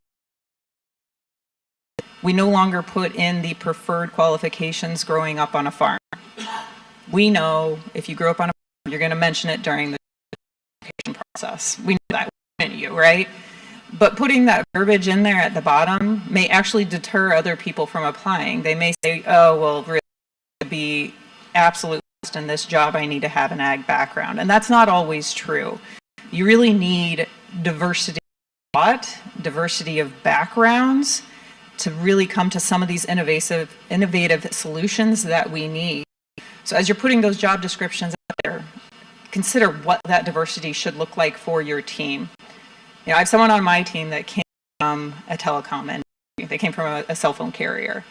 We no longer put in the preferred qualifications growing up on a farm. We know if you grew up on a farm, you're going to mention it during the application process. We know that, wouldn't you, right? But putting that verbiage in there at the bottom may actually deter other people from applying. They may say, oh, well, really, to be absolute best in this job, I need to have an ag background. And that's not always true. You really need diversity of thought, diversity of backgrounds to really come to some of these innovative solutions that we need. So as you're putting those job descriptions out there, consider what that diversity should look like for your team. You know, I have someone on my team that came from a telecom industry. They came from a cell phone carrier.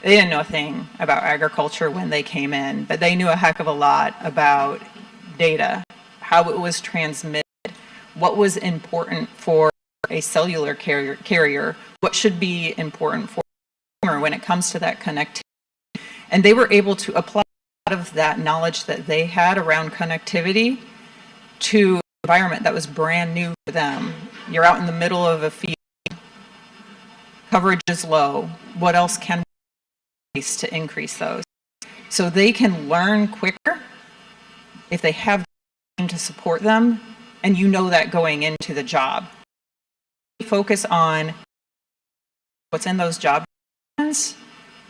They didn't know a thing about agriculture when they came in, but they knew a heck of a lot about data, how it was transmitted, what was important for a cellular carrier, what should be important for a consumer when it comes to that connectivity. And they were able to apply a lot of that knowledge that they had around connectivity to an environment that was brand new for them. You're out in the middle of a field, coverage is low. What else can we do to increase those? So they can learn quicker if they have the team to support them, and you know that going into the job. Focus on what's in those job descriptions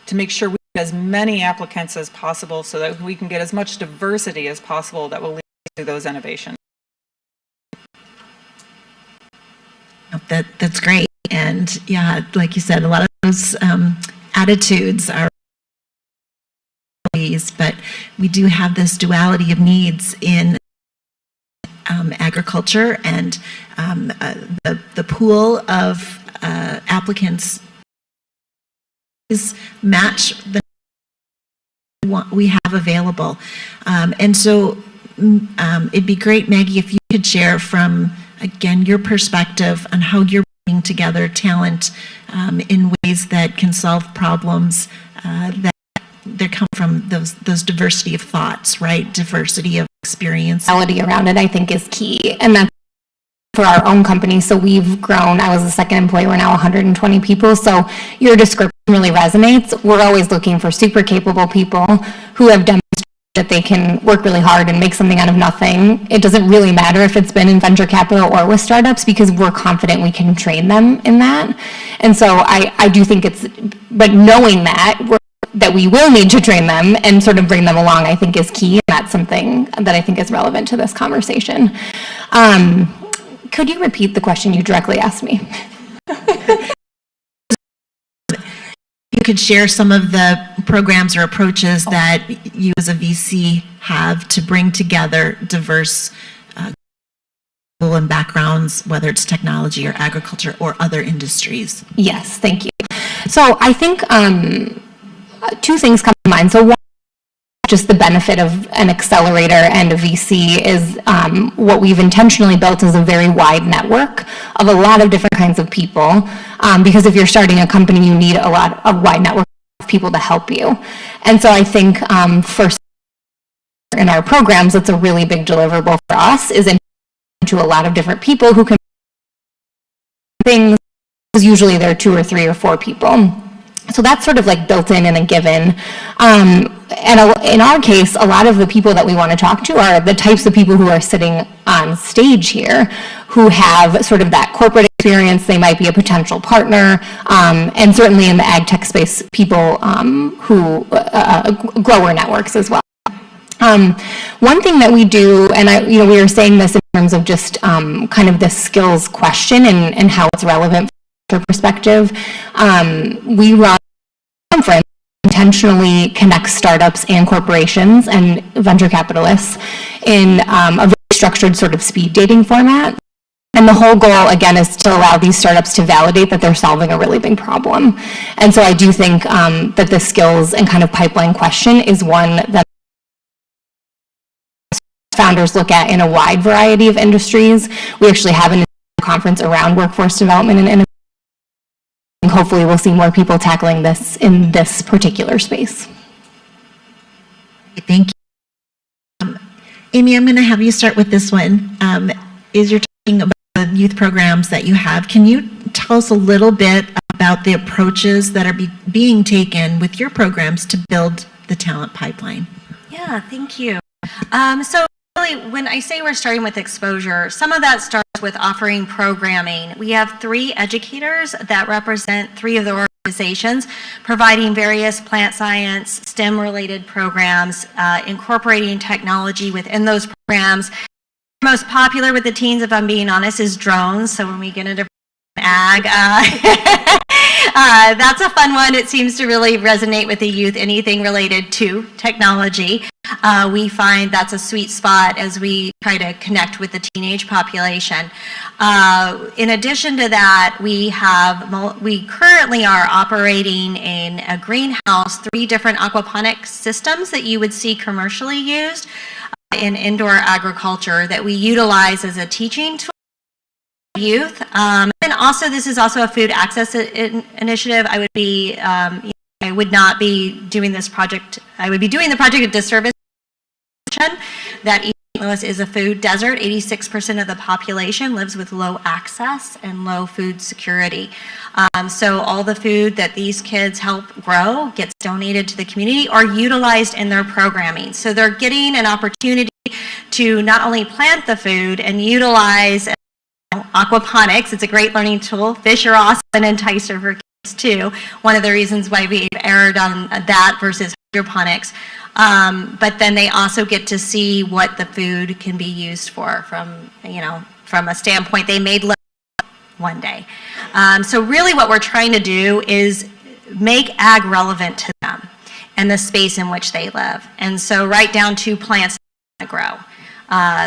to make sure we get as many applicants as possible so that we can get as much diversity as possible that will lead to those innovations. That's great. And yeah, like you said, a lot of those attitudes are but we do have this duality of needs in agriculture, and the pool of applicants is match the we have available. And so it'd be great, Maggie, if you could share from, again, your perspective on how you're bringing together talent in ways that can solve problems that come from those diversity of thoughts, right? Diversity of experience. Reality around it, I think, is key. And that's for our own company. So we've grown. I was the second employee. We're now 120 people. So your description really resonates. We're always looking for super capable people who have demonstrated that they can work really hard and make something out of nothing. It doesn't really matter if it's been in venture capital or with startups, because we're confident we can train them in that. And so I do think but knowing that we will need to train them and sort of bring them along, I think, is key. And that's something that I think is relevant to this conversation. Could you repeat the question you directly asked me? You could share some of the programs or approaches that you as a VC have to bring together diverse people and backgrounds, whether it's technology or agriculture or other industries. Yes, thank you. So I think two things come to mind. So one, just the benefit of an accelerator and a VC is what we've intentionally built is a very wide network of a lot of different kinds of people, because if you're starting a company, you need a wide network of people to help you. And so I think in our programs, it's a really big deliverable for us, is into a lot of different people who can things, because usually there are 2 or 3 or 4 people. So that's sort of like built in and a given. And in our case, a lot of the people that we want to talk to are the types of people who are sitting on stage here, who have sort of that corporate experience. They might be a potential partner, and certainly in the ag tech space, people who grower networks as well. One thing that we do, and we were saying this in terms of just kind of the skills question and how it's relevant from a perspective. We run a conference intentionally connects startups and corporations and venture capitalists in a very structured sort of speed dating format. And the whole goal, again, is to allow these startups to validate that they're solving a really big problem. And so I do think that the skills and kind of pipeline question is one that founders look at in a wide variety of industries. We actually have a conference around workforce development and innovation. Hopefully we'll see more people tackling this in this particular space. Thank you. Amy, I'm going to have you start with this one. As you're talking about the youth programs that you have, can you tell us a little bit about the approaches that are being taken with your programs to build the talent pipeline? Yeah, thank you. So really, when I say we're starting with exposure, some of that starts with offering programming. We have 3 educators that represent 3 of the organizations, providing various plant science, STEM-related programs, incorporating technology within those programs. Most popular with the teens, if I'm being honest, is drones. So when we get into ag, that's a fun one. It seems to really resonate with the youth, anything related to technology. We find that's a sweet spot as we try to connect with the teenage population. In addition to that, we currently are operating in a greenhouse, 3 different aquaponics systems that you would see commercially used in indoor agriculture that we utilize as a teaching tool for youth. And also, this is also a food access initiative. I would not be doing this project. I would be doing the project a disservice. That East St. Louis is a food desert. 86% of the population lives with low access and low food security. So all the food that these kids help grow gets donated to the community or utilized in their programming. So they're getting an opportunity to not only plant the food and utilize aquaponics. It's a great learning tool. Fish are also an enticer for kids too. One of the reasons why we've erred on that versus hydroponics. But then they also get to see what the food can be used for from a standpoint they made one day. So really what we're trying to do is make ag relevant to them and the space in which they live. And so right down to plants that grow.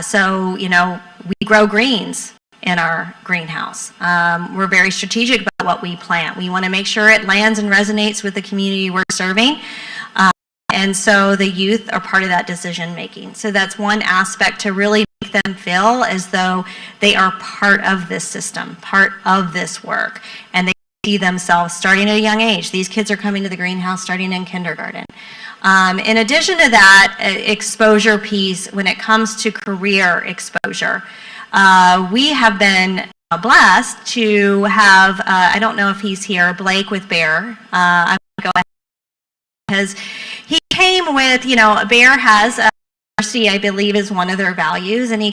So we grow greens in our greenhouse. We're very strategic about what we plant. We want to make sure it lands and resonates with the community we're serving. And so the youth are part of that decision making. So that's one aspect to really make them feel as though they are part of this system, part of this work, and they see themselves starting at a young age. These kids are coming to the greenhouse starting in kindergarten. In addition to that, exposure piece, when it comes to career exposure, we have been blessed to have, I don't know if he's here, Blake with Bear. I'm going to go ahead because he came with, Bear has diversity, I believe, is one of their values, and he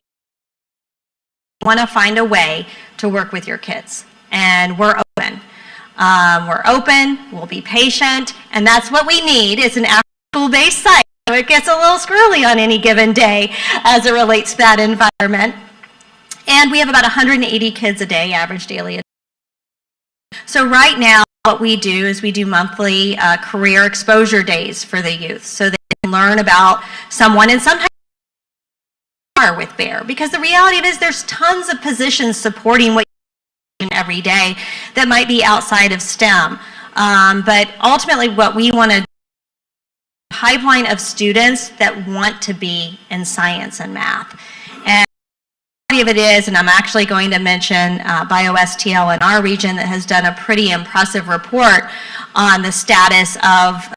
want to find a way to work with your kids. And we're open. We'll be patient, and that's what we need. It's an school-based site, so it gets a little squirrely on any given day as it relates to that environment. And we have about 180 kids a day, average daily. So right now, what we do is we do monthly career exposure days for the youth, so they can learn about someone, and sometimes with Bear, because the reality of it is there's tons of positions supporting what you do every day that might be outside of STEM. But ultimately, what we want to do is a pipeline of students that want to be in science and math. And of it is, and I'm actually going to mention BioSTL in our region that has done a pretty impressive report on the status of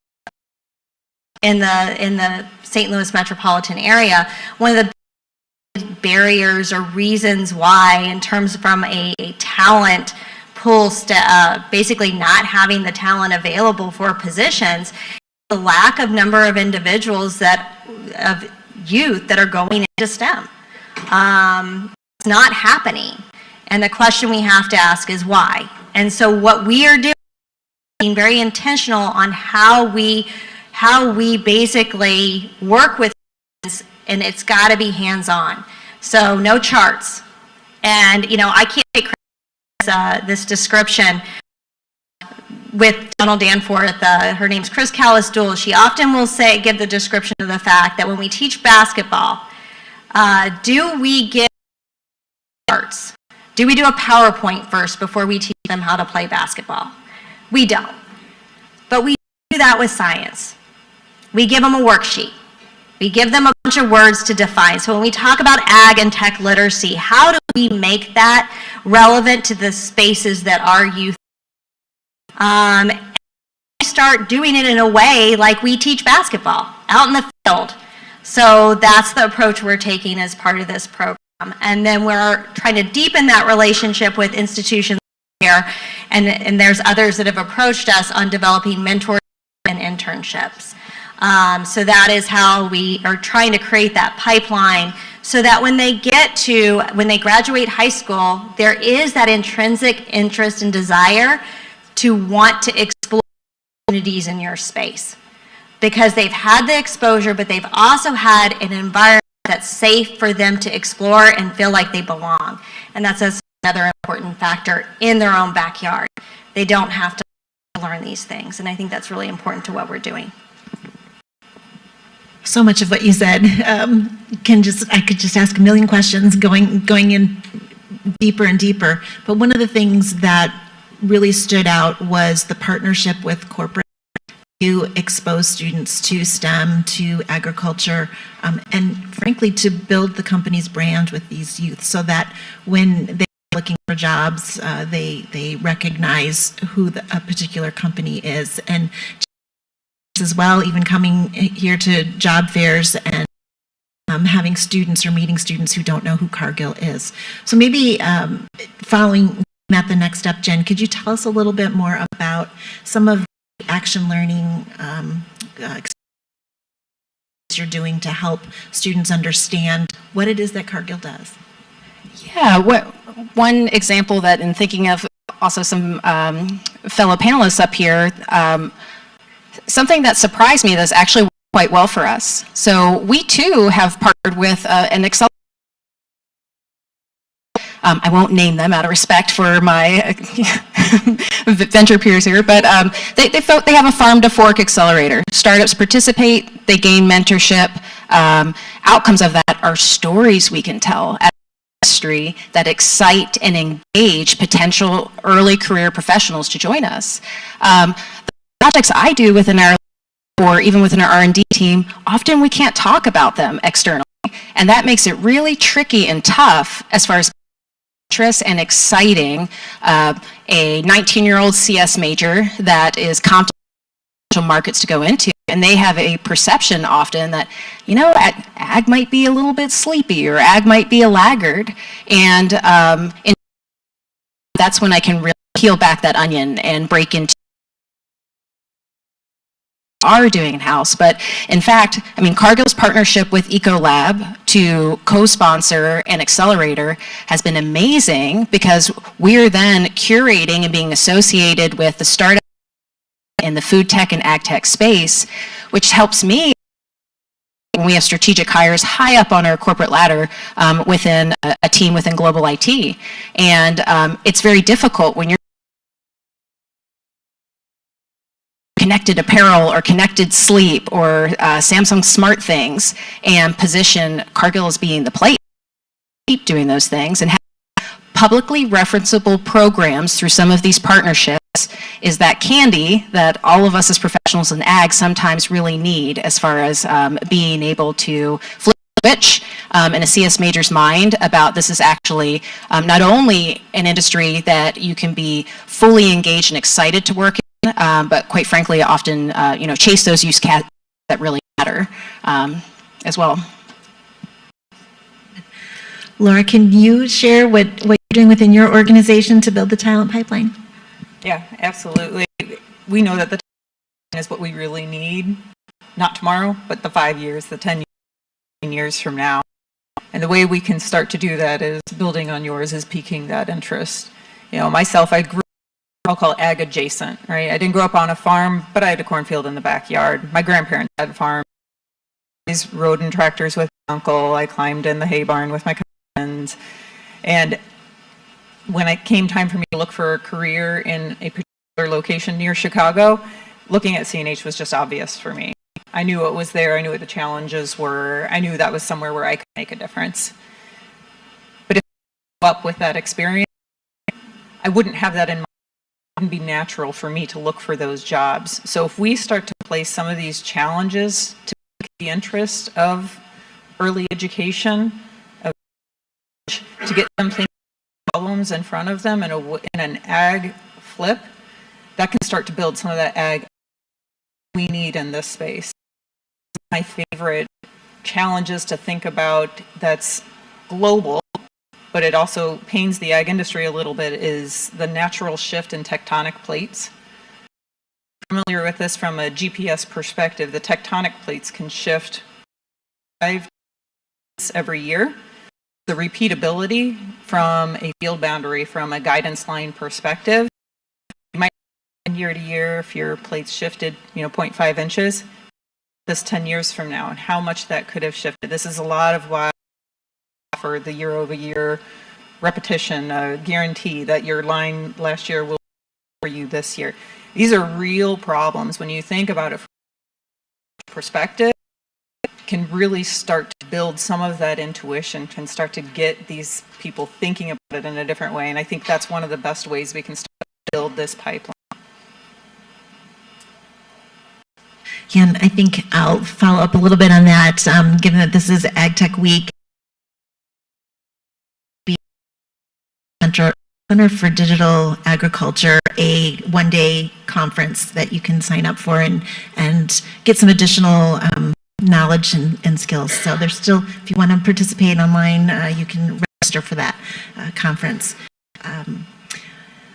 in the St. Louis metropolitan area. One of the barriers or reasons why, in terms from a talent pool, basically not having the talent available for positions, the lack of number of individuals of youth that are going into STEM. It's not happening. And the question we have to ask is why? And so what we are doing is being very intentional on how we basically work with students, and it's got to be hands-on. So no charts. And, I can't take credit for this description with Donald Danforth. Her name's Chris Callis-Duell. She often will give the description of the fact that when we teach basketball, do we give charts? Do we do a PowerPoint first before we teach them how to play basketball? We don't. But we do that with science. We give them a worksheet. We give them a bunch of words to define. So when we talk about ag and tech literacy, how do we make that relevant to the spaces that our youth and we start doing it in a way like we teach basketball out in the field. So that's the approach we're taking as part of this program. And then we're trying to deepen that relationship with institutions here, and there's others that have approached us on developing mentorship and internships. So that is how we are trying to create that pipeline so that when they graduate high school, there is that intrinsic interest and desire to want to explore opportunities in your space. Because they've had the exposure, but they've also had an environment that's safe for them to explore and feel like they belong. And that's another important factor in their own backyard. They don't have to learn these things, and I think that's really important to what we're doing. So much of what you said I could just ask a million questions going in deeper and deeper. But one of the things that really stood out was the partnership with corporate to expose students to STEM, to agriculture, and frankly to build the company's brand with these youth so that when they're looking for jobs, they recognize who a particular company is. And as well, even coming here to job fairs and having students or meeting students who don't know who Cargill is. So maybe following at the next step, Jen, could you tell us a little bit more about some of the action learning you're doing to help students understand what it is that Cargill does? Yeah, one example that in thinking of also some fellow panelists up here, something that surprised me that's actually worked quite well for us. So we too have partnered with an accelerator. I won't name them out of respect for my venture peers here, but they have a farm to fork accelerator. Startups participate, they gain mentorship. Outcomes of that are stories we can tell as an industry that excite and engage potential early career professionals to join us. The projects I do within our or even within our R&D team, often we can't talk about them externally. And that makes it really tricky and tough as far as interest and exciting a 19-year-old CS major that is competent markets to go into. And they have a perception often that, you know, ag might be a little bit sleepy or ag might be a laggard. And that's when I can really peel back that onion and break into are doing in-house. But in fact, I mean, Cargill's partnership with Ecolab to co-sponsor an accelerator has been amazing because we're then curating and being associated with the startup in the food tech and ag tech space, which helps me when we have strategic hires high up on our corporate ladder within a team within global IT. And it's very difficult when you're connected apparel or connected sleep or Samsung smart things and position Cargill as being the place to keep doing those things and have publicly referenceable programs through some of these partnerships is that candy that all of us as professionals in ag sometimes really need as far as being able to flip the switch in a CS major's mind about this is actually not only an industry that you can be fully engaged and excited to work in, but quite frankly, often, you know, chase those use cases that really matter as well. Laura, can you share what you're doing within your organization to build the talent pipeline? Yeah, absolutely. We know that the talent is what we really need, not tomorrow, but the 5 years, the 10 years from now. And the way we can start to do that is building on yours, is piquing that interest. You know, myself, I grew I'll call it ag adjacent, right? I didn't grow up on a farm, but I had a cornfield in the backyard. My grandparents had farms. I rode in tractors with my uncle. I climbed in the hay barn with my cousins. And when it came time for me to look for a career in a particular location near Chicago, looking at CNH was just obvious for me. I knew what was there. I knew what the challenges were. I knew that was somewhere where I could make a difference. But if I grew up with that experience, I wouldn't have that in mind. Be natural for me to look for those jobs. So if we start to place some of these challenges to the interest of early education, to get them thinking problems in front of them in an ag flip, that can start to build some of that ag we need in this space. My favorite challenges to think about that's global, but it also pains the ag industry a little bit, is the natural shift in tectonic plates. Familiar with this from a GPS perspective, the tectonic plates can shift 5 every year. The repeatability from a field boundary, from a guidance line perspective, you might year to year if your plates shifted, you know, 0.5 inches, this 10 years from now, and how much that could have shifted. This is a lot of why for the year-over-year repetition, guarantee that your line last year will for you this year. These are real problems. When you think about it from a perspective, can really start to build some of that intuition, can start to get these people thinking about it in a different way. And I think that's one of the best ways we can start to build this pipeline. Yeah, and I think I'll follow up a little bit on that, given that this is AgTech Week. Center for Digital Agriculture, a one-day conference that you can sign up for and get some additional knowledge and skills. So there's still, if you want to participate online, you can register for that conference.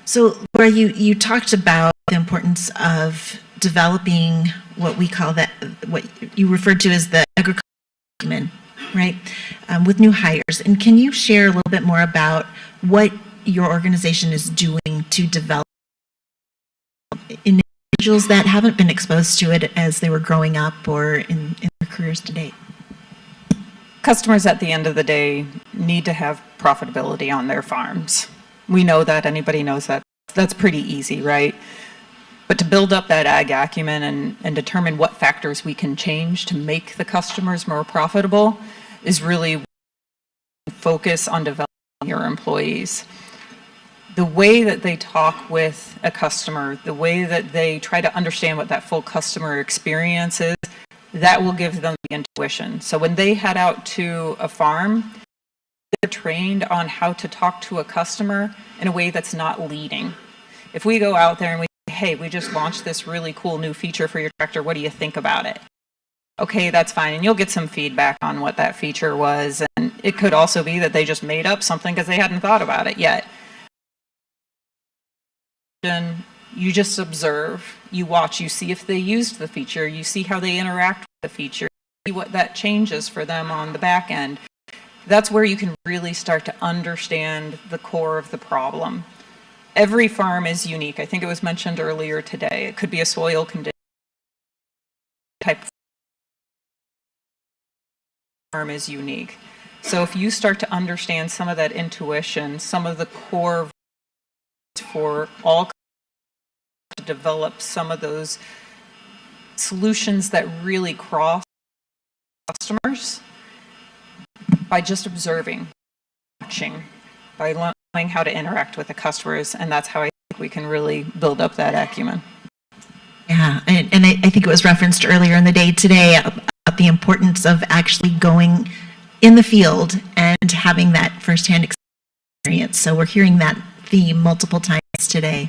So Laura, you talked about the importance of developing what we call what you referred to as the agricultural acumen, right, with new hires. And can you share a little bit more about what your organization is doing to develop individuals that haven't been exposed to it as they were growing up or in their careers to date? Customers at the end of the day need to have profitability on their farms. We know that, anybody knows that. That's pretty easy, right? But to build up that ag acumen and determine what factors we can change to make the customers more profitable is really focus on developing your employees. the way that they talk with a customer, the way that they try to understand what that full customer experience is, that will give them the intuition. So when they head out to a farm, they're trained on how to talk to a customer in a way that's not leading. If we go out there and we say, hey, we just launched this really cool new feature for your tractor, what do you think about it? Okay, that's fine. And you'll get some feedback on what that feature was. And it could also be that they just made up something because they hadn't thought about it yet. And you just observe, you watch, you see if they used the feature, you see how they interact with the feature, see what that changes for them on the back end. That's where you can really start to understand the core of the problem. Every farm is unique. I think it was mentioned earlier today. It could be a soil condition type of farm is unique. So if you start to understand some of that intuition, some of the core for all to develop some of those solutions that really cross customers by just observing, watching, by learning how to interact with the customers, and that's how I think we can really build up that acumen. Yeah, and I think it was referenced earlier in the day today about the importance of actually going in the field and having that firsthand experience. So we're hearing that theme multiple times today.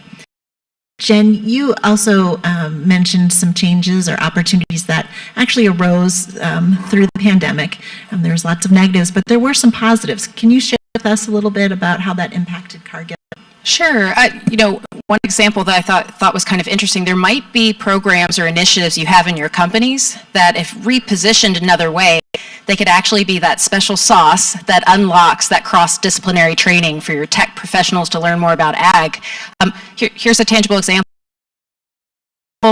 Jen, you also mentioned some changes or opportunities that actually arose through the pandemic. There was lots of negatives, but there were some positives. Can you share with us a little bit about how that impacted Cargill? Sure. One example that I thought was kind of interesting, there might be programs or initiatives you have in your companies that if repositioned another way, they could actually be that special sauce that unlocks that cross-disciplinary training for your tech professionals to learn more about ag. Here's a tangible example.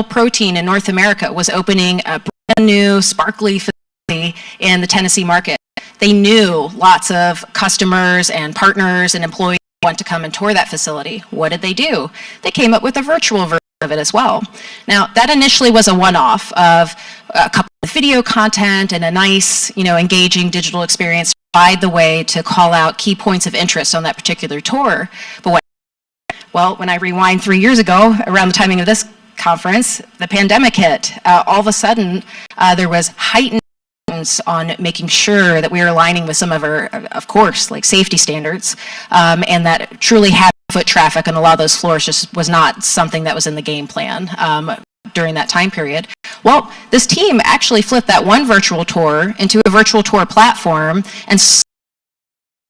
Protein in North America was opening a brand new sparkly facility in the Tennessee market. They knew lots of customers and partners and employees want to come and tour that facility. What did they do? They came up with a virtual version of it as well. Now, that initially was a one-off of a couple of video content and a nice, engaging digital experience to provide the way to call out key points of interest on that particular tour. But when I rewind 3 years ago, around the timing of this conference, the pandemic hit. All of a sudden, there was heightened on making sure that we are aligning with some of our, of course, like safety standards, and that truly having foot traffic on a lot of those floors just was not something that was in the game plan during that time period. Well, this team actually flipped that one virtual tour into a virtual tour platform and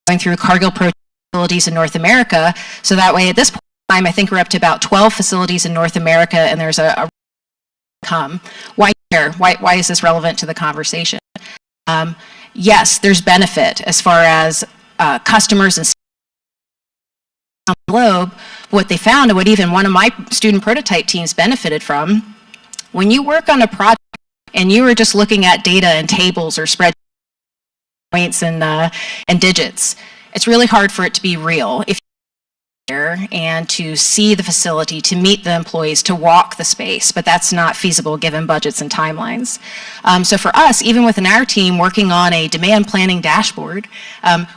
going through Cargill Pro facilities in North America. So that way, at this point in time, I think we're up to about 12 facilities in North America, and there's a Why here? Why is this relevant to the conversation? Yes, there's benefit as far as customers and on the globe. What they found, and what even one of my student prototype teams benefited from, when you work on a project and you are just looking at data and tables or spreadsheets, points and digits, it's really hard for it to be real. If and to see the facility, to meet the employees, to walk the space, but that's not feasible given budgets and timelines. So for us, even within our team working on a demand planning dashboard,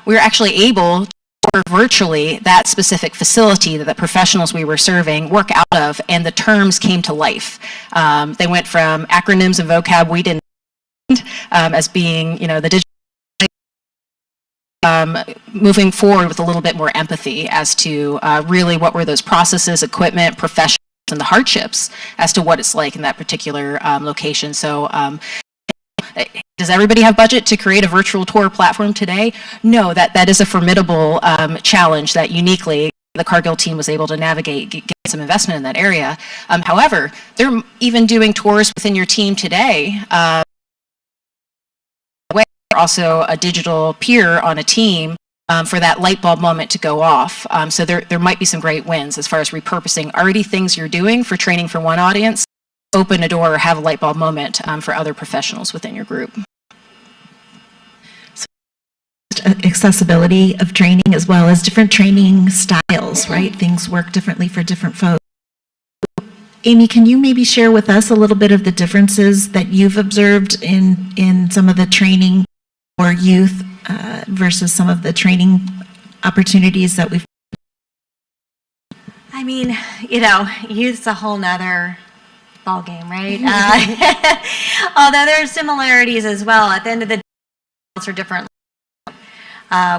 we were actually able to tour virtually that specific facility that the professionals we were serving work out of, and the terms came to life. They went from acronyms and vocab we didn't as being, the digital moving forward with a little bit more empathy as to really what were those processes, equipment, professionals, and the hardships as to what it's like in that particular location. So does everybody have budget to create a virtual tour platform today? No, that is a formidable challenge that uniquely the Cargill team was able to navigate, get some investment in that area. However, they're even doing tours within your team today. Also a digital peer on a team for that light bulb moment to go off. So there might be some great wins as far as repurposing already things you're doing for training for one audience, open a door or have a light bulb moment for other professionals within your group. So, accessibility of training as well as different training styles, right? Things work differently for different folks. Amy, can you maybe share with us a little bit of the differences that you've observed in some of the training or youth versus some of the training opportunities that we've mean, youth's a whole nother ballgame, right? Although there are similarities as well. At the end of the day, adults are different.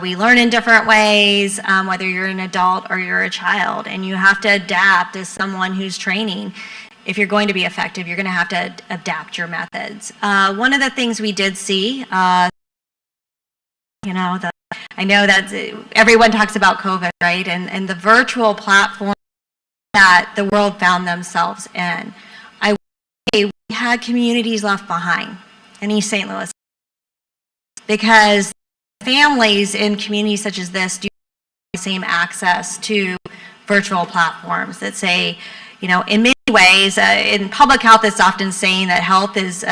We learn in different ways, whether you're an adult or you're a child, and you have to adapt as someone who's training. If you're going to be effective, you're going to have to adapt your methods. One of the things we did see, I know that everyone talks about COVID, right? And the virtual platform that the world found themselves in. I would say we had communities left behind in East St. Louis because families in communities such as this do have the same access to virtual platforms that say, in many ways, in public health, it's often saying that health is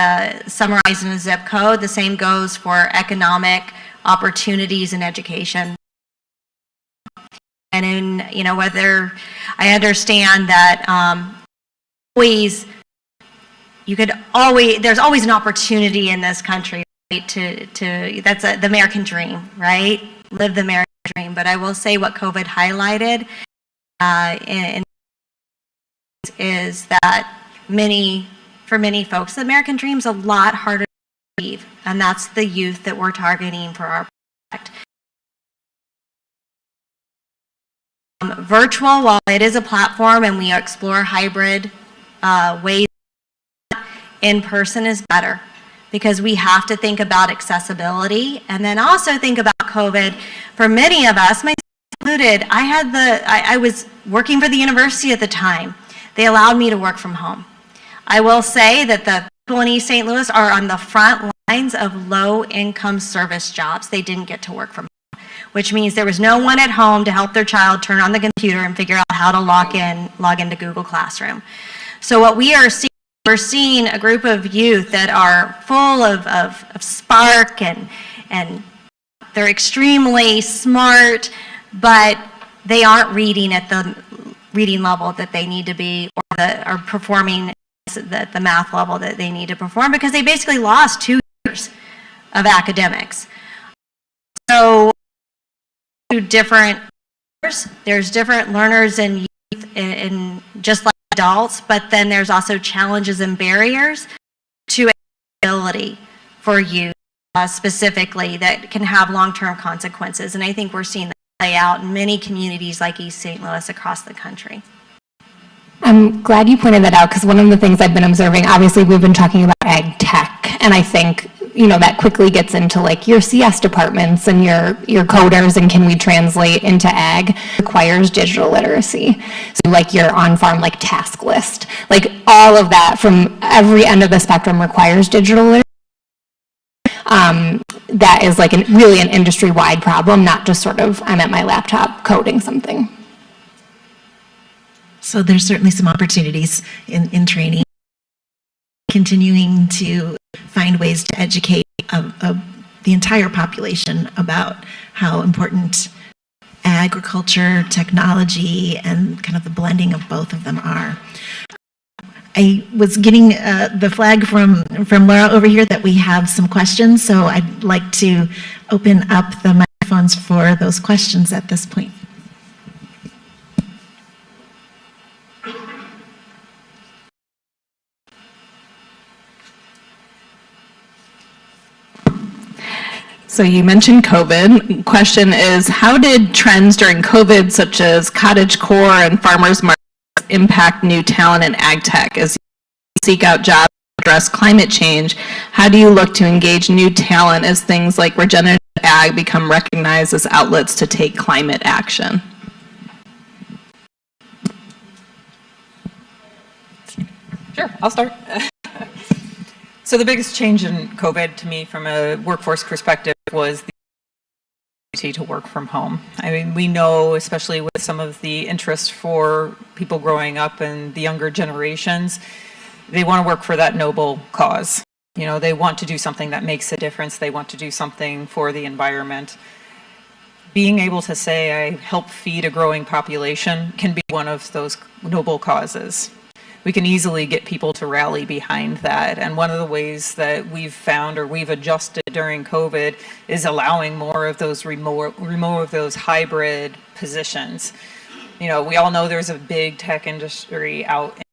summarized in a zip code. The same goes for economic opportunities and education. And in, whether I understand that there's always an opportunity in this country, right, to that's the American dream, right? Live the American dream. But I will say what COVID highlighted is that for many folks, the American dream's a lot harder to achieve, and that's the youth that we're targeting for our project. Virtual, while it is a platform and we explore hybrid ways, in person is better because we have to think about accessibility and then also think about COVID. For many of us, myself included, I was working for the university at the time. They allowed me to work from home. I will say that the people in East St. Louis are on the front lines of low-income service jobs. They didn't get to work from home, which means there was no one at home to help their child turn on the computer and figure out how to log into Google Classroom. So what we are seeing, we're seeing a group of youth that are full of spark and they're extremely smart, but they aren't reading at the reading level that they need to be or performing at the math level that they need to perform because they basically lost 2 years of academics. So there's different learners in youth in just like adults, but then there's also challenges and barriers to ability for youth specifically that can have long-term consequences. And I think we're seeing that play out in many communities like East St. Louis across the country. I'm glad you pointed that out because one of the things I've been observing, obviously we've been talking about ag tech, and I think that quickly gets into like your CS departments and your coders and can we translate into ag requires digital literacy. So like your on-farm like task list, like all of that from every end of the spectrum requires digital literacy. That is like really an industry-wide problem, not just sort of I'm at my laptop coding something. So there's certainly some opportunities in training, continuing to find ways to educate the entire population about how important agriculture, technology, and kind of the blending of both of them are. I was getting the flag from Laura over here that we have some questions, so I'd like to open up the microphones for those questions at this point. So you mentioned COVID. Question is, how did trends during COVID, such as cottagecore and farmers markets, impact new talent in ag tech? As you seek out jobs to address climate change, how do you look to engage new talent as things like regenerative ag become recognized as outlets to take climate action? Sure, I'll start. So the biggest change in COVID to me from a workforce perspective was the ability to work from home. I mean, we know, especially with some of the interest for people growing up and the younger generations, they want to work for that noble cause. They want to do something that makes a difference. They want to do something for the environment. Being able to say, I help feed a growing population can be one of those noble causes. We can easily get people to rally behind that. And one of the ways that we've found or we've adjusted during COVID is allowing more of those remote of those hybrid positions. we all know there's a big tech industry out in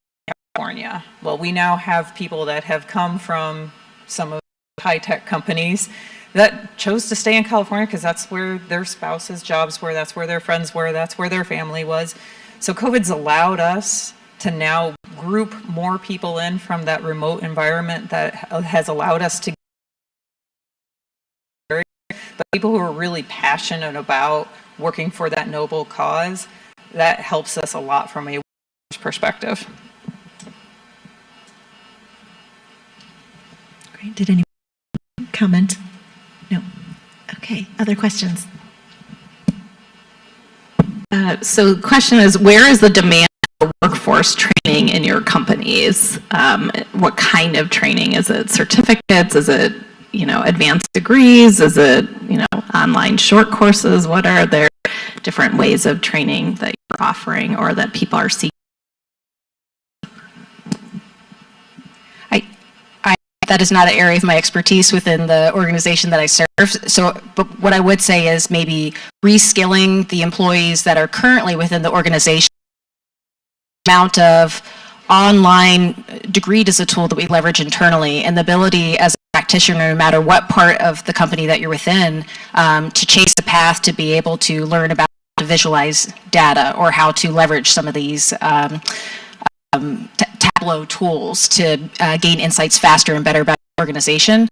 California. Well, we now have people that have come from some of the high-tech companies that chose to stay in California because that's where their spouses' jobs were, that's where their friends were, that's where their family was. So COVID's allowed us to now group more people in from that remote environment that has allowed us to, but people who are really passionate about working for that noble cause, that helps us a lot from a perspective. Great. Did anyone comment? No. Okay. Other questions? So the question is, where is the demand for workforce training in your companies? What kind of training? Is it certificates? Is it, advanced degrees? Is it, online short courses? What are their different ways of training that you're offering or that people are seeking? That is not an area of my expertise within the organization that I serve. So, but what I would say is maybe reskilling the employees that are currently within the organization. The amount of online Degreed is a tool that we leverage internally, and the ability as a practitioner, no matter what part of the company that you're within, to chase the path to be able to learn about how to visualize data or how to leverage some of these Tableau tools to gain insights faster and better about the organization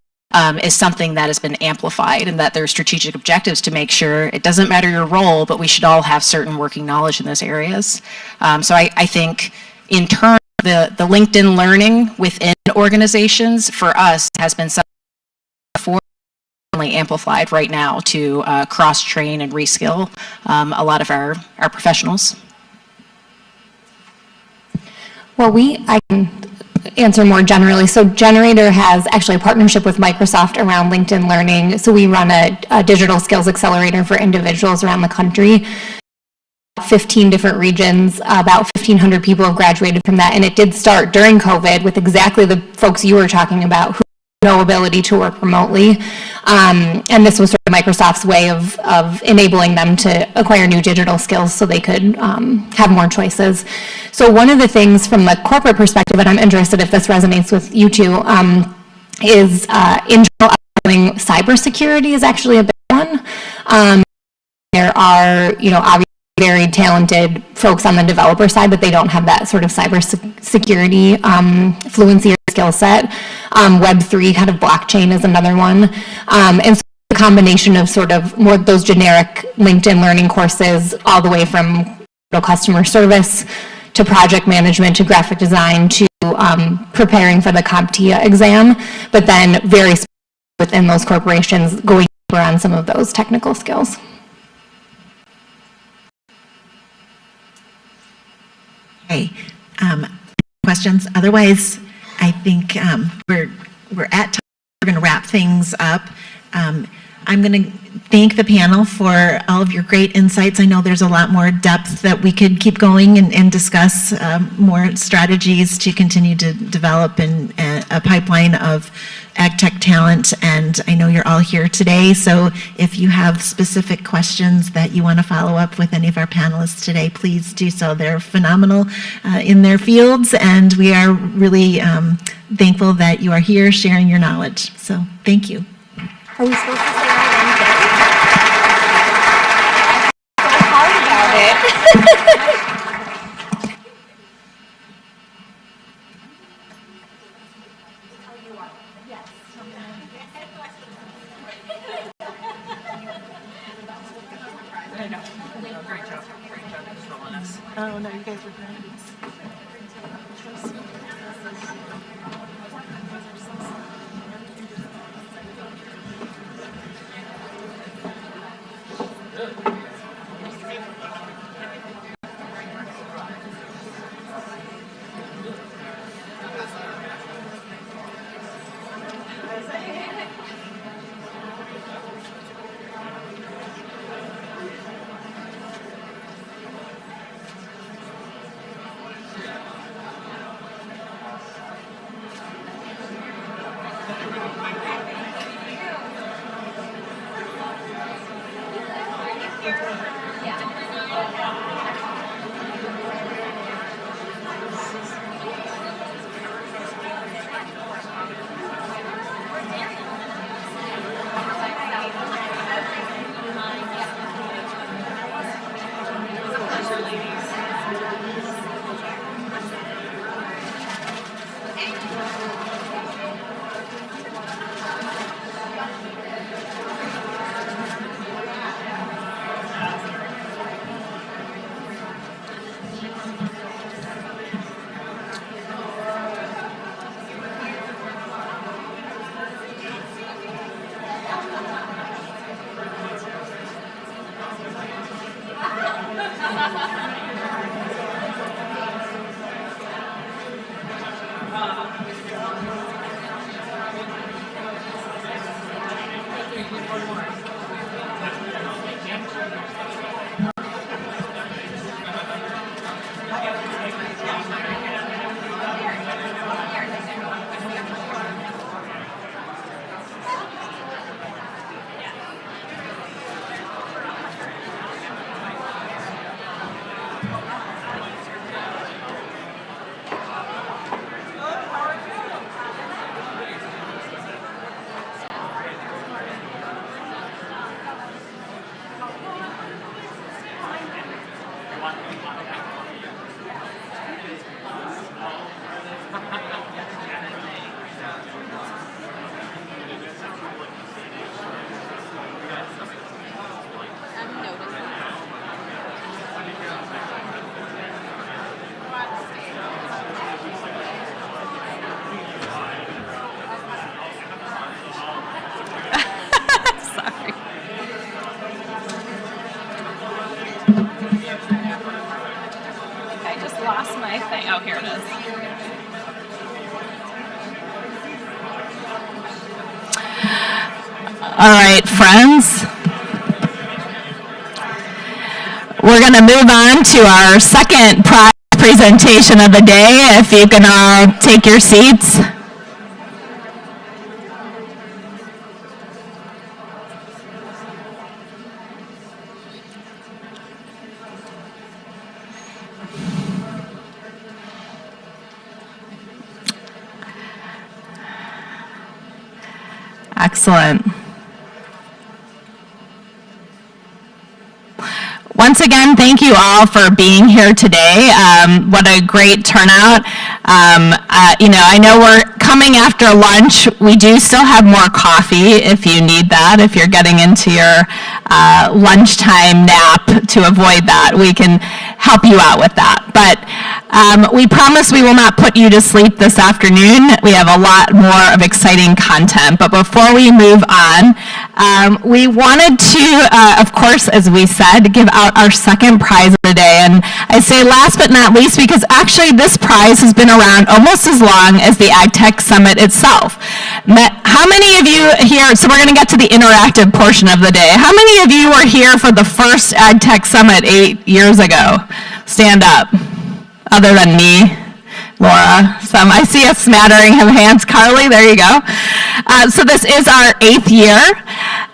is something that has been amplified, and that there are strategic objectives to make sure it doesn't matter your role, but we should all have certain working knowledge in those areas. So I think in turn, the LinkedIn learning within organizations for us has been something amplified right now to cross-train and reskill a lot of our professionals. Well, I can answer more generally. So Generator has actually a partnership with Microsoft around LinkedIn Learning. So we run a digital skills accelerator for individuals around the country. 15 different regions, about 1,500 people have graduated from that. And it did start during COVID with exactly the folks you were talking about who no ability to work remotely. And this was sort of Microsoft's way of enabling them to acquire new digital skills so they could have more choices. So one of the things from the corporate perspective, and I'm interested if this resonates with you two, is internal upskilling. Cybersecurity is actually a big one. There are, obviously very talented folks on the developer side, but they don't have that sort of cybersecurity fluency or skill set. Web3 kind of blockchain is another one. And so the combination of sort of more those generic LinkedIn learning courses all the way from customer service to project management to graphic design to preparing for the CompTIA exam, but then very within those corporations going deeper on some of those technical skills. Okay. Questions? Otherwise, I think we're at time. We're going to wrap things up. I'm going to thank the panel for all of your great insights. I know there's a lot more depth that we could keep going and discuss more strategies to continue to develop a pipeline of AgTech talent. And I know you're all here today, so if you have specific questions that you want to follow up with any of our panelists today, please do so. They're phenomenal in their fields, and we are really thankful that you are here sharing your knowledge. So thank you. Are we supposed to say our names? I'm so hard about it. Oh, no, you guys were great. All right, friends. We're going to move on to our second prize presentation of the day. If you can all take your seats. Excellent. Once again, thank you all for being here today. What a great turnout. I know we're coming after lunch. We do still have more coffee if you need that. If you're getting into your lunchtime nap, to avoid that, we can help you out with that. But we promise we will not put you to sleep this afternoon. We have a lot more of exciting content. But before we move on, we wanted to, of course, as we said, give out our second prize of the day. And I say last but not least because actually this prize has been around almost as long as the AgTech Summit itself. How many of you here, so we're going to get to the interactive portion of the day. How many of you were here for the first AgTech Summit 8 years ago? Stand up. Other than me. Laura, I see a smattering of hands. Carly, there you go. So this is our 8th year.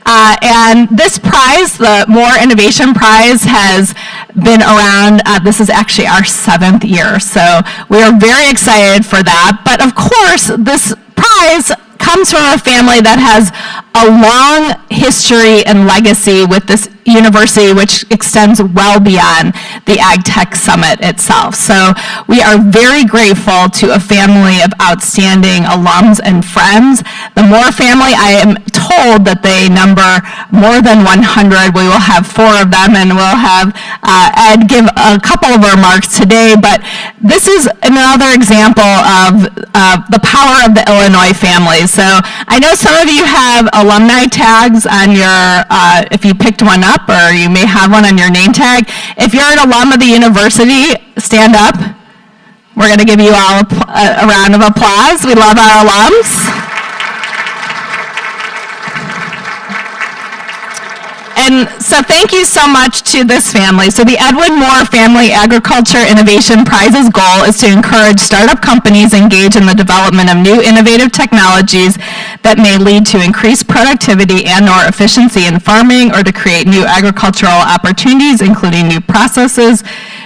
And this prize, the More Innovation Prize, has been around, this is actually our 7th year. So we are very excited for that. But of course, this prize comes from a family that has a long history and legacy with this university, which extends well beyond the AgTech Summit itself. So we are very grateful to a family of outstanding alums and friends. The Moore family, I am told that they number more than 100. We will have 4 of them, and we'll have Ed give a couple of remarks today. But this is another example of the power of the Illinois family. So I know some of you have alumni tags on your, if you picked one up, or you may have one on your name tag. If you're an alum of the university, stand up. We're going to give you all a round of applause. We love our alums. And so thank you so much to this family. So the Edwin Moore Family Agriculture Innovation Prize's goal is to encourage startup companies engage in the development of new innovative technologies that may lead to increased productivity and/or efficiency in farming, or to create new agricultural opportunities, including new processes,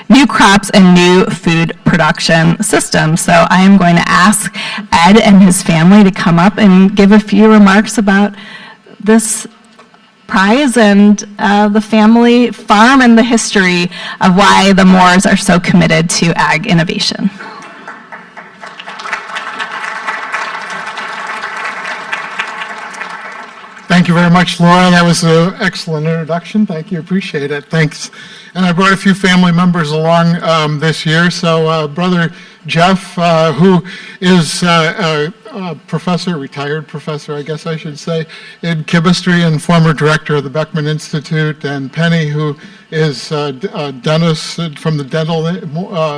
new crops, and new food production systems. So I am going to ask Ed and his family to come up and give a few remarks about this prize and the family farm and the history of why the Moores are so committed to ag innovation. Thank you very much, Laura. That was an excellent introduction. Thank you. Appreciate it. Thanks. And I brought a few family members along this year. So Brother Jeff, who is a professor, retired professor, I guess I should say, in chemistry and former director of the Beckman Institute, and Penny, who is a dentist from the dental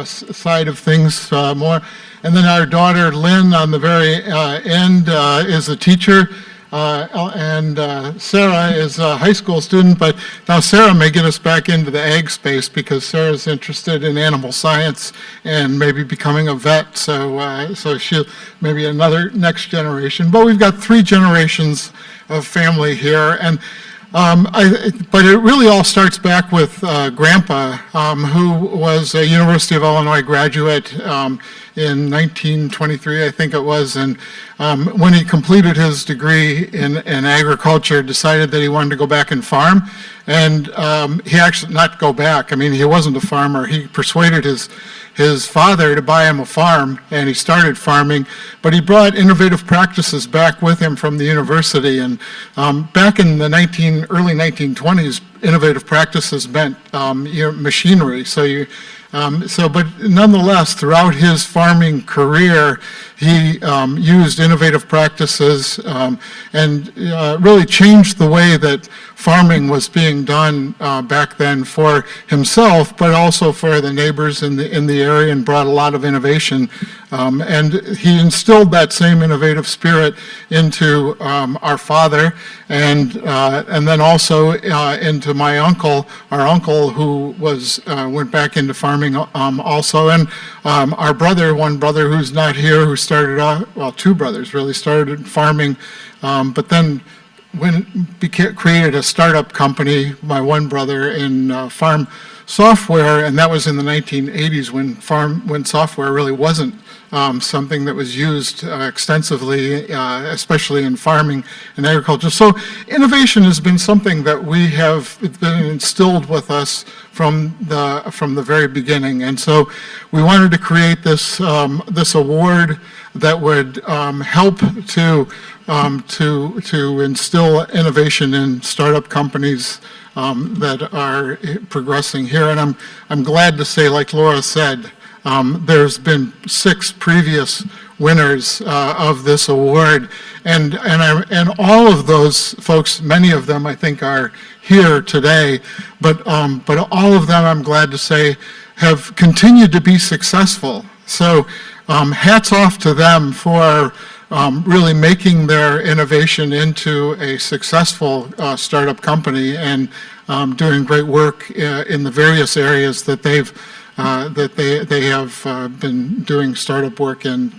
side of things more. And then our daughter, Lynn, on the very end, is a teacher. And Sarah is a high school student, but now Sarah may get us back into the ag space because Sarah's interested in animal science and maybe becoming a vet, so she'll maybe another next generation. But we've got 3 generations of family here, and but it really all starts back with Grandpa, who was a University of Illinois graduate in 1923, I think it was, and when he completed his degree in agriculture, decided that he wanted to go back and farm, and he actually, not go back, I mean, he wasn't a farmer, he persuaded his father to buy him a farm, and he started farming, but he brought innovative practices back with him from the university, and back in the early 1920s, innovative practices meant machinery, but nonetheless, throughout his farming career, he used innovative practices and really changed the way that farming was being done back then for himself, but also for the neighbors in the area, and brought a lot of innovation And he instilled that same innovative spirit into our father, and then also into my uncle, our uncle who went back into farming also, and our brother, one brother who's not here, who started off, well, two brothers really started farming, but then created a startup company, my one brother, in farm software, and that was in the 1980s when software really wasn't something that was used extensively, especially in farming and agriculture. So innovation has been something that it's been instilled with us from the very beginning, and so we wanted to create this award that would help to instill innovation in startup companies that are progressing here. And I'm glad to say, like Laura said, there's been 6 previous winners of this award, and all of those folks, many of them I think are here today, but all of them, I'm glad to say, have continued to be successful. So hats off to them for really making their innovation into a successful startup company, and doing great work in the various areas that they have been doing startup work in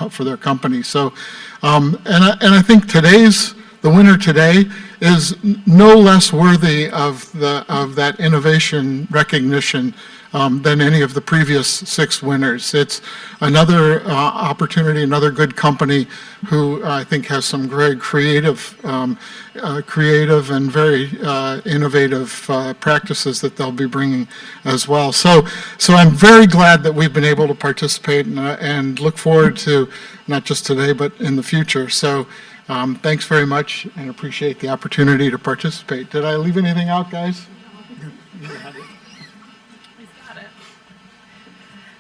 for their company. So, and I think the winner today is no less worthy of that innovation recognition than any of the previous 6 winners. It's another opportunity, another good company who I think has some very creative and very innovative practices that they'll be bringing as well. So I'm very glad that we've been able to participate, and look forward to not just today but in the future. So thanks very much, and appreciate the opportunity to participate. Did I leave anything out, guys?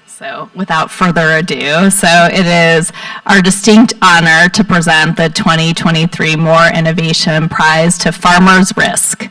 So without further ado, so it is our distinct honor to present the 2023 More Innovation Prize to Farmers Risk.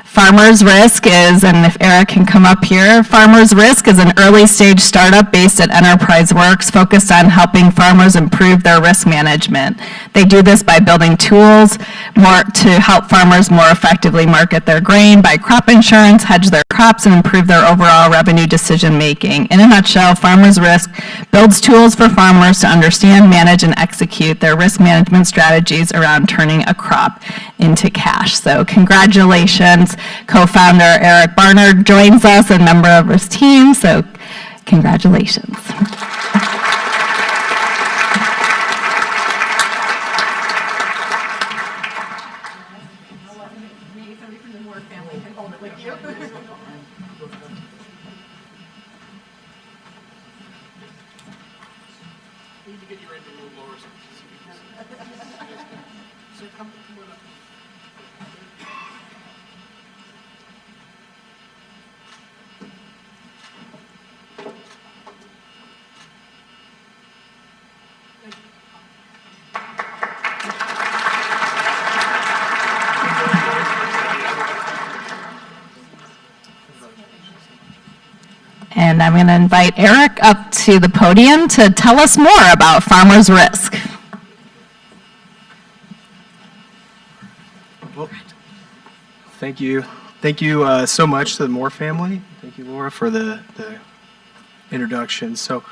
Farmers Risk is, and if Eric can come up here, Farmers Risk is an early stage startup based at Enterprise Works focused on helping farmers improve their risk management. They do this by building tools to help farmers more effectively market their grain, buy crop insurance, hedge their crops, and improve their overall revenue decision making. In a nutshell, Farmers Risk builds tools for farmers to understand, manage, and execute their risk management strategies around turning a crop into cash. So congratulations. Co-founder Eric Barnard joins us, a member of his team, so congratulations. And I'm going to invite Eric up to the podium to tell us more about Farmers Risk. Well, thank you. Thank you so much to the Moore family. Thank you, Laura, for the introduction. So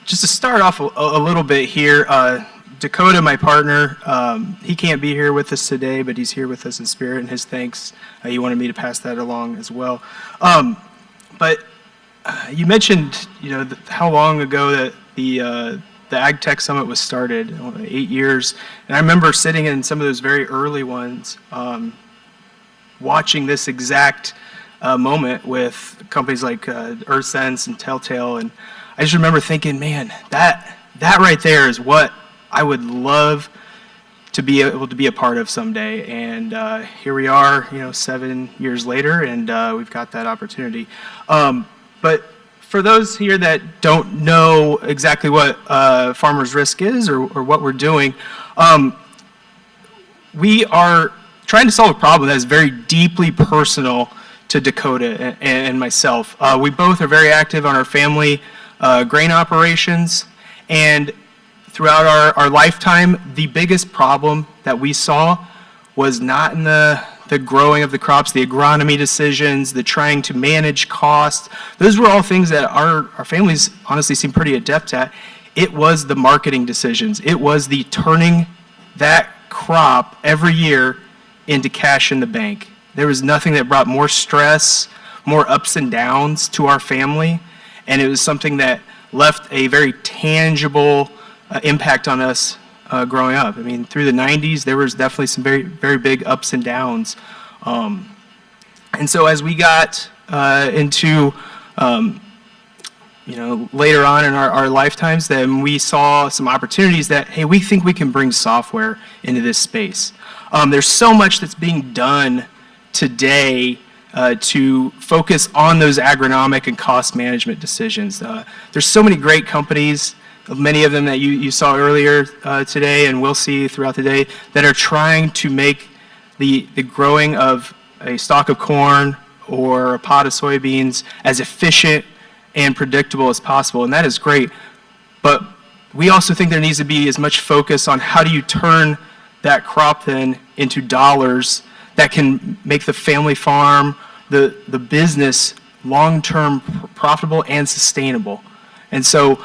just to start off a little bit here, Dakota, my partner, he can't be here with us today, but he's here with us in spirit, and his thanks, he wanted me to pass that along as well. But you mentioned, how long ago that the AgTech Summit was started, 8 years, and I remember sitting in some of those very early ones, watching this exact moment with companies like EarthSense and Telltale, and I just remember thinking, man, that right there is what I would love to be able to be a part of someday. And here we are, 7 years later, and we've got that opportunity. But for those here that don't know exactly what Farmers Risk is or what we're doing, we are trying to solve a problem that is very deeply personal to Dakota and myself. We both are very active on our family grain operations, and throughout our lifetime, the biggest problem that we saw was not in the growing of the crops, the agronomy decisions, the trying to manage costs. Those were all things that our families honestly seem pretty adept at. It was the marketing decisions. It was the turning that crop every year into cash in the bank. There was nothing that brought more stress, more ups and downs to our family, and it was something that left a very tangible impact on us growing up. I mean, through the 90s, there was definitely some very, very big ups and downs. And so as we got into, later on in our lifetimes, then we saw some opportunities that, hey, we think we can bring software into this space. There's so much that's being done today to focus on those agronomic and cost management decisions. There's so many great companies, many of them that you saw earlier today and will see throughout the day, that are trying to make the growing of a stalk of corn or a pod of soybeans as efficient and predictable as possible, and that is great. But we also think there needs to be as much focus on how do you turn that crop then into dollars that can make the family farm, the business, long-term profitable and sustainable. And so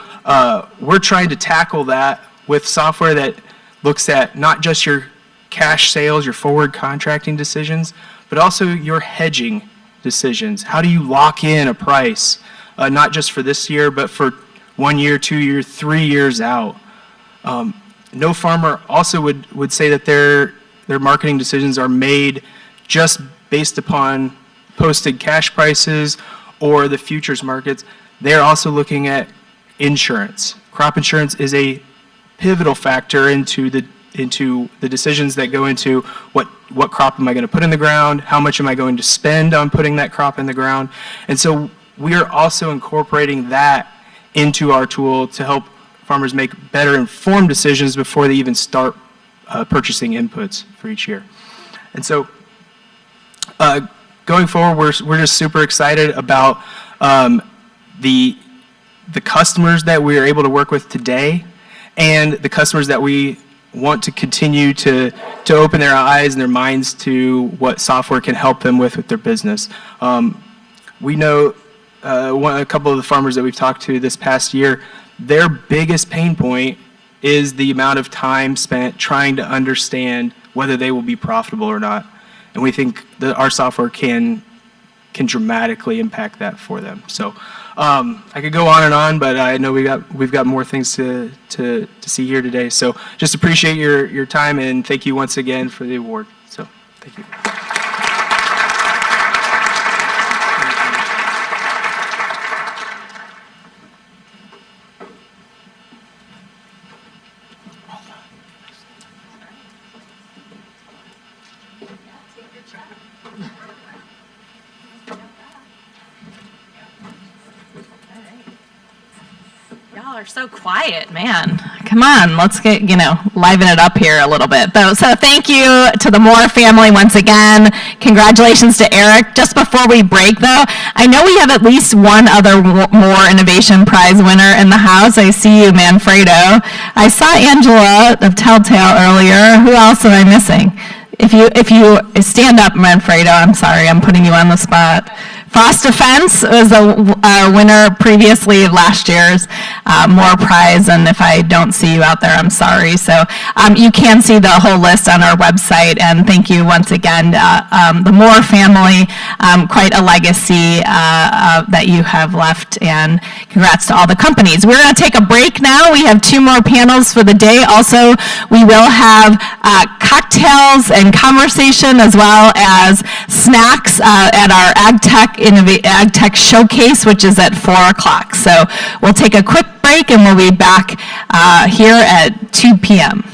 we're trying to tackle that with software that looks at not just your cash sales, your forward contracting decisions, but also your hedging decisions. How do you lock in a price, not just for this year, but for 1 year, 2 years, 3 years out? No farmer also would say that their marketing decisions are made just based upon posted cash prices or the futures markets. They're also looking at insurance. Crop insurance is a pivotal factor into the decisions that go into what crop am I going to put in the ground, how much am I going to spend on putting that crop in the ground. And so we are also incorporating that into our tool to help farmers make better informed decisions before they even start purchasing inputs for each year. And so going forward, we're just super excited about the customers that we are able to work with today and the customers that we want to continue to open their eyes and their minds to what software can help them with their business. We know a couple of the farmers that we've talked to this past year, their biggest pain point is the amount of time spent trying to understand whether they will be profitable or not. And we think that our software can dramatically impact that for them. So I could go on, but I know we've got more things to see here today. So just appreciate your time, and thank you once again for the award. So thank you. Y'all are so quiet, man. Come on, let's get, liven it up here a little bit. So thank you to the Moore family once again. Congratulations to Eric. Just before we break, though, I know we have at least one other Moore Innovation Prize winner in the house. I see you, Manfredo. I saw Angela of Telltale earlier. Who else am I missing? If you stand up, Manfredo, I'm sorry, I'm putting you on the spot. Frost Defense was a winner previously of last year's Moore Prize, and if I don't see you out there, I'm sorry. So you can see the whole list on our website, and thank you once again, the Moore family, quite a legacy that you have left, and congrats to all the companies. We're going to take a break now. We have 2 more panels for the day. Also, we will have cocktails and conversation as well as snacks at our AgTech Showcase, which is at 4 o'clock. So we'll take a quick break and we'll be back here at 2 p.m.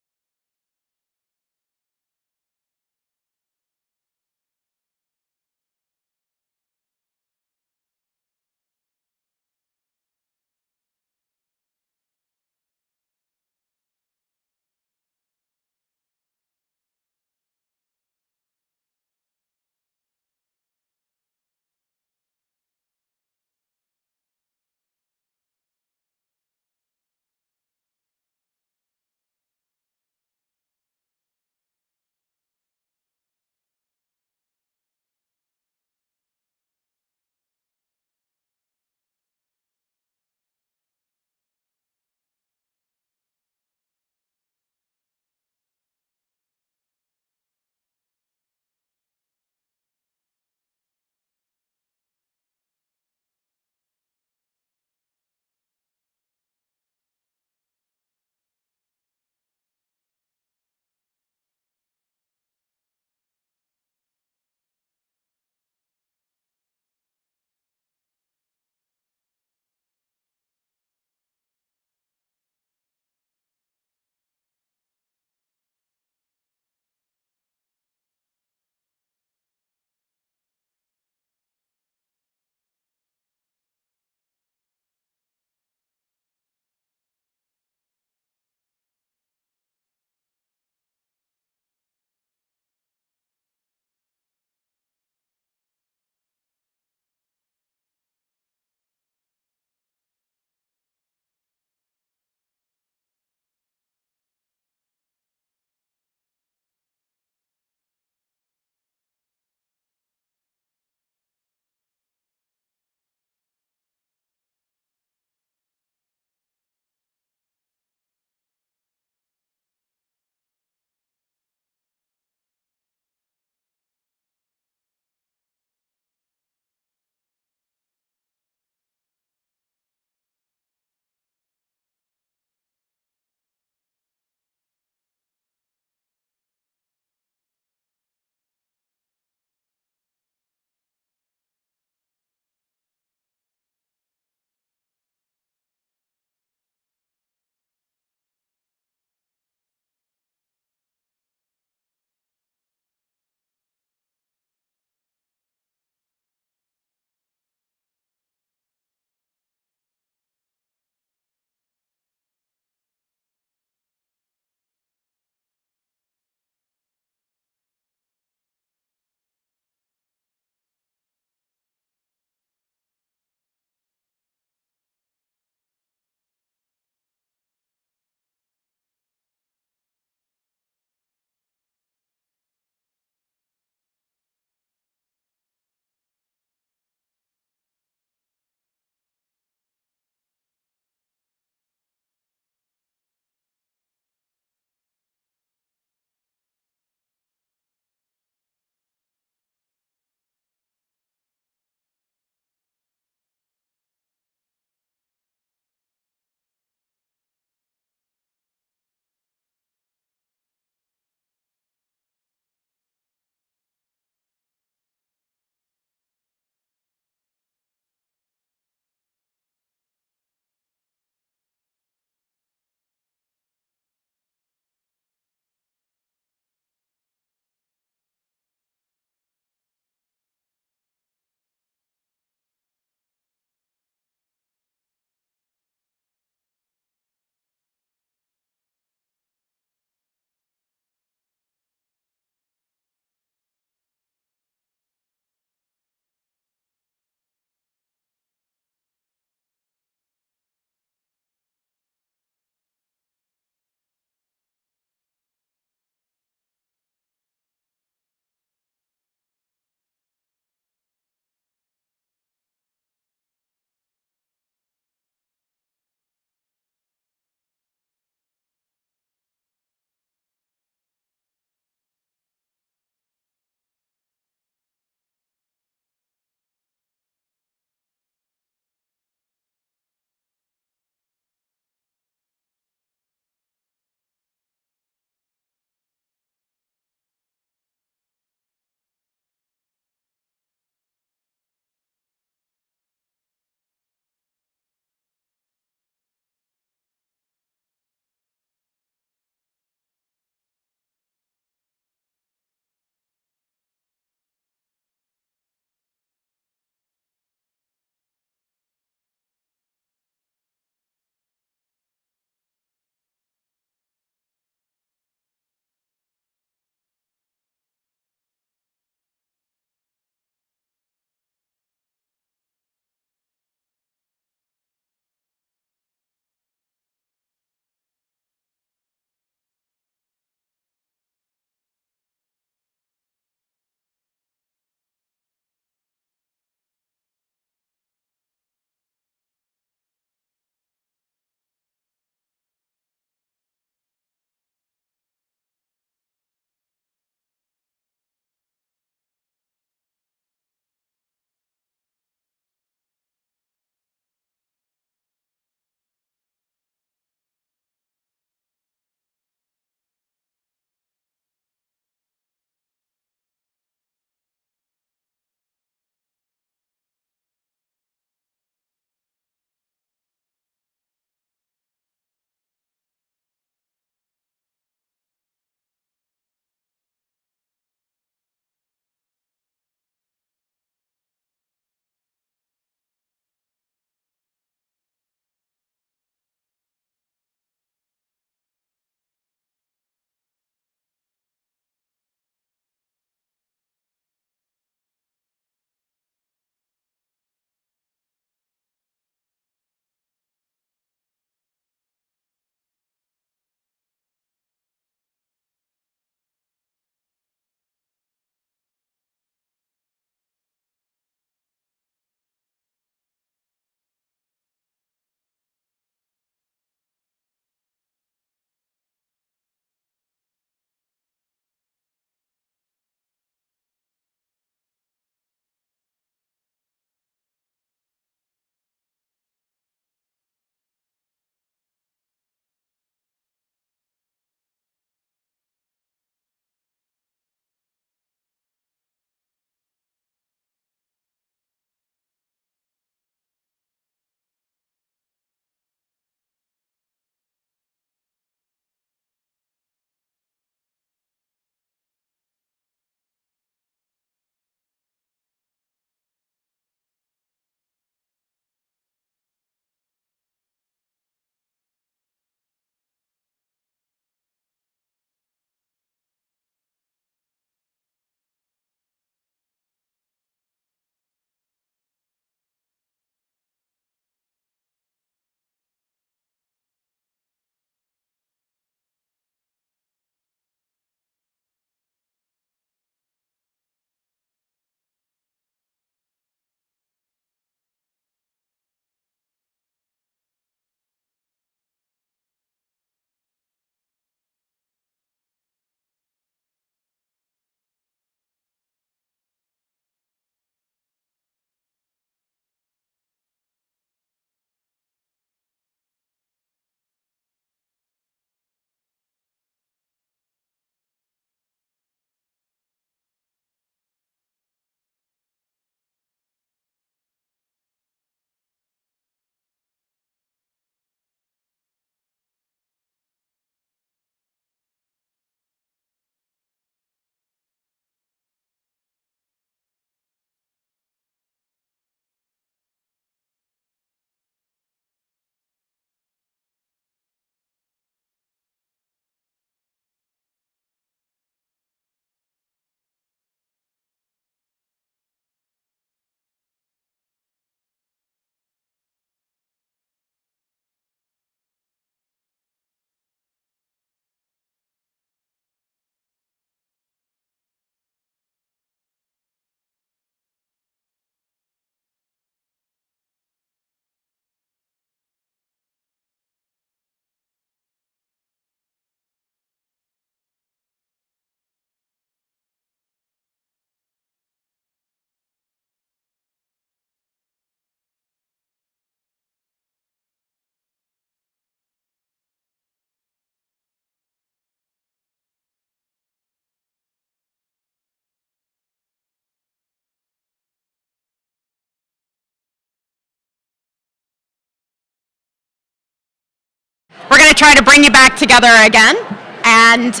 try to bring you back together again. And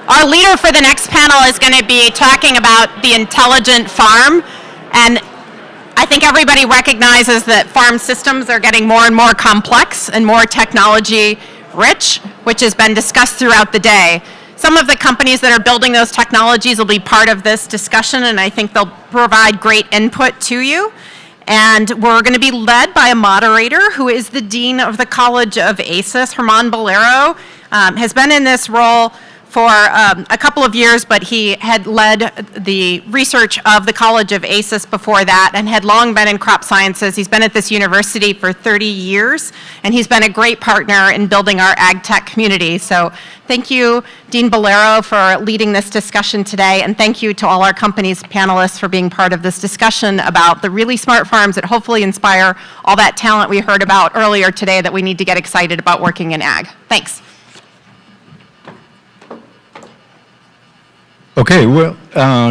our leader for the next panel is going to be talking about the intelligent farm. And I think everybody recognizes that farm systems are getting more and more complex and more technology rich, which has been discussed throughout the day. Some of the companies that are building those technologies will be part of this discussion, and I think they'll provide great input to you. And we're going to be led by a moderator who is the Dean of the College of ACES, Herman Bolero. Has been in this role for a couple of years, but he had led the research of the College of ACES before that and had long been in crop sciences. He's been at this university for 30 years, and he's been a great partner in building our AgTech community. So thank you, Dean Bolero, for leading this discussion today, and thank you to all our company's panelists for being part of this discussion about the really smart farms that hopefully inspire all that talent we heard about earlier today that we need to get excited about working in ag. Thanks. Okay, well,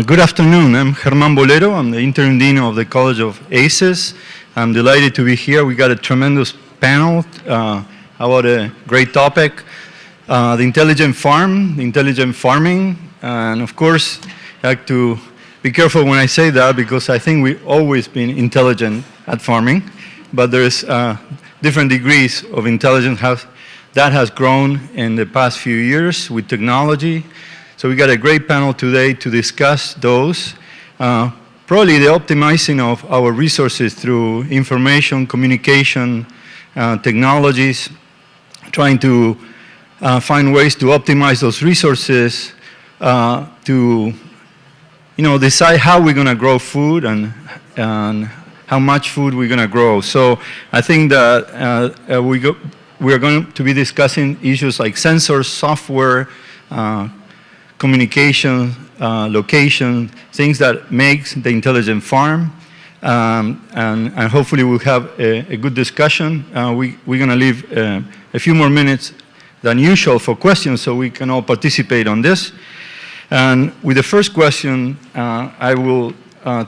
good afternoon. I'm Germán Bolero. I'm the interim dean of the College of ACES. I'm delighted to be here. We got a tremendous panel about a great topic, the intelligent farm, the intelligent farming. And of course, I have to be careful when I say that because I think we've always been intelligent at farming, but there's different degrees of intelligence that has grown in the past few years with technology. So we got a great panel today to discuss those. Probably the optimizing of our resources through information, communication, technologies, trying to find ways to optimize those resources to, decide how we're going to grow food and how much food we're going to grow. So I think that we are going to be discussing issues like sensors, software, communication, location, things that makes the intelligent farm, and hopefully we'll have a good discussion. We're going to leave a few more minutes than usual for questions so we can all participate on this. And with the first question, I will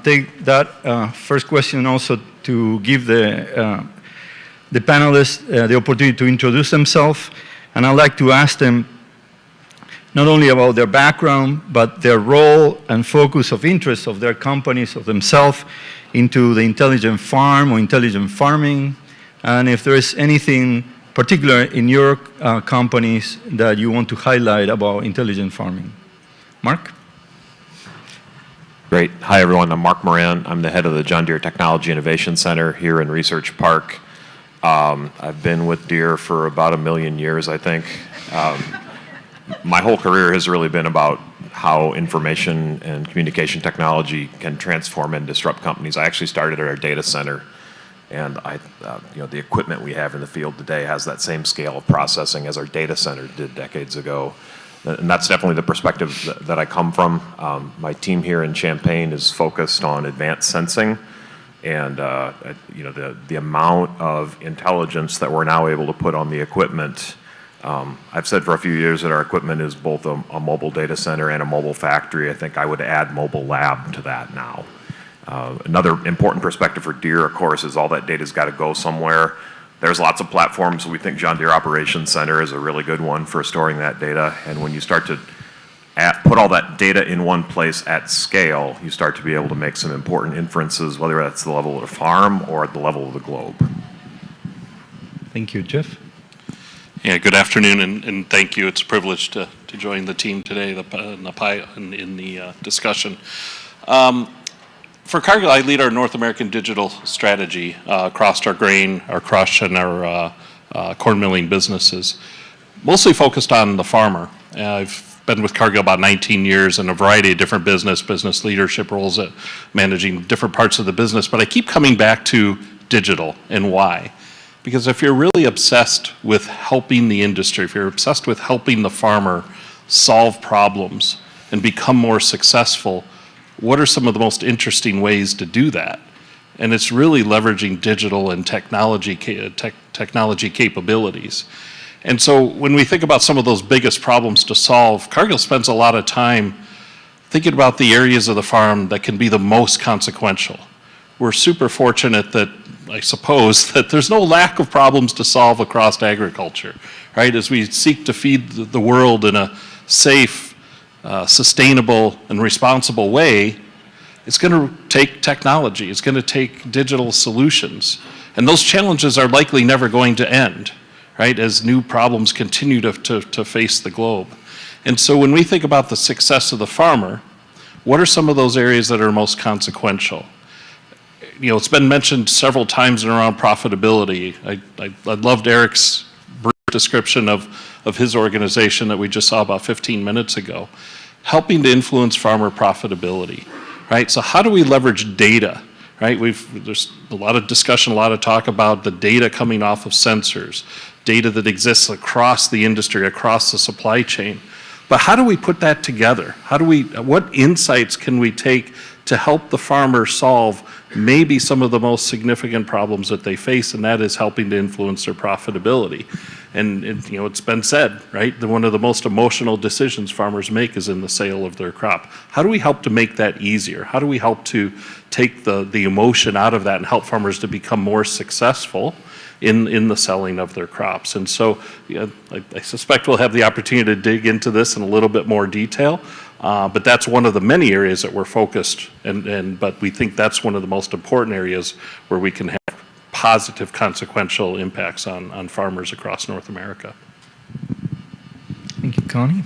take that first question also to give the panelists the opportunity to introduce themselves. And I'd like to ask them not only about their background, but their role and focus of interest of their companies, of themselves, into the intelligent farm or intelligent farming, and if there is anything particular in your companies that you want to highlight about intelligent farming. Mark? Great. Hi, everyone. I'm Mark Moran. I'm the head of the John Deere Technology Innovation Center here in Research Park. I've been with Deere for about 1 million years, I think. My whole career has really been about how information and communication technology can transform and disrupt companies. I actually started at our data center, and the equipment we have in the field today has that same scale of processing as our data center did decades ago. And that's definitely the perspective that I come from. My team here in Champaign is focused on advanced sensing, and the amount of intelligence that we're now able to put on the equipment. I've said for a few years that our equipment is both a mobile data center and a mobile factory. I think I would add mobile lab to that now. Another important perspective for Deere, of course, is all that data's got to go somewhere. There's lots of platforms. We think John Deere Operations Center is a really good one for storing that data. And when you start to put all that data in one place at scale, you start to be able to make some important inferences, whether that's the level of the farm or at the level of the globe. Thank you. Jeff? Yeah, good afternoon, and thank you. It's a privilege to join the team today in the discussion. For Cargill, I lead our North American digital strategy across our grain, our crush, and our corn milling businesses, mostly focused on the farmer. I've been with Cargill about 19 years in a variety of different business leadership roles, managing different parts of the business, but I keep coming back to digital and why. Because if you're really obsessed with helping the industry, if you're obsessed with helping the farmer solve problems and become more successful, what are some of the most interesting ways to do that? And it's really leveraging digital and technology capabilities. And so when we think about some of those biggest problems to solve, Cargill spends a lot of time thinking about the areas of the farm that can be the most consequential. We're super fortunate that, I suppose, that there's no lack of problems to solve across agriculture. right? As we seek to feed the world in a safe, sustainable, and responsible way, it's going to take technology. It's going to take digital solutions. And those challenges are likely never going to end, right, as new problems continue to face the globe. And so when we think about the success of the farmer, what are some of those areas that are most consequential? You know, it's been mentioned several times around profitability. I loved Eric's brief description of his organization that we just saw about 15 minutes ago, helping to influence farmer profitability, right? So how do we leverage data, right? There's a lot of discussion, a lot of talk about the data coming off of sensors, data that exists across the industry, across the supply chain. But how do we put that together? What insights can we take to help the farmer solve maybe some of the most significant problems that they face, and that is helping to influence their profitability. And you know, it's been said, right, that one of the most emotional decisions farmers make is in the sale of their crop. How do we help to make that easier? How do we help to take the emotion out of that and help farmers to become more successful in the selling of their crops? And so I suspect we'll have the opportunity to dig into this in a little bit more detail, but that's one of the many areas that we're focused, but we think that's one of the most important areas where we can have positive consequential impacts on farmers across North America. Thank you, Connie.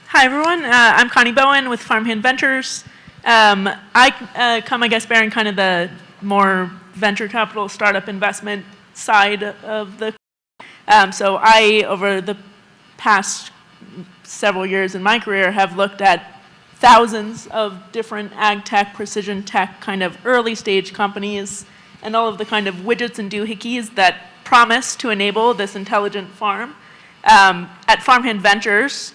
Hi, everyone. I'm Connie Bowen with Farmhand Ventures. I come, I guess, bearing kind of the more venture capital startup investment side of the. So I, over the past several years in my career, have looked at thousands of different ag tech, precision tech, kind of early stage companies, and all of the kind of widgets and doohickeys that promise to enable this intelligent farm. At Farmhand Ventures,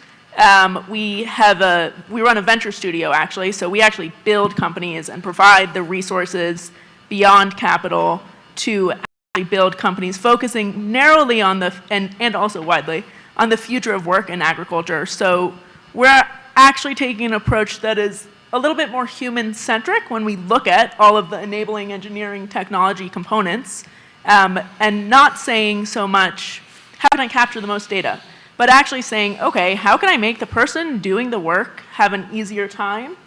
we run a venture studio, actually, so we actually build companies and provide the resources beyond capital to actually build companies, focusing narrowly on and also widely on the future of work in agriculture. So we're actually taking an approach that is a little bit more human-centric when we look at all of the enabling engineering technology components, and not saying so much, how can I capture the most data? But actually saying, okay, how can I make the person doing the work have an easier time,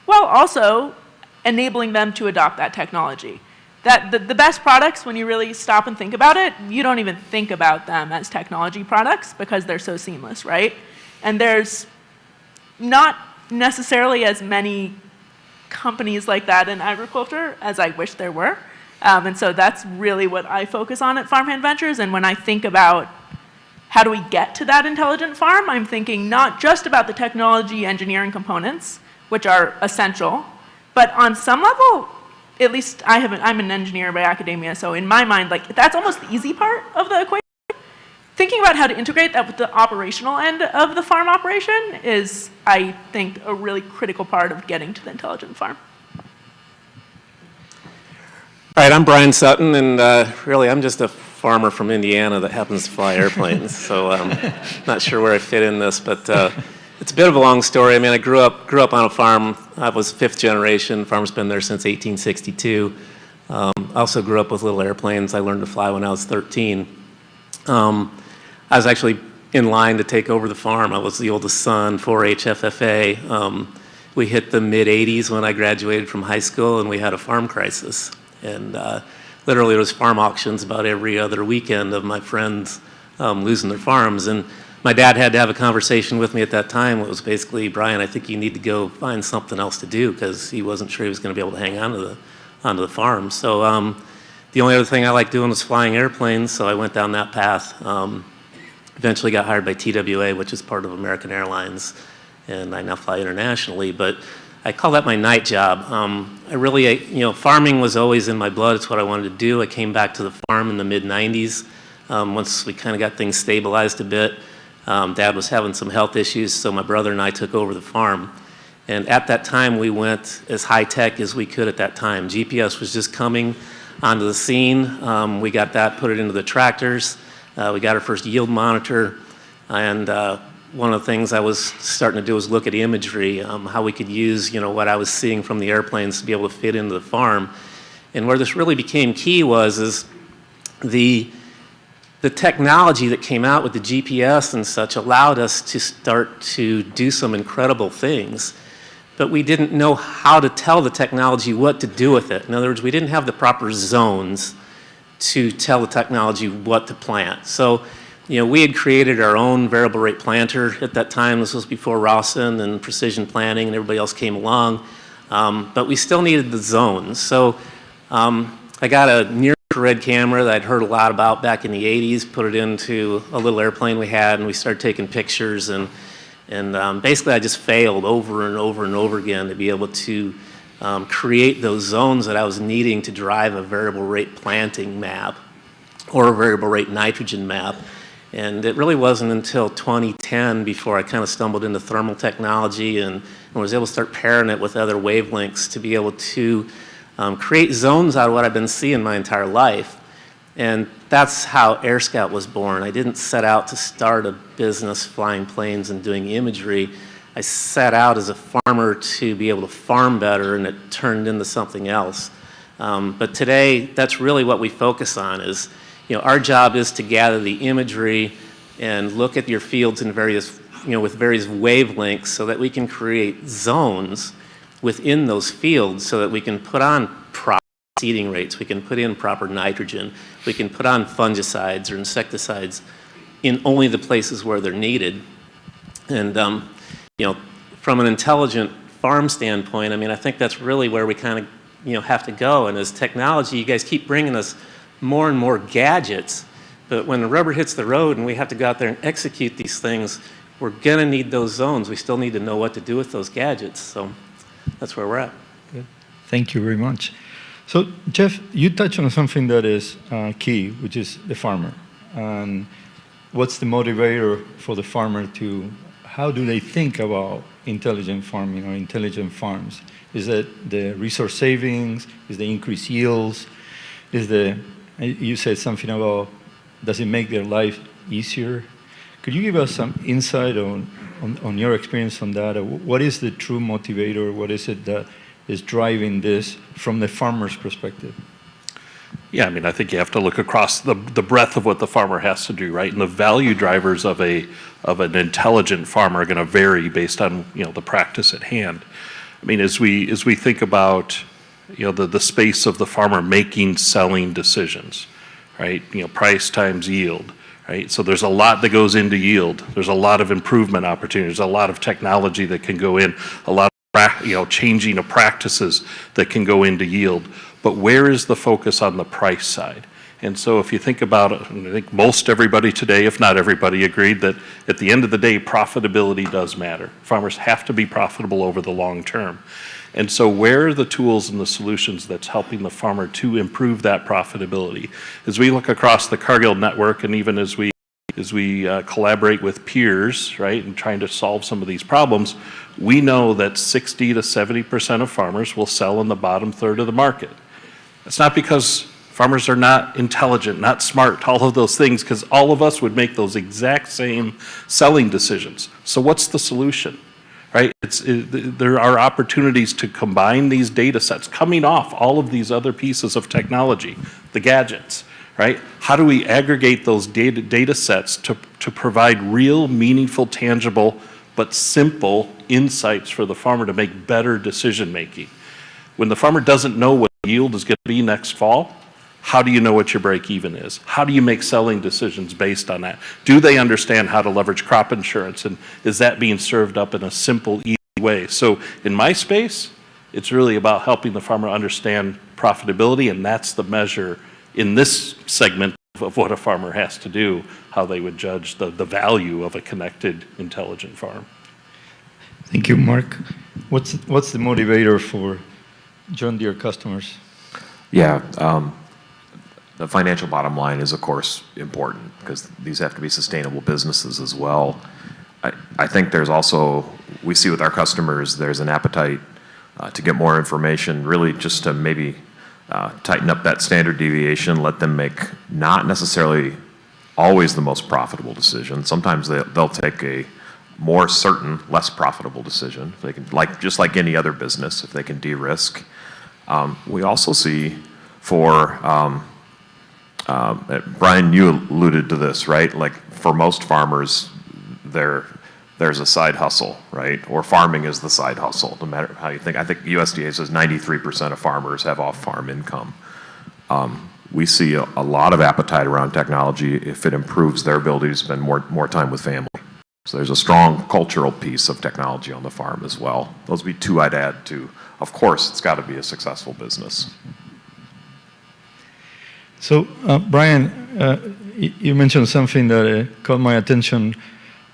while also enabling them to adopt that technology? The best products, when you really stop and think about it, you don't even think about them as technology products because they're so seamless, right? And there's not necessarily as many companies like that in agriculture as I wish there were. And so that's really what I focus on at Farmhand Ventures. And when I think about how do we get to that intelligent farm, I'm thinking not just about the technology engineering components, which are essential, but on some level, at least I'm an engineer by academia, so in my mind, like, that's almost the easy part of the equation. Thinking about how to integrate that with the operational end of the farm operation is, I think, a really critical part of getting to the intelligent farm. All right, I'm Brian Sutton, and really I'm just a farmer from Indiana that happens to fly airplanes, so not sure where I fit in this, but it's a bit of a long story. I mean, I grew up on a farm. I was fifth generation. Farm's been there since 1862. I also grew up with little airplanes. I learned to fly when I was 13. I was actually in line to take over the farm. I was the oldest son, 4-H FFA. We hit the mid-'80s when I graduated from high school, and we had a farm crisis. And literally, there was farm auctions about every other weekend of my friends losing their farms. And my dad had to have a conversation with me at that time. It was basically, Brian, I think you need to go find something else to do, because he wasn't sure he was going to be able to hang on to the farm. So the only other thing I liked doing was flying airplanes, so I went down that path. Eventually got hired by TWA, which is part of American Airlines, and I now fly internationally. But I call that my night job. Farming was always in my blood. It's what I wanted to do. I came back to the farm in the mid-'90s. Once we kind of got things stabilized a bit, Dad was having some health issues, so my brother and I took over the farm. And at that time, we went as high-tech as we could at that time. GPS was just coming onto the scene. We got that, put it into the tractors. We got our first yield monitor. And one of the things I was starting to do was look at imagery, how we could use, what I was seeing from the airplanes to be able to fit into the farm. And where this really became key was the the technology that came out with the GPS and such allowed us to start to do some incredible things, but we didn't know how to tell the technology what to do with it. In other words, we didn't have the proper zones to tell the technology what to plant. So, we had created our own variable rate planter at that time. This was before Rawson and precision planting and everybody else came along, but we still needed the zones. So I got a near-infrared camera that I'd heard a lot about back in the 80s, put it into a little airplane we had, and we started taking pictures, and basically I just failed over and over and over again to be able to create those zones that I was needing to drive a variable rate planting map or a variable rate nitrogen map. And it really wasn't until 2010 before I kind of stumbled into thermal technology and was able to start pairing it with other wavelengths to be able to create zones out of what I've been seeing my entire life. And that's how Air Scout was born. I didn't set out to start a business flying planes and doing imagery. I set out as a farmer to be able to farm better, and it turned into something else. But today, that's really what we focus on is, our job is to gather the imagery and look at your fields in various, with various wavelengths so that we can create zones within those fields so that we can put on proper seeding rates, we can put in proper nitrogen, we can put on fungicides or insecticides in only the places where they're needed. And, from an intelligent farm standpoint, I think that's really where we kind of, have to go. And as technology, you guys keep bringing us more and more gadgets, but when the rubber hits the road and we have to go out there and execute these things, we're going to need those zones. We still need to know what to do with those gadgets. So that's where we're at. Good. Thank you very much. So, Jeff, you touched on something that is key, which is the farmer. And what's the motivator for the farmer how do they think about intelligent farming or intelligent farms? Is it the resource savings? Is the increased yields? You said something about, does it make their life easier? Could you give us some insight on your experience on that? What is the true motivator? What is it that is driving this from the farmer's perspective? Yeah, I think you have to look across the breadth of what the farmer has to do, right? And the value drivers of an intelligent farmer are going to vary based on the practice at hand. As we think about the space of the farmer making selling decisions, right? Price times yield, right? So there's a lot that goes into yield. There's a lot of improvement opportunities, a lot of technology that can go in, a lot of changing of practices that can go into yield. But where is the focus on the price side? And so if you think about it, and I think most everybody today, if not everybody, agreed that at the end of the day, profitability does matter. Farmers have to be profitable over the long term. And so where are the tools and the solutions that's helping the farmer to improve that profitability? As we look across the Cargill network, and even as we collaborate with peers, right, and trying to solve some of these problems, we know that 60 to 70% of farmers will sell in the bottom third of the market. It's not because farmers are not intelligent, not smart, all of those things, because all of us would make those exact same selling decisions. So what's the solution? Right? There are opportunities to combine these data sets coming off all of these other pieces of technology, the gadgets, right? How do we aggregate those data sets to provide real, meaningful, tangible, but simple insights for the farmer to make better decision making? When the farmer doesn't know what yield is going to be next fall, how do you know what your break even is? How do you make selling decisions based on that? Do they understand how to leverage crop insurance? And is that being served up in a simple, easy way? So in my space, it's really about helping the farmer understand profitability, and that's the measure in this segment of what a farmer has to do, how they would judge the value of a connected, intelligent farm. Thank you, Mark. What's the motivator for John Deere customers? Yeah, the financial bottom line is, of course, important because these have to be sustainable businesses as well. I think there's also, we see with our customers, there's an appetite to get more information, really just to maybe tighten up that standard deviation, let them make not necessarily always the most profitable decision. Sometimes they'll take a more certain, less profitable decision. They can, just like any other business, if they can de-risk. We also see for Brian, you alluded to this, right? Like for most farmers, there's a side hustle, right? Or farming is the side hustle, no matter how you think. I think USDA says 93% of farmers have off-farm income. We see a lot of appetite around technology if it improves their ability to spend more time with family. So there's a strong cultural piece of technology on the farm as well. Those would be two I'd add to. Of course, it's got to be a successful business. So, Brian, you mentioned something that caught my attention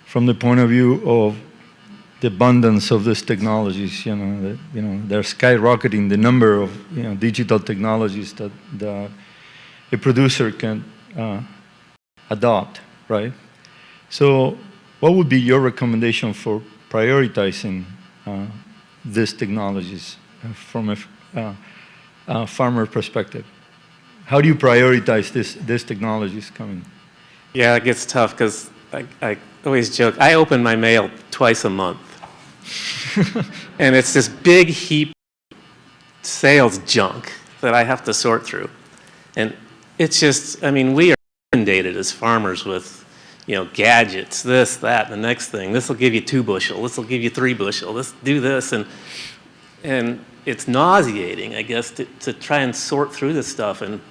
from the point of view of the abundance of these technologies. They're skyrocketing the number of digital technologies that a producer can adopt, right? So, what would be your recommendation for prioritizing these technologies from a farmer perspective? How do you prioritize these technologies coming? Yeah, it gets tough because I always joke, I open my mail twice a month. And it's this big heap of sales junk that I have to sort through. And it's just, I mean, we are inundated as farmers with, gadgets, this, that, and the next thing. This will give you 2 bushel. This will give you 3 bushel. Let's do this. And it's nauseating, I guess, to try and sort through this stuff. And,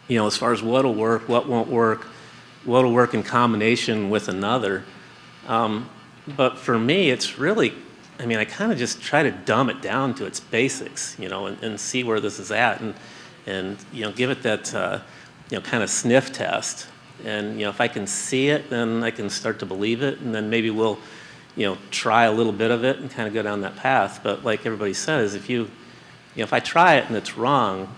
as far as what'll work, what won't work, what'll work in combination with another. But for me, it's really, I kind of just try to dumb it down to its basics, and see where this is at. And give it that, kind of sniff test. And, if I can see it, then I can start to believe it. And then maybe we'll, try a little bit of it and kind of go down that path. But like everybody says, if I try it and it's wrong,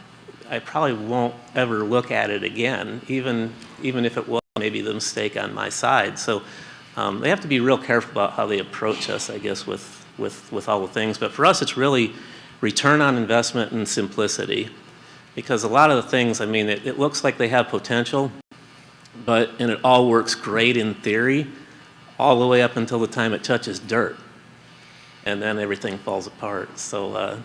I probably won't ever look at it again, even if it was maybe the mistake on my side. So they have to be real careful about how they approach us, I guess, with all the things. But for us, it's really return on investment and simplicity. Because a lot of the things, it looks like they have potential, and it all works great in theory, all the way up until the time it touches dirt. And then everything falls apart. So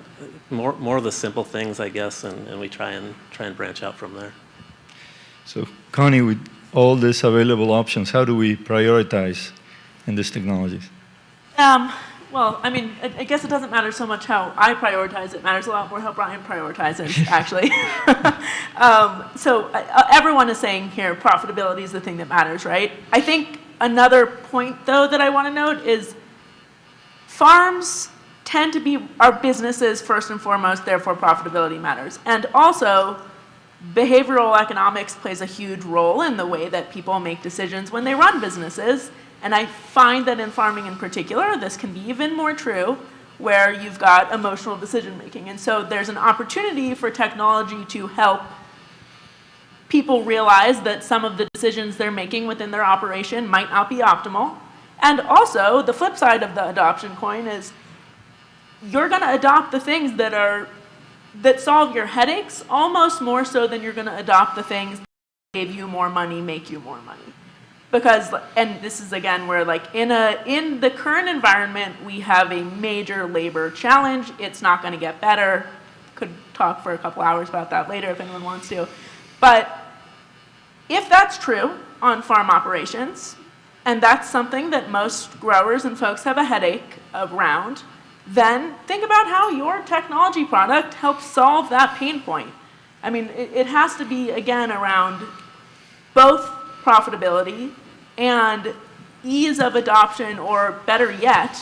more of the simple things, I guess, and we try and branch out from there. So, Connie, with all these available options, how do we prioritize in these technologies? Well, I guess it doesn't matter so much how I prioritize. It matters a lot more how Brian prioritizes, actually. So everyone is saying here profitability is the thing that matters, right? I think another point, though, that I want to note is farms tend to be our businesses first and foremost, therefore profitability matters. And also, behavioral economics plays a huge role in the way that people make decisions when they run businesses. And I find that in farming in particular, this can be even more true, where you've got emotional decision making. And so there's an opportunity for technology to help people realize that some of the decisions they're making within their operation might not be optimal. And also, the flip side of the adoption coin is you're going to adopt the things that solve your headaches almost more so than you're going to adopt the things that give you more money, make you more money. Because, and this is again where in the current environment, we have a major labor challenge. It's not going to get better. Could talk for a couple hours about that later if anyone wants to. But if that's true on farm operations, and that's something that most growers and folks have a headache around, then think about how your technology product helps solve that pain point. It has to be, again, around both profitability and ease of adoption, or better yet,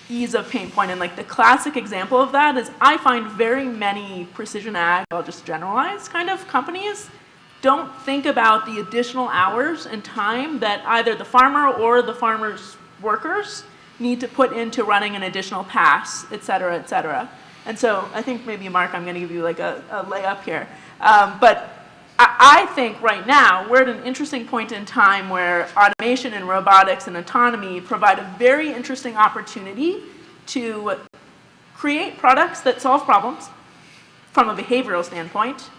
ease of pain point. And the classic example of that is I find very many precision ag, I'll just generalize, kind of companies don't think about the additional hours and time that either the farmer or the farmer's workers need to put into running an additional pass, et cetera, et cetera. And so I think maybe, Mark, I'm going to give you a layup here. But I think right now we're at an interesting point in time where automation and robotics and autonomy provide a very interesting opportunity to create products that solve problems from a behavioral standpoint,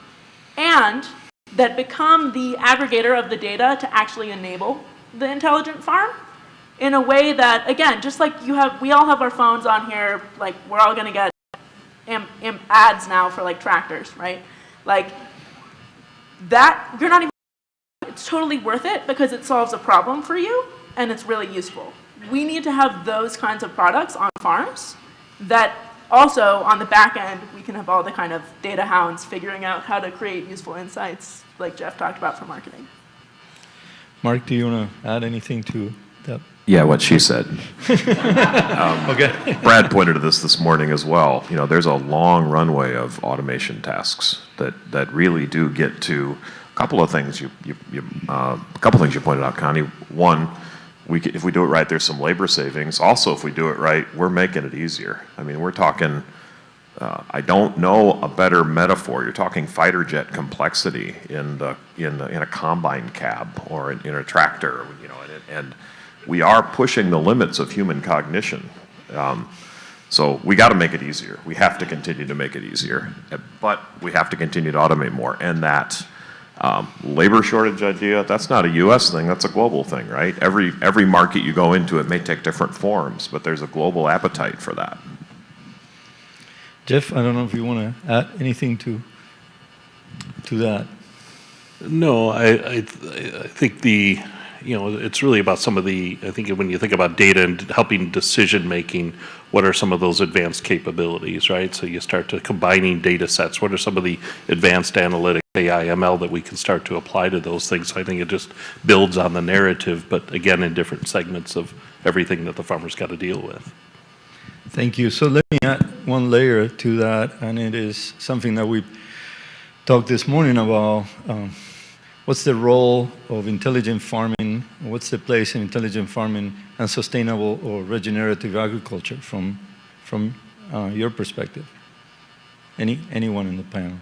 and that become the aggregator of the data to actually enable the intelligent farm in a way that, again, just like we all have our phones on here, we're all going to get ads now for tractors, right? That, you're not even it's totally worth it because it solves a problem for you and it's really useful. We need to have those kinds of products on farms that also, on the back end, we can have all the kind of data hounds figuring out how to create useful insights like Jeff talked about for marketing. Mark, do you want to add anything to that? Yeah, what she said. Okay. Brad pointed to this morning as well. You know, there's a long runway of automation tasks that really do get to a couple of things. A couple things you pointed out, Connie. One, if we do it right, there's some labor savings. Also, if we do it right, we're making it easier. I mean, we're talking. I don't know a better metaphor. You're talking fighter jet complexity in a combine cab or in a tractor. You know, and we are pushing the limits of human cognition. So we got to make it easier. We have to continue to make it easier, but we have to continue to automate more. And that labor shortage idea, that's not a U.S. thing, that's a global thing, right? Every market you go into, it may take different forms, but there's a global appetite for that. Jeff, I don't know if you want to add anything to that. No, I think it's really about some of the, I think when you think about data and helping decision making, what are some of those advanced capabilities, right? So you start to combining data sets. What are some of the advanced analytics, AI, ML that we can start to apply to those things? So I think it just builds on the narrative, but again, in different segments of everything that the farmer's got to deal with. Thank you. So let me add one layer to that, and it is something that we talked this morning about. What's the role of intelligent farming? What's the place in intelligent farming and sustainable or regenerative agriculture from your perspective? Anyone in the panel?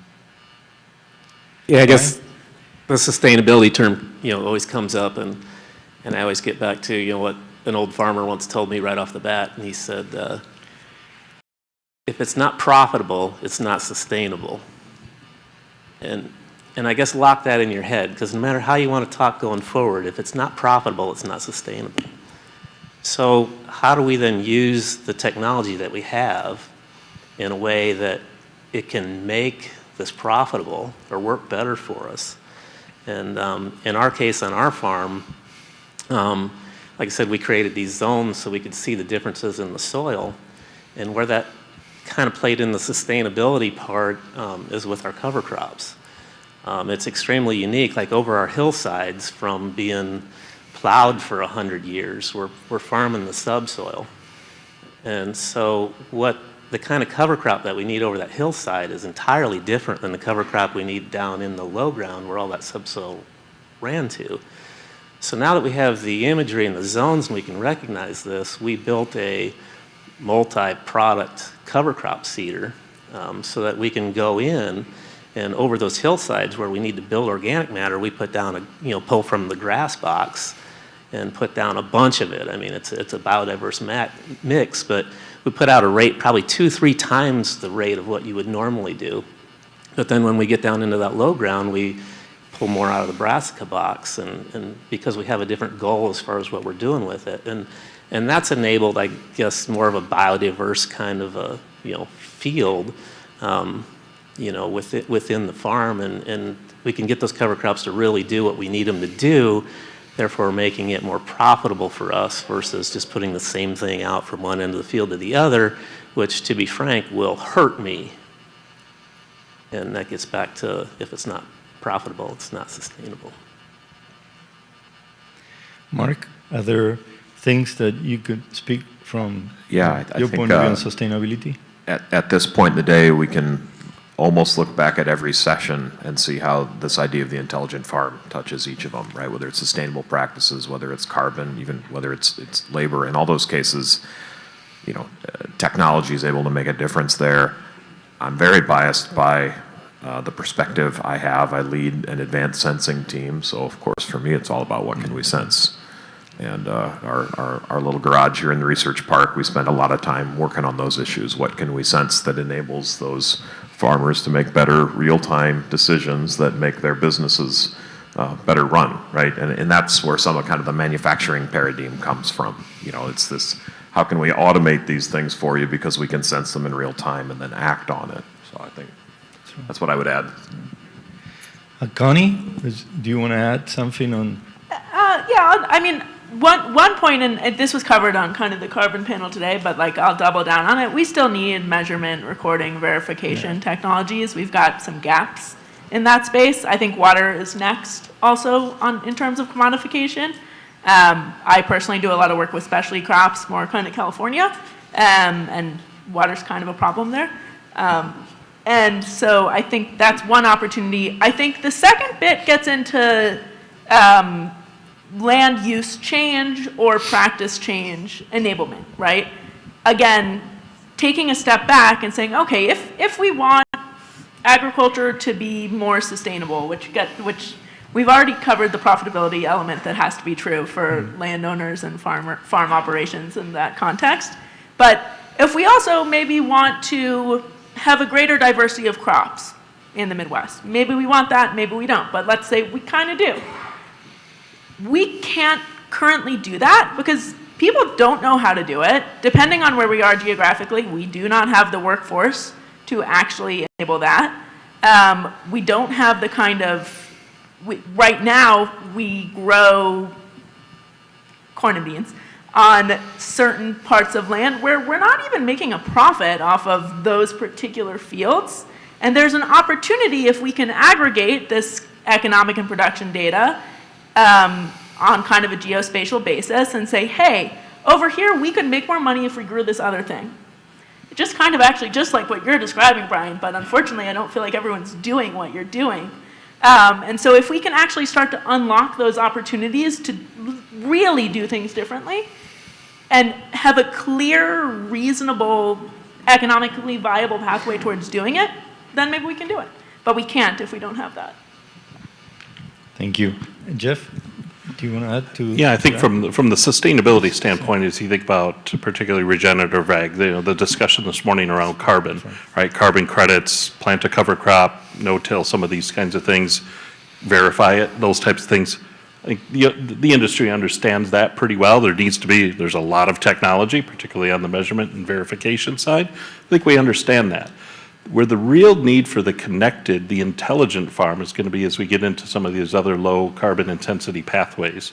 Yeah, I guess the sustainability term, always comes up, and I always get back to, what an old farmer once told me right off the bat, and he said, if it's not profitable, it's not sustainable. And I guess lock that in your head, because no matter how you want to talk going forward, if it's not profitable, it's not sustainable. So how do we then use the technology that we have in a way that it can make this profitable or work better for us? And in our case on our farm, like I said, we created these zones so we could see the differences in the soil. And where that kind of played in the sustainability part is with our cover crops. It's extremely unique, like over our hillsides from being plowed for 100 years, we're farming the subsoil. And so what the kind of cover crop that we need over that hillside is entirely different than the cover crop we need down in the low ground where all that subsoil ran to. So now that we have the imagery and the zones and we can recognize this, we built a multi-product cover crop seeder so that we can go in and over those hillsides where we need to build organic matter, we put down pull from the grass box and put down a bunch of it. I mean, it's a biodiverse mix, but we put out a rate probably 2-3 times the rate of what you would normally do. But then when we get down into that low ground, we pull more out of the brassica box, and because we have a different goal as far as what we're doing with it. And that's enabled, I guess, more of a biodiverse kind of a field, within the farm, and we can get those cover crops to really do what we need them to do, therefore making it more profitable for us versus just putting the same thing out from one end of the field to the other, which, to be frank, will hurt me. And that gets back to, if it's not profitable, it's not sustainable. Mark, are there things that you could speak from your point of view on sustainability? At this point in the day, we can almost look back at every session and see how this idea of the intelligent farm touches each of them, right? Whether it's sustainable practices, whether it's carbon, even whether it's labor. In all those cases, technology is able to make a difference there. I'm very biased by the perspective I have. I lead an advanced sensing team, so of course for me it's all about what can we sense. And our little garage here in the research park, we spend a lot of time working on those issues. What can we sense that enables those farmers to make better real-time decisions that make their businesses better run, right? And that's where some of kind of the manufacturing paradigm comes from. It's this, how can we automate these things for you because we can sense them in real time and then act on it. So I think that's what I would add. Connie, do you want to add something on? Yeah, I mean, one point, and this was covered on kind of the carbon panel today, but like I'll double down on it. We still need measurement, recording, verification technologies. We've got some gaps in that space. I think water is next also in terms of commodification. I personally do a lot of work with specialty crops, more kind of California, and water's kind of a problem there. And so I think that's one opportunity. I think the second bit gets into land use change or practice change enablement, right? Again, taking a step back and saying, okay, if we want agriculture to be more sustainable, which we've already covered the profitability element that has to be true for landowners and farm operations in that context. But if we also maybe want to have a greater diversity of crops in the Midwest, maybe we want that, maybe we don't, but let's say we kind of do. We can't currently do that because people don't know how to do it. Depending on where we are geographically, we do not have the workforce to actually enable that. We don't have the kind of, right now we grow corn and beans on certain parts of land where we're not even making a profit off of those particular fields. And there's an opportunity if we can aggregate this economic and production data on kind of a geospatial basis and say, hey, over here we could make more money if we grew this other thing. Just kind of actually just like what you're describing, Brian, but unfortunately I don't feel like everyone's doing what you're doing. And so if we can actually start to unlock those opportunities to really do things differently and have a clear, reasonable, economically viable pathway towards doing it, then maybe we can do it. But we can't if we don't have that. Thank you. Jeff, do you want to add to? Yeah, I think from the sustainability standpoint, as you think about particularly regenerative ag, the discussion this morning around carbon, right? Carbon credits, plant to cover crop, no-till, some of these kinds of things, verify it, those types of things. I think the industry understands that pretty well. There's a lot of technology, particularly on the measurement and verification side. I think we understand that. Where the real need for the connected, the intelligent farm is going to be as we get into some of these other low carbon intensity pathways.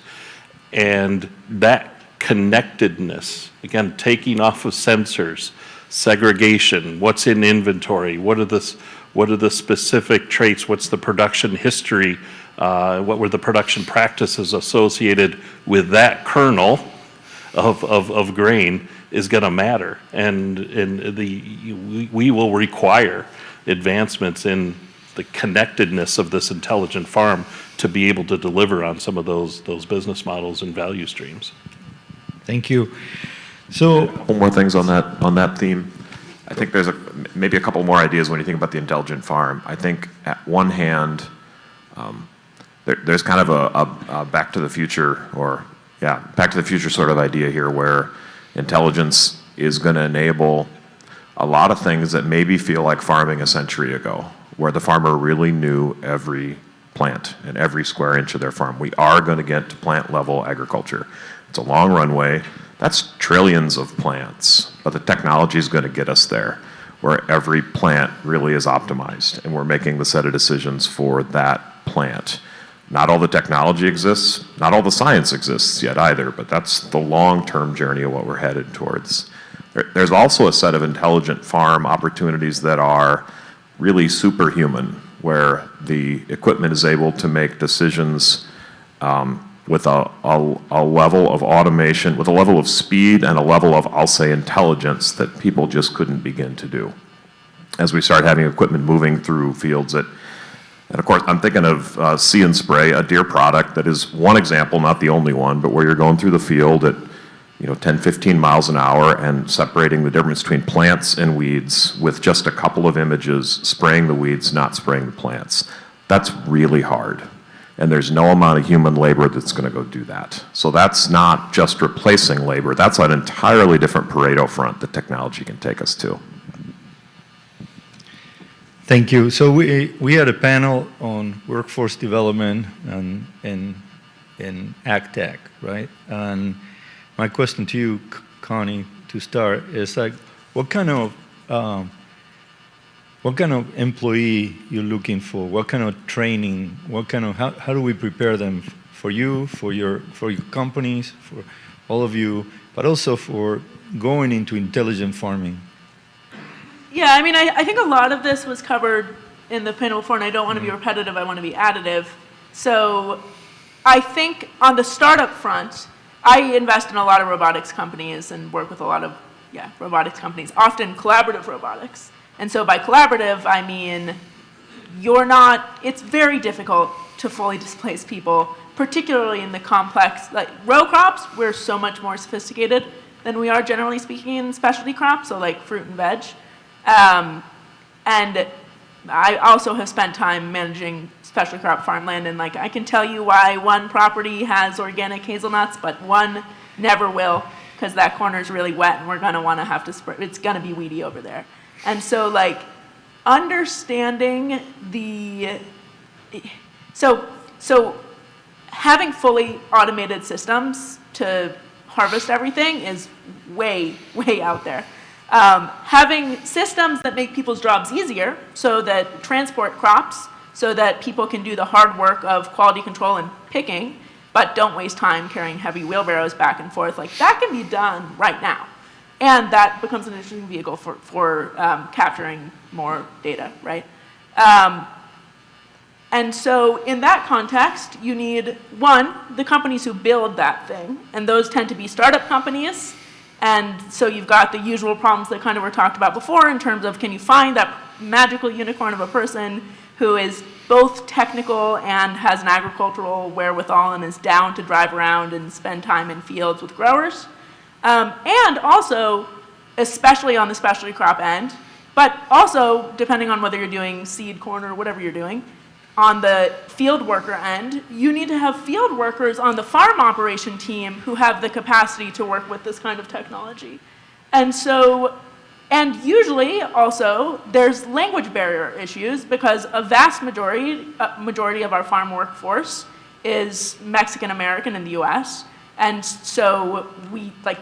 And that connectedness, again, taking off of sensors, segregation, what's in inventory, what are the specific traits, what's the production history, what were the production practices associated with that kernel of grain is going to matter, and we will require advancements in the connectedness of this intelligent farm to be able to deliver on some of those business models and value streams. Thank you. So, one more things on that theme. I think there's maybe a couple more ideas when you think about the intelligent farm. I think at one hand, there's kind of a back to the future back to the future sort of idea here where intelligence is going to enable a lot of things that maybe feel like farming a century ago, where the farmer really knew every plant and every square inch of their farm. We are going to get to plant level agriculture. It's a long runway. That's trillions of plants, but the technology is going to get us there, where every plant really is optimized, and we're making the set of decisions for that plant. Not all the technology exists, not all the science exists yet either, but that's the long-term journey of what we're headed towards. There's also a set of intelligent farm opportunities that are really superhuman, where the equipment is able to make decisions with a level of automation, with a level of speed and a level of, I'll say, intelligence that people just couldn't begin to do. As we start having equipment moving through fields and of course, I'm thinking of See and Spray, a Deere product that is one example, not the only one, but where you're going through the field at 10, 15 miles an hour and separating the difference between plants and weeds with just a couple of images, spraying the weeds, not spraying the plants. That's really hard. And there's no amount of human labor that's going to go do that. So that's not just replacing labor. That's an entirely different Pareto front that technology can take us to. thank you. So we had a panel on workforce development and AgTech, right? And my question to you, Connie, to start, is like, what kind of what kind of employee you're looking for? What kind of training? What kind of how do we prepare them for you, for your companies, for all of you, but also for going into intelligent farming? Yeah, I mean, I think a lot of this was covered in the panel before, and I don't want to be repetitive, I want to be additive. So I think on the startup front, I invest in a lot of robotics companies and work with a lot of, robotics companies, often collaborative robotics. And so by collaborative, I mean, it's very difficult to fully displace people, particularly in the complex, like row crops, we're so much more sophisticated than we are generally speaking in specialty crops, so like fruit and veg. And I also have spent time managing specialty crop farmland, and like I can tell you why one property has organic hazelnuts, but one never will, because that corner is really wet and we're gonna wanna have to spray, it's gonna be weedy over there. And so like understanding so having fully automated systems to harvest everything is way, way out there. Having systems that make people's jobs easier, so that transport crops, so that people can do the hard work of quality control and picking, but don't waste time carrying heavy wheelbarrows back and forth, like that can be done right now. And that becomes an interesting vehicle for capturing more data, right? And so in that context, you need, one, the companies who build that thing, and those tend to be startup companies. And so you've got the usual problems that kind of were talked about before in terms of, can you find that magical unicorn of a person who is both technical and has an agricultural wherewithal and is down to drive around and spend time in fields with growers? And also, especially on the specialty crop end, but also depending on whether you're doing seed, corn, or whatever you're doing, on the field worker end, you need to have field workers on the farm operation team who have the capacity to work with this kind of technology. And so, and usually also there's language barrier issues because a vast majority of our farm workforce is Mexican American in the US. And so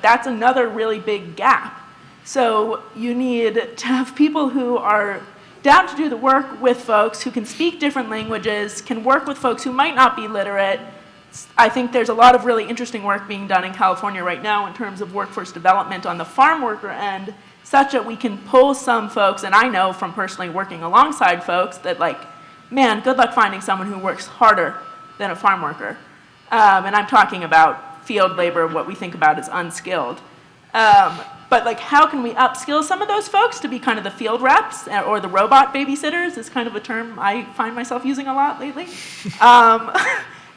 that's another really big gap. So you need to have people who are down to do the work with folks who can speak different languages, can work with folks who might not be literate. I think there's a lot of really interesting work being done in California right now in terms of workforce development on the farm worker end, such that we can pull some folks, and I know from personally working alongside folks that like, man, good luck finding someone who works harder than a farm worker. And I'm talking about field labor, what we think about as unskilled. But like, how can we upskill some of those folks to be kind of the field reps or the robot babysitters is kind of a term I find myself using a lot lately.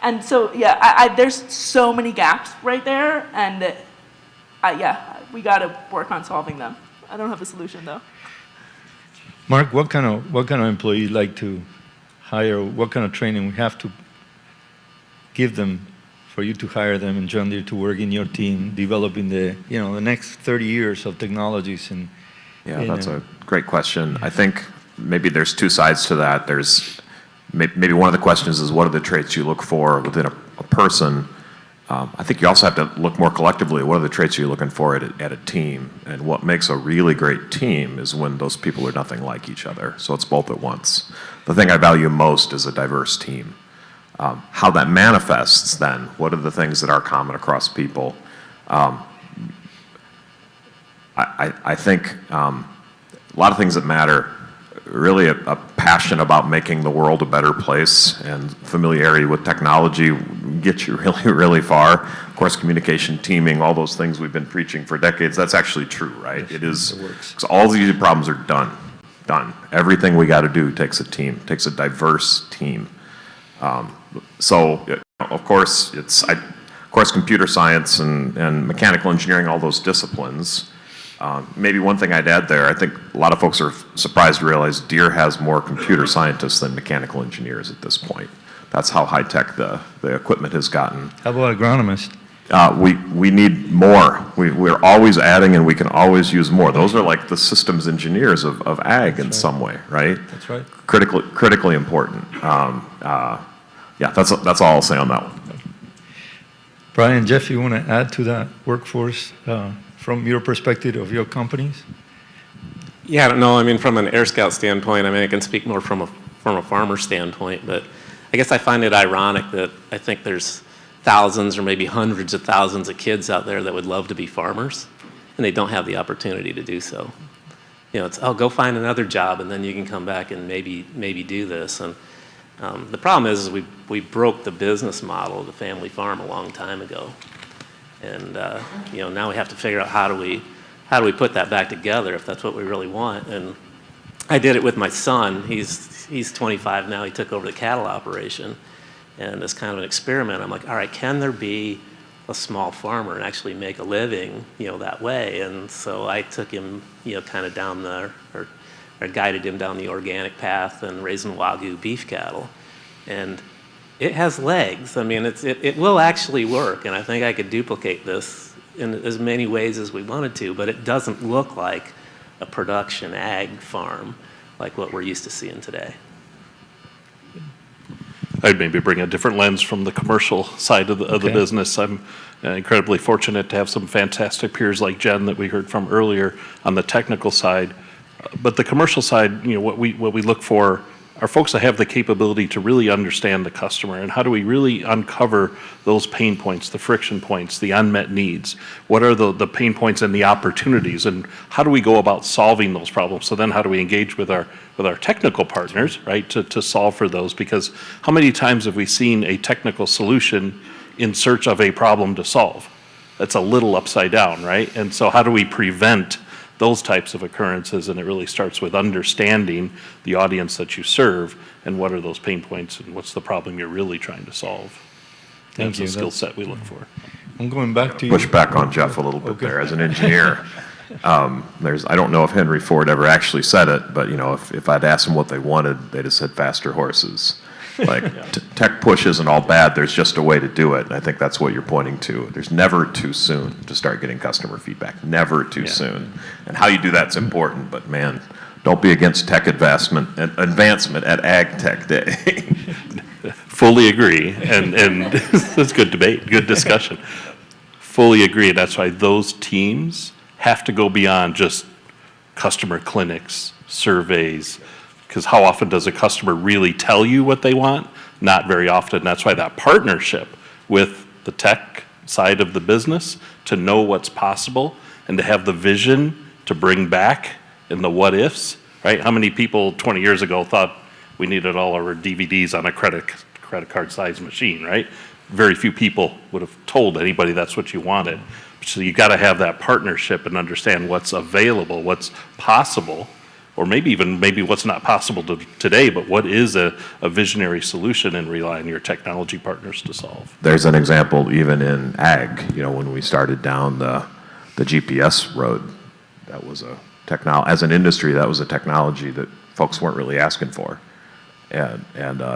And so, yeah, there's so many gaps right there, and we got to work on solving them. I don't have a solution though. Mark, what kind of employee you'd like to hire? What kind of training we have to give them for you to hire them and John Deere to work in your team, developing the next 30 years of technologies? And that's a great question. I think maybe there's two sides to that. There's maybe one of the questions is what are the traits you look for within a person. I think you also have to look more collectively. What are the traits you're looking for at a team? And what makes a really great team is when those people are nothing like each other. So it's both at once. The thing I value most is a diverse team. How that manifests then, what are the things that are common across people? I think a lot of things that matter, really a passion about making the world a better place, and familiarity with technology gets you really, really far. Of course, communication, teaming, all those things we've been preaching for decades, that's actually true, right? It is, because all these problems are done. Everything we got to do takes a team, takes a diverse team. So, of course, computer science and mechanical engineering, all those disciplines. Maybe one thing I'd add there, I think a lot of folks are surprised to realize Deere has more computer scientists than mechanical engineers at this point. That's how high-tech the equipment has gotten. How about agronomists? We need more. We're always adding, and we can always use more. Those are like the systems engineers of ag in some way, right? That's right. Critically important. That's all I'll say on that one. Brian, Jeff, you want to add to that workforce from your perspective of your companies? Yeah, I don't know. I mean, from an Air Scout standpoint, I mean, I can speak more from a farmer standpoint, but I guess I find it ironic that I think there's thousands or maybe hundreds of thousands of kids out there that would love to be farmers, and they don't have the opportunity to do so. You know, it's, oh, go find another job, and then you can come back and maybe do this. And the problem is we broke the business model of the family farm a long time ago, and you know, now we have to figure out how do we put that back together if that's what we really want. And I did it with my son. He's 25 now. He took over the cattle operation, and as kind of an experiment, I'm like, all right, can there be a small farmer and actually make a living, you know, that way? And so I took him, you know, kind of down or guided him down the organic path and raising Wagyu beef cattle. And it has legs. I mean, it will actually work, and I think I could duplicate this in as many ways as we wanted to, but it doesn't look like a production ag farm like what we're used to seeing today. I'd maybe bring a different lens from the commercial side of the business. I'm incredibly fortunate to have some fantastic peers like Jen that we heard from earlier on the technical side. But the commercial side, you know, what we look for are folks that have the capability to really understand the customer, and how do we really uncover those pain points, the friction points, the unmet needs? What are the pain points and the opportunities, and how do we go about solving those problems? So then how do we engage with our technical partners, right, to solve for those? Because how many times have we seen a technical solution in search of a problem to solve? That's a little upside down, right? And so how do we prevent those types of occurrences? And it really starts with understanding the audience that you serve and what are those pain points and what's the problem you're really trying to solve. That's the skill set we look for. I'm going back to you. Push back on Jeff a little bit there as an engineer. I don't know if Henry Ford ever actually said it, but you know, if I'd asked them what they wanted, they'd have said faster horses. Like, tech push isn't all bad, there's just a way to do it, and I think that's what you're pointing to. There's never too soon to start getting customer feedback, never too soon. And how you do that's important, but man, don't be against tech advancement at AgTech Day. Fully agree, and that's good debate, good discussion. Fully agree, that's why those teams have to go beyond just customer clinics, surveys, because how often does a customer really tell you what they want? Not very often. That's why that partnership with the tech side of the business to know what's possible and to have the vision to bring back and the what ifs, right? How many people 20 years ago thought we needed all our DVDs on a credit card size machine, right? Very few people would have told anybody that's what you wanted. So you got to have that partnership and understand what's available, what's possible, or maybe what's not possible today, but what is a visionary solution, and rely on your technology partners to solve. There's an example even in ag, you know, when we started down the GPS road, that was as an industry, that was a technology that folks weren't really asking for. And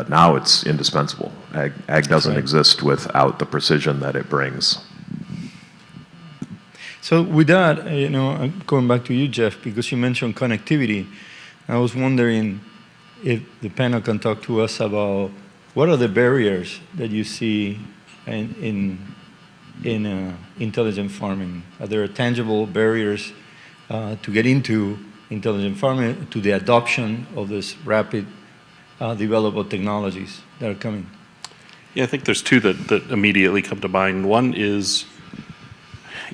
now it's indispensable. Ag doesn't exist without the precision that it brings. So with that, you know, I'm going back to you, Jeff, because you mentioned connectivity. I was wondering if the panel can talk to us about what are the barriers that you see in intelligent farming. Are there tangible barriers to get into intelligent farming, to the adoption of this rapid development technologies that are coming? Yeah, I think there's two that immediately come to mind. One is,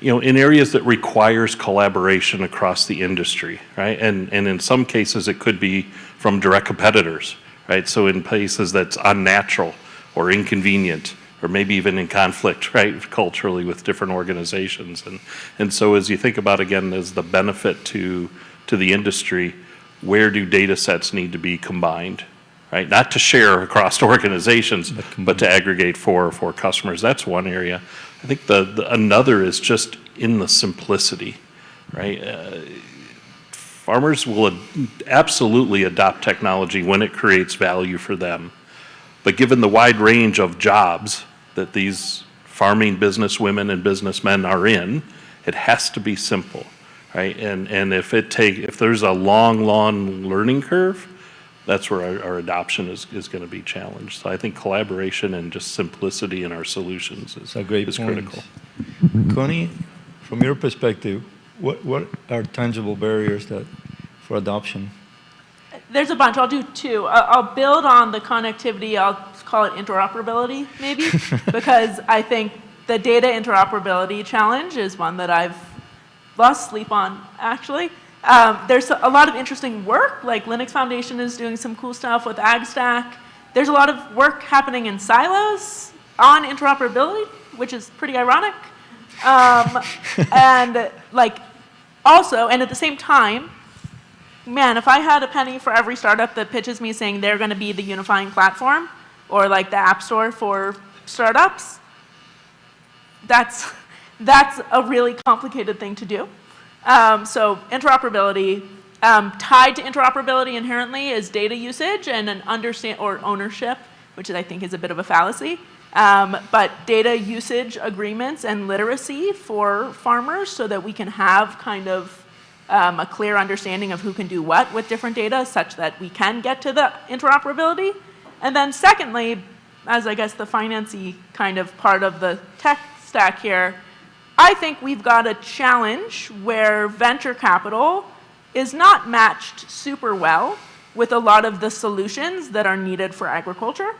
you know, in areas that requires collaboration across the industry, right? And in some cases it could be from direct competitors, right? So in places that's unnatural or inconvenient, or maybe even in conflict, right, culturally with different organizations. And so as you think about, again, as the benefit to the industry, where do data sets need to be combined, right? Not to share across organizations, but to aggregate for customers. That's one area. I think another is just in the simplicity, right? Farmers will absolutely adopt technology when it creates value for them. But given the wide range of jobs that these farming business women and businessmen are in, it has to be simple, right? And if there's a long learning curve, that's where our adoption is going to be challenged. So I think collaboration and just simplicity in our solutions is critical. Connie, from your perspective, what are tangible barriers that for adoption? There's a bunch. I'll do two. I'll build on the connectivity. I'll call it interoperability, maybe, because I think the data interoperability challenge is one that I've lost sleep on, actually. There's a lot of interesting work, like Linux Foundation is doing some cool stuff with AgStack. There's a lot of work happening in silos on interoperability, which is pretty ironic. And like also, and at the same time, man, if I had a penny for every startup that pitches me saying they're going to be the unifying platform or like the app store for startups, that's a really complicated thing to do. So interoperability, tied to interoperability inherently is data usage and an or ownership, which I think is a bit of a fallacy. But data usage agreements and literacy for farmers so that we can have kind of a clear understanding of who can do what with different data such that we can get to the interoperability. And then secondly, as I guess the financy kind of part of the tech stack here, I think we've got a challenge where venture capital is not matched super well with a lot of the solutions that are needed for agriculture.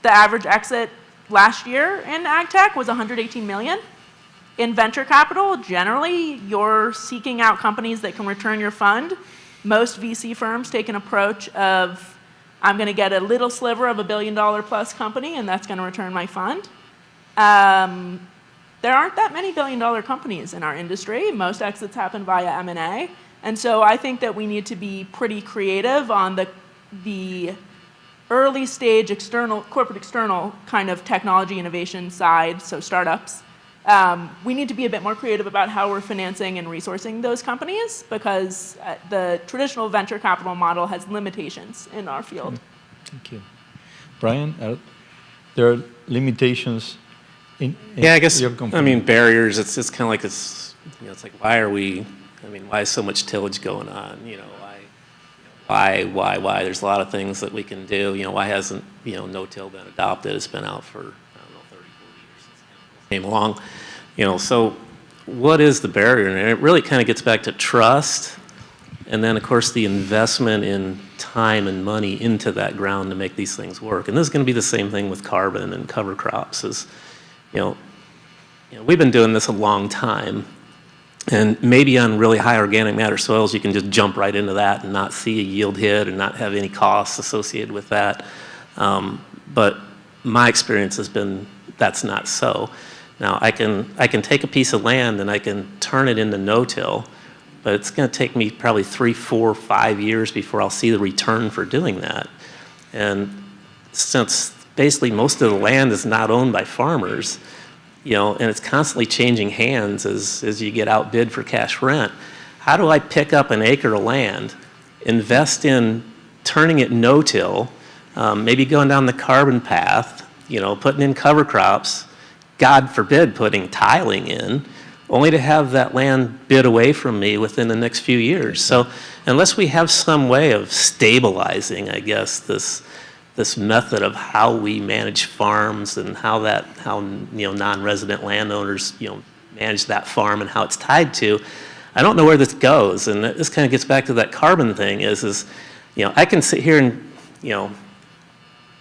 The average exit last year in AgTech was 118 million. In venture capital, generally, you're seeking out companies that can return your fund. Most VC firms take an approach of, I'm going to get a little sliver of $1 billion plus company, and that's going to return my fund. There aren't that many billion-dollar companies in our industry. Most exits happen via M&A. And so I think that we need to be pretty creative on the early stage corporate external kind of technology innovation side, so startups. We need to be a bit more creative about how we're financing and resourcing those companies because the traditional venture capital model has limitations in our field. Thank you. Brian, there are limitations in yeah, I guess, your company. I mean, barriers, it's kind of like this, you know, it's like, why is so much tillage going on? You know, why? There's a lot of things that we can do. You know, why hasn't, you know, no-till been adopted? It's been out for, I don't know, 30, 40 years since it came along. You know, so what is the barrier? And it really kind of gets back to trust. And then, of course, the investment in time and money into that ground to make these things work. And this is going to be the same thing with carbon and cover crops. Is, you know, we've been doing this a long time. And maybe on really high organic matter soils, you can just jump right into that and not see a yield hit and not have any costs associated with that. But my experience has been that's not so. Now, I can take a piece of land and I can turn it into no-till, but it's going to take me probably 3, 4, 5 years before I'll see the return for doing that. And since basically most of the land is not owned by farmers, you know, and it's constantly changing hands as you get outbid for cash rent, how do I pick up an acre of land, invest in turning it no-till, maybe going down the carbon path, you know, putting in cover crops, God forbid putting tiling in, only to have that land bid away from me within the next few years. So unless we have some way of stabilizing, I guess, this method of how we manage farms and how you know, non-resident landowners, you know, manage that farm and how it's tied to, I don't know where this goes. And this kind of gets back to that carbon thing is, you know, I can sit here and, you know,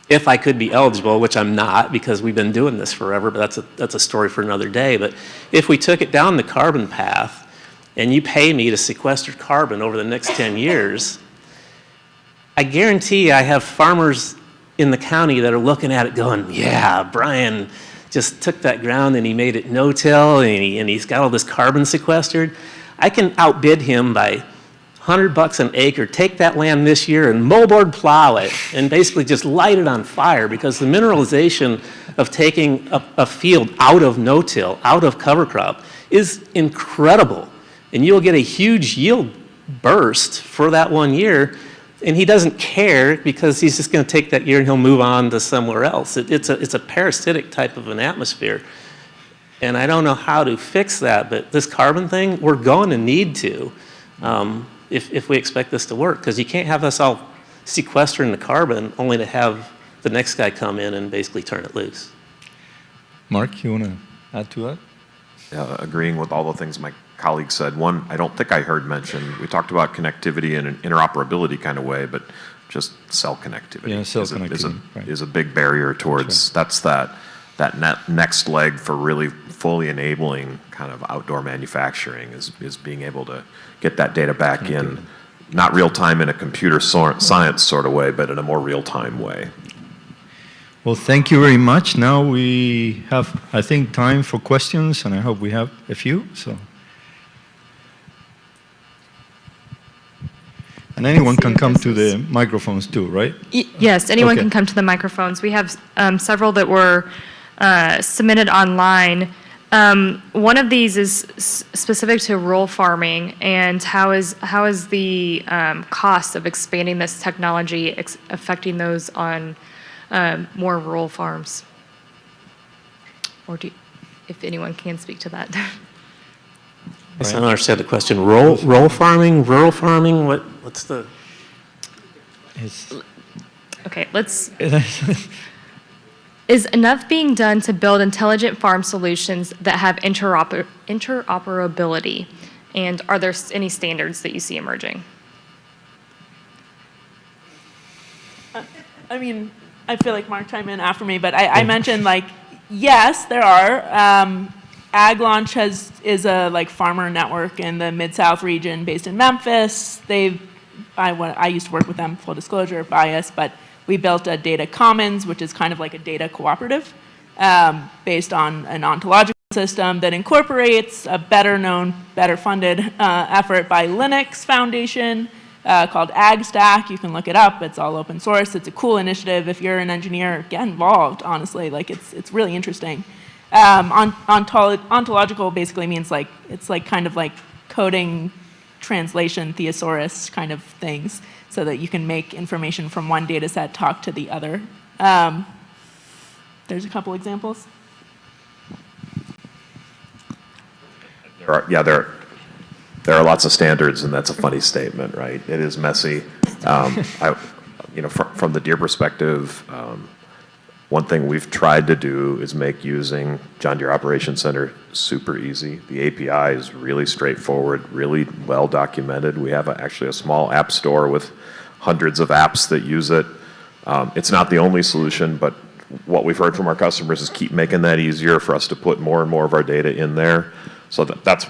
if I could be eligible, which I'm not because we've been doing this forever, but that's a story for another day. But if we took it down the carbon path and you pay me to sequester carbon over the next 10 years, I guarantee I have farmers in the county that are looking at it going, yeah, Brian just took that ground and he made it no-till and he's got all this carbon sequestered. I can outbid him by $100 an acre, take that land this year and moldboard plow it and basically just light it on fire because the mineralization of taking a field out of no-till, out of cover crop is incredible. And you'll get a huge yield burst for that 1 year. And he doesn't care because he's just going to take that year and he'll move on to somewhere else. It's a parasitic type of an atmosphere. And I don't know how to fix that, but this carbon thing, we're going to need to if we expect this to work, because you can't have us all sequestering the carbon only to have the next guy come in and basically turn it loose. Mark, you want to add to that? Yeah, agreeing with all the things my colleague said. One, I don't think I heard mentioned, we talked about connectivity in an interoperability kind of way, but just cell connectivity, Yeah, cell connectivity, right. is a big barrier towards, that's that next leg for really fully enabling kind of outdoor manufacturing is being able to get that data back in, not real time in a computer science sort of way, but in a more real time way. Well, thank you very much. Now we have, I think, time for questions, and I hope we have a few. So, and anyone can come to the microphones too, right? Yes, anyone Okay. can come to the microphones. We have several that were submitted online. One of these is specific to rural farming, and how is the cost of expanding this technology affecting those on more rural farms? Or if anyone can speak to that. I don't understand the question. Rural farming, what's the? Okay, let's. Is enough being done to build intelligent farm solutions that have interoperability? And are there any standards that you see emerging? I mean, I feel like Mark chime in after me, but I mentioned like, yes, there are. Ag Launch is a farmer network in the Mid-South region based in Memphis. I used to work with them, full disclosure, bias, but we built a data commons, which is kind of like a data cooperative based on an ontological system that incorporates a better known, better funded effort by Linux Foundation called AgStack. You can look it up. It's all open source. It's a cool initiative. If you're an engineer, get involved, honestly. It's really interesting. Ontological basically means it's kind of like coding, translation, thesaurus kind of things, so that you can make information from one data set talk to the other. There's a couple examples. There are lots of standards, and that's a funny statement, right? It is messy. From the Deere perspective, one thing we've tried to do is make using John Deere Operations Center super easy. The API is really straightforward, really well documented. We have actually a small app store with hundreds of apps that use it. It's not the only solution, but what we've heard from our customers is keep making that easier for us to put more and more of our data in there. So that's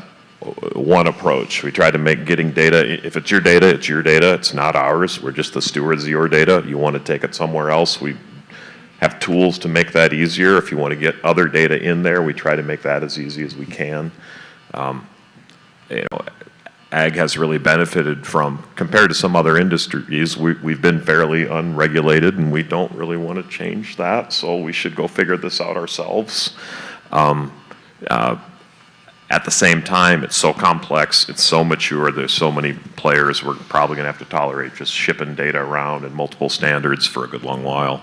one approach. We try to make getting data, if it's your data, it's your data. It's not ours. We're just the stewards of your data. You want to take it somewhere else, we have tools to make that easier. If you want to get other data in there, we try to make that as easy as we can. Ag has really benefited from, compared to some other industries, we've been fairly unregulated, and we don't really want to change that, so we should go figure this out ourselves. At the same time, it's so complex, it's so mature, there's so many players, we're probably going to have to tolerate just shipping data around in multiple standards for a good long while.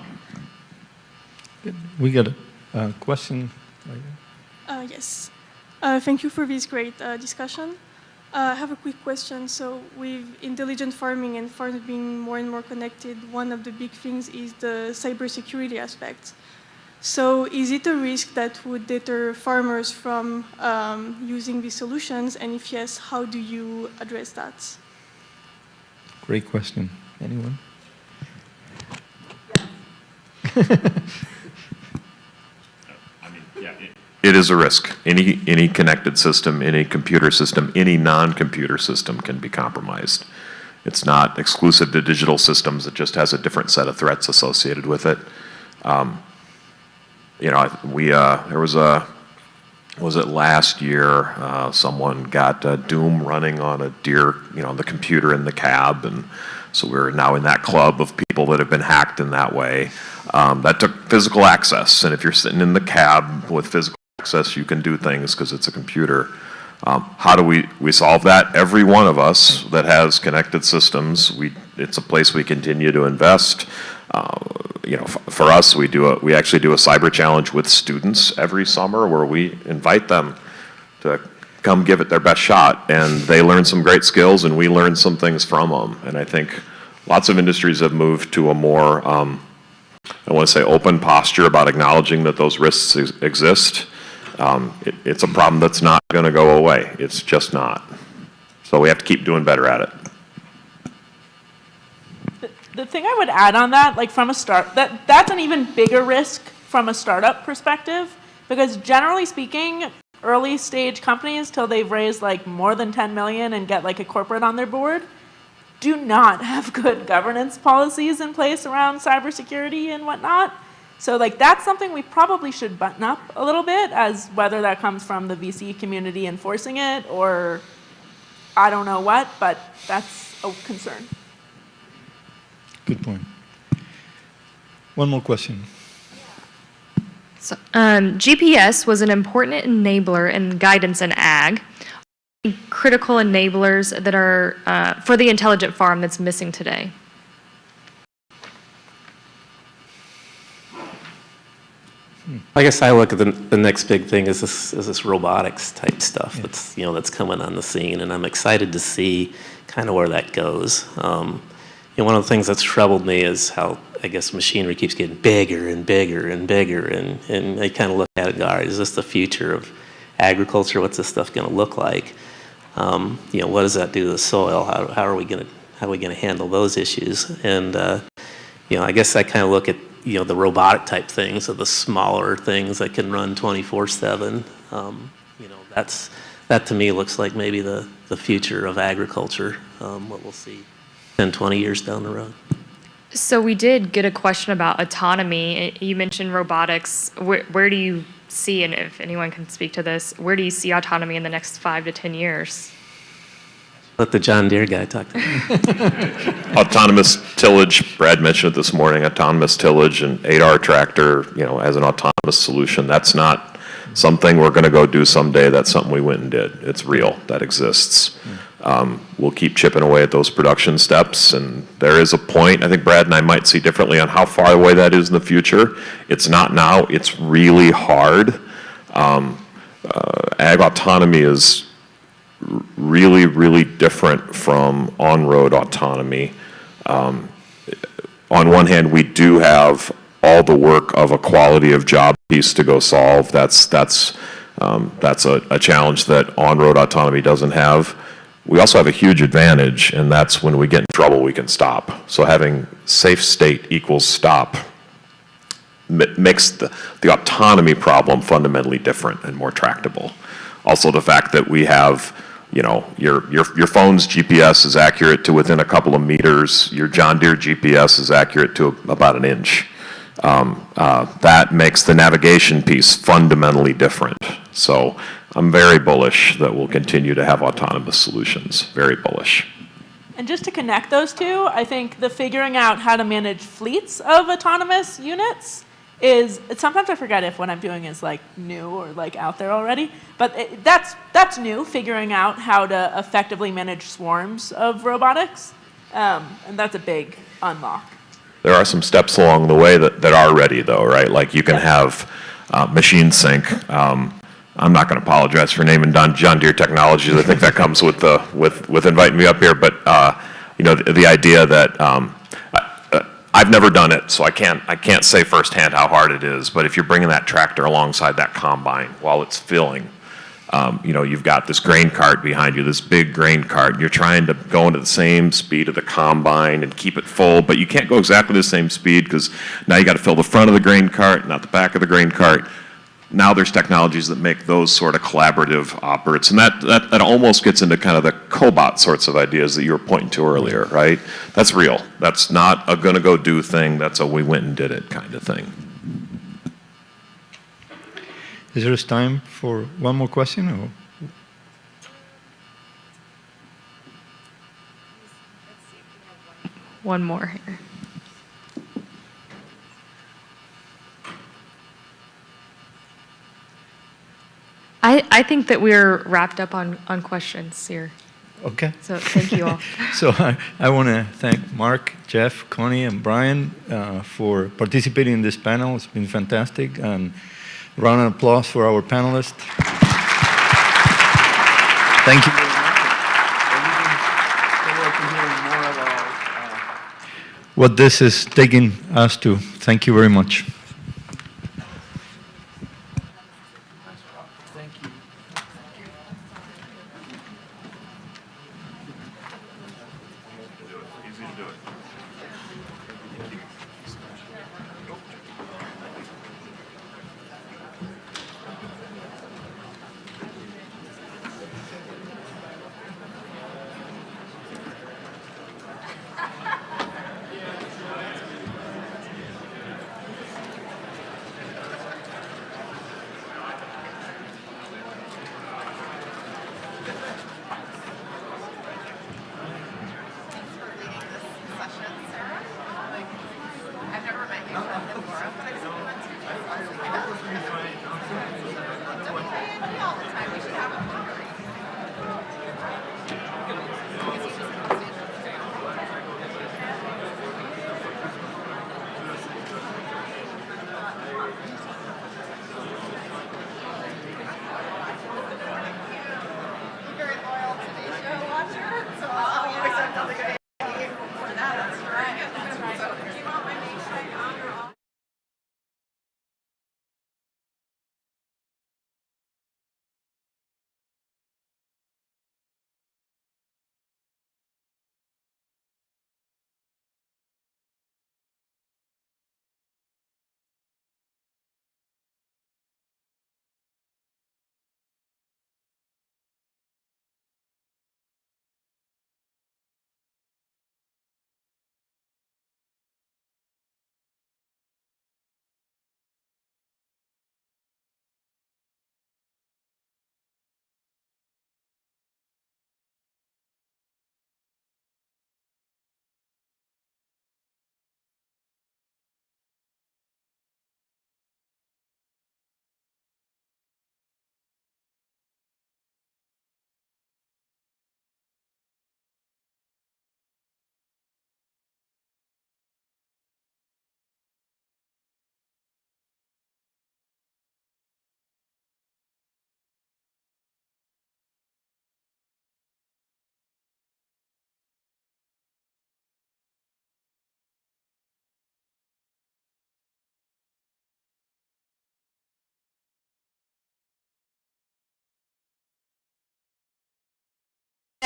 We got a question. Yes. Thank you for this great discussion. I have a quick question. So with intelligent farming and farms being more and more connected, one of the big things is the cybersecurity aspect. So is it a risk that would deter farmers from using these solutions? And if yes, how do you address that? Great question. Anyone? It is a risk. Any connected system, any computer system, any non-computer system can be compromised. It's not exclusive to digital systems. It just has a different set of threats associated with it. There was it last year, someone got Doom running on a Deere, the computer in the cab, and so we're now in that club of people that have been hacked in that way. That took physical access, and if you're sitting in the cab with physical access, you can do things because it's a computer. How do we solve that? Every one of us that has connected systems, it's a place we continue to invest. For us, we actually do a cyber challenge with students every summer where we invite them to come give it their best shot, and they learn some great skills, and we learn some things from them. And I think lots of industries have moved to a more, I want to say, open posture about acknowledging that those risks exist. It's a problem that's not going to go away. It's just not. So we have to keep doing better at it. The thing I would add on that, like from a that's an even bigger risk from a startup perspective, because generally speaking, early stage companies, till they've raised like more than 10 million and get like a corporate on their board, do not have good governance policies in place around cybersecurity and whatnot. So like that's something we probably should button up a little bit, as whether that comes from the VC community enforcing it or I don't know what, but that's a concern. Good point. One more question. So, GPS was an important enabler in guidance in ag. Critical enablers that are for the intelligent farm that's missing today. I guess I look at the next big thing is this robotics type stuff that's that's coming on the scene, and I'm excited to see kind of where that goes. One of the things that's troubled me is how I guess machinery keeps getting bigger and bigger and bigger, and I kind of look at it and go, all right, is this the future of agriculture? What's this stuff going to look like? What does that do to the soil? How are we going to handle those issues? And I guess I kind of look at the robotic type things, or the smaller things that can run 24/7. That to me looks like maybe the future of agriculture. What we'll see 10, 20 years down the road. So we did get a question about autonomy. You mentioned robotics. Where do you see, and if anyone can speak to this, where do you see autonomy in the next 5 to 10 years? Let the John Deere guy talk to me. Autonomous tillage, Brad mentioned it this morning, autonomous tillage and 8R tractor, as an autonomous solution. That's not something we're going to go do someday. That's something we went and did. It's real. That exists. We'll keep chipping away at those production steps, and there is a point, I think Brad and I might see differently on how far away that is in the future. It's not now. It's really hard. Ag autonomy is really, really different from on-road autonomy. On one hand, we do have all the work of a quality of job piece to go solve. That's a challenge that on-road autonomy doesn't have. We also have a huge advantage, and that's when we get in trouble, we can stop. So having safe state equals stop makes the autonomy problem fundamentally different and more tractable. Also, the fact that we have your phone's GPS is accurate to within a couple of meters. Your John Deere GPS is accurate to about an inch. That makes the navigation piece fundamentally different. So I'm very bullish that we'll continue to have autonomous solutions. Very bullish. And just to connect those two, I think the figuring out how to manage fleets of autonomous units is, sometimes I forget if what I'm doing is like new or like out there already, but that's new, figuring out how to effectively manage swarms of robotics, and that's a big unlock. There are some steps along the way that are ready though, right? Like you can have machine sync. I'm not going to apologize for naming John Deere Technologies. I think that comes with inviting me up here, but the idea that I've never done it, so I can't say firsthand how hard it is. But if you're bringing that tractor alongside that combine while it's filling, you've got this grain cart behind you, this big grain cart. And you're trying to go into the same speed of the combine and keep it full, but you can't go exactly the same speed because now you got to fill the front of the grain cart, not the back of the grain cart. Now there's technologies that make those sort of collaborative operates, and that almost gets into kind of the cobot sorts of ideas that you were pointing to earlier, right? That's real. That's not a gonna go do thing. That's a we went and did it kind of thing. Is there time for one more question? Or? One more here. I think that we're wrapped up on questions here. Okay. So thank you all. So I want to thank Mark, Jeff, Connie, and Brian for participating in this panel. It's been fantastic. And round of applause for our panelists. Thank you very much. What this is taking us to. Thank you very much.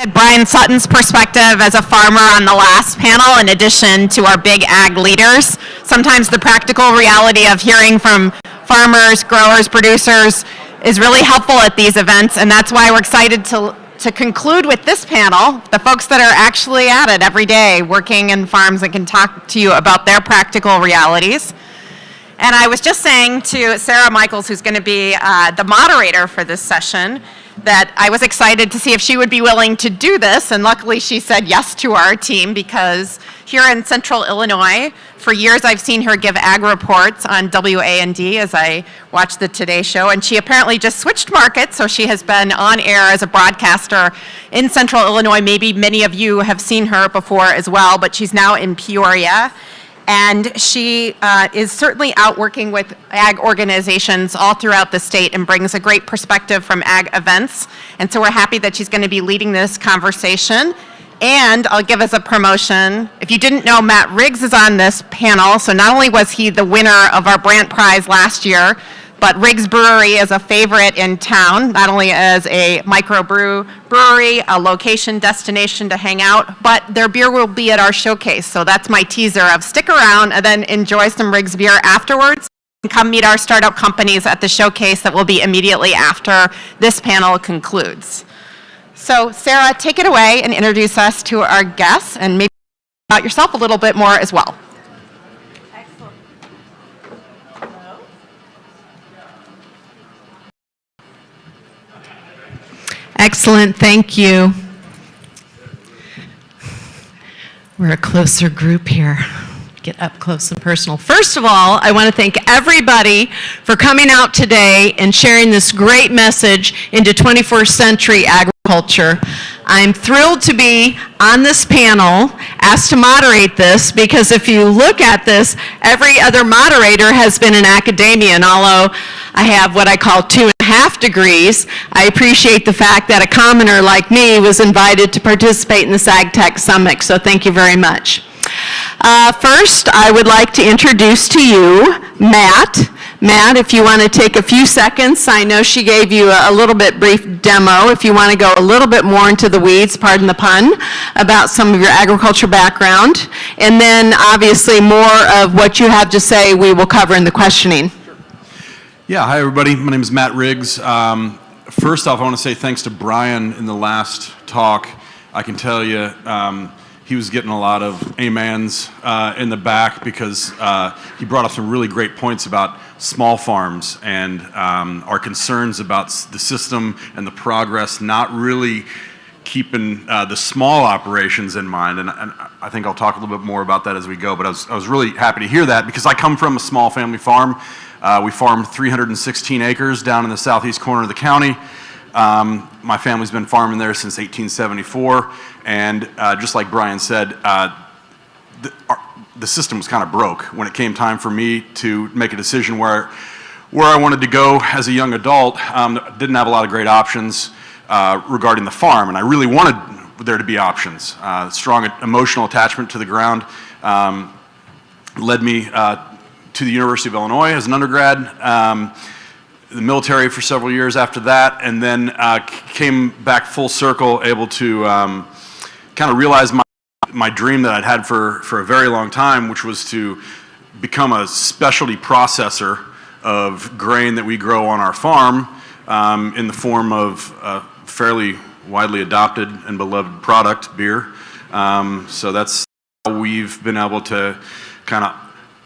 Brian Sutton's perspective as a farmer on the last panel, in addition to our big ag leaders. Sometimes the practical reality of hearing from farmers, growers, producers is really helpful at these events, and that's why we're excited to conclude with this panel, the folks that are actually at it every day, working in farms and can talk to you about their practical realities. And I was just saying to Sarah Michaels, who's going to be the moderator for this session, that I was excited to see if she would be willing to do this, and luckily she said yes to our team, because here in Central Illinois, for years I've seen her give ag reports on WAND as I watch the Today Show, and she apparently just switched markets, so she has been on air as a broadcaster in Central Illinois. Maybe many of you have seen her before as well, but she's now in Peoria. And she is certainly out working with ag organizations all throughout the state and brings a great perspective from ag events. And so we're happy that she's going to be leading this conversation. And I'll give us a promotion. If you didn't know, Matt Riggs is on this panel. So not only was he the winner of our Brandt Prize last year, but Riggs Brewery is a favorite in town, not only as a microbrewery, a location, destination to hang out, but their beer will be at our showcase. So that's my teaser of stick around and then enjoy some Riggs beer afterwards. And come meet our startup companies at the showcase that will be immediately after this panel concludes. So Sarah, take it away and introduce us to our guests and maybe about yourself a little bit more as well. Excellent, thank you. We're a closer group here. Get up close and personal. First of all, I want to thank everybody for coming out today and sharing this great message into 21st century agriculture. I'm thrilled to be on this panel, asked to moderate this, because if you look at this, every other moderator has been in academia, and although I have what I call 2.5 degrees, I appreciate the fact that a commoner like me was invited to participate in this AgTech Summit, so thank you very much. First, I would like to introduce to you Matt. Matt, if you want to take a few seconds, I know she gave you a little bit brief demo. If you want to go a little bit more into the weeds, pardon the pun, about some of your agriculture background, and then obviously more of what you have to say we will cover in the questioning. Yeah, hi everybody. My name is Matt Riggs. First off, I want to say thanks to Brian in the last talk. I can tell you he was getting a lot of amens in the back because he brought up some really great points about small farms and our concerns about the system and the progress not really keeping the small operations in mind. And I think I'll talk a little bit more about that as we go, but I was really happy to hear that because I come from a small family farm. We farm 316 acres down in the southeast corner of the county. My family's been farming there since 1874, and just like Brian said, the system was kind of broke when it came time for me to make a decision where I wanted to go as a young adult. Didn't have a lot of great options regarding the farm, and I really wanted there to be options. Strong emotional attachment to the ground led me to the University of Illinois as an undergrad. The military for several years after that, and then came back full circle, able to kind of realize my dream that I'd had for a very long time, which was to become a specialty processor of grain that we grow on our farm in the form of a fairly widely adopted and beloved product, beer. So that's how we've been able to kind of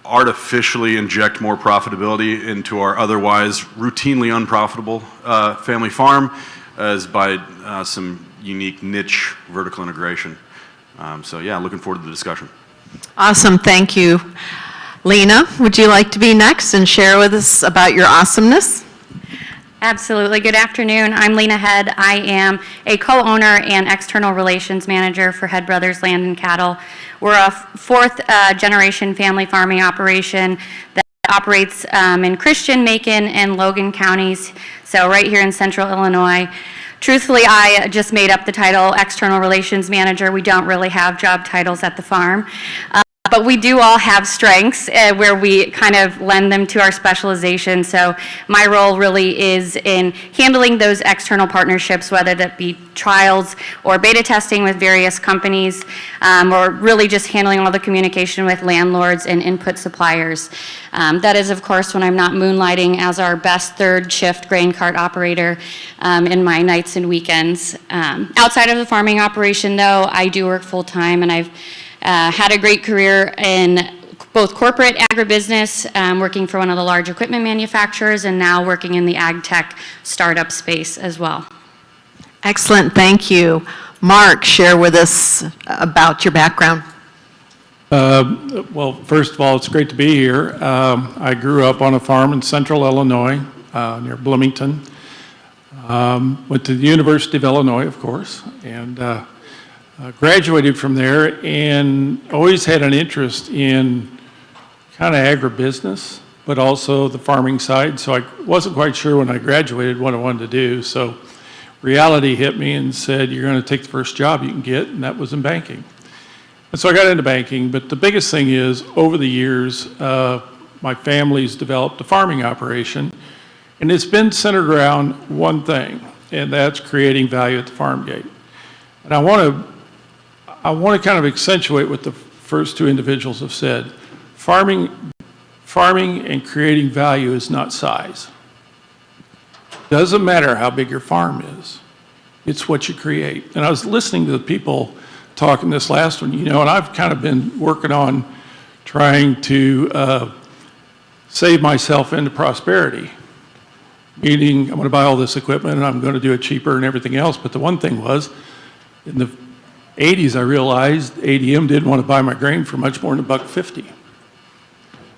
artificially inject more profitability into our otherwise routinely unprofitable family farm as by some unique niche vertical integration. So yeah, looking forward to the discussion. Awesome, thank you. Lena, would you like to be next and share with us about your awesomeness? Absolutely. Good afternoon. I'm Lena Head. I am a co-owner and external relations manager for Head Brothers Land and Cattle. We're a fourth generation family farming operation that operates in Christian, Macon, and Logan counties, so right here in central Illinois. Truthfully, I just made up the title external relations manager. We don't really have job titles at the farm. But we do all have strengths where we kind of lend them to our specialization. So my role really is in handling those external partnerships, whether that be trials or beta testing with various companies, or really just handling all the communication with landlords and input suppliers. That is, of course, when I'm not moonlighting as our best third shift grain cart operator in my nights and weekends. Outside of the farming operation, though, I do work full-time, and I've had a great career in both corporate agribusiness, working for one of the large equipment manufacturers, and now working in the AgTech startup space as well. Excellent, thank you. Mark, share with us about your background. Well, first of all, it's great to be here. I grew up on a farm in central Illinois, near Bloomington. Went to the University of Illinois, of course, and graduated from there, and always had an interest in kind of agribusiness, but also the farming side. So I wasn't quite sure when I graduated what I wanted to do. So reality hit me and said, you're going to take the first job you can get, and that was in banking. And so I got into banking, but the biggest thing is, over the years, my family's developed a farming operation, and it's been centered around one thing, and that's creating value at the farm gate. And I want to kind of accentuate what the first two individuals have said. Farming and creating value is not size. Doesn't matter how big your farm is. It's what you create. And I was listening to the people talking this last one, and I've kind of been working on trying to save myself into prosperity. Meaning, I'm going to buy all this equipment and I'm going to do it cheaper and everything else. But the one thing was, in the 80s, I realized ADM didn't want to buy my grain for much more than $1.50.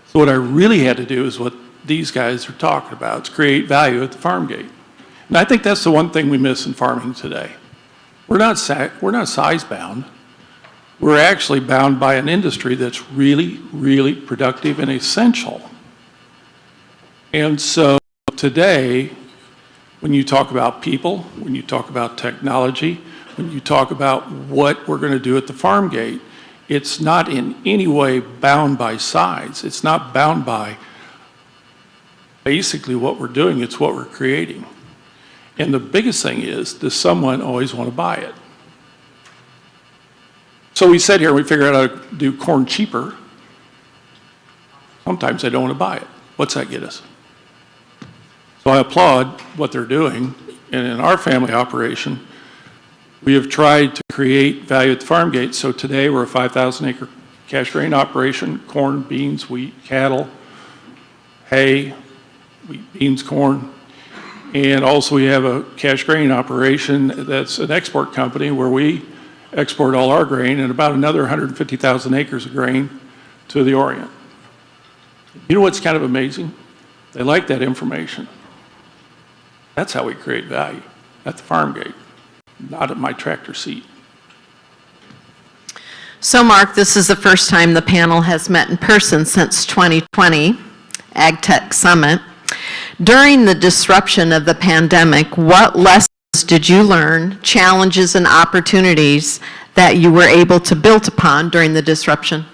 So what I really had to do is what these guys are talking about. It's create value at the farm gate. And I think that's the one thing we miss in farming today. We're not size bound. We're actually bound by an industry that's really, really productive and essential. And so today, when you talk about people, when you talk about technology, when you talk about what we're going to do at the farm gate, it's not in any way bound by size. It's not bound by basically what we're doing, it's what we're creating. And the biggest thing is, does someone always want to buy it? So we sit here and we figure out how to do corn cheaper. Sometimes they don't want to buy it. What's that get us? So I applaud what they're doing. And in our family operation, we have tried to create value at the farm gate. So today we're a 5,000 acre cash grain operation, corn, beans, wheat, cattle, hay, wheat, beans, corn. And also we have a cash grain operation that's an export company where we export all our grain and about another 150,000 acres of grain to the Orient. You know what's kind of amazing? They like that information. That's how we create value, at the farm gate, not at my tractor seat. So Mark, this is the first time the panel has met in person since 2020, AgTech Summit. During the disruption of the pandemic, what lessons did you learn, challenges and opportunities that you were able to build upon during the disruption?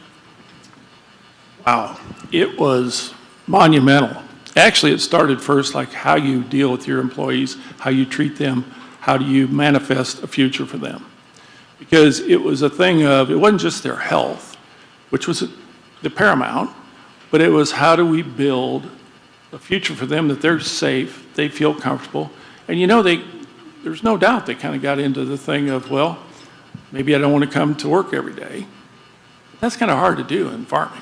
Wow, it was monumental. Actually, it started first like how you deal with your employees, how you treat them, how do you manifest a future for them. Because it was a thing of, it wasn't just their health, which was the paramount, but it was how do we build a future for them that they're safe, they feel comfortable. And there's no doubt they kind of got into the thing of, well, maybe I don't want to come to work every day. That's kind of hard to do in farming.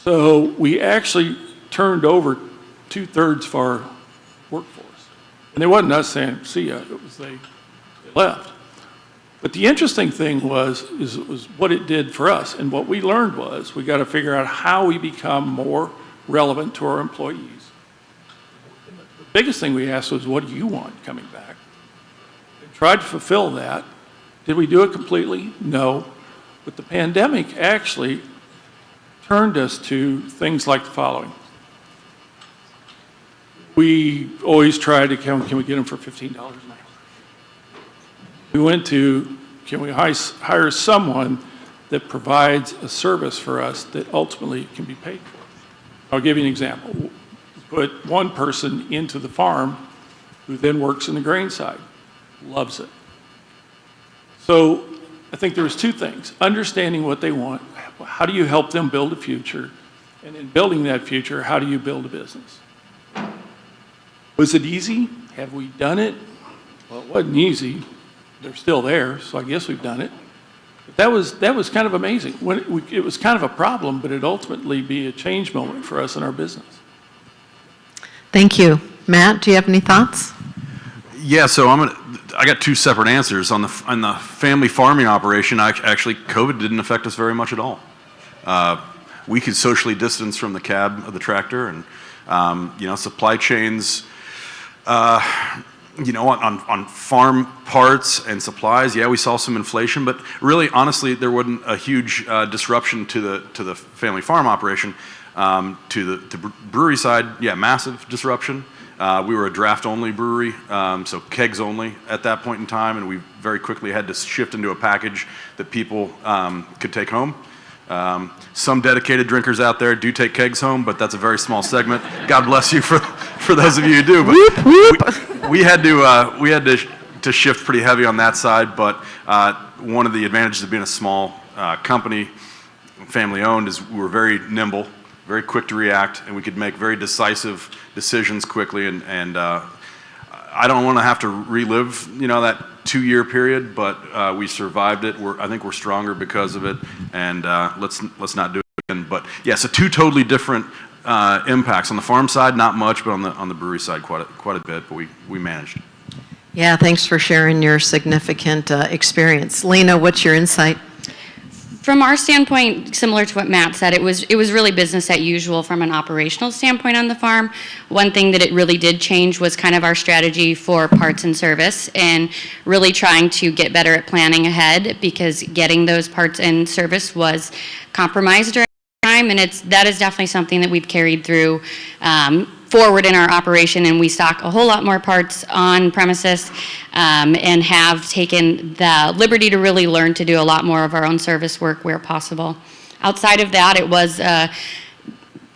So we actually turned over 2/3 of our workforce. And it wasn't us saying, see ya, it was they left. But the interesting thing was what it did for us. And what we learned was we got to figure out how we become more relevant to our employees. The biggest thing we asked was, what do you want coming back? We tried to fulfill that. Did we do it completely? No. But the pandemic actually turned us to things like the following. We always tried to count, can we get them for $15 an hour? We went to, can we hire someone that provides a service for us that ultimately can be paid for. I'll give you an example. Put one person into the farm who then works in the grain side, loves it. So I think there's two things: understanding what they want, how do you help them build a future, and in building that future, how do you build a business? Was it easy? Have we done it? Well, it wasn't easy. They're still there, so I guess we've done it. But that was kind of amazing. It was kind of a problem, but it ultimately be a change moment for us in our business. Thank you. Matt, do you have any thoughts? Yeah, so I got two separate answers. On the family farming operation, actually, COVID didn't affect us very much at all. We could socially distance from the cab of the tractor, and supply chains, on farm parts and supplies, yeah, we saw some inflation, but really, honestly, there wasn't a huge disruption to the family farm operation. To the brewery side, yeah, massive disruption. We were a draft-only brewery, so kegs only at that point in time, and we very quickly had to shift into a package that people could take home. Some dedicated drinkers out there do take kegs home, but that's a very small segment. God bless you for those of you who do. But we had to shift pretty heavy on that side. But one of the advantages of being a small company, family-owned, is we were very nimble, very quick to react, and we could make very decisive decisions quickly. And I don't want to have to relive, that 2-year period, but we survived it. I think we're stronger because of it, and let's not do it again. But yeah, so two totally different impacts. On the farm side, not much, but on the brewery side, quite a bit. But we managed. Yeah, thanks for sharing your significant experience. Lena, what's your insight? From our standpoint, similar to what Matt said, it was really business as usual from an operational standpoint on the farm. One thing that it really did change was kind of our strategy for parts and service, and really trying to get better at planning ahead, because getting those parts and service was compromised during the time, and that is definitely something that we've carried through forward in our operation, and we stock a whole lot more parts on premises, and have taken the liberty to really learn to do a lot more of our own service work where possible. Outside of that, it was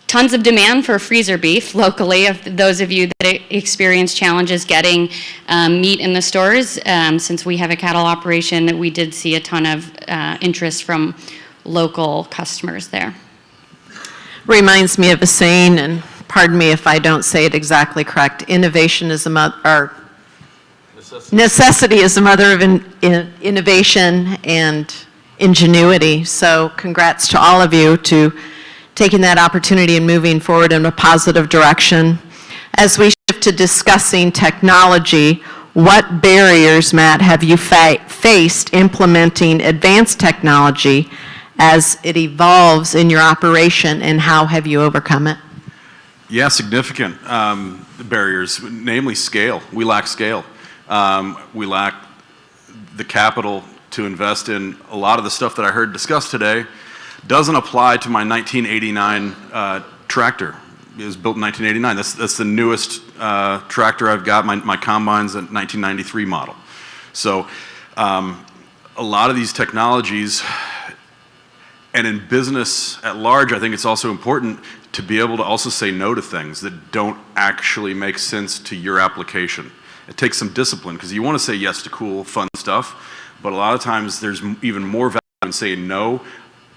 tons of demand for freezer beef locally. Of those of you that experience challenges getting meat in the stores, since we have a cattle operation, we did see a ton of interest from local customers there. Reminds me of a saying, and pardon me if I don't say it exactly correct. Innovation is the mother, or necessity is the mother of innovation and ingenuity. So congrats to all of you to taking that opportunity and moving forward in a positive direction. As we shift to discussing technology, what barriers, Matt, have you faced implementing advanced technology as it evolves in your operation, and how have you overcome it? Yeah, significant barriers, namely scale. We lack scale. We lack the capital to invest in a lot of the stuff that I heard discussed today. Doesn't apply to my 1989 tractor. It was built in 1989. That's the newest tractor I've got. My combine's a 1993 model. So a lot of these technologies, and in business at large, I think it's also important to be able to also say no to things that don't actually make sense to your application. It takes some discipline, because you want to say yes to cool, fun stuff, but a lot of times there's even more value in saying no.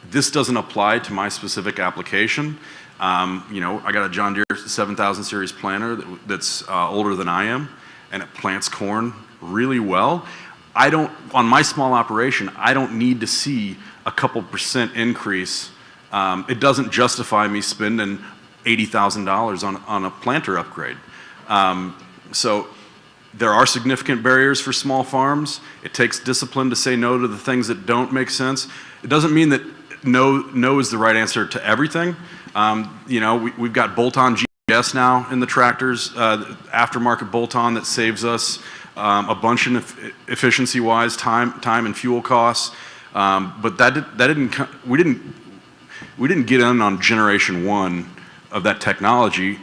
This doesn't apply to my specific application. I got a John Deere 7000 series planter that's older than I am, and it plants corn really well. On my small operation, I don't need to see a couple % increase. It doesn't justify me spending $80,000 on a planter upgrade. So there are significant barriers for small farms. It takes discipline to say no to the things that don't make sense. It doesn't mean that no is the right answer to everything. We've got bolt-on GPS now in the tractors, aftermarket bolt-on that saves us a bunch in efficiency-wise, time and fuel costs. But we didn't get in on generation 1 of that technology.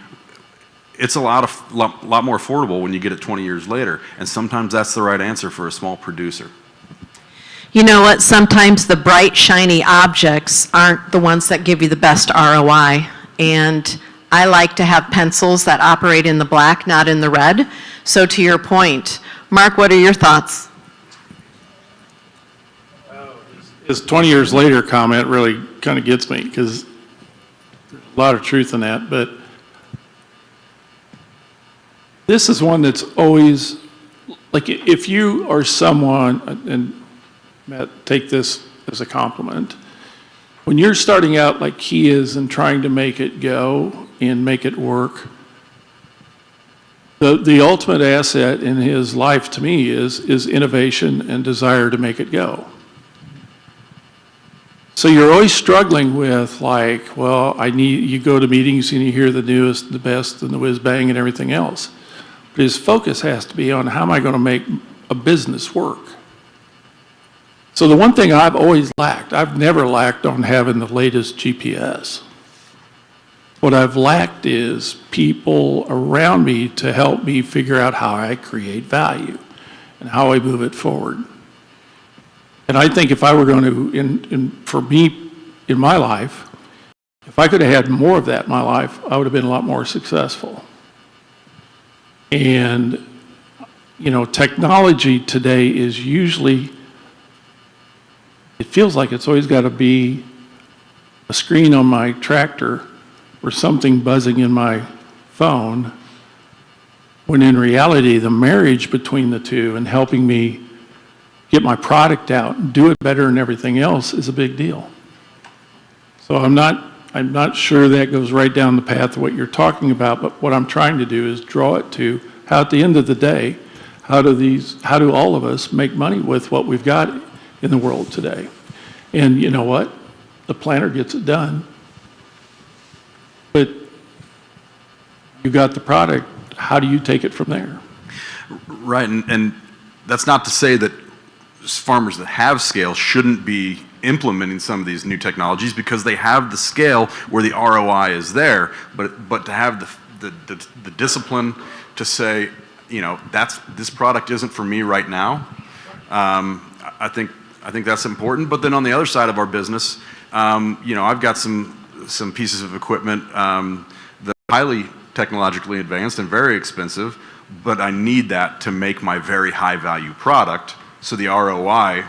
It's a lot more affordable when you get it 20 years later, and sometimes that's the right answer for a small producer. You know what? Sometimes the bright, shiny objects aren't the ones that give you the best ROI. And I like to have pencils that operate in the black, not in the red. So to your point, Mark, what are your thoughts? His 20 years later comment really kind of gets me, because there's a lot of truth in that. But this is one that's always, like, if you are someone, and Matt, take this as a compliment, when you're starting out like he is and trying to make it go and make it work, the ultimate asset in his life to me is innovation and desire to make it go. So you're always struggling with, like, well, you go to meetings and you hear the newest, the best, and the whiz bang and everything else. But his focus has to be on, how am I going to make a business work? So the one thing I've always lacked, I've never lacked on having the latest GPS. What I've lacked is people around me to help me figure out how I create value and how I move it forward. And I think if I were going to, for me, in my life, if I could have had more of that in my life, I would have been a lot more successful. And, you know, technology today is usually, it feels like it's always got to be a screen on my tractor or something buzzing in my phone, when in reality, the marriage between the two and helping me get my product out and do it better than everything else is a big deal. So I'm not sure that goes right down the path of what you're talking about, but what I'm trying to do is draw it to how, at the end of the day, how do all of us make money with what we've got in the world today? And you know what? The planner gets it done. But you got the product, how do you take it from there? Right, and that's not to say that farmers that have scale shouldn't be implementing some of these new technologies, because they have the scale where the ROI is there, but to have the discipline to say, you know, this product isn't for me right now. I think that's important. But then on the other side of our business, you know, I've got some pieces of equipment that are highly technologically advanced and very expensive, but I need that to make my very high value product. So the ROI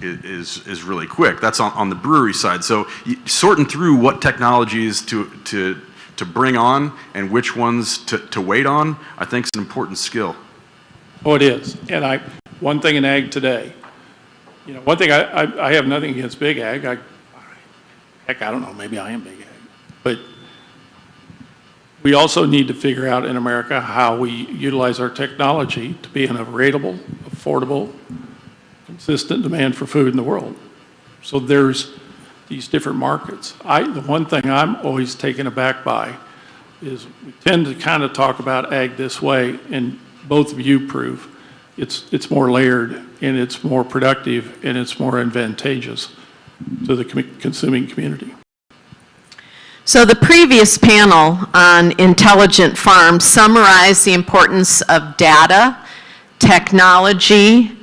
is really quick. That's on the brewery side. So sorting through what technologies to bring on and which ones to wait on, I think is an important skill. Oh, it is. And one thing in ag today, you know, one thing I have nothing against big ag. Heck, I don't know, maybe I am big ag. But we also need to figure out in America how we utilize our technology to be an rateable, affordable, consistent demand for food in the world. So there's these different markets. The one thing I'm always taken aback by is we tend to kind of talk about ag this way, and both of you prove it's more layered, and it's more productive, and it's more advantageous to the consuming community. So the previous panel on intelligent farms summarized the importance of data, technology,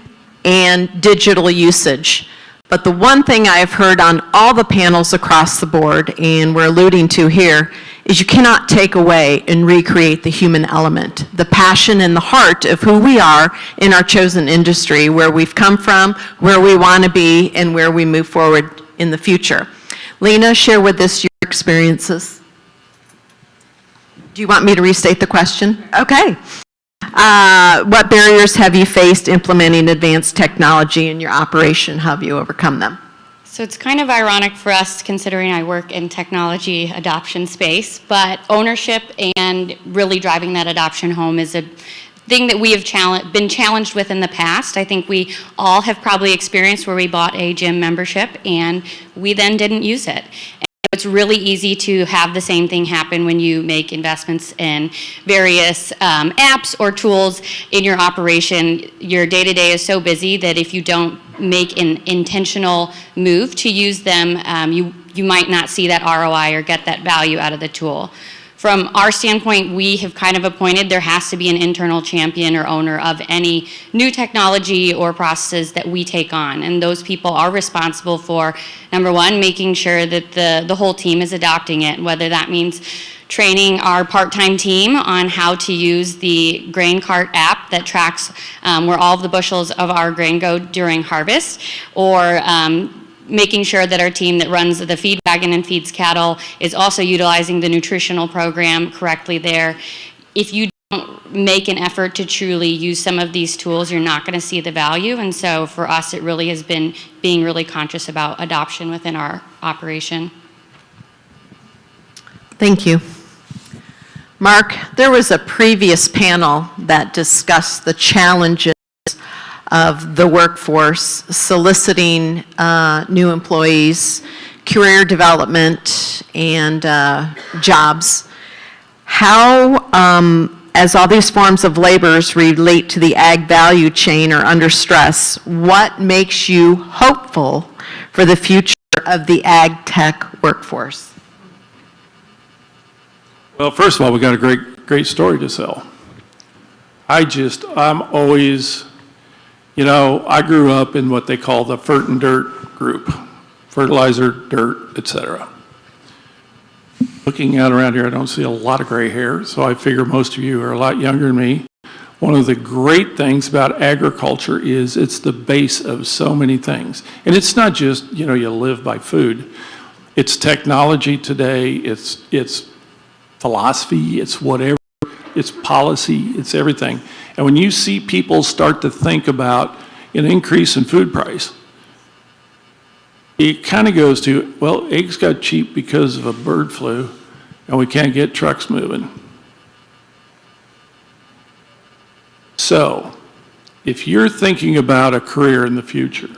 and digital usage. But the one thing I've heard on all the panels across the board, and we're alluding to here, is you cannot take away and recreate the human element, the passion and the heart of who we are in our chosen industry, where we've come from, where we want to be, and where we move forward in the future. Lena, share with us your experiences. Do you want me to restate the question? Okay. What barriers have you faced implementing advanced technology in your operation? How have you overcome them? So it's kind of ironic for us, considering I work in technology adoption space, but ownership and really driving that adoption home is a thing that we have been challenged with in the past. I think we all have probably experienced where we bought a gym membership and we then didn't use it. It's really easy to have the same thing happen when you make investments in various apps or tools in your operation. Your day-to-day is so busy that if you don't make an intentional move to use them, you might not see that ROI or get that value out of the tool. from our standpoint, we have kind of appointed there has to be an internal champion or owner of any new technology or processes that we take on. And those people are responsible for, number one, making sure that the whole team is adopting it, whether that means training our part-time team on how to use the grain cart app that tracks where all of the bushels of our grain go during harvest, or making sure that our team that runs the feed wagon and feeds cattle is also utilizing the nutritional program correctly there. If you don't make an effort to truly use some of these tools, you're not going to see the value. And so for us, it really has been being really conscious about adoption within our operation. Thank you. Mark, there was a previous panel that discussed the challenges of the workforce, soliciting new employees, career development, and jobs. How, as all these forms of labors relate to the ag value chain are under stress, what makes you hopeful for the future of the ag tech workforce? Well, first of all, we got a great story to sell. I'm always, you know, I grew up in what they call the Fert and Dirt group, fertilizer, dirt, etc. Looking out around here, I don't see a lot of gray hair, so I figure most of you are a lot younger than me. One of the great things about agriculture is it's the base of so many things. And it's not just, you know, you live by food. It's technology today, it's philosophy, it's whatever, it's policy, it's everything. And when you see people start to think about an increase in food price, it kind of goes to, well, eggs got cheap because of a bird flu, and we can't get trucks moving. So, if you're thinking about a career in the future,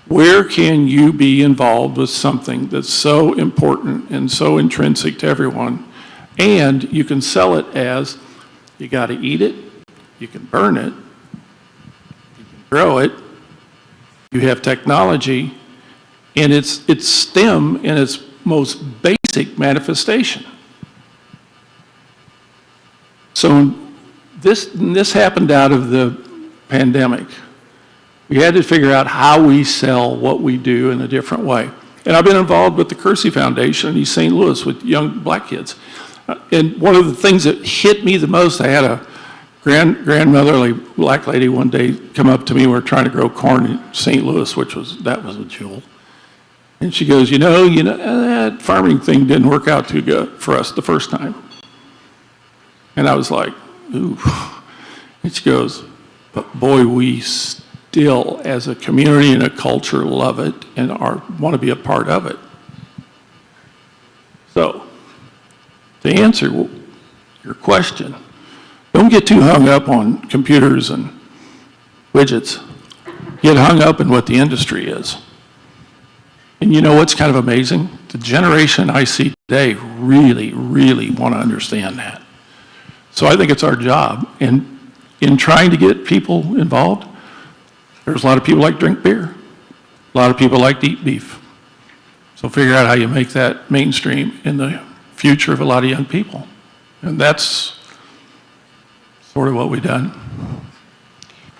where can you be involved with something that's so important and so intrinsic to everyone, and you can sell it as, you got to eat it, you can burn it, you can grow it, you have technology, and it's STEM in its most basic manifestation. So this happened out of the pandemic. We had to figure out how we sell what we do in a different way. And I've been involved with the Kersey Foundation in East St. Louis with young black kids. And one of the things that hit me the most, I had a grandmotherly black lady one day come up to me. We were trying to grow corn in St. Louis, that was a jewel. And she goes, you know, that farming thing didn't work out too good for us the first time. And I was like, ooh. And she goes, but boy, we still, as a community and a culture, love it and want to be a part of it. So, to answer your question, don't get too hung up on computers and widgets. Get hung up in what the industry is. And you know what's kind of amazing? The generation I see today really, really want to understand that. So I think it's our job. And in trying to get people involved, there's a lot of people like to drink beer. A lot of people like to eat beef. So figure out how you make that mainstream in the future of a lot of young people. And that's sort of what we've done.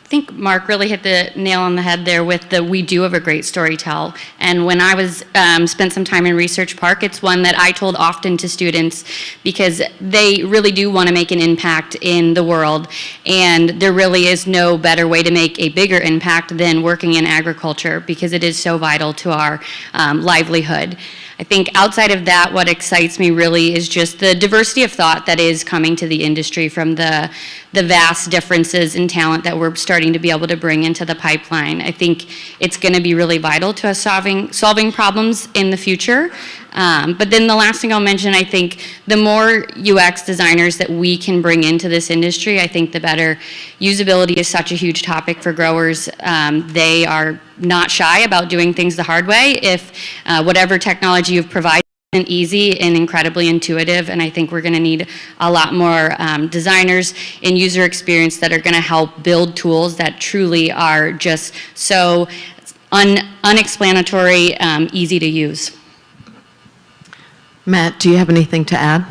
I think Mark really hit the nail on the head there with the we do have a great story tell. And when I was spent some time in Research Park, it's one that I told often to students because they really do want to make an impact in the world. And there really is no better way to make a bigger impact than working in agriculture because it is so vital to our livelihood. I think outside of that, what excites me really is just the diversity of thought that is coming to the industry from the vast differences in talent that we're starting to be able to bring into the pipeline. I think it's going to be really vital to us solving problems in the future. But then the last thing I'll mention, I think the more UX designers that we can bring into this industry, I think the better. Usability is such a huge topic for growers. They are not shy about doing things the hard way. If whatever technology you've provided isn't easy and incredibly intuitive, and I think we're going to need a lot more designers in user experience that are going to help build tools that truly are just so unexplanatory, easy to use. Matt, do you have anything to add?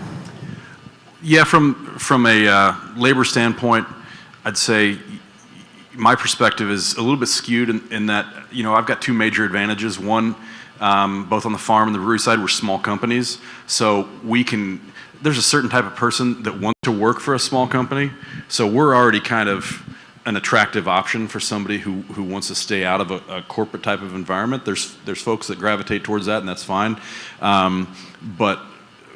Yeah, from a labor standpoint, I'd say my perspective is a little bit skewed in that, you know, I've got two major advantages. One, both on the farm and the brewery side, we're small companies, so there's a certain type of person that wants to work for a small company, so we're already kind of an attractive option for somebody who wants to stay out of a corporate type of environment. There's folks that gravitate towards that, and that's fine. But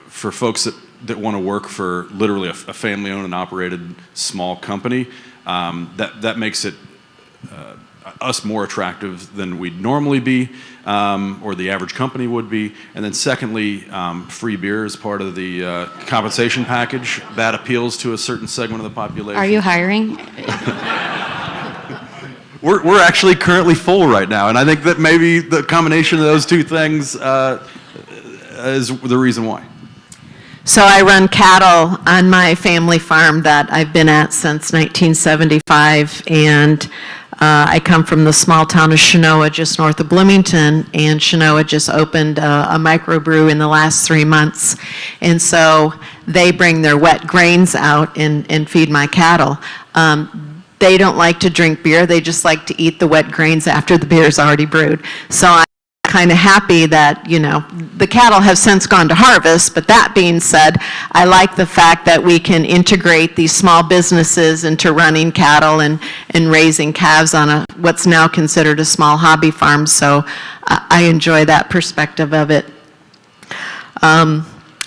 for folks that want to work for literally a family-owned and operated small company, that makes it us more attractive than we'd normally be, or the average company would be. And then secondly, free beer is part of the compensation package. That appeals to a certain segment of the population. Are you hiring? We're actually currently full right now, and I think that maybe the combination of those two things is the reason why. So I run cattle on my family farm that I've been at since 1975, and I come from the small town of Chenoa, just north of Bloomington, and Chenoa just opened a microbrew in the last 3 months. And so they bring their wet grains out and feed my cattle. They don't like to drink beer, they just like to eat the wet grains after the beer is already brewed. So I'm kind of happy that, you know, the cattle have since gone to harvest, but that being said, I like the fact that we can integrate these small businesses into running cattle and raising calves on what's now considered a small hobby farm, so I enjoy that perspective of it.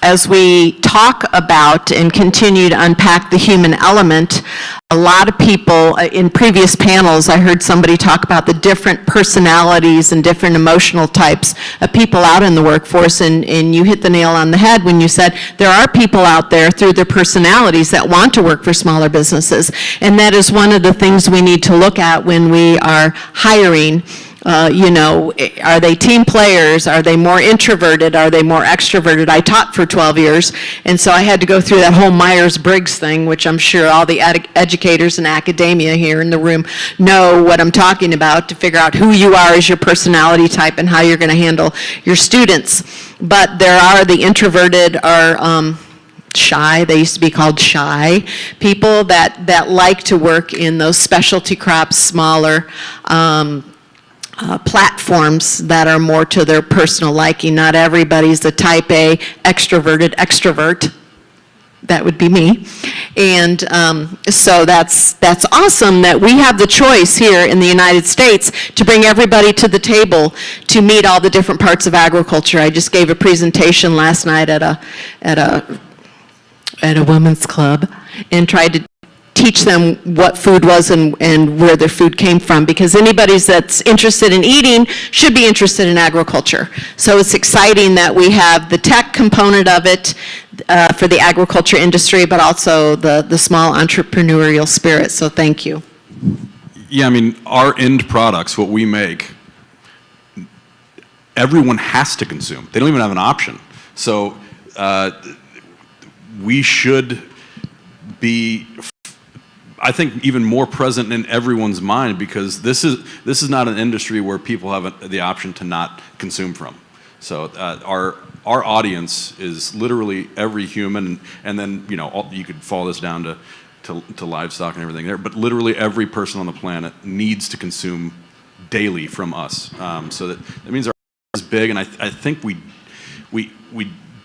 As we talk about and continue to unpack the human element, a lot of people in previous panels, I heard somebody talk about the different personalities and different emotional types of people out in the workforce, and you hit the nail on the head when you said there are people out there through their personalities that want to work for smaller businesses, and that is one of the things we need to look at when we are hiring. You know, are they team players? Are they more introverted? Are they more extroverted? I taught for 12 years, and so I had to go through that whole Myers-Briggs thing, which I'm sure all the educators in academia here in the room know what I'm talking about, to figure out who you are as your personality type and how you're going to handle your students. But there are the introverted or shy, they used to be called shy, people that like to work in those specialty crops, smaller platforms that are more to their personal liking. Not everybody's a type A extroverted extrovert. That would be me. And so that's awesome that we have the choice here in the United States to bring everybody to the table to meet all the different parts of agriculture. I just gave a presentation last night at a women's club and tried to teach them what food was and where their food came from, because anybody that's interested in eating should be interested in agriculture. So it's exciting that we have the tech component of it for the agriculture industry, but also the small entrepreneurial spirit, so thank you. Yeah, I mean, our end products, what we make, everyone has to consume. They don't even have an option. So we should be, I think, even more present in everyone's mind, because this is not an industry where people have the option to not consume from. So our audience is literally every human, and then, you know, you could follow this down to livestock and everything there, but literally every person on the planet needs to consume daily from us. So that means our is big, and I think we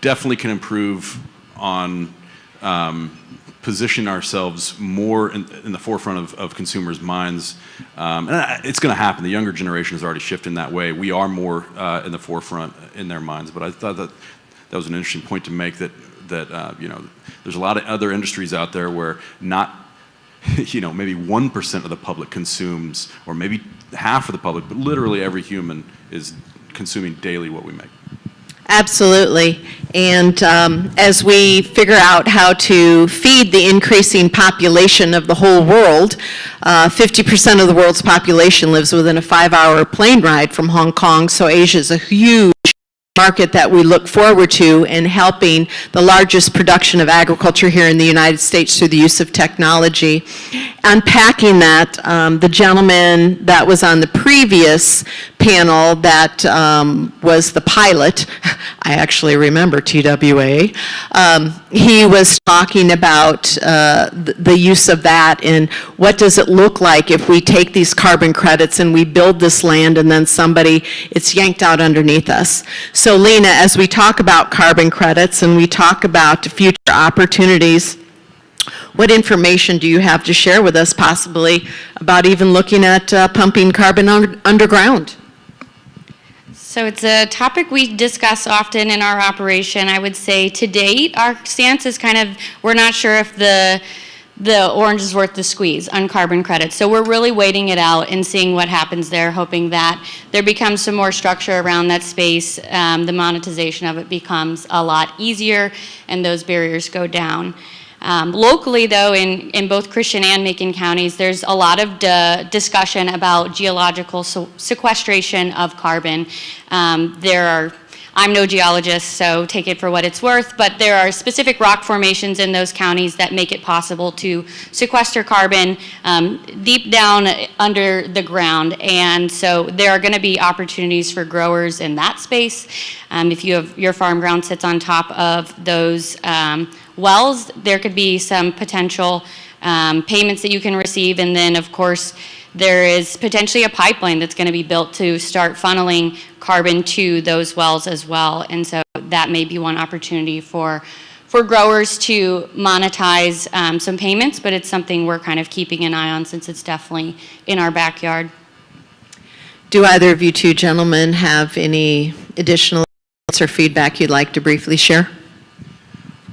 definitely can improve on position ourselves more in the forefront of consumers' minds. And it's going to happen. The younger generation is already shifting that way. We are more in the forefront in their minds. But I thought that was an interesting point to make, that you know, there's a lot of other industries out there where not, you know, maybe 1% of the public consumes, or maybe half of the public, but literally every human is consuming daily what we make. Absolutely. And as we figure out how to feed the increasing population of the whole world, 50% of the world's population lives within a 5-hour plane ride from Hong Kong, so Asia is a huge market that we look forward to in helping the largest production of agriculture here in the United States through the use of technology. Unpacking that, the gentleman that was on the previous panel that was the pilot, I actually remember TWA, he was talking about the use of that and what does it look like if we take these carbon credits and we build this land and then it's yanked out underneath us. So Lena, as we talk about carbon credits and we talk about future opportunities, what information do you have to share with us possibly about even looking at pumping carbon underground? So it's a topic we discuss often in our operation. I would say to date, our stance is we're not sure if the orange is worth the squeeze on carbon credits. So we're really waiting it out and seeing what happens there, hoping that there becomes some more structure around that space. The monetization of it becomes a lot easier and those barriers go down. Locally, though, in both Christian and Macon counties, there's a lot of discussion about geological sequestration of carbon. I'm no geologist, so take it for what it's worth, but there are specific rock formations in those counties that make it possible to sequester carbon deep down under the ground. And so there are going to be opportunities for growers in that space. If your farm ground sits on top of those wells, there could be some potential payments that you can receive. And then, of course, there is potentially a pipeline that's going to be built to start funneling carbon to those wells as well. And so that may be one opportunity for growers to monetize some payments, but it's something we're kind of keeping an eye on since it's definitely in our backyard. Do either of you two gentlemen have any additional or feedback you'd like to briefly share?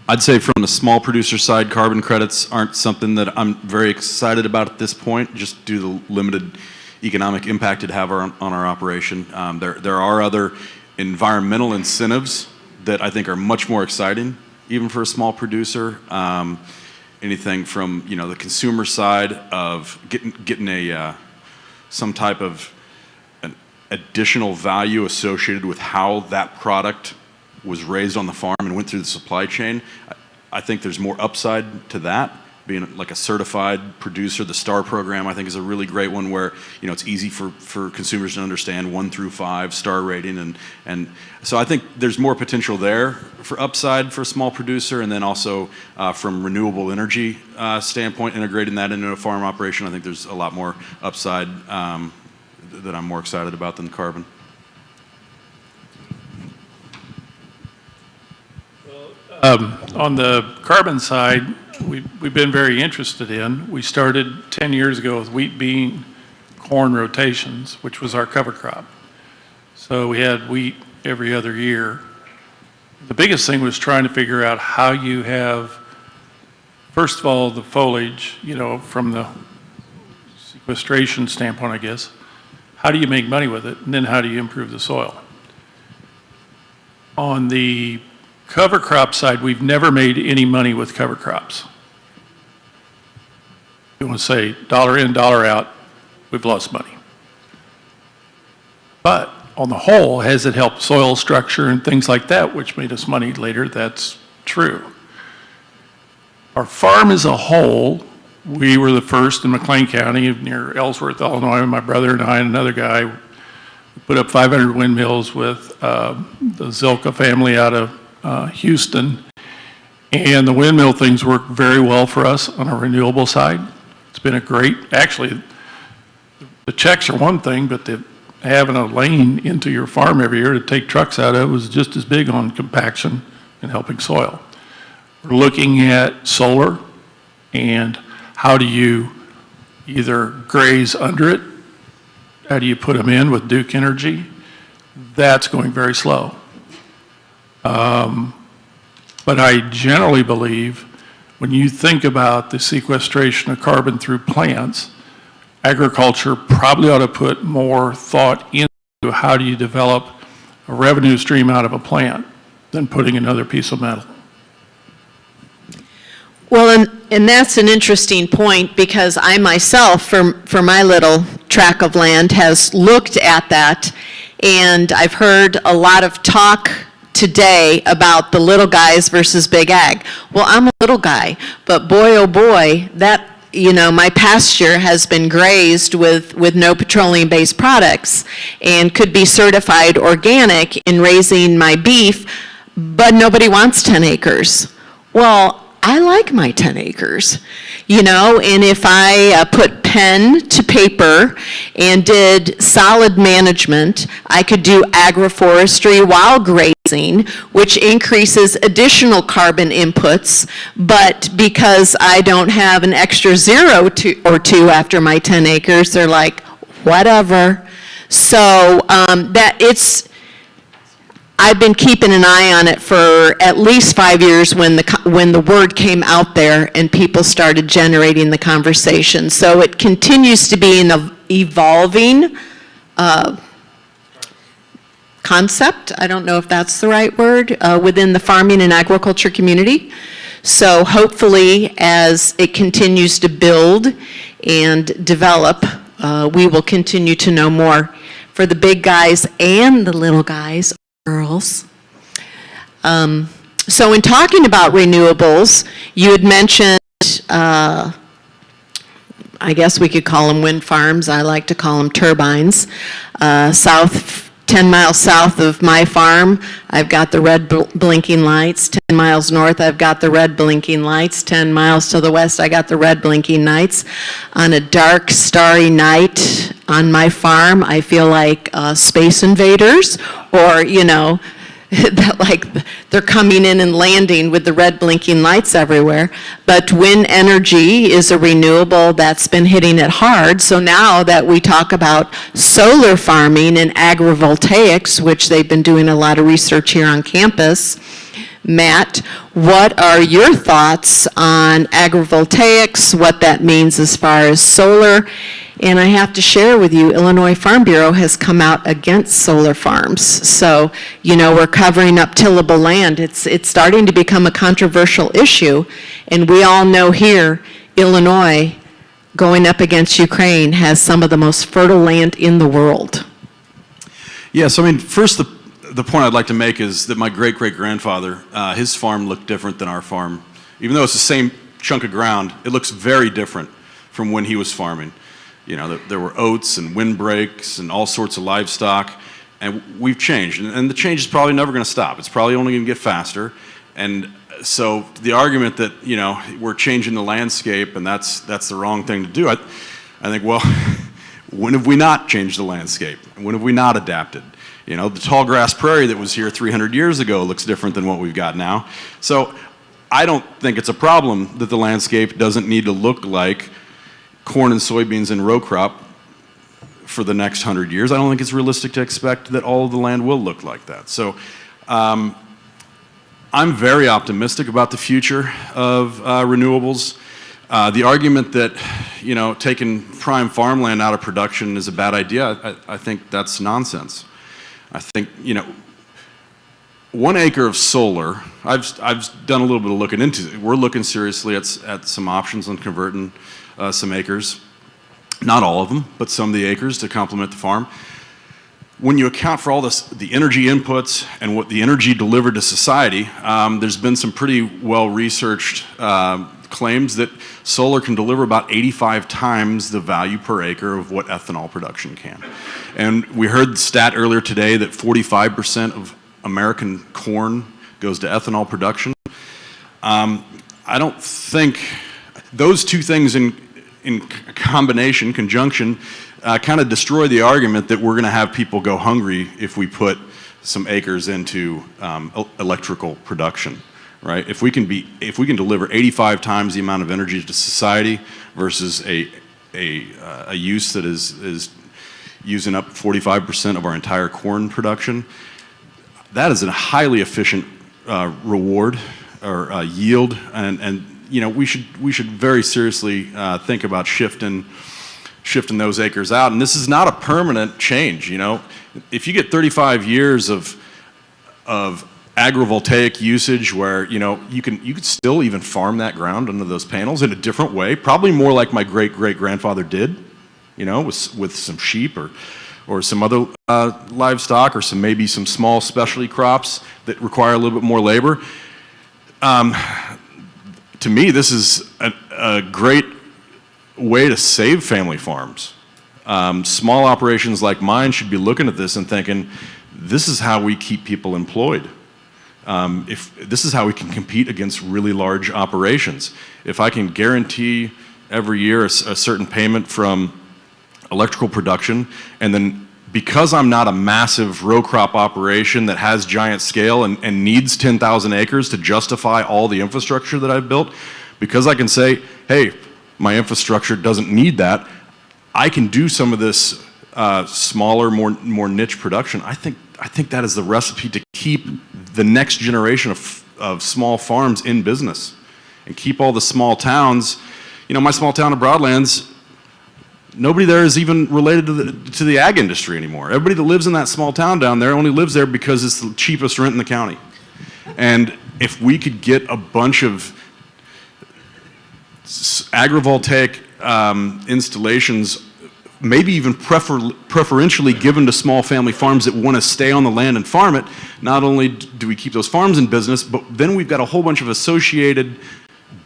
I'd say from the small producer side, carbon credits aren't something that I'm very excited about at this point, just due to the limited economic impact it'd have on our operation. There are other environmental incentives that I think are much more exciting, even for a small producer. Anything from the consumer side of getting some type of an additional value associated with how that product was raised on the farm and went through the supply chain. I think there's more upside to that. Being like a certified producer, the STAR program I think is a really great one where it's easy for consumers to understand 1 through 5 star rating, and so I think there's more potential there for upside for a small producer, and then also from renewable energy standpoint, integrating that into a farm operation, I think there's a lot more upside that I'm more excited about than carbon. On the carbon side, we've been very interested in. We started 10 years ago with wheat, bean, corn rotations, which was our cover crop. So we had wheat every other year. The biggest thing was trying to figure out how you have, first of all, the foliage, from the sequestration standpoint, I guess. How do you make money with it? And then how do you improve the soil? On the cover crop side, we've never made any money with cover crops. You want to say dollar in, dollar out, we've lost money. But on the whole, has it helped soil structure and things like that, which made us money later? That's true. Our farm as a whole, we were the first in McLean County near Ellsworth, Illinois. My brother and I and another guy put up 500 windmills with the Zilka family out of Houston, and the windmill things work very well for us on a renewable side. It's been actually, the checks are one thing, but having a lane into your farm every year to take trucks out of was just as big on compaction and helping soil. We're looking at solar and how do you either graze under it, how do you put them in with Duke Energy? That's going very slow. But I generally believe when you think about the sequestration of carbon through plants, agriculture probably ought to put more thought into how do you develop a revenue stream out of a plant than putting another piece of metal. Well, and that's an interesting point because I myself, for my little tract of land, has looked at that, and I've heard a lot of talk today about the little guys versus big ag. Well, I'm a little guy, but boy, oh boy, that you know, my pasture has been grazed with no petroleum-based products and could be certified organic in raising my beef, but nobody wants 10 acres. Well, I like my 10 acres, you know, and if I put pen to paper and did solid management, I could do agroforestry while grazing, which increases additional carbon inputs, but because I don't have an extra zero or two after my 10 acres, they're like, whatever. So I've been keeping an eye on it for at least 5 years when the word came out there and people started generating the conversation. So it continues to be an evolving concept. I don't know if that's the right word, within the farming and agriculture community. So hopefully, as it continues to build and develop, we will continue to know more for the big guys and the little guys. Girls. So in talking about renewables, you had mentioned, I guess we could call them wind farms. I like to call them turbines. 10 miles south of my farm, I've got the red blinking lights. 10 miles north, I've got the red blinking lights. 10 miles to the west, I got the red blinking lights. On a dark, starry night on my farm, I feel like space invaders, or, you know, that like they're coming in and landing with the red blinking lights everywhere. But wind energy is a renewable that's been hitting it hard. So now that we talk about solar farming and agrivoltaics, which they've been doing a lot of research here on campus, Matt, what are your thoughts on agrivoltaics, what that means as far as solar? And I have to share with you, Illinois Farm Bureau has come out against solar farms. So, you know, we're covering up tillable land. It's starting to become a controversial issue. And we all know here, Illinois, going up against Ukraine, has some of the most fertile land in the world. Yes, I mean, first the point I'd like to make is that my great-great-grandfather, his farm looked different than our farm. Even though it's the same chunk of ground, it looks very different from when he was farming. You know, there were oats and windbreaks and all sorts of livestock, and we've changed. And the change is probably never going to stop. It's probably only going to get faster. And so the argument that, you know, we're changing the landscape and that's the wrong thing to do, I think, well, when have we not changed the landscape? When have we not adapted? You know, the tall grass prairie that was here 300 years ago looks different than what we've got now. So I don't think it's a problem that the landscape doesn't need to look like corn and soybeans and row crop for the next 100 years. I don't think it's realistic to expect that all of the land will look like that. So I'm very optimistic about the future of renewables. The argument that, you know, taking prime farmland out of production is a bad idea, I think that's nonsense. I think, you know, 1 acre of solar, I've done a little bit of looking into it. We're looking seriously at some options on converting some acres, not all of them, but some of the acres to complement the farm. When you account for all this, the energy inputs and what the energy delivered to society, there's been some pretty well-researched claims that solar can deliver about 85 times the value per acre of what ethanol production can. And we heard the stat earlier today that 45% of American corn goes to ethanol production. I don't think those two things in combination, conjunction, kind of destroy the argument that we're going to have people go hungry if we put some acres into electrical production, right? If we can deliver 85 times the amount of energy to society versus a use that is using up 45% of our entire corn production, that is a highly efficient reward or yield, and you know, we should very seriously think about shifting those acres out. And this is not a permanent change. You know, if you get 35 years of agrivoltaic usage, where you know you could still even farm that ground under those panels in a different way, probably more like my great-great-grandfather did, you know, with some sheep or some other livestock, or maybe some small specialty crops that require a little bit more labor. To me, this is a great way to save family farms. Small operations like mine should be looking at this and thinking, this is how we keep people employed. If this is how we can compete against really large operations. If I can guarantee every year a certain payment from electrical production, and then because I'm not a massive row crop operation that has giant scale and needs 10,000 acres to justify all the infrastructure that I've built, because I can say, hey, my infrastructure doesn't need that, I can do some of this smaller, more niche production. I think that is the recipe to keep the next generation of small farms in business and keep all the small towns. You know, my small town of Broadlands, nobody there is even related to the ag industry anymore. Everybody that lives in that small town down there only lives there because it's the cheapest rent in the county. And if we could get a bunch of agrivoltaic installations, maybe even preferentially given to small family farms that want to stay on the land and farm it, not only do we keep those farms in business, but then we've got a whole bunch of associated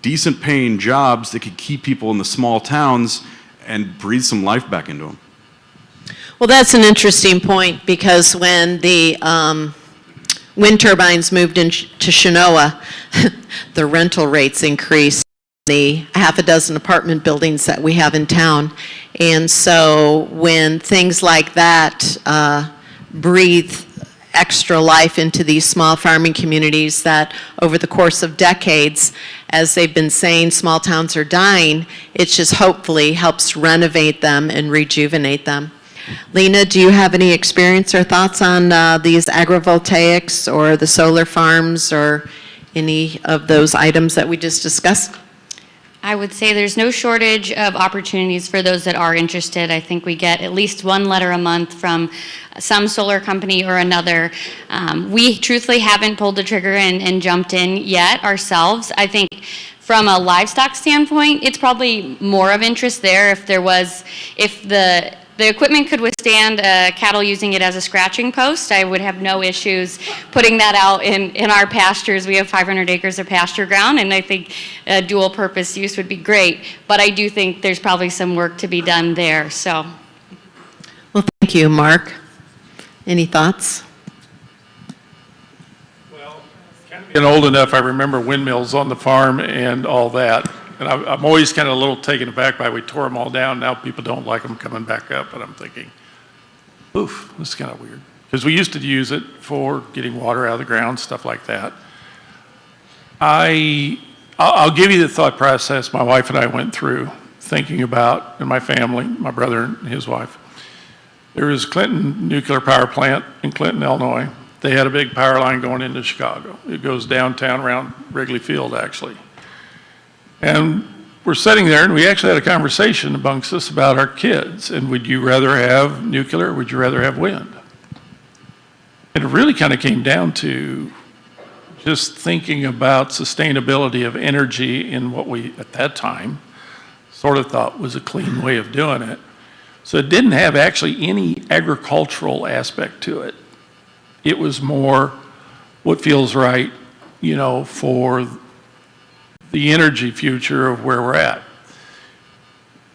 decent paying jobs that could keep people in the small towns and breathe some life back into them. Well, that's an interesting point, because when the wind turbines moved into Chinoa, the rental rates increased in the half a dozen apartment buildings that we have in town. And so when things like that breathe extra life into these small farming communities that over the course of decades, as they've been saying, small towns are dying, it just hopefully helps renovate them and rejuvenate them. Lena, do you have any experience or thoughts on these agrivoltaics or the solar farms or any of those items that we just discussed? I would say there's no shortage of opportunities for those that are interested. I think we get at least one letter a month from some solar company or another. We truthfully haven't pulled the trigger and jumped in yet ourselves. I think from a livestock standpoint, it's probably more of interest there if the equipment could withstand cattle using it as a scratching post. I would have no issues putting that out in our pastures. We have 500 acres of pasture ground, and I think dual purpose use would be great. But I do think there's probably some work to be done there. So, well, thank you, Mark. Any thoughts? Well, getting old enough, I remember windmills on the farm and all that. And I'm always kind of a little taken aback by we tore them all down. Now people don't like them coming back up. And I'm thinking, oof, this is kind of weird. Because we used to use it for getting water out of the ground, stuff like that. I'll give you the thought process my wife and I went through thinking about, and my family, my brother and his wife. There was Clinton nuclear power plant in Clinton, Illinois. They had a big power line going into Chicago. It goes downtown around Wrigley Field, actually. And we're sitting there, and we actually had a conversation amongst us about our kids. And would you rather have nuclear, or would you rather have wind? And it really kind of came down to just thinking about sustainability of energy in what we, at that time, sort of thought was a clean way of doing it. So it didn't have actually any agricultural aspect to it. It was more what feels right, you know, for the energy future of where we're at.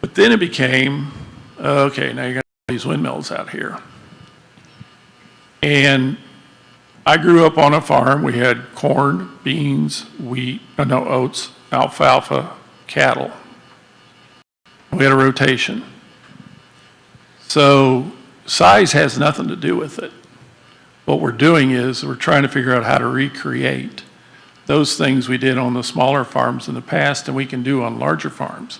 But then it became, okay, now you got these windmills out here. And I grew up on a farm. We had corn, beans, wheat, oats, alfalfa, cattle. We had a rotation. So size has nothing to do with it. What we're doing is we're trying to figure out how to recreate those things we did on the smaller farms in the past and we can do on larger farms.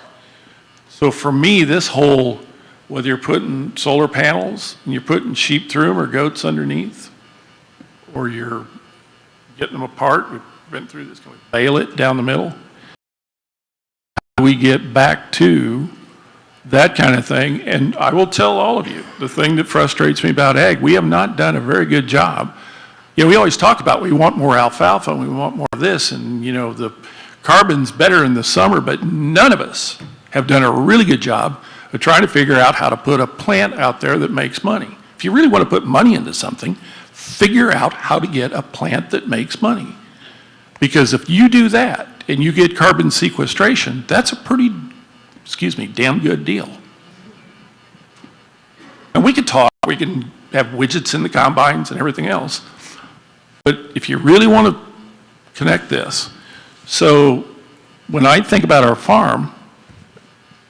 So for me, this whole, whether you're putting solar panels and you're putting sheep through them or goats underneath, or you're getting them apart, we've been through this, can we bale it down the middle? How do we get back to that kind of thing? And I will tell all of you, the thing that frustrates me about ag, we have not done a very good job. You know, we always talk about we want more alfalfa and we want more of this, and you know, the carbon's better in the summer, but none of us have done a really good job of trying to figure out how to put a plant out there that makes money. If you really want to put money into something, figure out how to get a plant that makes money. Because if you do that and you get carbon sequestration, that's a pretty damn good deal. And we could talk, we can have widgets in the combines and everything else. But if you really want to connect this, so when I think about our farm,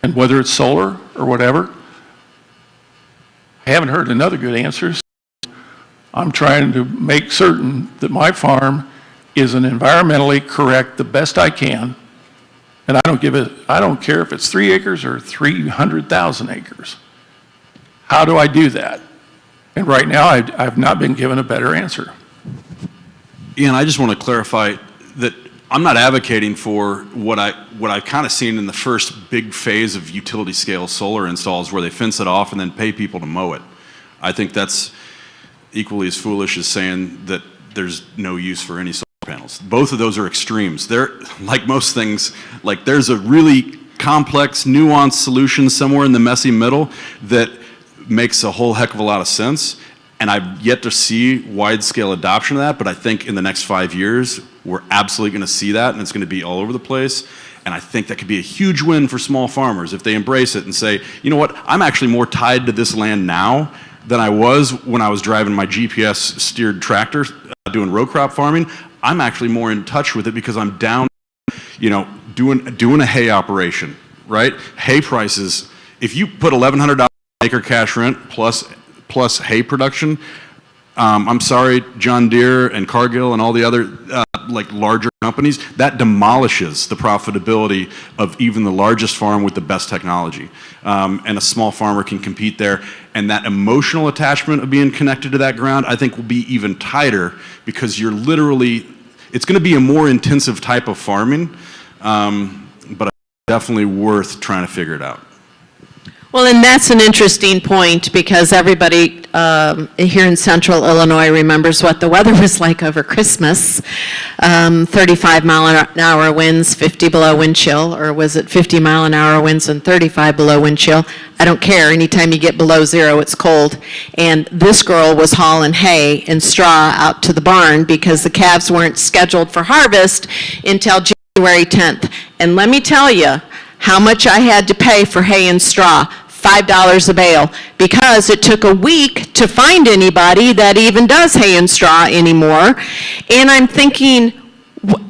and whether it's solar or whatever, I haven't heard another good answer. So I'm trying to make certain that my farm is an environmentally correct the best I can. And I don't care if it's 3 acres or 300,000 acres. How do I do that? And right now, I've not been given a better answer. Ian, I just want to clarify that I'm not advocating for what I've kind of seen in the first big phase of utility scale solar installs where they fence it off and then pay people to mow it. I think that's equally as foolish as saying that there's no use for any solar panels. Both of those are extremes. They're, like most things, like there's a really complex, nuanced solution somewhere in the messy middle that makes a whole heck of a lot of sense. And I've yet to see wide-scale adoption of that, but I think in the next 5 years, we're absolutely going to see that, and it's going to be all over the place. And I think that could be a huge win for small farmers if they embrace it and say, you know what, I'm actually more tied to this land now than I was when I was driving my GPS-steered tractor doing row crop farming. I'm actually more in touch with it because I'm down, doing a hay operation, right? Hay prices, if you put $1,100 acre cash rent plus hay production, I'm sorry, John Deere and Cargill and all the other larger companies, that demolishes the profitability of even the largest farm with the best technology. And a small farmer can compete there. And that emotional attachment of being connected to that ground, I think will be even tighter because you're literally, it's going to be a more intensive type of farming, but definitely worth trying to figure it out. Well, and that's an interesting point because everybody here in central Illinois remembers what the weather was like over Christmas. 35-mile-an-hour winds, 50 below wind chill, or was it 50-mile-an-hour winds and 35 below wind chill? I don't care. Anytime you get below zero, it's cold. And this girl was hauling hay and straw out to the barn because the calves weren't scheduled for harvest until January 10th. And let me tell you, how much I had to pay for hay and straw, $5 a bale, because it took a week to find anybody that even does hay and straw anymore. And I'm thinking,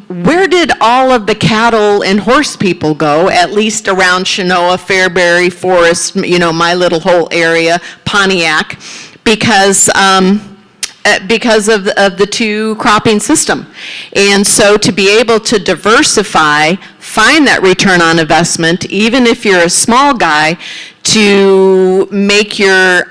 where did all of the cattle and horse people go, at least around Chenoa, Fairbury, Forest, my little whole area, Pontiac, because of the two cropping system. And so to be able to diversify, find that return on investment, even if you're a small guy, to make your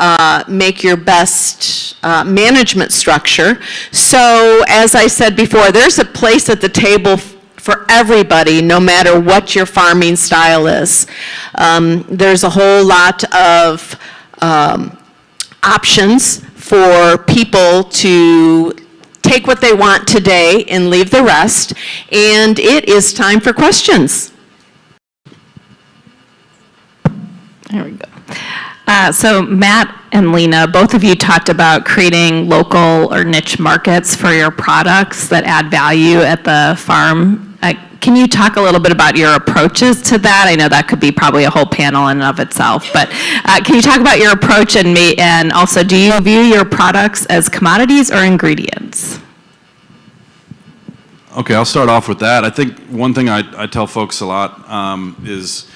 best management structure. So as I said before, there's a place at the table for everybody, no matter what your farming style is. There's a whole lot of options for people to take what they want today and leave the rest. And it is time for questions. There we go. So Matt and Lena, both of you talked about creating local or niche markets for your products that add value at the farm. Can you talk a little bit about your approaches to that? I know that could be probably a whole panel in and of itself, but can you talk about your approach and also do you view your products as commodities or ingredients? Okay, I'll start off with that. I think one thing I tell folks a lot is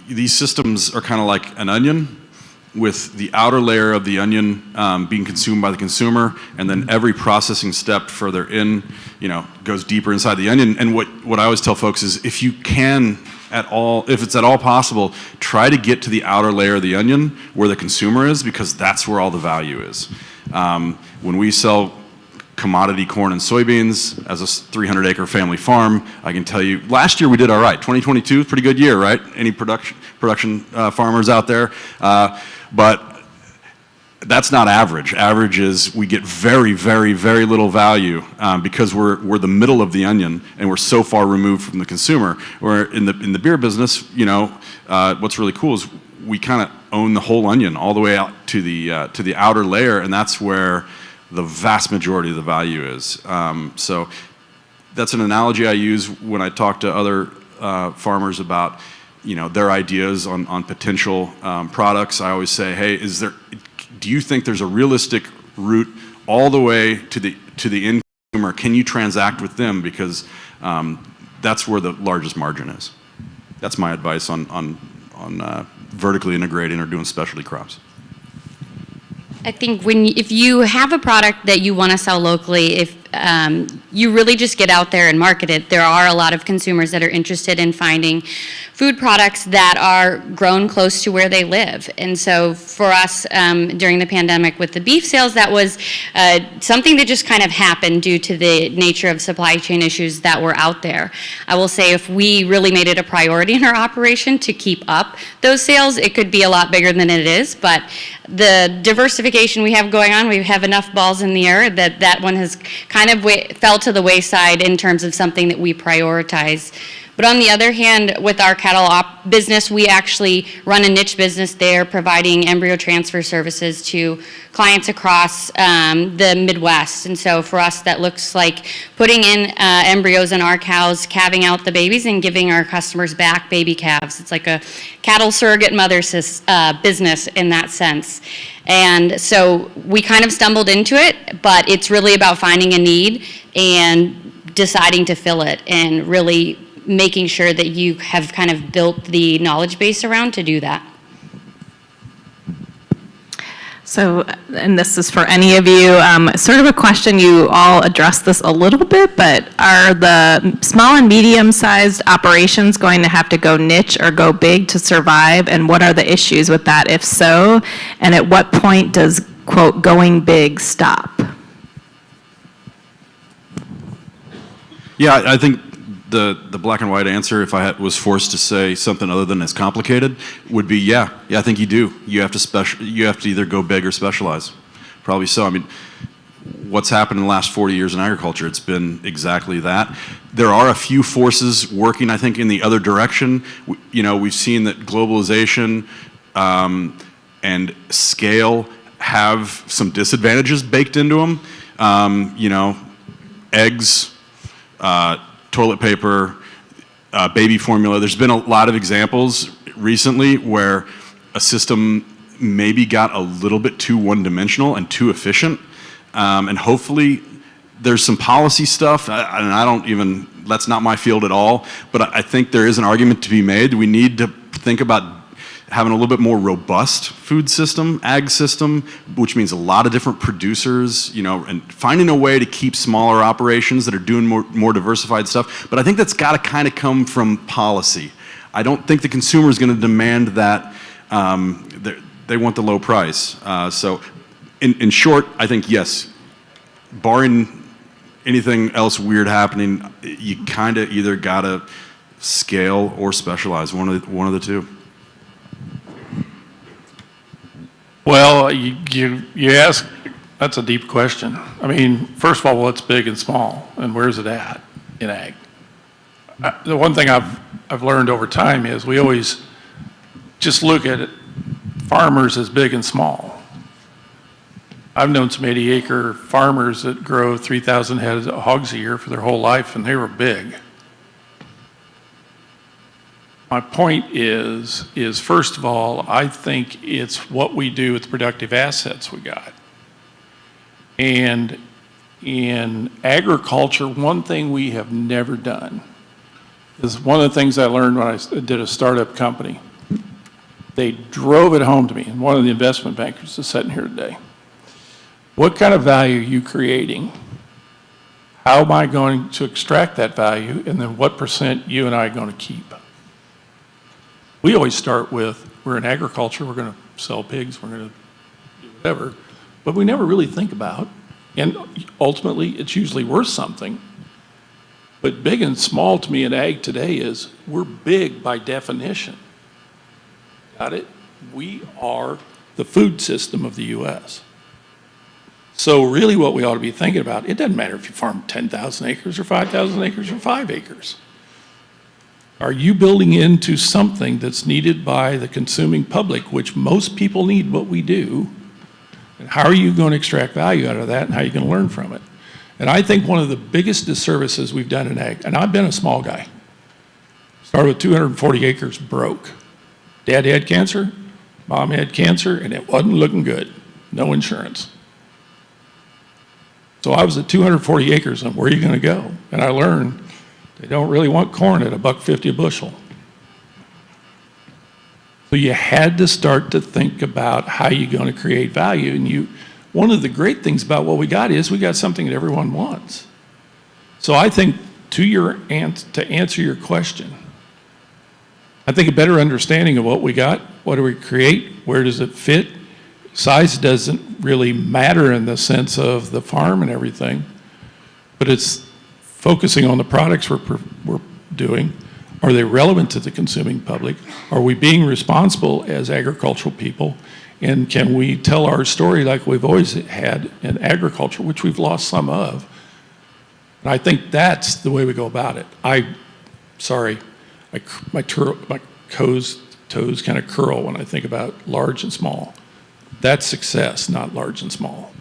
these systems are kind of like an onion, with the outer layer of the onion being consumed by the consumer, and then every processing step further in, goes deeper inside the onion. And what I always tell folks is if you can if it's at all possible, try to get to the outer layer of the onion where the consumer is, because that's where all the value is. When we sell commodity corn and soybeans as a 300-acre family farm, I can tell you, last year we did all right. 2022, pretty good year, right? Any production farmers out there? But that's not average. Average is we get very, very, very little value because we're the middle of the onion and we're so far removed from the consumer. Where in the beer business, what's really cool is we kind of own the whole onion all the way out to the outer layer, and that's where the vast majority of the value is. So that's an analogy I use when I talk to other farmers about their ideas on potential products. I always say, hey, do you think there's a realistic route all the way to the end consumer? Can you transact with them? Because that's where the largest margin is. That's my advice on vertically integrating or doing specialty crops. I think if you have a product that you want to sell locally, if you really just get out there and market it, there are a lot of consumers that are interested in finding food products that are grown close to where they live. And so for us, during the pandemic with the beef sales, that was something that just kind of happened due to the nature of supply chain issues that were out there. I will say if we really made it a priority in our operation to keep up those sales, it could be a lot bigger than it is. But the diversification we have going on, we have enough balls in the air that one has kind of fell to the wayside in terms of something that we prioritize. But on the other hand, with our cattle op business, we actually run a niche business there, providing embryo transfer services to clients across the Midwest. And so for us, that looks like putting in embryos in our cows, calving out the babies, and giving our customers back baby calves. It's like a cattle surrogate mother business in that sense. And so we kind of stumbled into it, but it's really about finding a need and deciding to fill it and really making sure that you have kind of built the knowledge base around to do that. So, and this is for any of you, sort of a question, you all addressed this a little bit, but are the small and medium-sized operations going to have to go niche or go big to survive? And what are the issues with that, if so? And at what point does, quote, going big stop? Yeah, I think the black and white answer, if I was forced to say something other than it's complicated, would be yeah, I think you do. You have to either go big or specialize. Probably so. I mean, what's happened in the last 40 years in agriculture? It's been exactly that. There are a few forces working, I think, in the other direction. We've seen that globalization and scale have some disadvantages baked into them. Eggs, toilet paper, baby formula. There's been a lot of examples recently where a system maybe got a little bit too one-dimensional and too efficient. And hopefully there's some policy stuff, and that's not my field at all, but I think there is an argument to be made. We need to think about having a little bit more robust food system, ag system, which means a lot of different producers, and finding a way to keep smaller operations that are doing more diversified stuff. But I think that's got to kind of come from policy. I don't think the consumer is going to demand that. They want the low price. So in short, I think yes, barring anything else weird happening, you kind of either got to scale or specialize, one of the two. Well, you ask, that's a deep question. I mean, first of all, what's big and small, and where's it at in ag? The one thing I've learned over time is we always just look at farmers as big and small. I've known some 80-acre farmers that grow 3,000 head of hogs a year for their whole life, and they were big. My point is first of all, I think it's what we do with the productive assets we got. And in agriculture, one thing we have never done is one of the things I learned when I did a startup company. They drove it home to me, and one of the investment bankers is sitting here today. What kind of value are you creating? How am I going to extract that value? And then what % you and I are going to keep? We always start with, we're in agriculture, we're going to sell pigs, we're going to do whatever, but we never really think about, and ultimately it's usually worth something. But big and small to me in ag today is, we're big by definition. Got it? We are the food system of the U.S. So really what we ought to be thinking about, it doesn't matter if you farm 10,000 acres or 5,000 acres or 5 acres. Are you building into something that's needed by the consuming public, which most people need what we do? And how are you going to extract value out of that, and how are you going to learn from it? And I think one of the biggest disservices we've done in ag, and I've been a small guy, Started with 240 acres broke. Dad had cancer, mom had cancer, and it wasn't looking good. No insurance. So I was at 240 acres, and where are you going to go? And I learned they don't really want corn at $1.50 a bushel. So you had to start to think about how you're going to create value. And one of the great things about what we got is we got something that everyone wants. So I think to answer your question, I think a better understanding of what we got, what do we create, where does it fit? Size doesn't really matter in the sense of the farm and everything, but it's focusing on the products we're doing. Are they relevant to the consuming public? Are we being responsible as agricultural people? And can we tell our story like we've always had in agriculture, which we've lost some of? And I think that's the way we go about it. My toes kind of curl when I think about large and small. That's success, not large and small.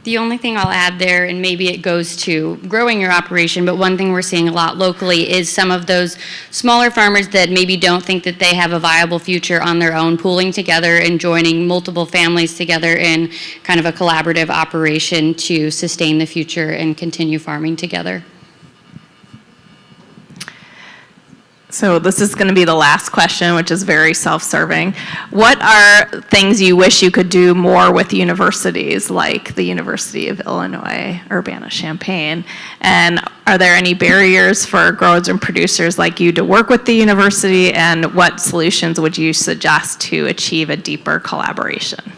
The only thing I'll add there, and maybe it goes to growing your operation, but one thing we're seeing a lot locally is some of those smaller farmers that maybe don't think that they have a viable future on their own, pooling together and joining multiple families together in kind of a collaborative operation to sustain the future and continue farming together. So this is going to be the last question, which is very self-serving. What are things you wish you could do more with universities like the University of Illinois, Urbana-Champaign? And are there any barriers for growers and producers like you to work with the university? And what solutions would you suggest to achieve a deeper collaboration?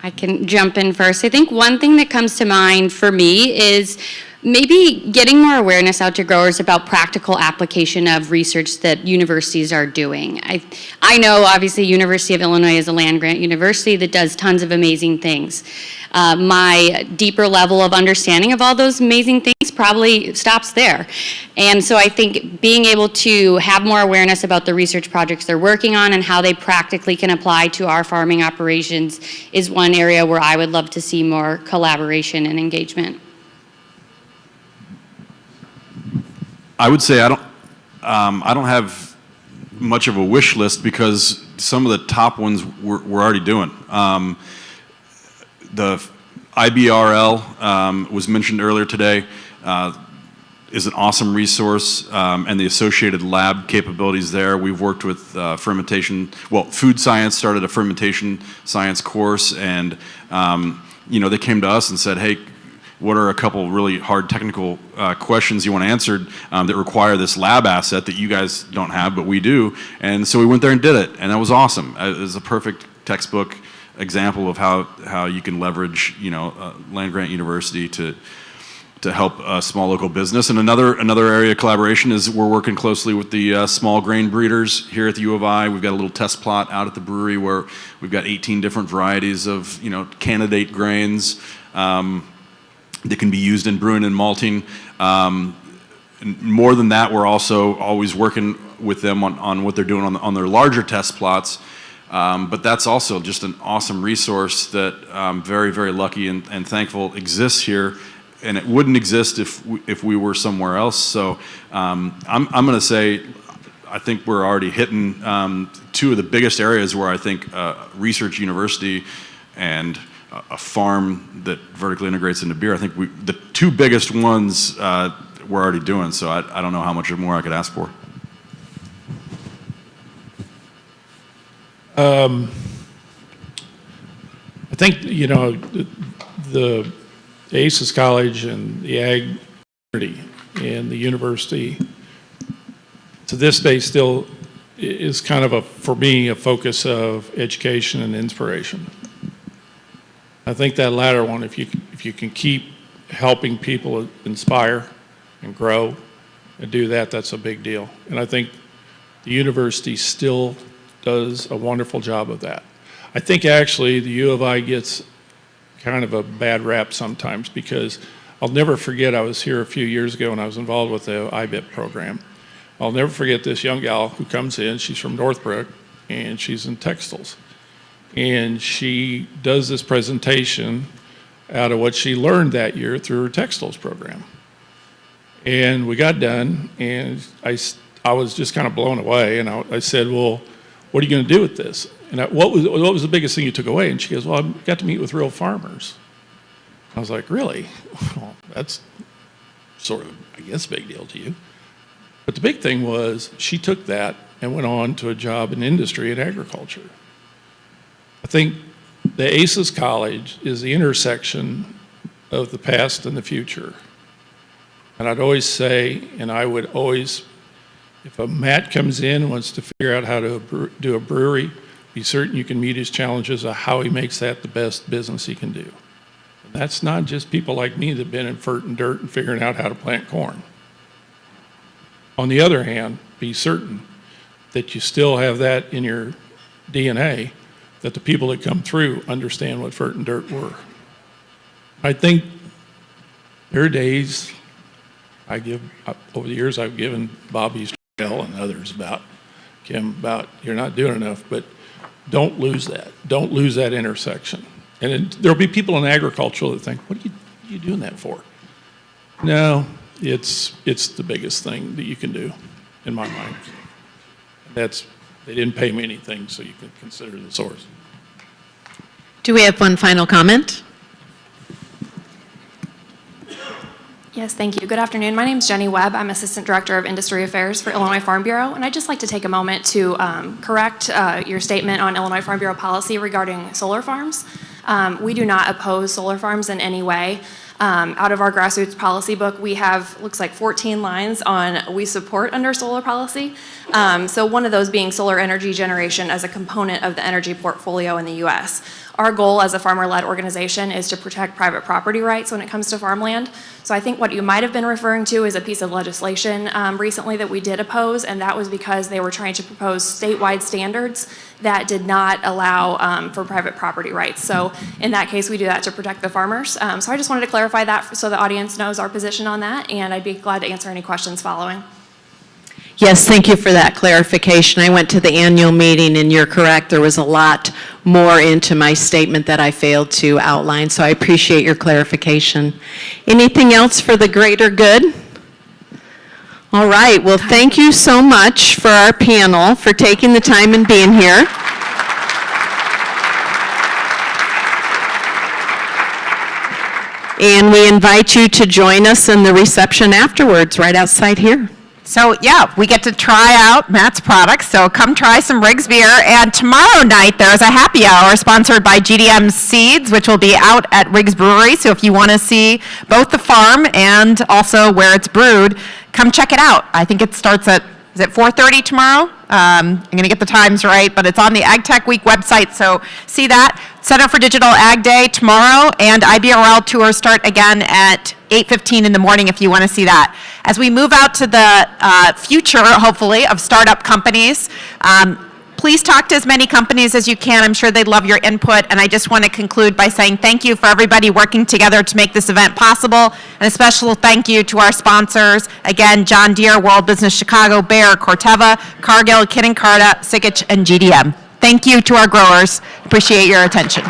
I can jump in first. I think one thing that comes to mind for me is maybe getting more awareness out to growers about practical application of research that universities are doing. I know, obviously, University of Illinois is a land-grant university that does tons of amazing things. My deeper level of understanding of all those amazing things probably stops there. And so I think being able to have more awareness about the research projects they're working on and how they practically can apply to our farming operations is one area where I would love to see more collaboration and engagement. I would say I don't have much of a wish list because some of the top ones we're already doing. The IBRL was mentioned earlier today, is an awesome resource, and the associated lab capabilities there. We've worked with fermentation, food science started a fermentation science course, and they came to us and said, hey, what are a couple really hard technical questions you want answered that require this lab asset that you guys don't have, but we do? And so we went there and did it, and that was awesome. It was a perfect textbook example of how you can leverage, land-grant university to help a small local business. And another area of collaboration is we're working closely with the small grain breeders here at the U of I. We've got a little test plot out at the brewery where we've got 18 different varieties of, candidate grains that can be used in brewing and malting. And more than that, we're also always working with them on what they're doing on their larger test plots. But that's also just an awesome resource that I'm very, very lucky and thankful exists here. And it wouldn't exist if we were somewhere else. So I'm going to say I think we're already hitting two of the biggest areas where I think research university and a farm that vertically integrates into beer. I think the two biggest ones we're already doing, so I don't know how much more I could ask for. I think, the ACES College and the Ag community and the university, to this day still is kind of for me, a focus of education and inspiration. I think that latter one, if you can keep helping people inspire and grow and do that, that's a big deal. And I think the university still does a wonderful job of that. I think actually the U of I gets kind of a bad rap sometimes because I'll never forget, I was here a few years ago and I was involved with the IBIT program. I'll never forget this young gal who comes in, she's from Northbrook and she's in textiles. And she does this presentation out of what she learned that year through her textiles program. And we got done, and I was just kind of blown away, and I said, well, what are you going to do with this? And what was the biggest thing you took away? And she goes, well, I got to meet with real farmers. I was like, really? Well, that's sort of, I guess, a big deal to you. But the big thing was she took that and went on to a job in industry and agriculture. I think the ACES College is the intersection of the past and the future. And I'd always say, and I would always, if a Matt comes in and wants to figure out how to do a brewery, be certain you can meet his challenges of how he makes that the best business he can do. And that's not just people like me that have been in fert and dirt and figuring out how to plant corn. On the other hand, be certain that you still have that in your DNA, that the people that come through understand what fert and dirt were. I think there are days over the years I've given Bobby Strell and others about, Kim, about you're not doing enough, but don't lose that. Don't lose that intersection. And there'll be people in agriculture that think, what are you doing that for? No, it's the biggest thing that you can do, in my mind. They didn't pay me anything, so you can consider the source. Do we have one final comment? Yes, thank you. Good afternoon. My name is Jenny Webb. I'm Assistant Director of Industry Affairs for Illinois Farm Bureau, and I'd just like to take a moment to correct your statement on Illinois Farm Bureau policy regarding solar farms. We do not oppose solar farms in any way. Out of our grassroots policy book, we have, looks like 14 lines on we support under solar policy. So one of those being solar energy generation as a component of the energy portfolio in the U.S. Our goal as a farmer-led organization is to protect private property rights when it comes to farmland. So I think what you might have been referring to is a piece of legislation recently that we did oppose, and that was because they were trying to propose statewide standards that did not allow for private property rights. So in that case, we do that to protect the farmers. So I just wanted to clarify that so the audience knows our position on that, and I'd be glad to answer any questions following. Yes, thank you for that clarification. I went to the annual meeting, and you're correct. There was a lot more into my statement that I failed to outline, so I appreciate your clarification. Anything else for the greater good? All right. Well, thank you so much for our panel, for taking the time and being here. And we invite you to join us in the reception afterwards, right outside here. So yeah, we get to try out Matt's products, so come try some Riggs beer. And tomorrow night there's a happy hour sponsored by GDM Seeds, which will be out at Riggs Brewery. So if you want to see both the farm and also where it's brewed, come check it out. I think it starts at, is it 4:30 tomorrow? I'm going to get the times right, but it's on the AgTech Week website, so see that. Center for Digital Ag Day tomorrow, and IBRL tours start again at 8:15 in the morning if you want to see that. As we move out to the future, hopefully, of startup companies, please talk to as many companies as you can. I'm sure they'd love your input, and I just want to conclude by saying thank you for everybody working together to make this event possible, and a special thank you to our sponsors. Again, John Deere, World Business Chicago, Bayer, Corteva, Cargill, Kin + Carta, Sikich, and GDM. Thank you to our growers. Appreciate your attention.